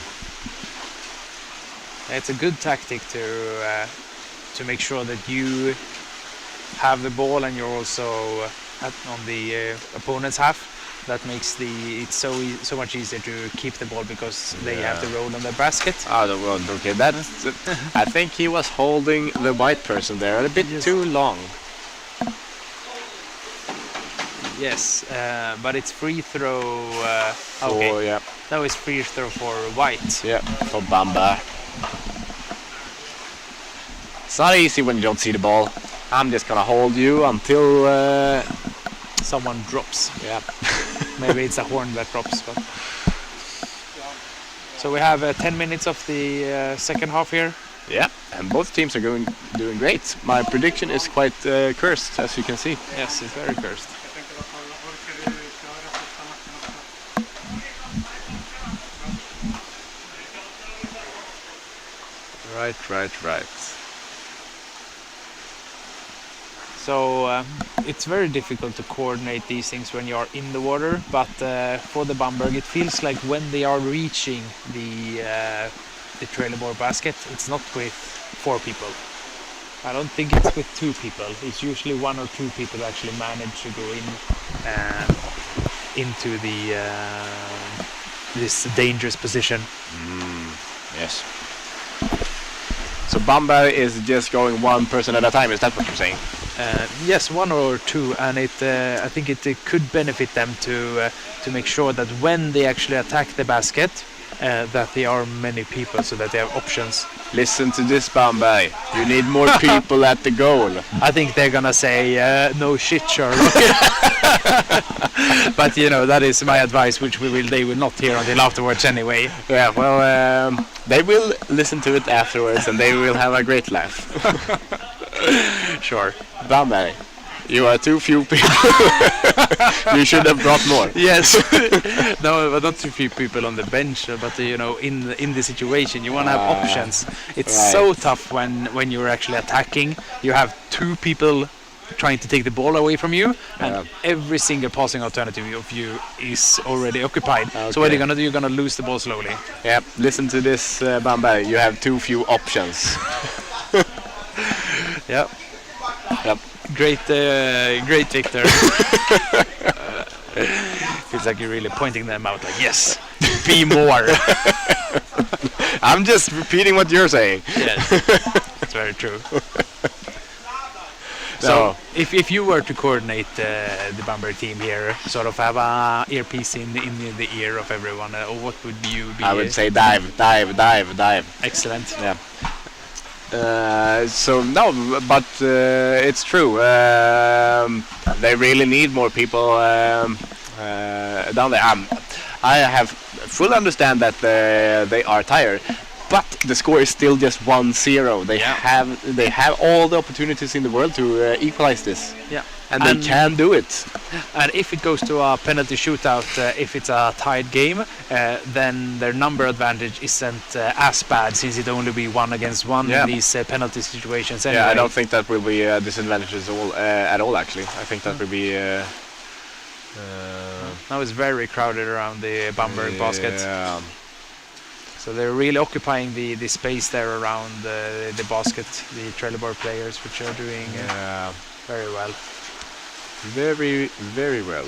It's a good tactic to make sure that you have the ball and you're also on the opponent's half. That makes it so much easier to keep the ball, because they have the roll on the basket. Oh, well, okay. That's. I think he was holding the white person there a bit too long. Yes, but it's free throw. Okay, Oh, yeah. that was free throw for white. Yeah, for Bamberg. It's not easy when you don't see the ball. I'm just gonna hold you until. Someone drops. Yeah. Maybe it's a horn that drops. But so we have 10 minutes of the second half here. Yeah, and both teams are doing great. My prediction is quite cursed, as you can see. Yes, it's very cursed. Right. So it's very difficult to coordinate these things when you are in the water, but for the Bamberg it feels like when they are reaching the Trelleborg basket, it's not with 4 people. I don't think it's with 2 people. It's usually 1 or 2 people who actually manage to go into this dangerous position. Yes. So Bamberg is just going 1 person at a time. Is that what you're saying? Yes, 1 or 2, and I think it could benefit them to make sure that when they actually attack the basket, that there are many people, so that they have options. Listen to this, Bamberg. You need more people at the goal. I think they're gonna say, no shit, Sherlock. But you know, that is my advice, which they will not hear until afterwards anyway. Yeah, well, they will listen to it afterwards and they will have a great laugh. Sure. Bamberg, you are too few people. You should have brought more. Yes. No, but not too few people on the bench. But you know, in the situation, you want to have options. It's right. so tough when you're actually attacking. You have two people trying to take the ball away from you, and every single passing alternative of you is already occupied. So what are you gonna do? You're gonna lose the ball slowly. Yep. Listen to this, Bamberg. You have too few options. Yep. Yep. Great, Victor. Feels like you're really pointing them out. Like, yes, be more. I'm just repeating what you're saying. Yes, that's very true. So, No. if you were to coordinate the Bamberg team here, sort of have a earpiece in the ear of everyone, what would you be? I would say dive. Excellent. Yeah. So no, but it's true. They really need more people down there. I have full understand that they are tired, but the score is still just 1-0. They have all the opportunities in the world to equalize this. Yeah. And they can do it. And if it goes to a penalty shootout, if it's a tied game, then their number advantage isn't as bad, since it only be 1 against 1 in these penalty situations. Anyway. Yeah, I don't think that will be a disadvantage at all. Actually, I think that will be. Now it's very crowded around the Bamberg basket. Yeah. So they're really occupying the space there around the basket, the Trelleborg players, which are doing very well. Very, very well.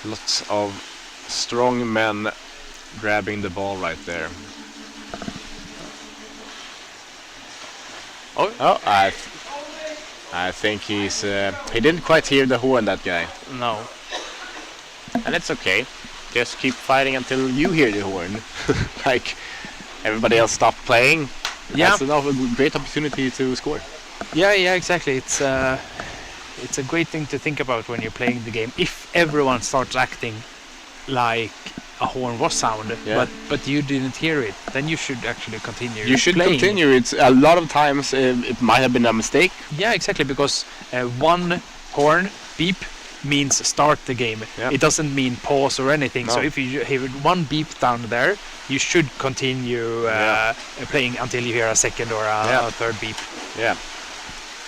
Lots of strong men grabbing the ball right there. Oh, I think he didn't quite hear the horn, that guy. No. And it's okay. Just keep fighting until you hear the horn. Like everybody else stopped playing. Yeah. That's another great opportunity to score. Yeah, exactly. It's a great thing to think about when you're playing the game. If everyone starts acting like a horn was sound, but you didn't hear it, then you should actually continue. You should playing. continue. It's a lot of times it might have been a mistake. Yeah, exactly, because one horn beep means start the game. It doesn't mean pause or anything. No. So if you hear one beep down there, you should continue playing until you hear a second or a third beep. Yeah.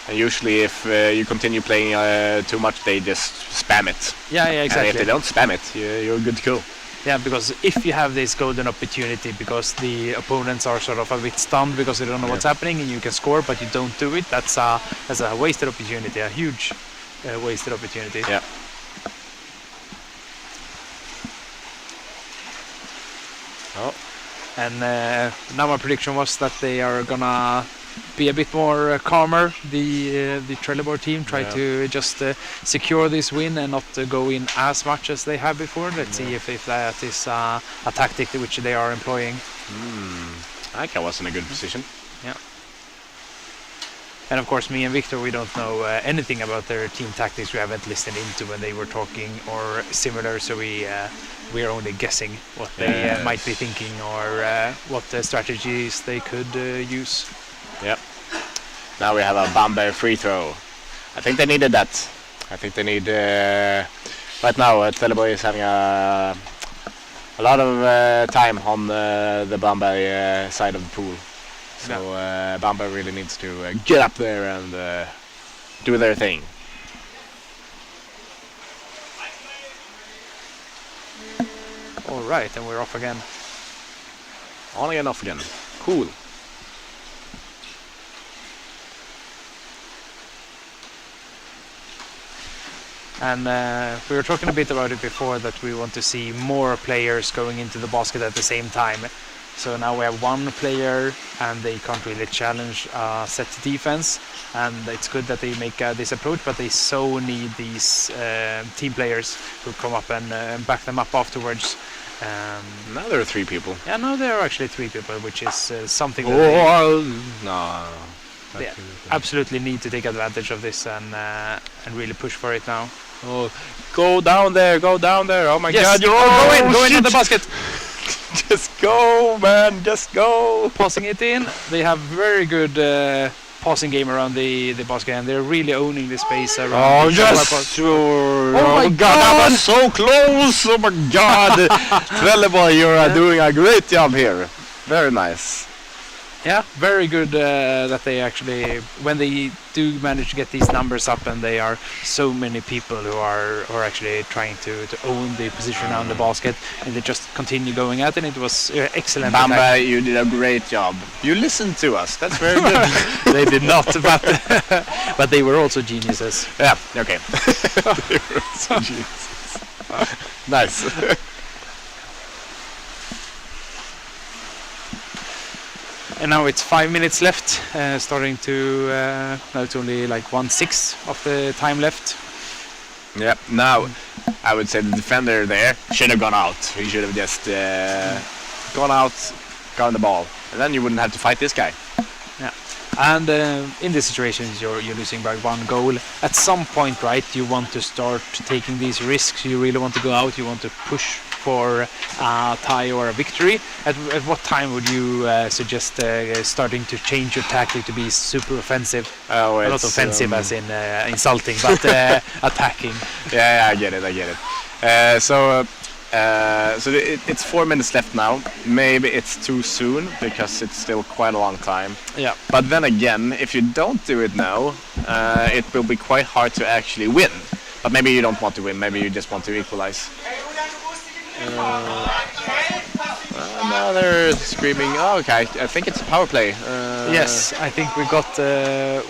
And usually if you continue playing too much, they just spam it. Yeah, exactly. And if they don't spam it, you're good to go. Yeah, because if you have this golden opportunity, because the opponents are sort of a bit stunned because they don't know what's happening, and you can score but you don't do it, that's a wasted opportunity, a huge wasted opportunity. Yeah. Oh. And now my prediction was that they are gonna be a bit more calmer, the Trelleborg team, try to just secure this win and not go in as much as they have before. Let's see if that is a tactic which they are employing. I think I was in a good position. Yeah. And of course, me and Victor, we don't know anything about their team tactics. We haven't listened into when they were talking or similar, so we are only guessing what they might be thinking or what strategies they could use. Yep. Now we have a Bamberg free throw. I think they needed that. I think they need. Right now, Trelleborg is having a lot of time on the Bamberg side of the pool. So Bamberg really needs to get up there and do their thing. All right, and we're off again. On again, off again. Cool. And we were talking a bit about it before, that we want to see more players going into the basket at the same time. So now we have one player and they can't really challenge set defense, and it's good that they make this approach, but they so need these team players who come up and back them up afterwards. Now there are 3 people. Yeah, no, there are actually 3 people, which is something that No. they absolutely need to take advantage of this and really push for it now. Oh, go down there! Oh my Yes, God! go into the basket. Just go, man! Just go! Passing it in. They have very good passing game around the basket, and they're really owning the space around. Oh, the yes! Sure. Oh my God. That was so close! Oh my God! Trelleborg, you're doing a great job here. Very nice. Yeah, very good that they actually, when they do manage to get these numbers up, and they are so many people who are actually trying to own the position on the basket, and they just continue going at it. It was excellent. Bamba, attack. you did a great job. You listened to us. That's very good. They did not, but they were also geniuses. Yeah, okay. They were so geniuses. Nice. And now it's 5 minutes left, starting to, now it's only like 1/6 of the time left. Yep. Now, I would say the defender there should have gone out. He should have just gone out, gotten the ball, and then you wouldn't have to fight this guy. Yeah. And in these situations, you're losing by 1 goal. At some point, right, you want to start taking these risks. You really want to go out. You want to push for a tie or a victory. At what time would you suggest starting to change your tactic to be super offensive? Oh, Not it's, offensive as in insulting, but attacking. Yeah, I get it. It's 4 minutes left now. Maybe it's too soon because it's still quite a long time. Yeah. But then again, if you don't do it now, it will be quite hard to actually win. But maybe you don't want to win. Maybe you just want to equalize. Now they're screaming. Oh, okay. I think it's a power play. Yes, I think we got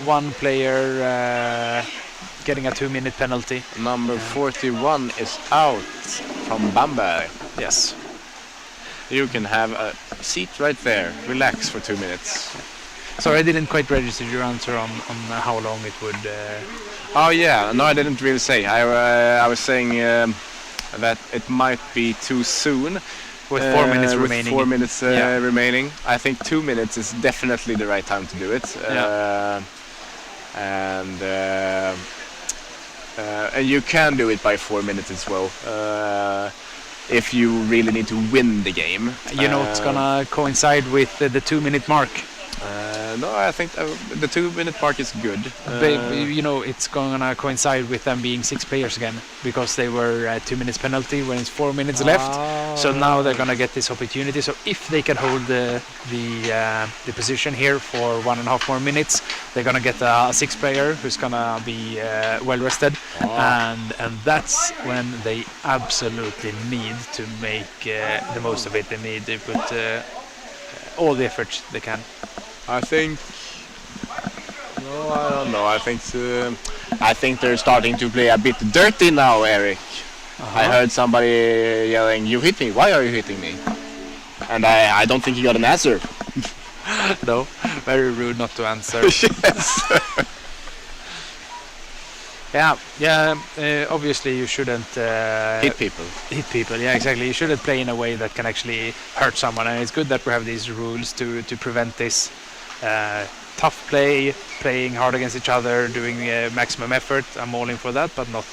one player getting a 2-minute penalty. Number 41 is out from Bamberg. Yes. You can have a seat right there. Relax for 2 minutes. Sorry, I didn't quite register your answer on how long it would. Oh yeah, no, I didn't really say. I was saying that it might be too soon. With 4 minutes remaining. With 4 minutes remaining, I think 2 minutes is definitely the right time to do it. And you can do it by 4 minutes as well. If you really need to win the game. You know, it's gonna coincide with the 2-minute mark. No, I think the 2-minute mark is good. You know, it's gonna coincide with them being 6 players again, because they were 2 minutes penalty when it's 4 minutes left. So now they're gonna get this opportunity. So if they can hold the position here for 1.5 more minutes, they're gonna get a 6th player who's gonna be well rested, and that's when they absolutely need to make the most of it. They need to put all the effort they can. I think. No, I don't know. I think they're starting to play a bit dirty now, Eric. I heard somebody yelling, "You hit me! Why are you hitting me?" And I don't think he got an answer. No, very rude not to answer. Yes. Yeah. Obviously, you shouldn't Hit people. Hit people. Yeah, exactly. You shouldn't play in a way that can actually hurt someone, and it's good that we have these rules to prevent this. Tough play, playing hard against each other, doing maximum effort. I'm all in for that, but not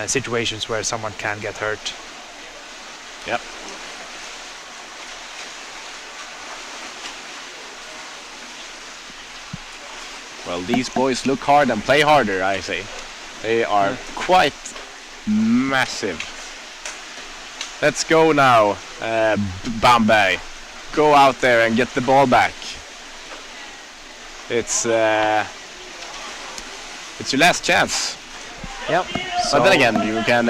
situations where someone can get hurt. Yep. Well, these boys look hard and play harder, I say. They are quite massive. Let's go now, Bamberg. Go out there and get the ball back. It's your last chance. Yep. But then again, you can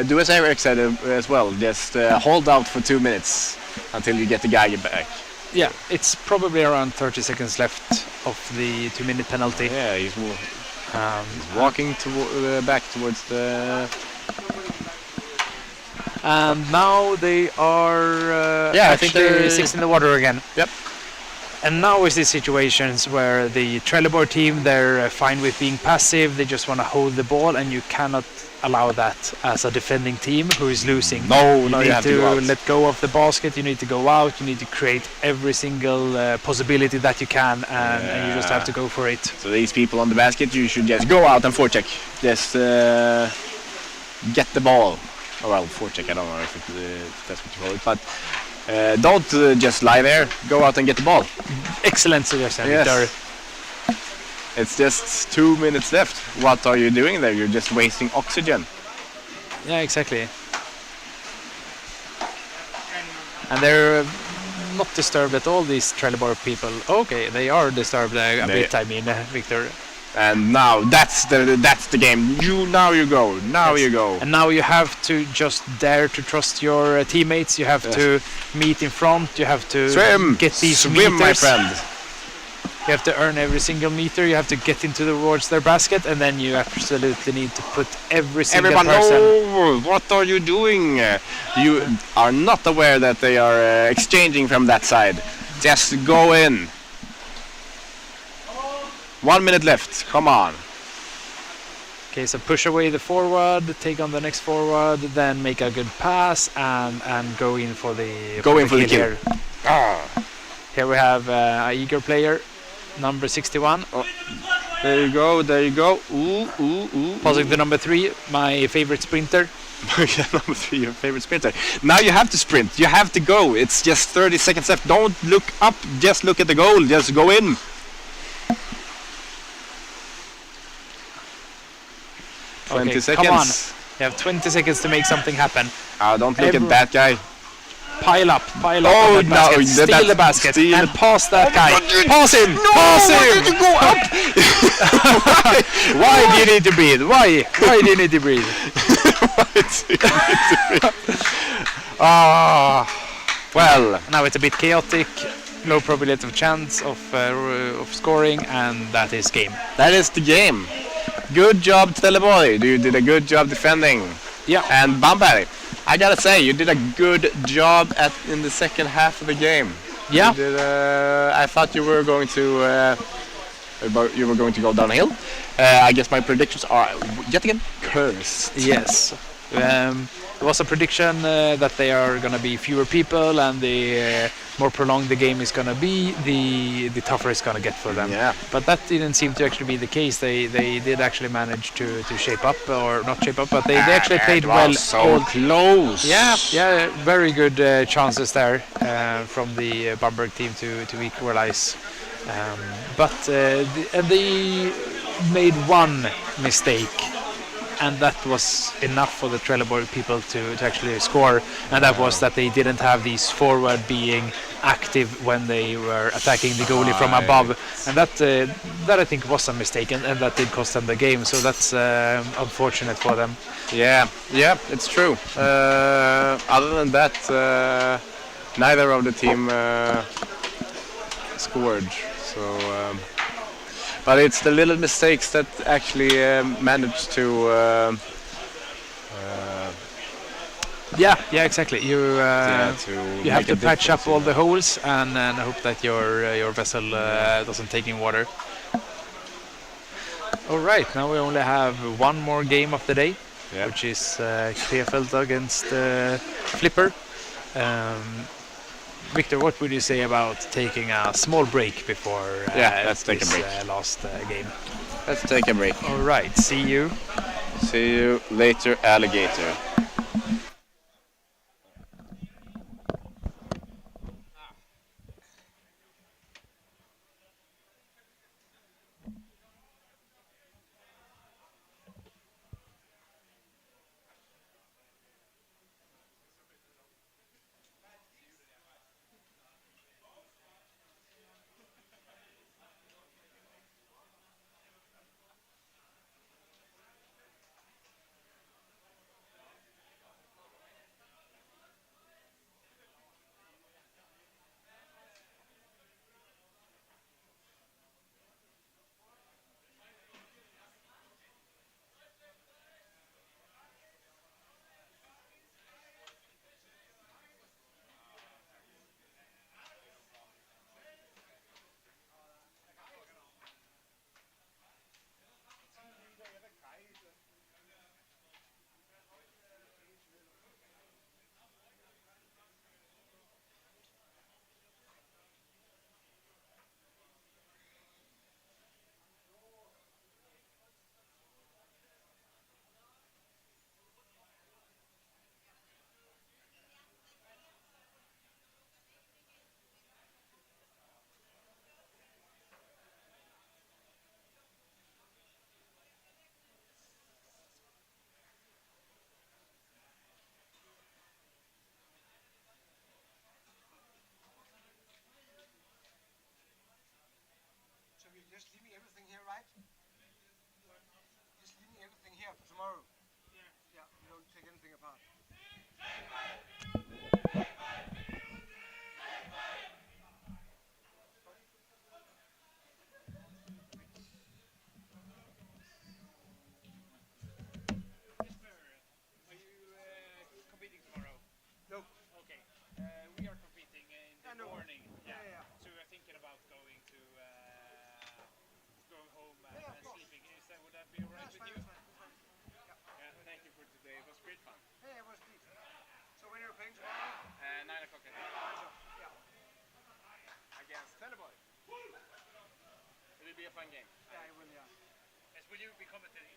do as Eric said as well. Just hold out for 2 minutes until you get the guy back. Yeah, it's probably around 30 seconds left of the 2-minute penalty. Yeah, he's walking back towards the. And now they are I think they're 6 in the water again. Yep. And now is the situations where the Trelleborg team, they're fine with being passive, they just want to hold the ball, and you cannot allow that as a defending team who is losing. No, You no, you need have to go out. let go of the basket, you need to go out, you need to create every single possibility that you can, and you just have to go for it. So these people on the basket, you should just go out and forecheck. Just get the ball. Oh, well, forecheck, I don't know if that's what you call it, but don't just lie there. Go out and get the ball. Excellent suggestion, Yes. Victor. It's just 2 minutes left. What are you doing there? You're just wasting oxygen. Yeah, exactly. And they're not disturbed at all, these Trelleborg people. Okay, they are disturbed a bit, I mean, Victor. And now that's the game. Now you go. Now Yes. you go. And now you have to just dare to trust your teammates. You have to meet in front. You have to Swim. get these Swim, my meters. friend. You have to earn every single meter. You have to get into towards their basket, and then you absolutely need to put every single Everyone, person. oh, what are you doing? You are not aware that they are exchanging from that side. Just go in. 1 minute left. Come on. Okay, so push away the forward, take on the next forward, then make a good pass, and go in for the kill. here. Ah. Here we have a eager player, number 61. There you go. There you go. Ooh, ooh, ooh. Passing to number 3, my favorite sprinter. Yeah, number 3, your favorite sprinter. Now you have to sprint. You have to go. It's just 30 seconds left. Don't look up. Just look at the goal. Just go in. Okay, 20 seconds. come on. You have 20 seconds to make something happen. Don't look at that guy. Pile up on Oh, that no. basket. Steal that's- the basket steal and the- pass that guy. God, Pass him! No, Pass why him! did you go up? Why do you need to breathe? Why? Why do you need to breathe? Well, Now it's a bit chaotic, low probability of chance of scoring, and that is game. that is the game. Good job, Trelleborg. You did a good job defending. Yeah. And Bamberg, I gotta say, you did a good job in the second half of the game. Yeah. You did, I thought you were going to go downhill. I guess my predictions are yet again cursed. Yes. There was a prediction that they are going to be fewer people, and the more prolonged the game is going to be, the tougher it's going to get for them. Yeah. But that didn't seem to actually be the case. They did actually manage to shape up, or not shape up, but they actually played well. So close. Yeah, very good chances there from the Bamberg team to equalize. But they made one mistake, and that was enough for the Trelleborg people to actually score, and that was that they didn't have these forward being active when they were attacking the goalie from above, and that I think was a mistake, and that did cost them the game, so that's unfortunate for them. Yeah, it's true. Other than that, neither of the team scored. So, but it's the little mistakes that actually managed to. Yeah, exactly. You to have make a to patch up difference, all the holes and hope that your vessel doesn't take in water. All right, now we only have one more game of the day, which is Krefeld against Flipper. Victor, what would you say about taking a small break before let's take a this break. last game? Let's take a break. All right, see you. See you later, alligator. be a fun game. Yeah, it will, yeah. Yes, will you be commenting it?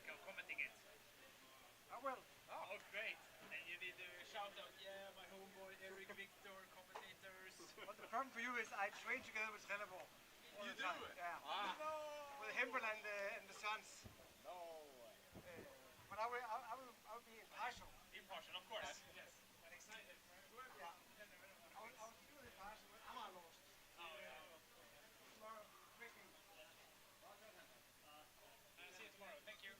I will. Oh, great. And you need to shout out, yeah, my homeboy, Eric, Victor, commentators. But the problem for you is I train together with Trelleborg. You do? Yeah. With Hempel and the Sons. No. But I will be impartial. Impartial, of course. Yes. And excited for whoever. Yeah. I will do the impartial when I'm lost. Tomorrow, drinking. See you tomorrow. Thank you.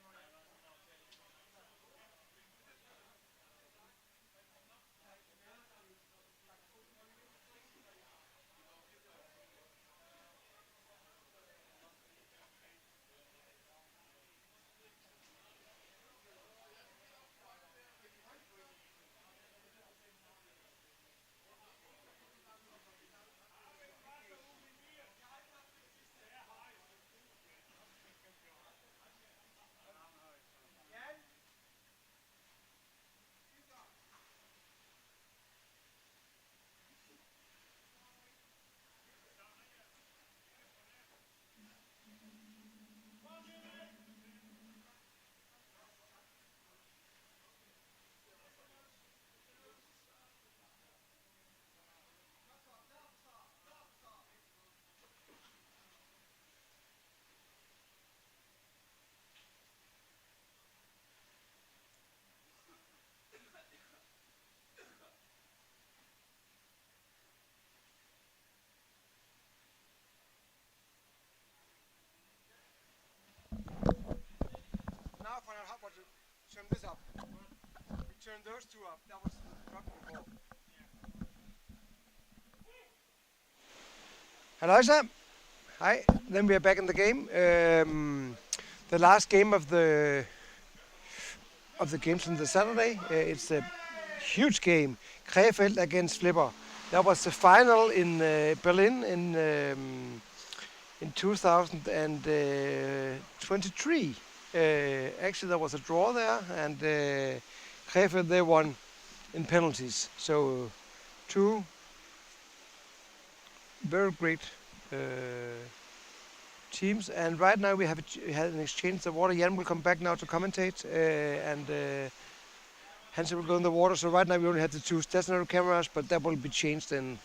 Now find out how to turn this up. We turn those two up. That was the problem before. Hello, Sam. Hi. Then we are back in the game. The last game of the games on the Saturday. It's a huge game. Krefeld against Flipper. That was the final in Berlin in 2023. Actually, there was a draw there, and Krefeld, they won in penalties. So, two very great teams. And right now we had an exchange of water. Jan will come back now to commentate, and Hansen will go in the water. So right now we only have the two stationary cameras, but that will be changed in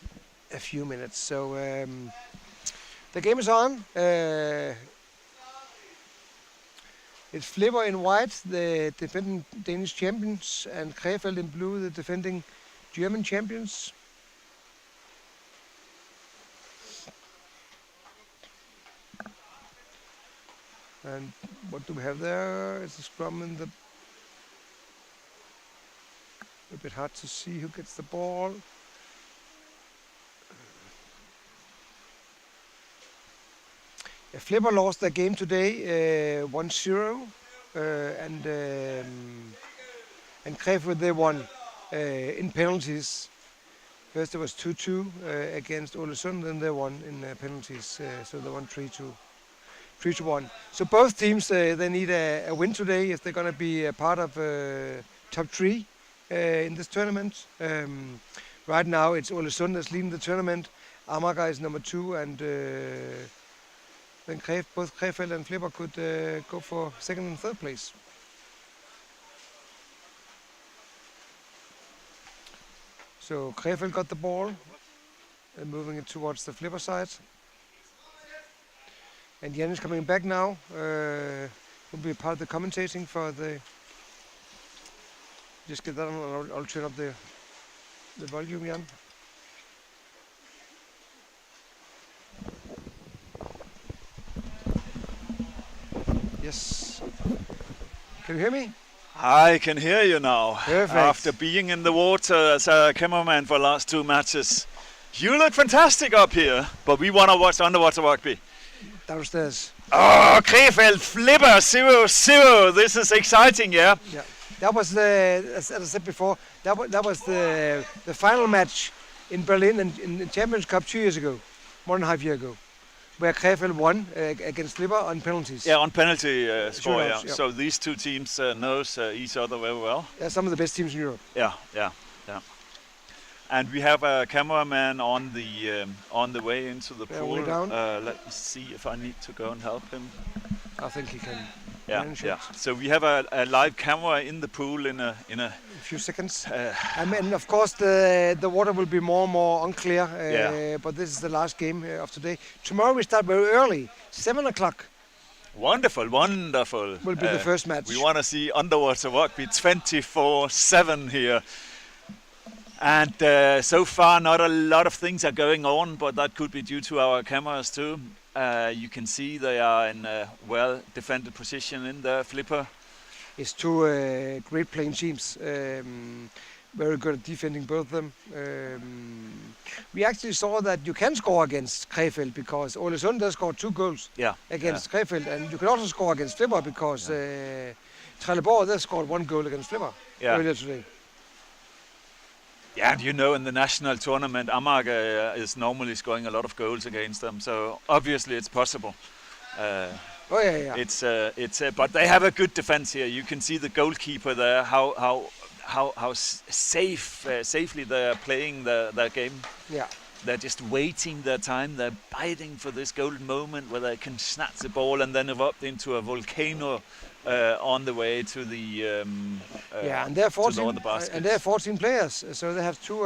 a few minutes. So the game is on. It's Flipper in white, the defending Danish champions, and Krefeld in blue, the defending German champions. And what do we have there? It's a scrum in the... A bit hard to see who gets the ball. Flipper lost their game today, 1-0, and Krefeld, they won in penalties. First it was 2-2 against Ålesund, then they won in penalties, so they won 3-1. So both teams, they need a win today if they're going to be a part of top 3 in this tournament. Right now it's Ålesund that's leading the tournament. Amager is number 2, and then both Krefeld and Flipper could go for second and third place. So Krefeld got the ball and moving it towards the Flipper side. And Jan is coming back now. He'll be a part of the commentating for the... Just get that on, and I'll turn up the volume, Jan. Yes. Can you hear me? I can hear you now. Perfect. After being in the water as a cameraman for the last 2 matches. You look fantastic up here, but we want to watch underwater rugby. Downstairs. Oh, Krefeld, Flipper, 0-0. This is exciting, yeah? Yeah. That was as I said before, that was the final match in Berlin in the Champions Cup 2 years ago, 1.5 years ago, where Krefeld won against Flipper on penalties. Yeah, on penalty score, yeah. Yeah. So these two teams knows each other very well. They're some of the best teams in Europe. Yeah. And we have a cameraman on the way into the Yeah, pool. way down. Let me see if I need to go and help him. I think he can Yeah, manage yeah. it So we have a live camera in the pool in a in a few seconds. uh, I mean, of course, the water will be more and more unclear. Yeah. But this is the last game of today. Tomorrow we start very early, 7 o'clock. wonderful. Will be the first match. We want to see underwater rugby 24/7 here. And so far, not a lot of things are going on, but that could be due to our cameras too. You can see they are in a well-defended position in the flipper. It's two great playing teams. Very good at defending both of them. We actually saw that you can score against Krefeld because Ålesund does score 2 goals against Krefeld, and you can also score against Flipper because Trelleborg they scored 1 goal against Flipper earlier today. Yeah, and you know, in the national tournament, Amager is normally scoring a lot of goals against them, so obviously it's possible. It's but they have a good defense here. You can see the goalkeeper there, how safely they're playing their game. Yeah. They're just waiting their time. They're biting for this golden moment where they can snatch the ball and then erupt into a volcano on the way to the and they're 14 to the basket. and they're 14 players, so they have two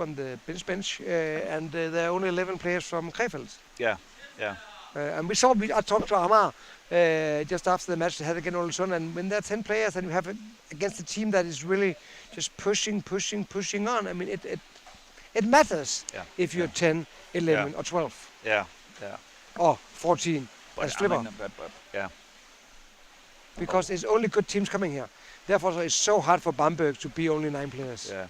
on the bench, and there are only 11 players from Krefeld. Yeah. And I talked to Amar just after the match they had against Ålesund, and when there are 10 players and you have it against a team that is really just pushing on, I mean it matters if you're 10, 11 or 12. Yeah. Or 14 as Flipper. Because it's only good teams coming here. Therefore, it's so hard for Bamberg to be only 9 players. Yeah.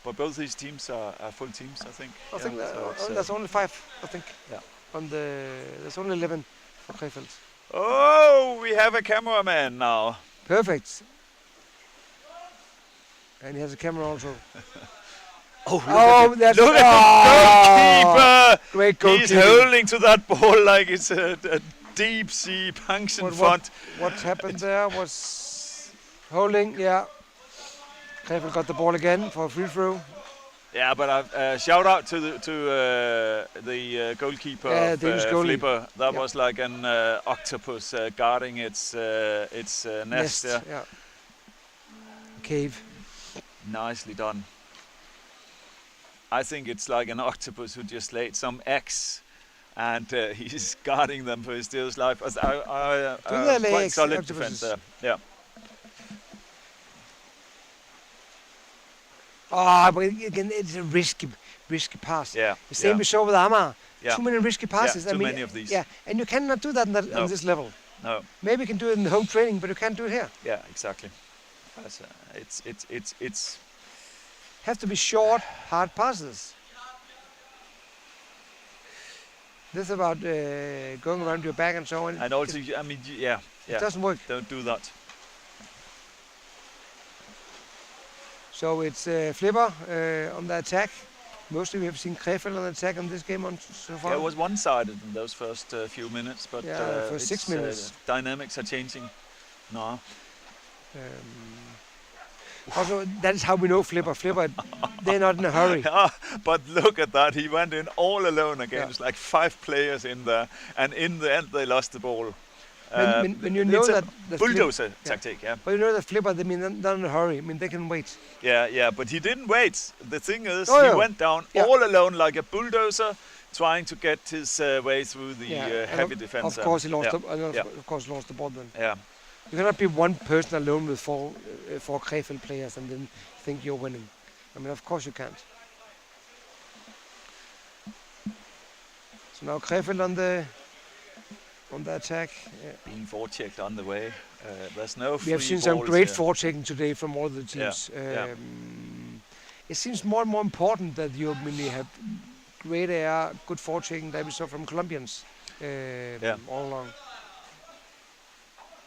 But both these teams are full teams, I think. I think there's only 5, I think. Yeah. There's only 11 for Krefeld. Oh, we have a cameraman now. Perfect. And he has a camera also. Look at the goalkeeper! Great goalkeeper. He's holding to that ball like it's a deep sea punction front. What happened there was holding, Krefeld got the ball again for a free throw. Yeah, but shout out to the goalkeeper of Flipper. That was like an octopus guarding its nest. Yeah. Cave. Nicely done. I think it's like an octopus who just laid some eggs, and he's guarding them for his dear life. Quite solid defense there. Yeah. But again, it's a risky pass. Yeah. The same we saw with Amager. Yeah. Too many risky passes. Too many of these. Yeah, and you cannot do that on this level. No. Maybe you can do it in home training, but you can't do it here. Yeah, exactly. It's have to be short, hard passes. This is about going around your back and so on. And also, I mean, it doesn't work. Don't do that. So it's Flipper on the attack. Mostly we have seen Krefeld on the attack on this game so far. Yeah, it was one-sided in those first few minutes, but for 6 minutes. Dynamics are changing now. Also, that is how we know Flipper. Flipper, they're not in a hurry. Yeah, but look at that. He went in all alone against like 5 players in there, and in the end they lost the ball. When you know that bulldozer tactic, But you know that Flipper, they mean they're not in a hurry. I mean, they can wait. Yeah, but he didn't wait. The thing is, he went down all alone like a bulldozer, trying to get his way through the heavy defense. Of course, he lost. Of course, lost the ball then. Yeah. You cannot be one person alone with four Krefeld players and then think you're winning. I mean, of course you can't. So now Krefeld on the attack. Yeah. Being forechecked on the way. There's no free We have seen some balls great here. forechecking today from all the teams. It seems more and more important that you really have great air, good forechecking that we saw from Colombians all along.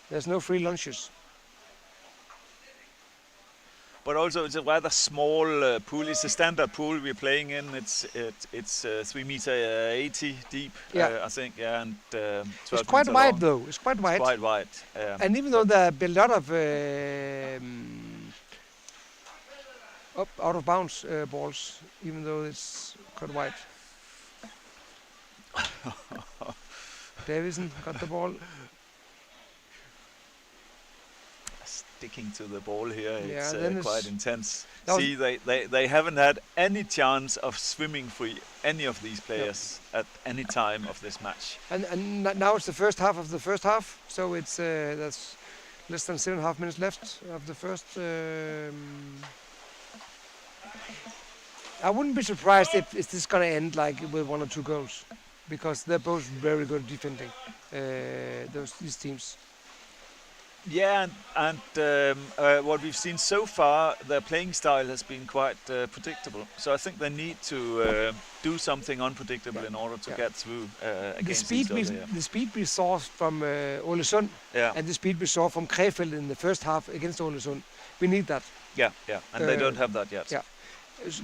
There's no free lunches. But also it's a rather small pool. It's a standard pool we're playing in. It's 3 meter 80 deep, I think. Yeah, and 12 it's quite meter wide long. though. It's quite wide. It's quite wide. And even though there are a lot of up out of bounds balls, even though it's cut wide. Davison got the ball. Sticking to the ball here, Yeah, it's then quite it's- intense. That was- See, they haven't had any chance of swimming free, any of these players, at any time of this match. And now it's the first half of the first half, so it's that's less than 7.5 minutes left of the first. I wouldn't be surprised if this is gonna end like with 1 or 2 goals, because they're both very good at defending these teams. Yeah, and what we've seen so far, their playing style has been quite predictable. So I think they need to do something unpredictable in order to get through against each other. Yeah. The speed we saw from Ålesund Yeah. and the speed we saw from Krefeld in the first half against Ålesund, we need that. Yeah, and they don't have that yet. Yeah.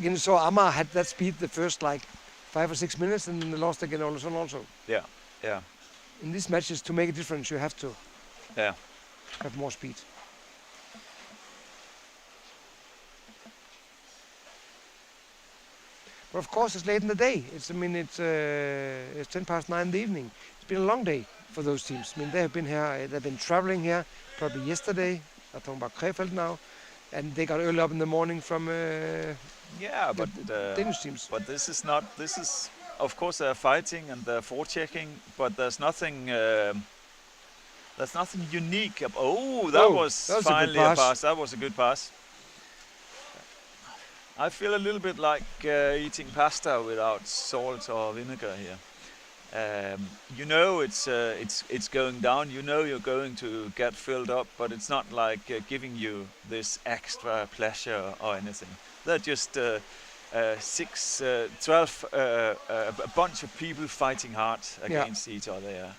You saw Amager had that speed the first like 5 or 6 minutes, and then they lost against Ålesund also. Yeah, yeah, In these matches, to make a difference, you have to yeah. have more speed. But of course, it's late in the day. It's 9:10 in the evening. It's been a long day for those teams. I mean, they have been here. They've been traveling here probably yesterday. I'm talking about Krefeld now, and they got early up in the morning from Yeah, but Danish teams. but this is not. This is, of course, they're fighting and they're forechecking, but there's nothing. There's nothing unique. That was that was a good finally a pass. pass. That was a good pass. I feel a little bit like eating pasta without salt or vinegar here. You know it's going down. You know you're going to get filled up, but it's not like giving you this extra pleasure or anything. They're just 12, a bunch of people fighting hard against each other.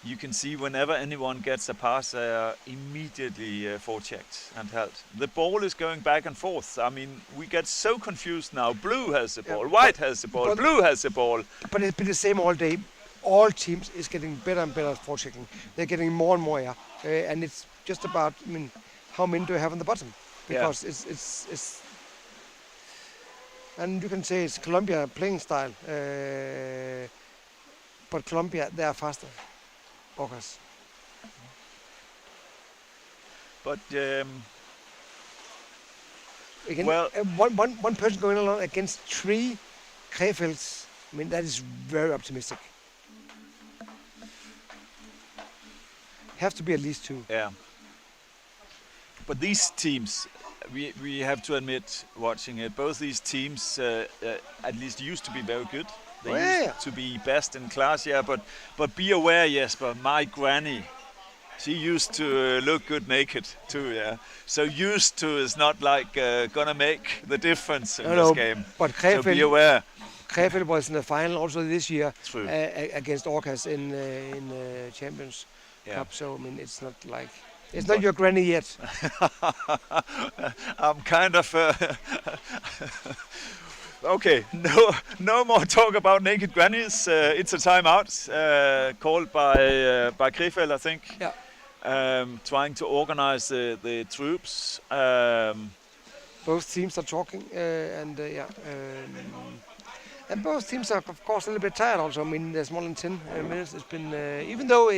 You can see whenever anyone gets a pass, they are immediately forechecked and held. The ball is going back and forth. I mean, we get so confused now. Blue has the ball, white has the ball, blue has the ball. But it's been the same all day. All teams is getting better and better at forechecking. They're getting more and more, and it's just about, how many do you have on the bottom? Because it's and you can say it's Colombia playing style, but Colombia, they are faster. Orcas. But Again, well- one person going along against 3 Krefelds, that is very optimistic. Have to be at least 2. yeah. But these teams, we have to admit, watching it, both these teams at least used to be very good. They used to be best in class, but be aware, Jesper, my granny, she used to look good naked too, So used to is not like gonna make the difference in this game. But So be aware. Krefeld was in the final also this year True. against Orcas in Champions Cup. So it's not like it's not your granny yet. I'm kind of okay. No more talk about naked grannies. It's a timeout called by Krefeld, I think. Yeah. Trying to organize the troops. Both teams are talking, and both teams are, of course, a little bit tired also. There's more than 10 minutes. It's been, even though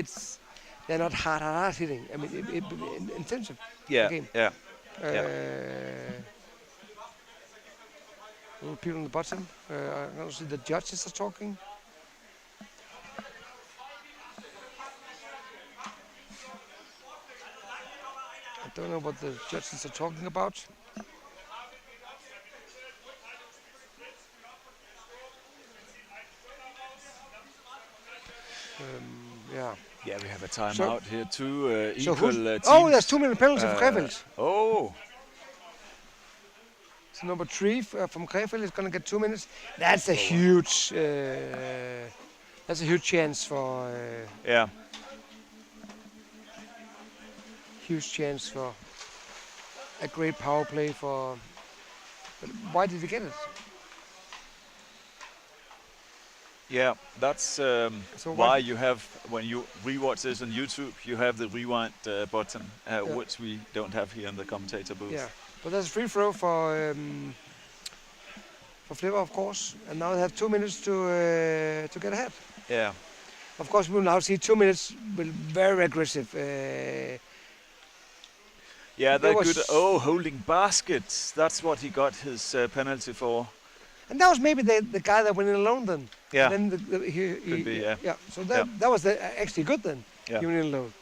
they're not hard hitting. Intensive game. Yeah. People on the bottom. I can see the judges are talking. I don't know what the judges are talking about. Yeah, we have a timeout here too. So Equal teams. there's 2-minute penalty for Krefeld. Oh, So number 3 from Krefeld is going to get 2 minutes. That's a huge. That's a huge chance for. yeah. Huge chance for a great power play for. But why did he get it? Yeah, that's So why what- you have, when you rewatch this on YouTube, you have the rewind button, which we don't have here in the commentator booth. Yeah. But there's a free throw for Flipper, of course, and now they have 2 minutes to get ahead. Yeah. Of course, we will now see 2 minutes with very aggressive. Yeah, There they're was- good. Oh, holding baskets. That's what he got his penalty for. And that was maybe the guy that went in alone then. Yeah. Then Could be, yeah. Yeah. So Yeah. that was actually good then. Yeah. He went in alone.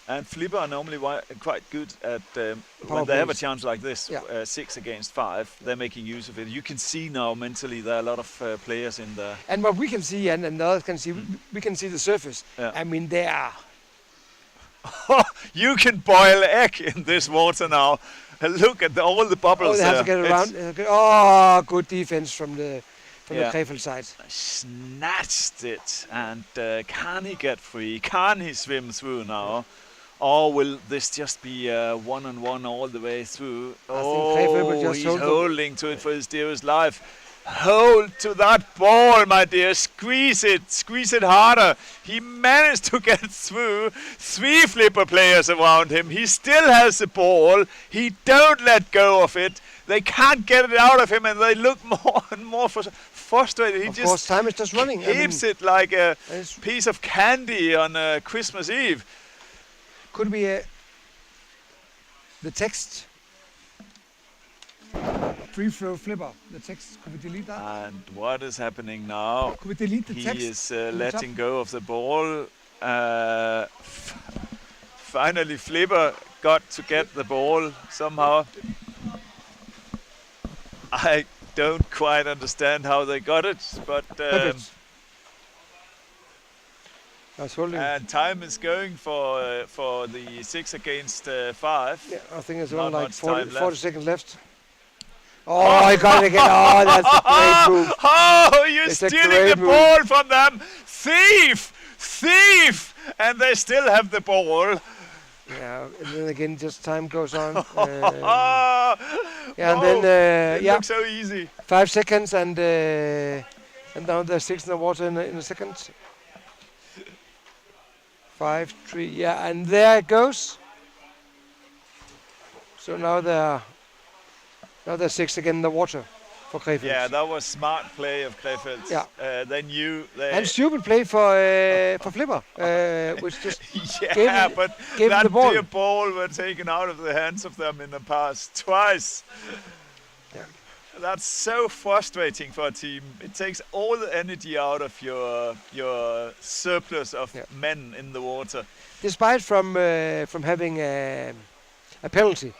And Flipper are normally quite good at Power when they have a plays. chance like this, Yeah. 6 against 5. They're making use of it. You can see now mentally there are a lot of players in there. And what we can see, and the others can see, we can see the surface. Yeah. I mean, they are. You can boil egg in this water now. Look at all the bubbles Oh, they have to there. get around. Oh, good defense from the Yeah. Krefeld side. Snatched it, and can he get free? Can he swim through now? Or will this just be one-on-one all the way through? think Krefeld will just he's hold the- holding to it for his dearest life. Hold to that ball, my dear. Squeeze it harder. He managed to get through. 3 Flipper players around him. He still has the ball. He don't let go of it. They can't get it out of him, and they look more and more frustrated. He Of just course, time is just running. keeps it like a it's- piece of candy on Christmas Eve. Could be the text. Free throw Flipper. The text. Could we delete that? And what is happening now? Could we delete the He text? is the letting top? go of the ball. Finally, Flipper got to get the ball somehow. I don't quite understand how they got it, but Perfect. That's holding. and time is going for the 6 against 5. Yeah, I think it's Not only like much 40, time 40 left. seconds left. Oh, he got it again. Oh, that's a great move. Oh, you're It's a stealing great the move. ball from them! Thief! And they still have the ball. Yeah, and then again, just time goes on. Oh, Yeah, and then it yeah, looks so easy. 5 seconds, and now there's 6 in the water in a second. 5, 3, yeah, and there it goes. So now there's 6 again in the water for Krefeld. Yeah, that was smart play of Krefeld. Yeah. They knew they. And stupid play for Flipper, which just yeah, gave- but gave that the ball. dear ball were taken out of the hands of them in the past twice. Yeah. That's so frustrating for a team. It takes all the energy out of your surplus of Yeah. men in the water. despite from having a penalty,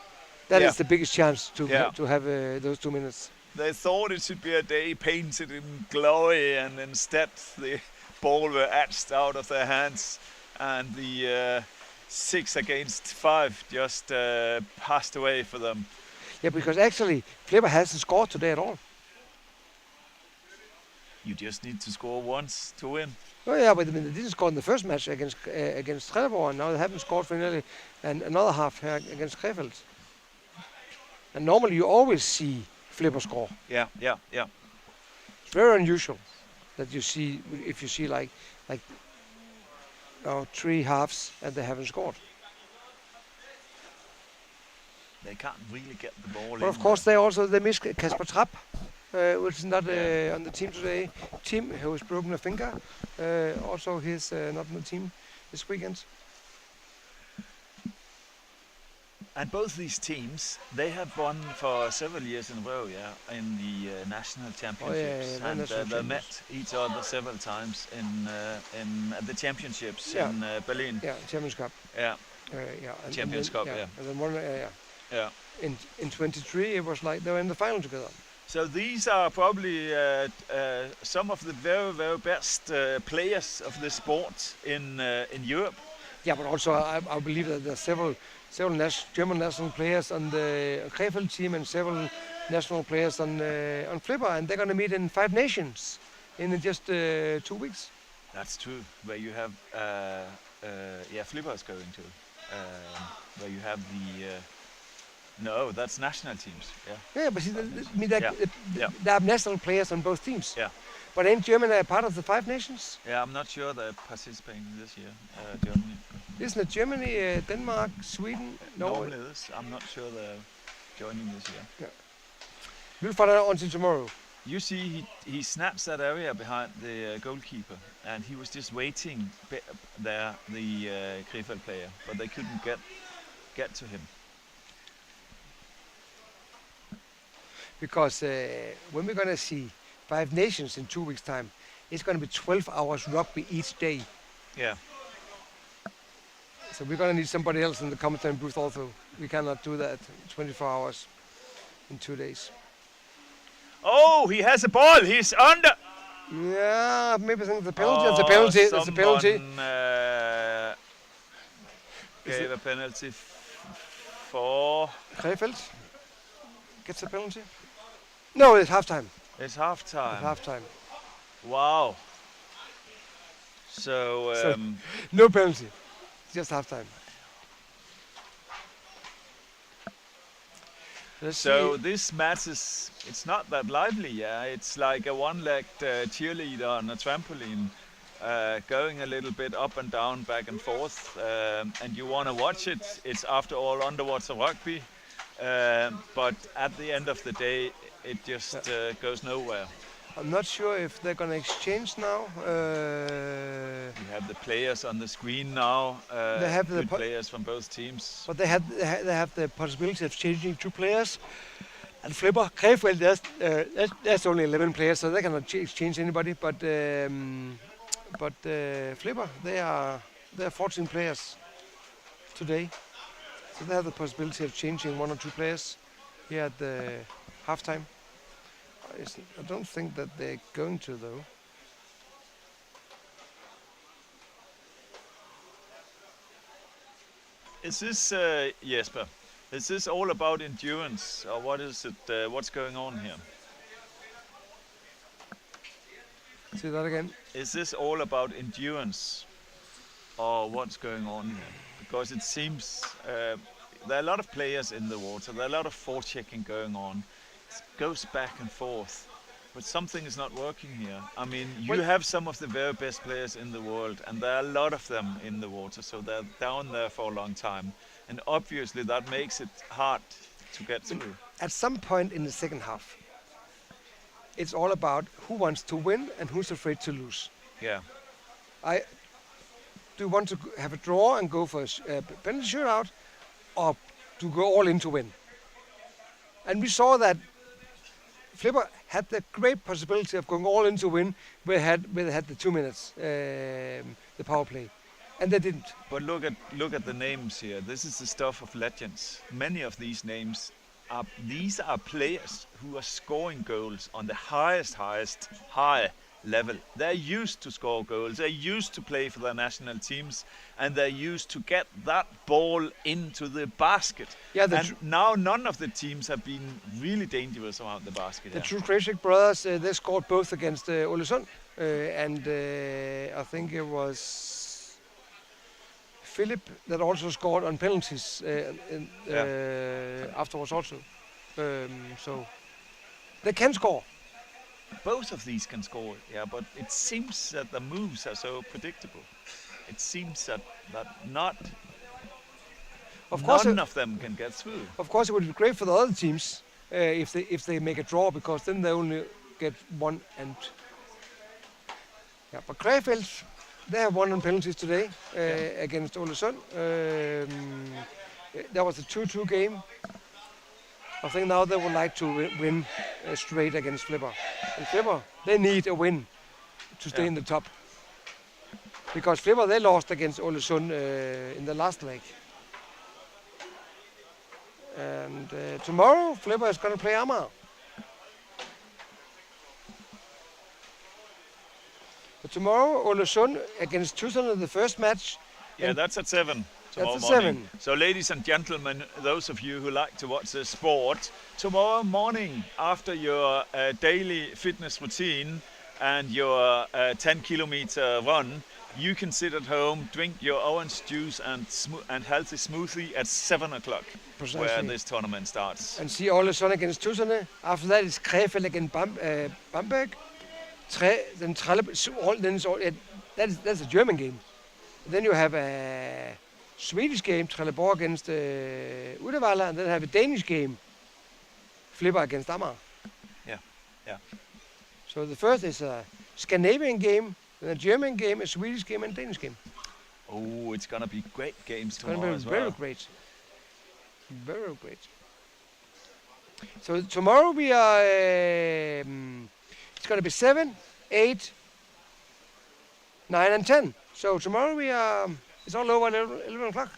that Yeah. is the biggest chance Yeah. to have those 2 minutes. They thought it should be a day painted in glory, and instead the ball were etched out of their hands, and the 6 against 5 just passed away for them. Yeah, because actually Flipper hasn't scored today at all. You just need to score once to win. Oh yeah, but I mean, they didn't score in the first match against Trelleborg, and now they haven't scored for nearly another half here against Krefeld. And normally you always see Flipper score. Yeah. It's very unusual that you see if you see like 3 halves and they haven't scored. They can't really get the ball in. But of course they miss Kasper Trapp, which is not on the team today. Tim, who has broken a finger, also he's not on the team this weekend. And both these teams, they have won for several years in a row, in the national championships, they're and national they met each other several times in at the championships Yeah. in Berlin. Yeah, Champions Cup. Yeah, And Champions then, Cup, yeah. And then one, yeah. in 23 it was like they were in the final together. So these are probably some of the very, very best players of the sport in Europe. Yeah, but also I believe that there are several German national players on the Krefeld team and several national players on Flipper, and they're going to meet in 5 nations in just 2 weeks. That's true. Where you have, Flipper is going to, where you have the. No, that's national teams. Yeah. Yeah, but see, there are national players on both teams. Yeah. But ain't Germany a part of the 5 nations? Yeah, I'm not sure they're participating this year, Germany. Isn't it Germany, Denmark, Sweden? Normally this. I'm not sure they're joining this year. We'll find out until tomorrow. You see, he snaps that area behind the goalkeeper, and he was just waiting there, the Krefeld player, but they couldn't get to him. Because when we're going to see Five Nations in 2 weeks' time, it's going to be 12 hours rugby each day. Yeah. So we're going to need somebody else in the commentary booth also. We cannot do that 24 hours in 2 days. Oh, he has a ball. He's under. Yeah, maybe I think the penalty. It's a penalty. It's a penalty. Gave a penalty for. Krefeld gets a penalty. No, it's halftime. It's halftime. It's halftime. Wow. So, no penalty. Just halftime. So this match it's not that lively, yeah. It's like a one-legged cheerleader on a trampoline, going a little bit up and down, back and forth, and you want to watch it. It's after all underwater rugby, but at the end of the day, it just goes nowhere. I'm not sure if they're going to exchange now. We have the players on the screen now. They have good players from both teams. But they have the possibility of changing 2 players. And Flipper, Krefeld, there's only 11 players, so they cannot change anybody. But Flipper, they are 14 players today, so they have the possibility of changing 1 or 2 players here at the halftime. I don't think that they're going to, though. Is this, Jesper, is this all about endurance, or what is it? What's going on here? Say that again. Is this all about endurance, or what's going on here? Because it seems there are a lot of players in the water. There are a lot of forechecking going on. It goes back and forth, but something is not working here. I mean, you have some of the very best players in the world, and there are a lot of them in the water, so they're down there for a long time, and obviously that makes it hard to get through. At some point in the second half, it's all about who wants to win and who's afraid to lose. Yeah. Do you want to have a draw and go for a penalty shootout, or to go all in to win? And we saw that Flipper had the great possibility of going all in to win. Where they had the 2 minutes, the power play, and they didn't. But look at the names here. This is the stuff of legends. Many of these names are players who are scoring goals on the highest high level. They're used to score goals. They're used to play for their national teams, and they're used to get that ball into the basket. Yeah, and now none of the teams have been really dangerous around the basket. The two Krasik brothers, they scored both against Ålesund, and I think it was Philip that also scored on penalties afterwards also. So they can score. Both of these can score, yeah, but it seems that the moves are so predictable. It seems that none of them can get through. Of course, it would be great for the other teams if they make a draw, because then they only get 1 and. Yeah, but Krefeld, they have won on penalties today against Ålesund. There was a 2-2 game. I think now they would like to win straight against Flipper. And Flipper, they need a win to stay in the top. Because Flipper, they lost against Ålesund in the last leg. And tomorrow, Flipper is going to play Amager. But tomorrow, Ålesund against Tusen in the first match. Yeah, that's at 7. Tomorrow morning. So ladies and gentlemen, those of you who like to watch the sport, tomorrow morning after your daily fitness routine and your 10-kilometer run, you can sit at home, drink your orange juice and healthy smoothie at 7 o'clock, where this tournament starts. And see Ålesund against Tusen. After that is Krefeld against Bamberg. That's a German game. Then you have Swedish game, Trelleborg against Uddevalla, and then have a Danish game, Flipper against Amager. Yeah. So the first is a Scandinavian game, then a German game, a Swedish game, and a Danish game. Oh, it's gonna be great games It's going tomorrow to be as well. very great. Very great. So tomorrow we are, it's going to be 7, 8, 9 and 10. So tomorrow we are, it's all over at 11 o'clock.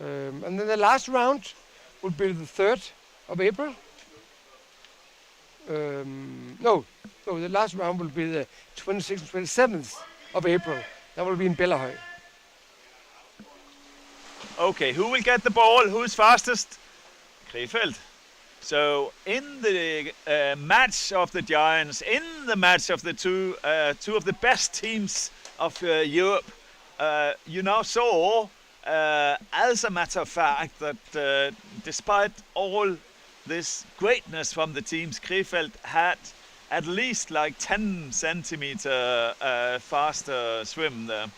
And then the last round will be the 3rd of April. No, the last round will be the 26th and 27th of April. That will be in Bellahøj. Okay, who will get the ball? Who's fastest? Krefeld. So in the match of the giants, in the match of the two of the best teams of Europe, you now saw, as a matter of fact, that despite all this greatness from the teams, Krefeld had at least like 10 centimeter faster swim there,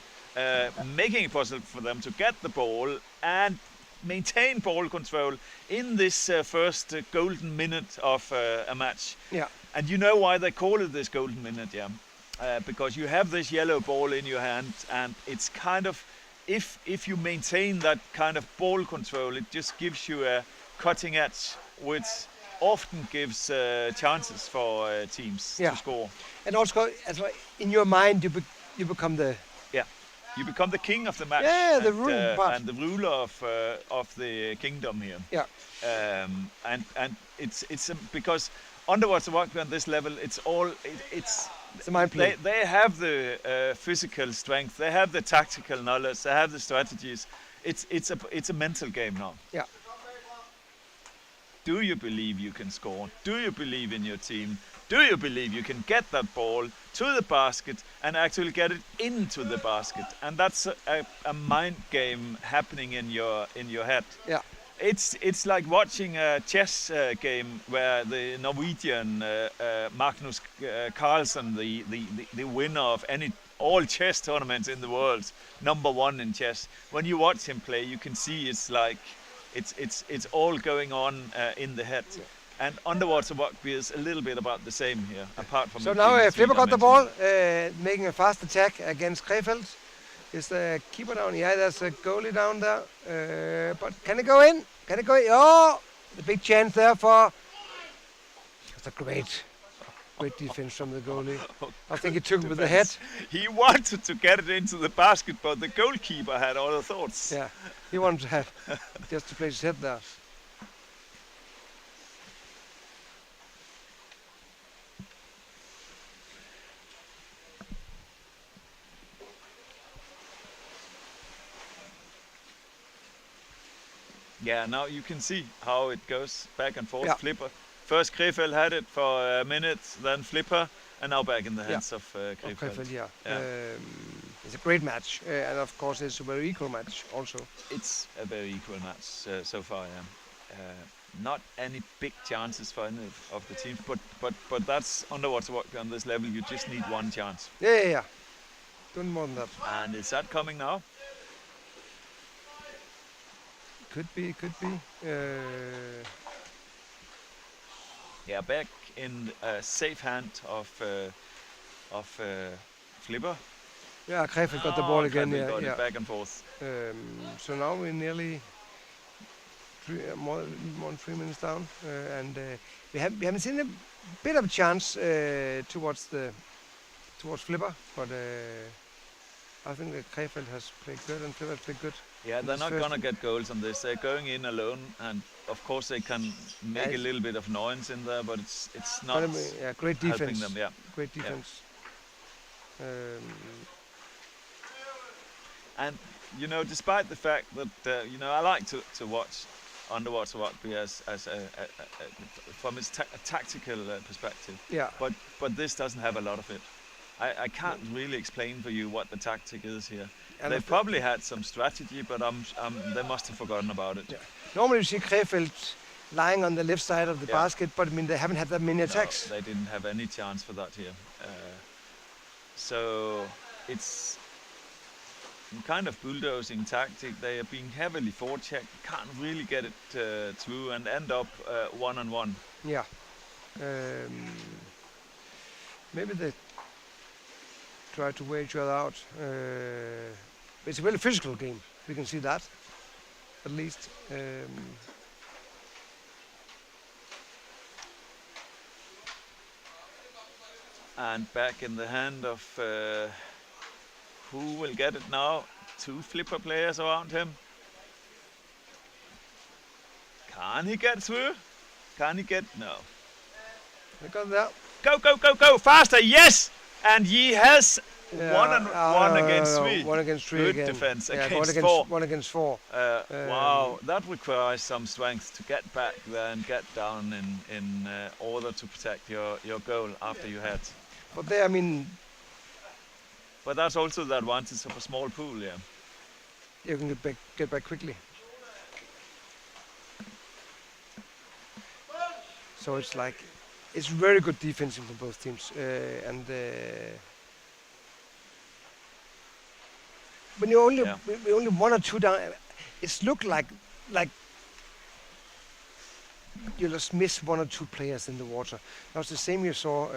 making it possible for them to get the ball and maintain ball control in this first golden minute of a match. Yeah. And you know why they call it this golden minute, yeah? Because you have this yellow ball in your hand, and it's kind of, if you maintain that kind of ball control, it just gives you a cutting edge, which often gives chances for teams to score. And also, in your mind, you become the... You become the king of the match. Yeah, the and, ruling part. and the ruler of the kingdom here. Yeah. And it's because underwater rugby on this level, it's a mind play. They have the physical strength, they have the tactical knowledge, they have the strategies. It's a mental game now. Yeah. Do you believe you can score? Do you believe in your team? Do you believe you can get that ball to the basket and actually get it into the basket? And that's a mind game happening in your head. Yeah. It's like watching a chess game where the Norwegian Magnus Carlsen, the winner of all chess tournaments in the world, #1 in chess. When you watch him play, you can see it's like it's all going on in the head. Yeah. And underwater rugby is a little bit about the same here, apart from. So now Flipper got the ball, making a fast attack against Krefeld. Is the keeper down? Yeah, there's a goalie down there. But can it go in? Can it go in? Oh, the big chance there for. That's a great defense from the goalie. I think he took it with the head. He wanted to get it into the basket, but the goalkeeper had other thoughts. Yeah, he wanted to have just to place his head there. Yeah, now you can see how it goes back and forth. Yeah. Flipper. First Krefeld had it for a minute, then Flipper, and now back in the hands of Krefeld. Krefeld, yeah. It's a great match, and of course it's a very equal match also. It's a very equal match so far, yeah. Not any big chances for any of the teams, but that's underwater rugby on this level. You just need one chance. Yeah. Don't more than that. And is that coming now? Could be. Yeah, back in safe hand of Flipper. Yeah, Krefeld got the ball again. Krefeld got yeah. it back and forth. So now we're nearly more than 3 minutes down, and we haven't seen a bit of a chance towards Flipper, but I think that Krefeld has played good and Flipper has played good. Yeah, they're not gonna get goals on this. They're going in alone, and of course they can make a little bit of noise in there, but it's not great defense. helping them. Yeah, great defense. Yeah. And you know, despite the fact that I like to watch underwater rugby as from its tactical perspective. Yeah. But this doesn't have a lot of it. I can't really explain for you what the tactic is here. And they've probably had some strategy, but they must have forgotten about it. Yeah. Normally you see Krefeld lying on the left side of the basket, but I mean they haven't had that many attacks. No, they didn't have any chance for that here. So it's kind of bulldozing tactic. They are being heavily forechecked, can't really get it through, and end up 1-on-1. Yeah. Maybe they try to wear each other out. It's a very physical game. We can see that, at least. And back in the hand of who will get it now? 2 flipper players around him. Can he get through? Can he get? No. They got there. Go, go, go, go! Faster, yes! And he has one against 3. 1 against 3 Good again. defense Yeah, against 4. 1 against 4. Wow, that requires some strength to get back there and get down in order to protect your goal after you had. But there, I mean, But that's also the advantage of a small pool, yeah. you can get back quickly. So it's like, it's very good defensive from both teams. When you only we only 1 or 2 down, it's looked like you just miss 1 or 2 players in the water. That's the same you saw.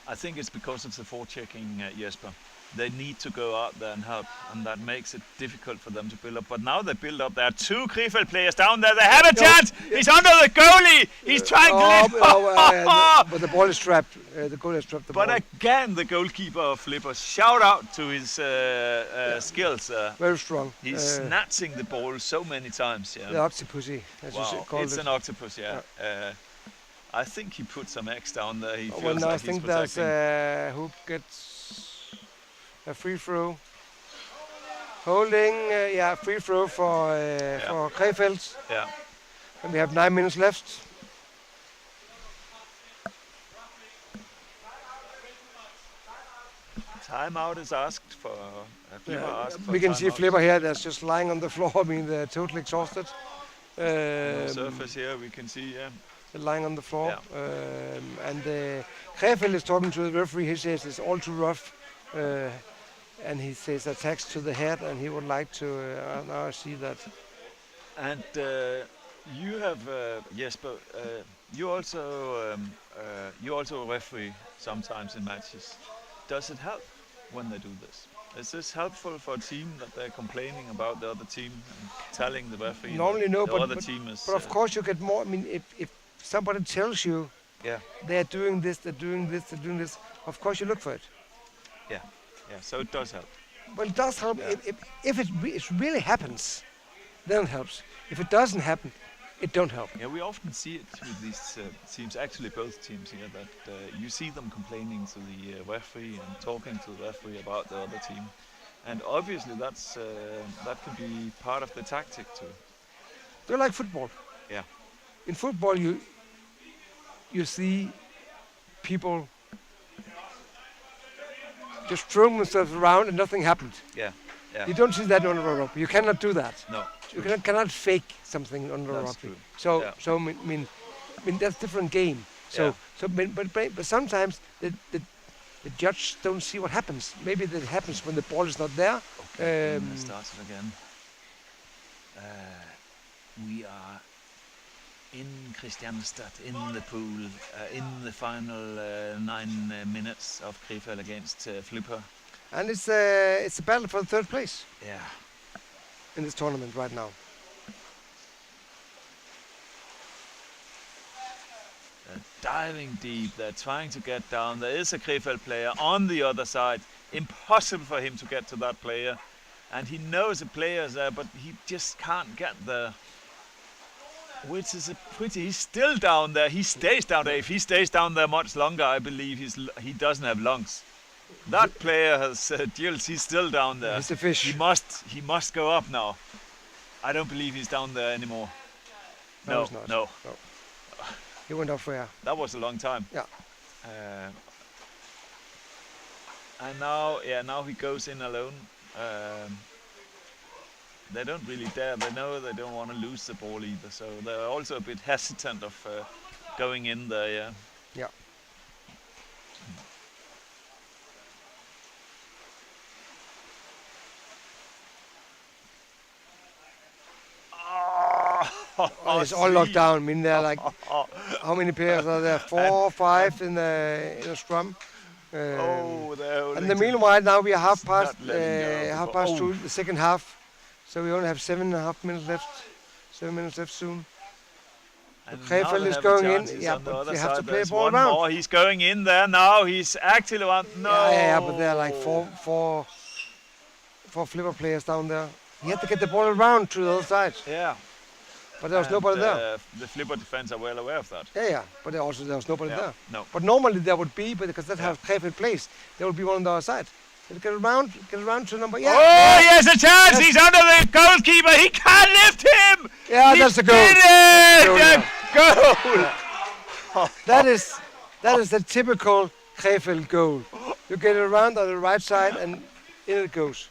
I think it's because of the forechecking, Jesper. They need to go out there and help, and that makes it difficult for them to build up. But now they build up. There are 2 Krefeld players down there. They have a chance. He's under the goalie. He's trying to lift. But the ball is trapped. The goalie has trapped the ball. But again, the goalkeeper of Flippers, shout out to his skills. Very strong. He's snatching the ball so many times. Yeah. The octopusy, as you call It's it. an octopus, yeah. I think he put some X down there. He feels Well, now I like he's think that's protecting. who gets a free throw. Holding, free throw for Krefeld. Yeah. And we have 9 minutes left. Timeout is asked for. Flipper asked for We can see timeout. Flipper here that's just lying on the floor. I mean, they're totally exhausted. On the surface here, we can see, yeah. They're lying on the floor. And Krefeld is talking to the referee. He says it's all too rough. And he says attacks to the head, and he would like to. Now I see that. And you have Jesper. You also referee sometimes in matches. Does it help when they do this? Is this helpful for a team that they're complaining about the other team and telling the referee Normally no, the other team is? But of course you get more. I mean, if somebody tells you they're doing this, they're doing this, they're doing this, of course you look for it. Yeah. So it does help. Well, it does help. If it really happens, then it helps. If it doesn't happen, it don't help. Yeah, we often see it with these teams, actually both teams here, that you see them complaining to the referee and talking to the referee about the other team. And obviously that can be part of the tactic too. They're like football. Yeah. In football, you see people just throwing themselves around and nothing happened. Yeah. You don't see that on the rugby. You cannot do that. No. You cannot fake something on the That's rugby. true. So I mean that's a different game. But sometimes the judge don't see what happens. Maybe that happens when the ball is not there. It starts it again. We are in Kristianstad, in the pool, in the final 9 minutes of Krefeld against Flipper. And it's a battle for the 3rd place Yeah. in this tournament right now. They're diving deep, they're trying to get down. There is a Krefeld player on the other side. Impossible for him to get to that player. And he knows the player's there, but he just can't get there. Which is he's still down there. He stays down there. If he stays down there much longer, I believe he doesn't have lungs. That player has gills. He's still down there. He's a fish. He must go up now. I don't believe he's down there anymore. No, he's not. No. He went off where? That was a long time. Yeah. And now he goes in alone. They don't really dare. They know they don't want to lose the ball either, so they're also a bit hesitant of going in there. Yeah. Yeah. Oh, it's all locked down. I mean, there are like, how many players are there? 4, 5 in a scrum. Oh, they're And in the meanwhile, now we are half past not letting go of the half ball. past Oh. through the second half, so we only have 7.5 minutes left. 7 minutes left soon. And Krefeld now they is have going in, chances yeah, on the but other we have to side. play There's ball one around. more. He's going in there now. He's actually on. No. Yeah, but there are like four flipper players down there. He had to get the ball around to the other side, Yeah. but there was nobody there. The flipper defense are well aware of that. Yeah, but there was nobody Yeah, there. no. But normally there would be, but because that's Yeah. how Krefeld plays, there would be one on the other side. Get around to number. Yeah, Oh, he has a chance. He's under the goalkeeper. He can't lift him. yeah, He that's a goal. did it. Goal, A goal. That is the typical Krefeld goal. You get it around on the right side and in it goes.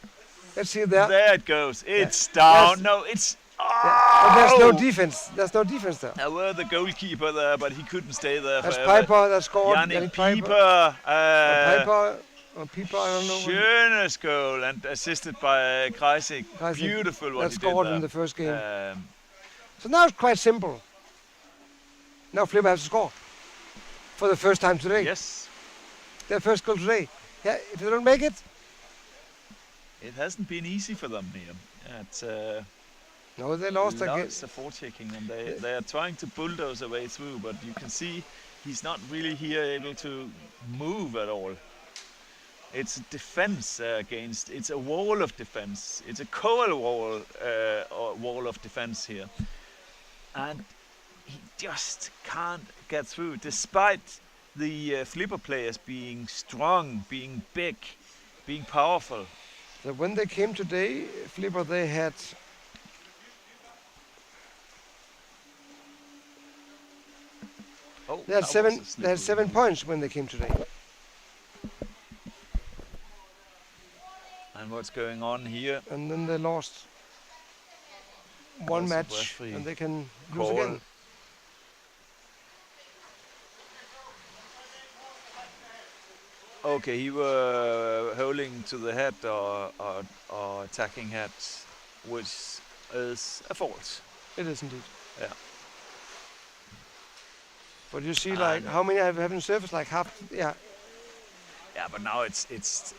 Let's see there. There it goes. It's down. Yes. No, it's. But there's no Oh! defense. There's no defense there. There were the goalkeeper there, but he couldn't stay there That's forever. Piper that scored. Yannick Piper. Pieper. Piper, I don't know. Schönes goal and assisted by Kreisig. Kreisig. Beautiful what That he scored did in there. the first game. Um, So now it's quite simple. Now Flipper has to score for the first time today. yes, Their first goal today. Yeah, if they don't make it, it hasn't been easy for them here. It's no, they lost again. lots of forechecking and they are trying to bulldoze their way through, but you can see he's not really here able to move at all. It's a defense against. It's a wall of defense. It's a coal wall, or wall of defense here, and he just can't get through, despite the flipper players being strong, being big, being powerful. So when they came today, Flipper, they had Oh, they had that was a seven. They slippery had 7 move. points when they came today. And what's going on here? And then they lost one That's a match, referee and they can call. lose again. Okay, he were holding to the head or attacking head, which is a fault. It is indeed. Yeah. But you see, like, how many haven't surfaced? Like half. Yeah. Yeah, but now it's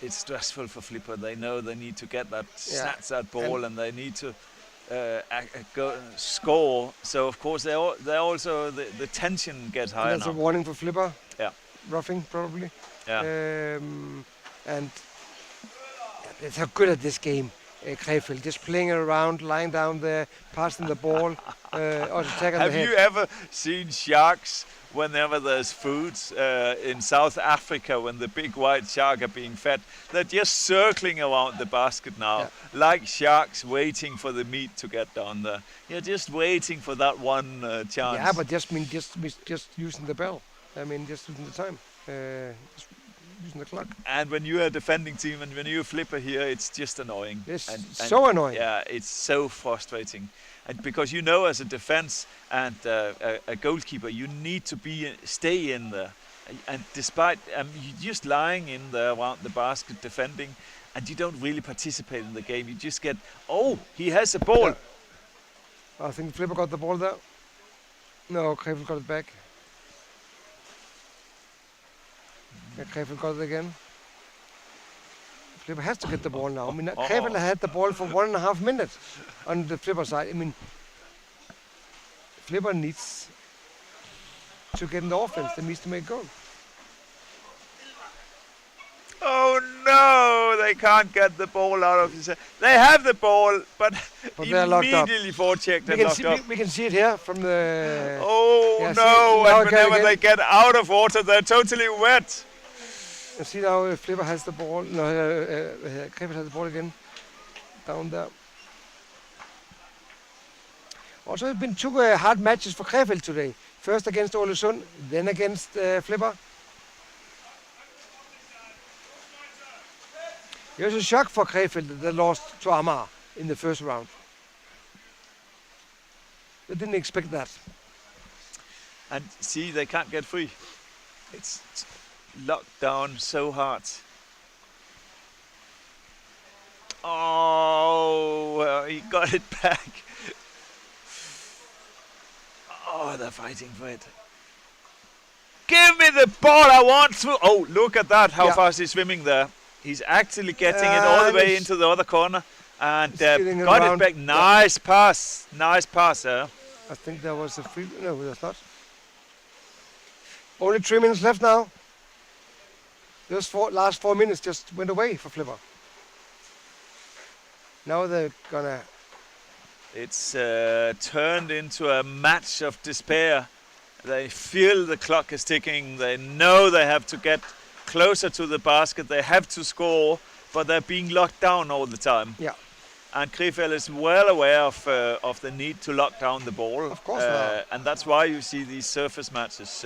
stressful for Flipper. They know they need to get that, Yeah. snatch that ball, and they need to go score. So of course they also the tension gets higher That's a now. warning for Flipper. Yeah. Roughing probably. Yeah. And they're so good at this game. Krefeld just playing it around, lying down there, passing the ball, or attack on the Have head. you ever seen sharks whenever there's food in South Africa when the big white shark are being fed? They're just circling around the basket now, Yeah. like sharks waiting for the meat to get down there. You're just waiting for that one chance. Yeah, but just using the bell. I mean, just using the time, just using the clock. And when you're a defending team and when you're a Flipper here, it's just annoying. It's and so annoying. Yeah, it's so frustrating. And because you know, as a defense and a goalkeeper, you need to stay in there. And despite you're just lying in there around the basket defending, and you don't really participate in the game. You just get, oh, he has a ball. Yeah. I think Flipper got the ball there. No, Krefeld got it back. Yeah, Krefeld got it again. Flipper has to get the ball now. I mean, Krefeld had the ball for 1.5 minutes on the Flipper side. I mean, Flipper needs to get in the offense. They needs to make a goal. Oh no, they can't get the ball out of his hand. They have the ball, but they're locked up. immediately forechecked and locked up. We can see it here from the. Oh Yeah, see, no, now and again- whenever they get out of water, they're totally wet. You see now Flipper has the ball. No, Krefeld has the ball again. Down there. Also, it's been 2 hard matches for Krefeld today. First against Ålesund, then against Flipper. It was a shock for Krefeld that they lost to Amager in the first round. They didn't expect that. And see, they can't get free. It's locked down so hard. Oh, well, he got it back. Oh, they're fighting for it. Give me the ball, I want to. Oh, look at that, how fast he's swimming there. He's actually getting it all the way into the other corner. And got it back. Nice pass. Nice pass, I think there was a free... No, there's not. Only 3 minutes left now. Those last 4 minutes just went away for Flipper. Now they're gonna... It's turned into a match of despair. They feel the clock is ticking. They know they have to get closer to the basket. They have to score, but they're being locked down all the time. Yeah. And Krefeld is well aware of the need to lock down the ball. Of course and that's why you see these surface matches,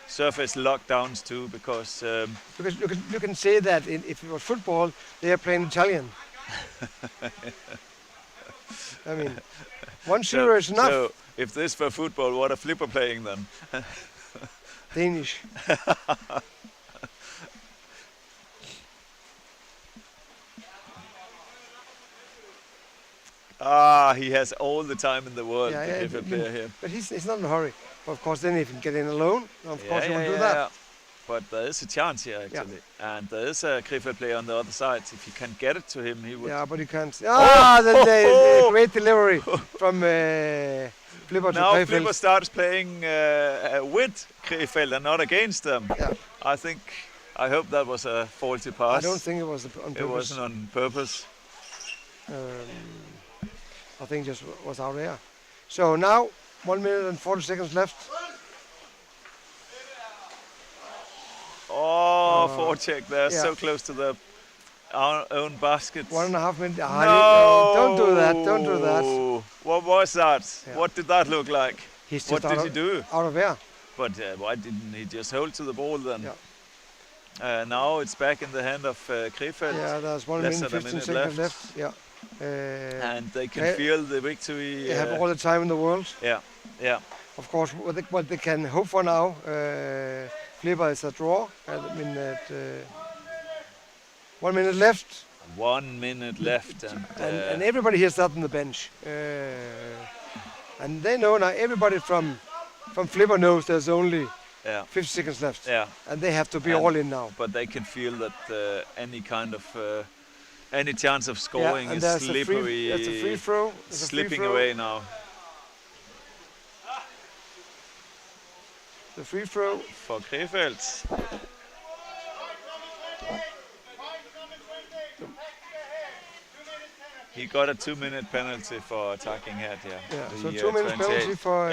surface lockdowns too, because... you can say that if it was football, they are playing Italian. I mean, 1-0 is enough. So if this were football, what are Flipper playing then? Danish. He has all the time in the world, the Krefeld player here. But he's not in a hurry. Of course, then if he can get in alone, of course he will do that. But there is a chance here, actually. And there is a Krefeld player on the other side. If you can get it to him, he would... Yeah, but he can't. The great delivery from Flipper to now Krefeld. Flipper starts playing with Krefeld and not against them. Yeah. I hope that was a faulty pass. I don't think it was on purpose. It wasn't on purpose. I think just was out there. So now, 1 minute and 40 seconds left. Forecheck there, so close to our own basket. 1.5 minutes. No! Don't do that, don't do that. What was that? Yeah. What did that look like? What did he do? Out of air. But why didn't he just hold to the ball then? Yeah. Now it's back in the hand of Krefeld. Yeah, there's 1 minute and 15 seconds left. Yeah. And they can feel the victory. They have all the time in the world. Yeah, yeah. Of course, what they can hope for now, Flipper is a draw. I mean, 1 minute left. 1 minute left, and everybody hears that on the bench. And they know now. Everybody from Flipper knows there's only 50 seconds left. Yeah. And they have to be all in now. But they can feel that any kind of any chance of scoring is slippery. That's a free throw. Slipping away now. The free throw for Krefeld. He got a 2-minute penalty for attacking head, so 2 minutes penalty for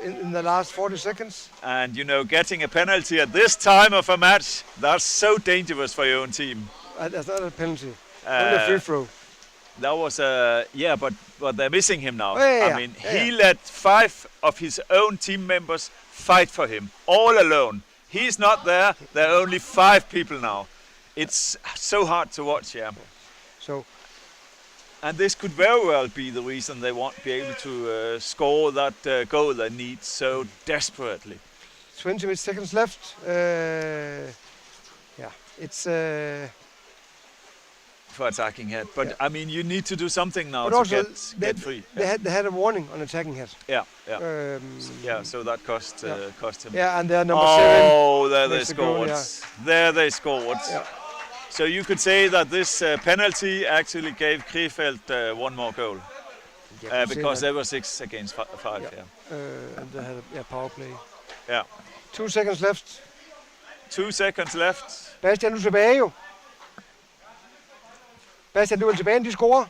in the last 40 seconds. And you know, getting a penalty at this time of a match, that's so dangerous for your own team. That's not a penalty. Only a free throw. That was but they're missing him now. I mean, he let 5 of his own team members fight for him, all alone. He's not there. There are only 5 people now. It's so hard to watch, And this could very well be the reason they won't be able to score that goal they need so desperately. 20 seconds left. It's... for attacking head. But I mean, you need to do something now but to get free. They had a warning on attacking head. So that cost him. Yeah, and they're number 7. Oh, there they scored. There they scored. Yeah. So you could say that this penalty actually gave Krefeld 1 more goal. Because they were 6 against 5. And they had a power play. Yeah. 2 seconds left. 2 seconds left. Bastian, du er tilbage jo. Bastian, du er tilbage, de scorer.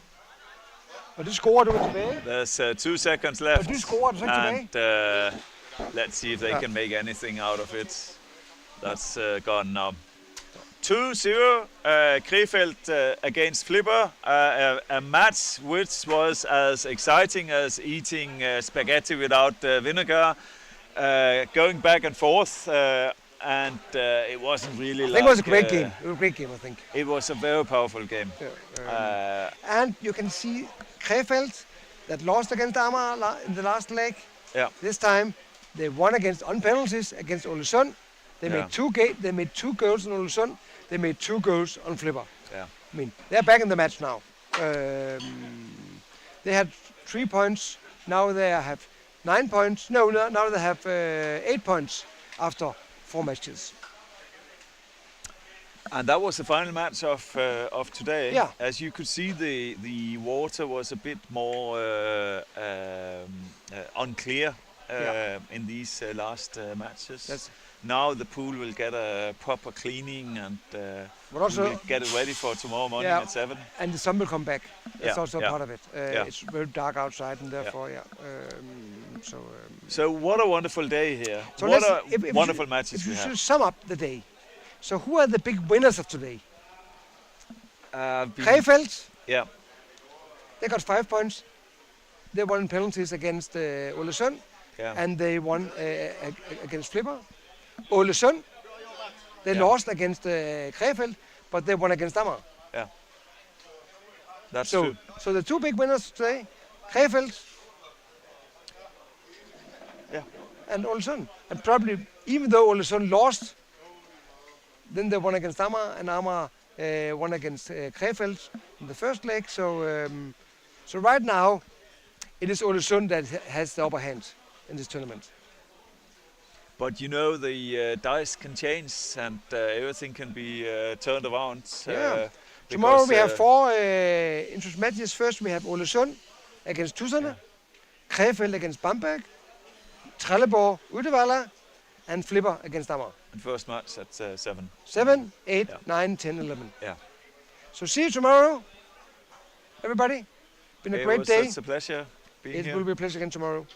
Og de scorer, du er tilbage. There's 2 seconds left. Og de scorer, du er tilbage. And let's see if they can make anything out of it. That's gone now. 2-0, Krefeld against Flipper. A match which was as exciting as eating spaghetti without vinegar. Going back and forth. And it wasn't really I think it was a great game. It was a great game, I think. It was a very powerful game. And you can see Krefeld that lost against Amager in the last leg. Yeah. This time they won on penalties against Ålesund. They made 2 goals on Ålesund. They made 2 goals on Flipper. Yeah. I mean, they're back in the match now. They had 3 points. Now they have 9 points. No, now they have 8 points after 4 matches. And that was the final match of today. Yeah. As you could see, the water was a bit more unclear in these last matches. Now the pool will get a proper cleaning and But also, we'll get it ready for tomorrow morning at 7. And the sun will come back. That's also part of it. Yeah. It's very dark outside, and therefore, So what a wonderful day here. So what if wonderful matches if we you have. should sum up the day, so who are the big winners of today? Krefeld, Yeah. they got 5 points. They won penalties against Ålesund, and they won against Flipper. Ålesund, they lost against Krefeld, but they won against Amager. Yeah. That's true. So the 2 big winners today, Krefeld and Ålesund. And probably, even though Ålesund lost, then they won against Amager, and Amager won against Krefeld in the first leg. So right now, it is Ålesund that has the upper hand in this tournament. But you know, the dice can change and everything can be turned around. Tomorrow we have 4 interest matches. First we have Ålesund against Tuserne, Krefeld against Bamberg, Trelleborg, Uddevalla, and Flipper against Amager. And first match at 7. 7, 8, 9, 10, 11. Yeah. So see you tomorrow, everybody. Been a great day. It's a pleasure being here. It will be a pleasure again tomorrow.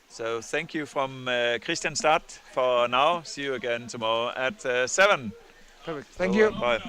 So thank you from Kristianstad for now. See you again tomorrow at 7. Perfect. Thank you. Bye.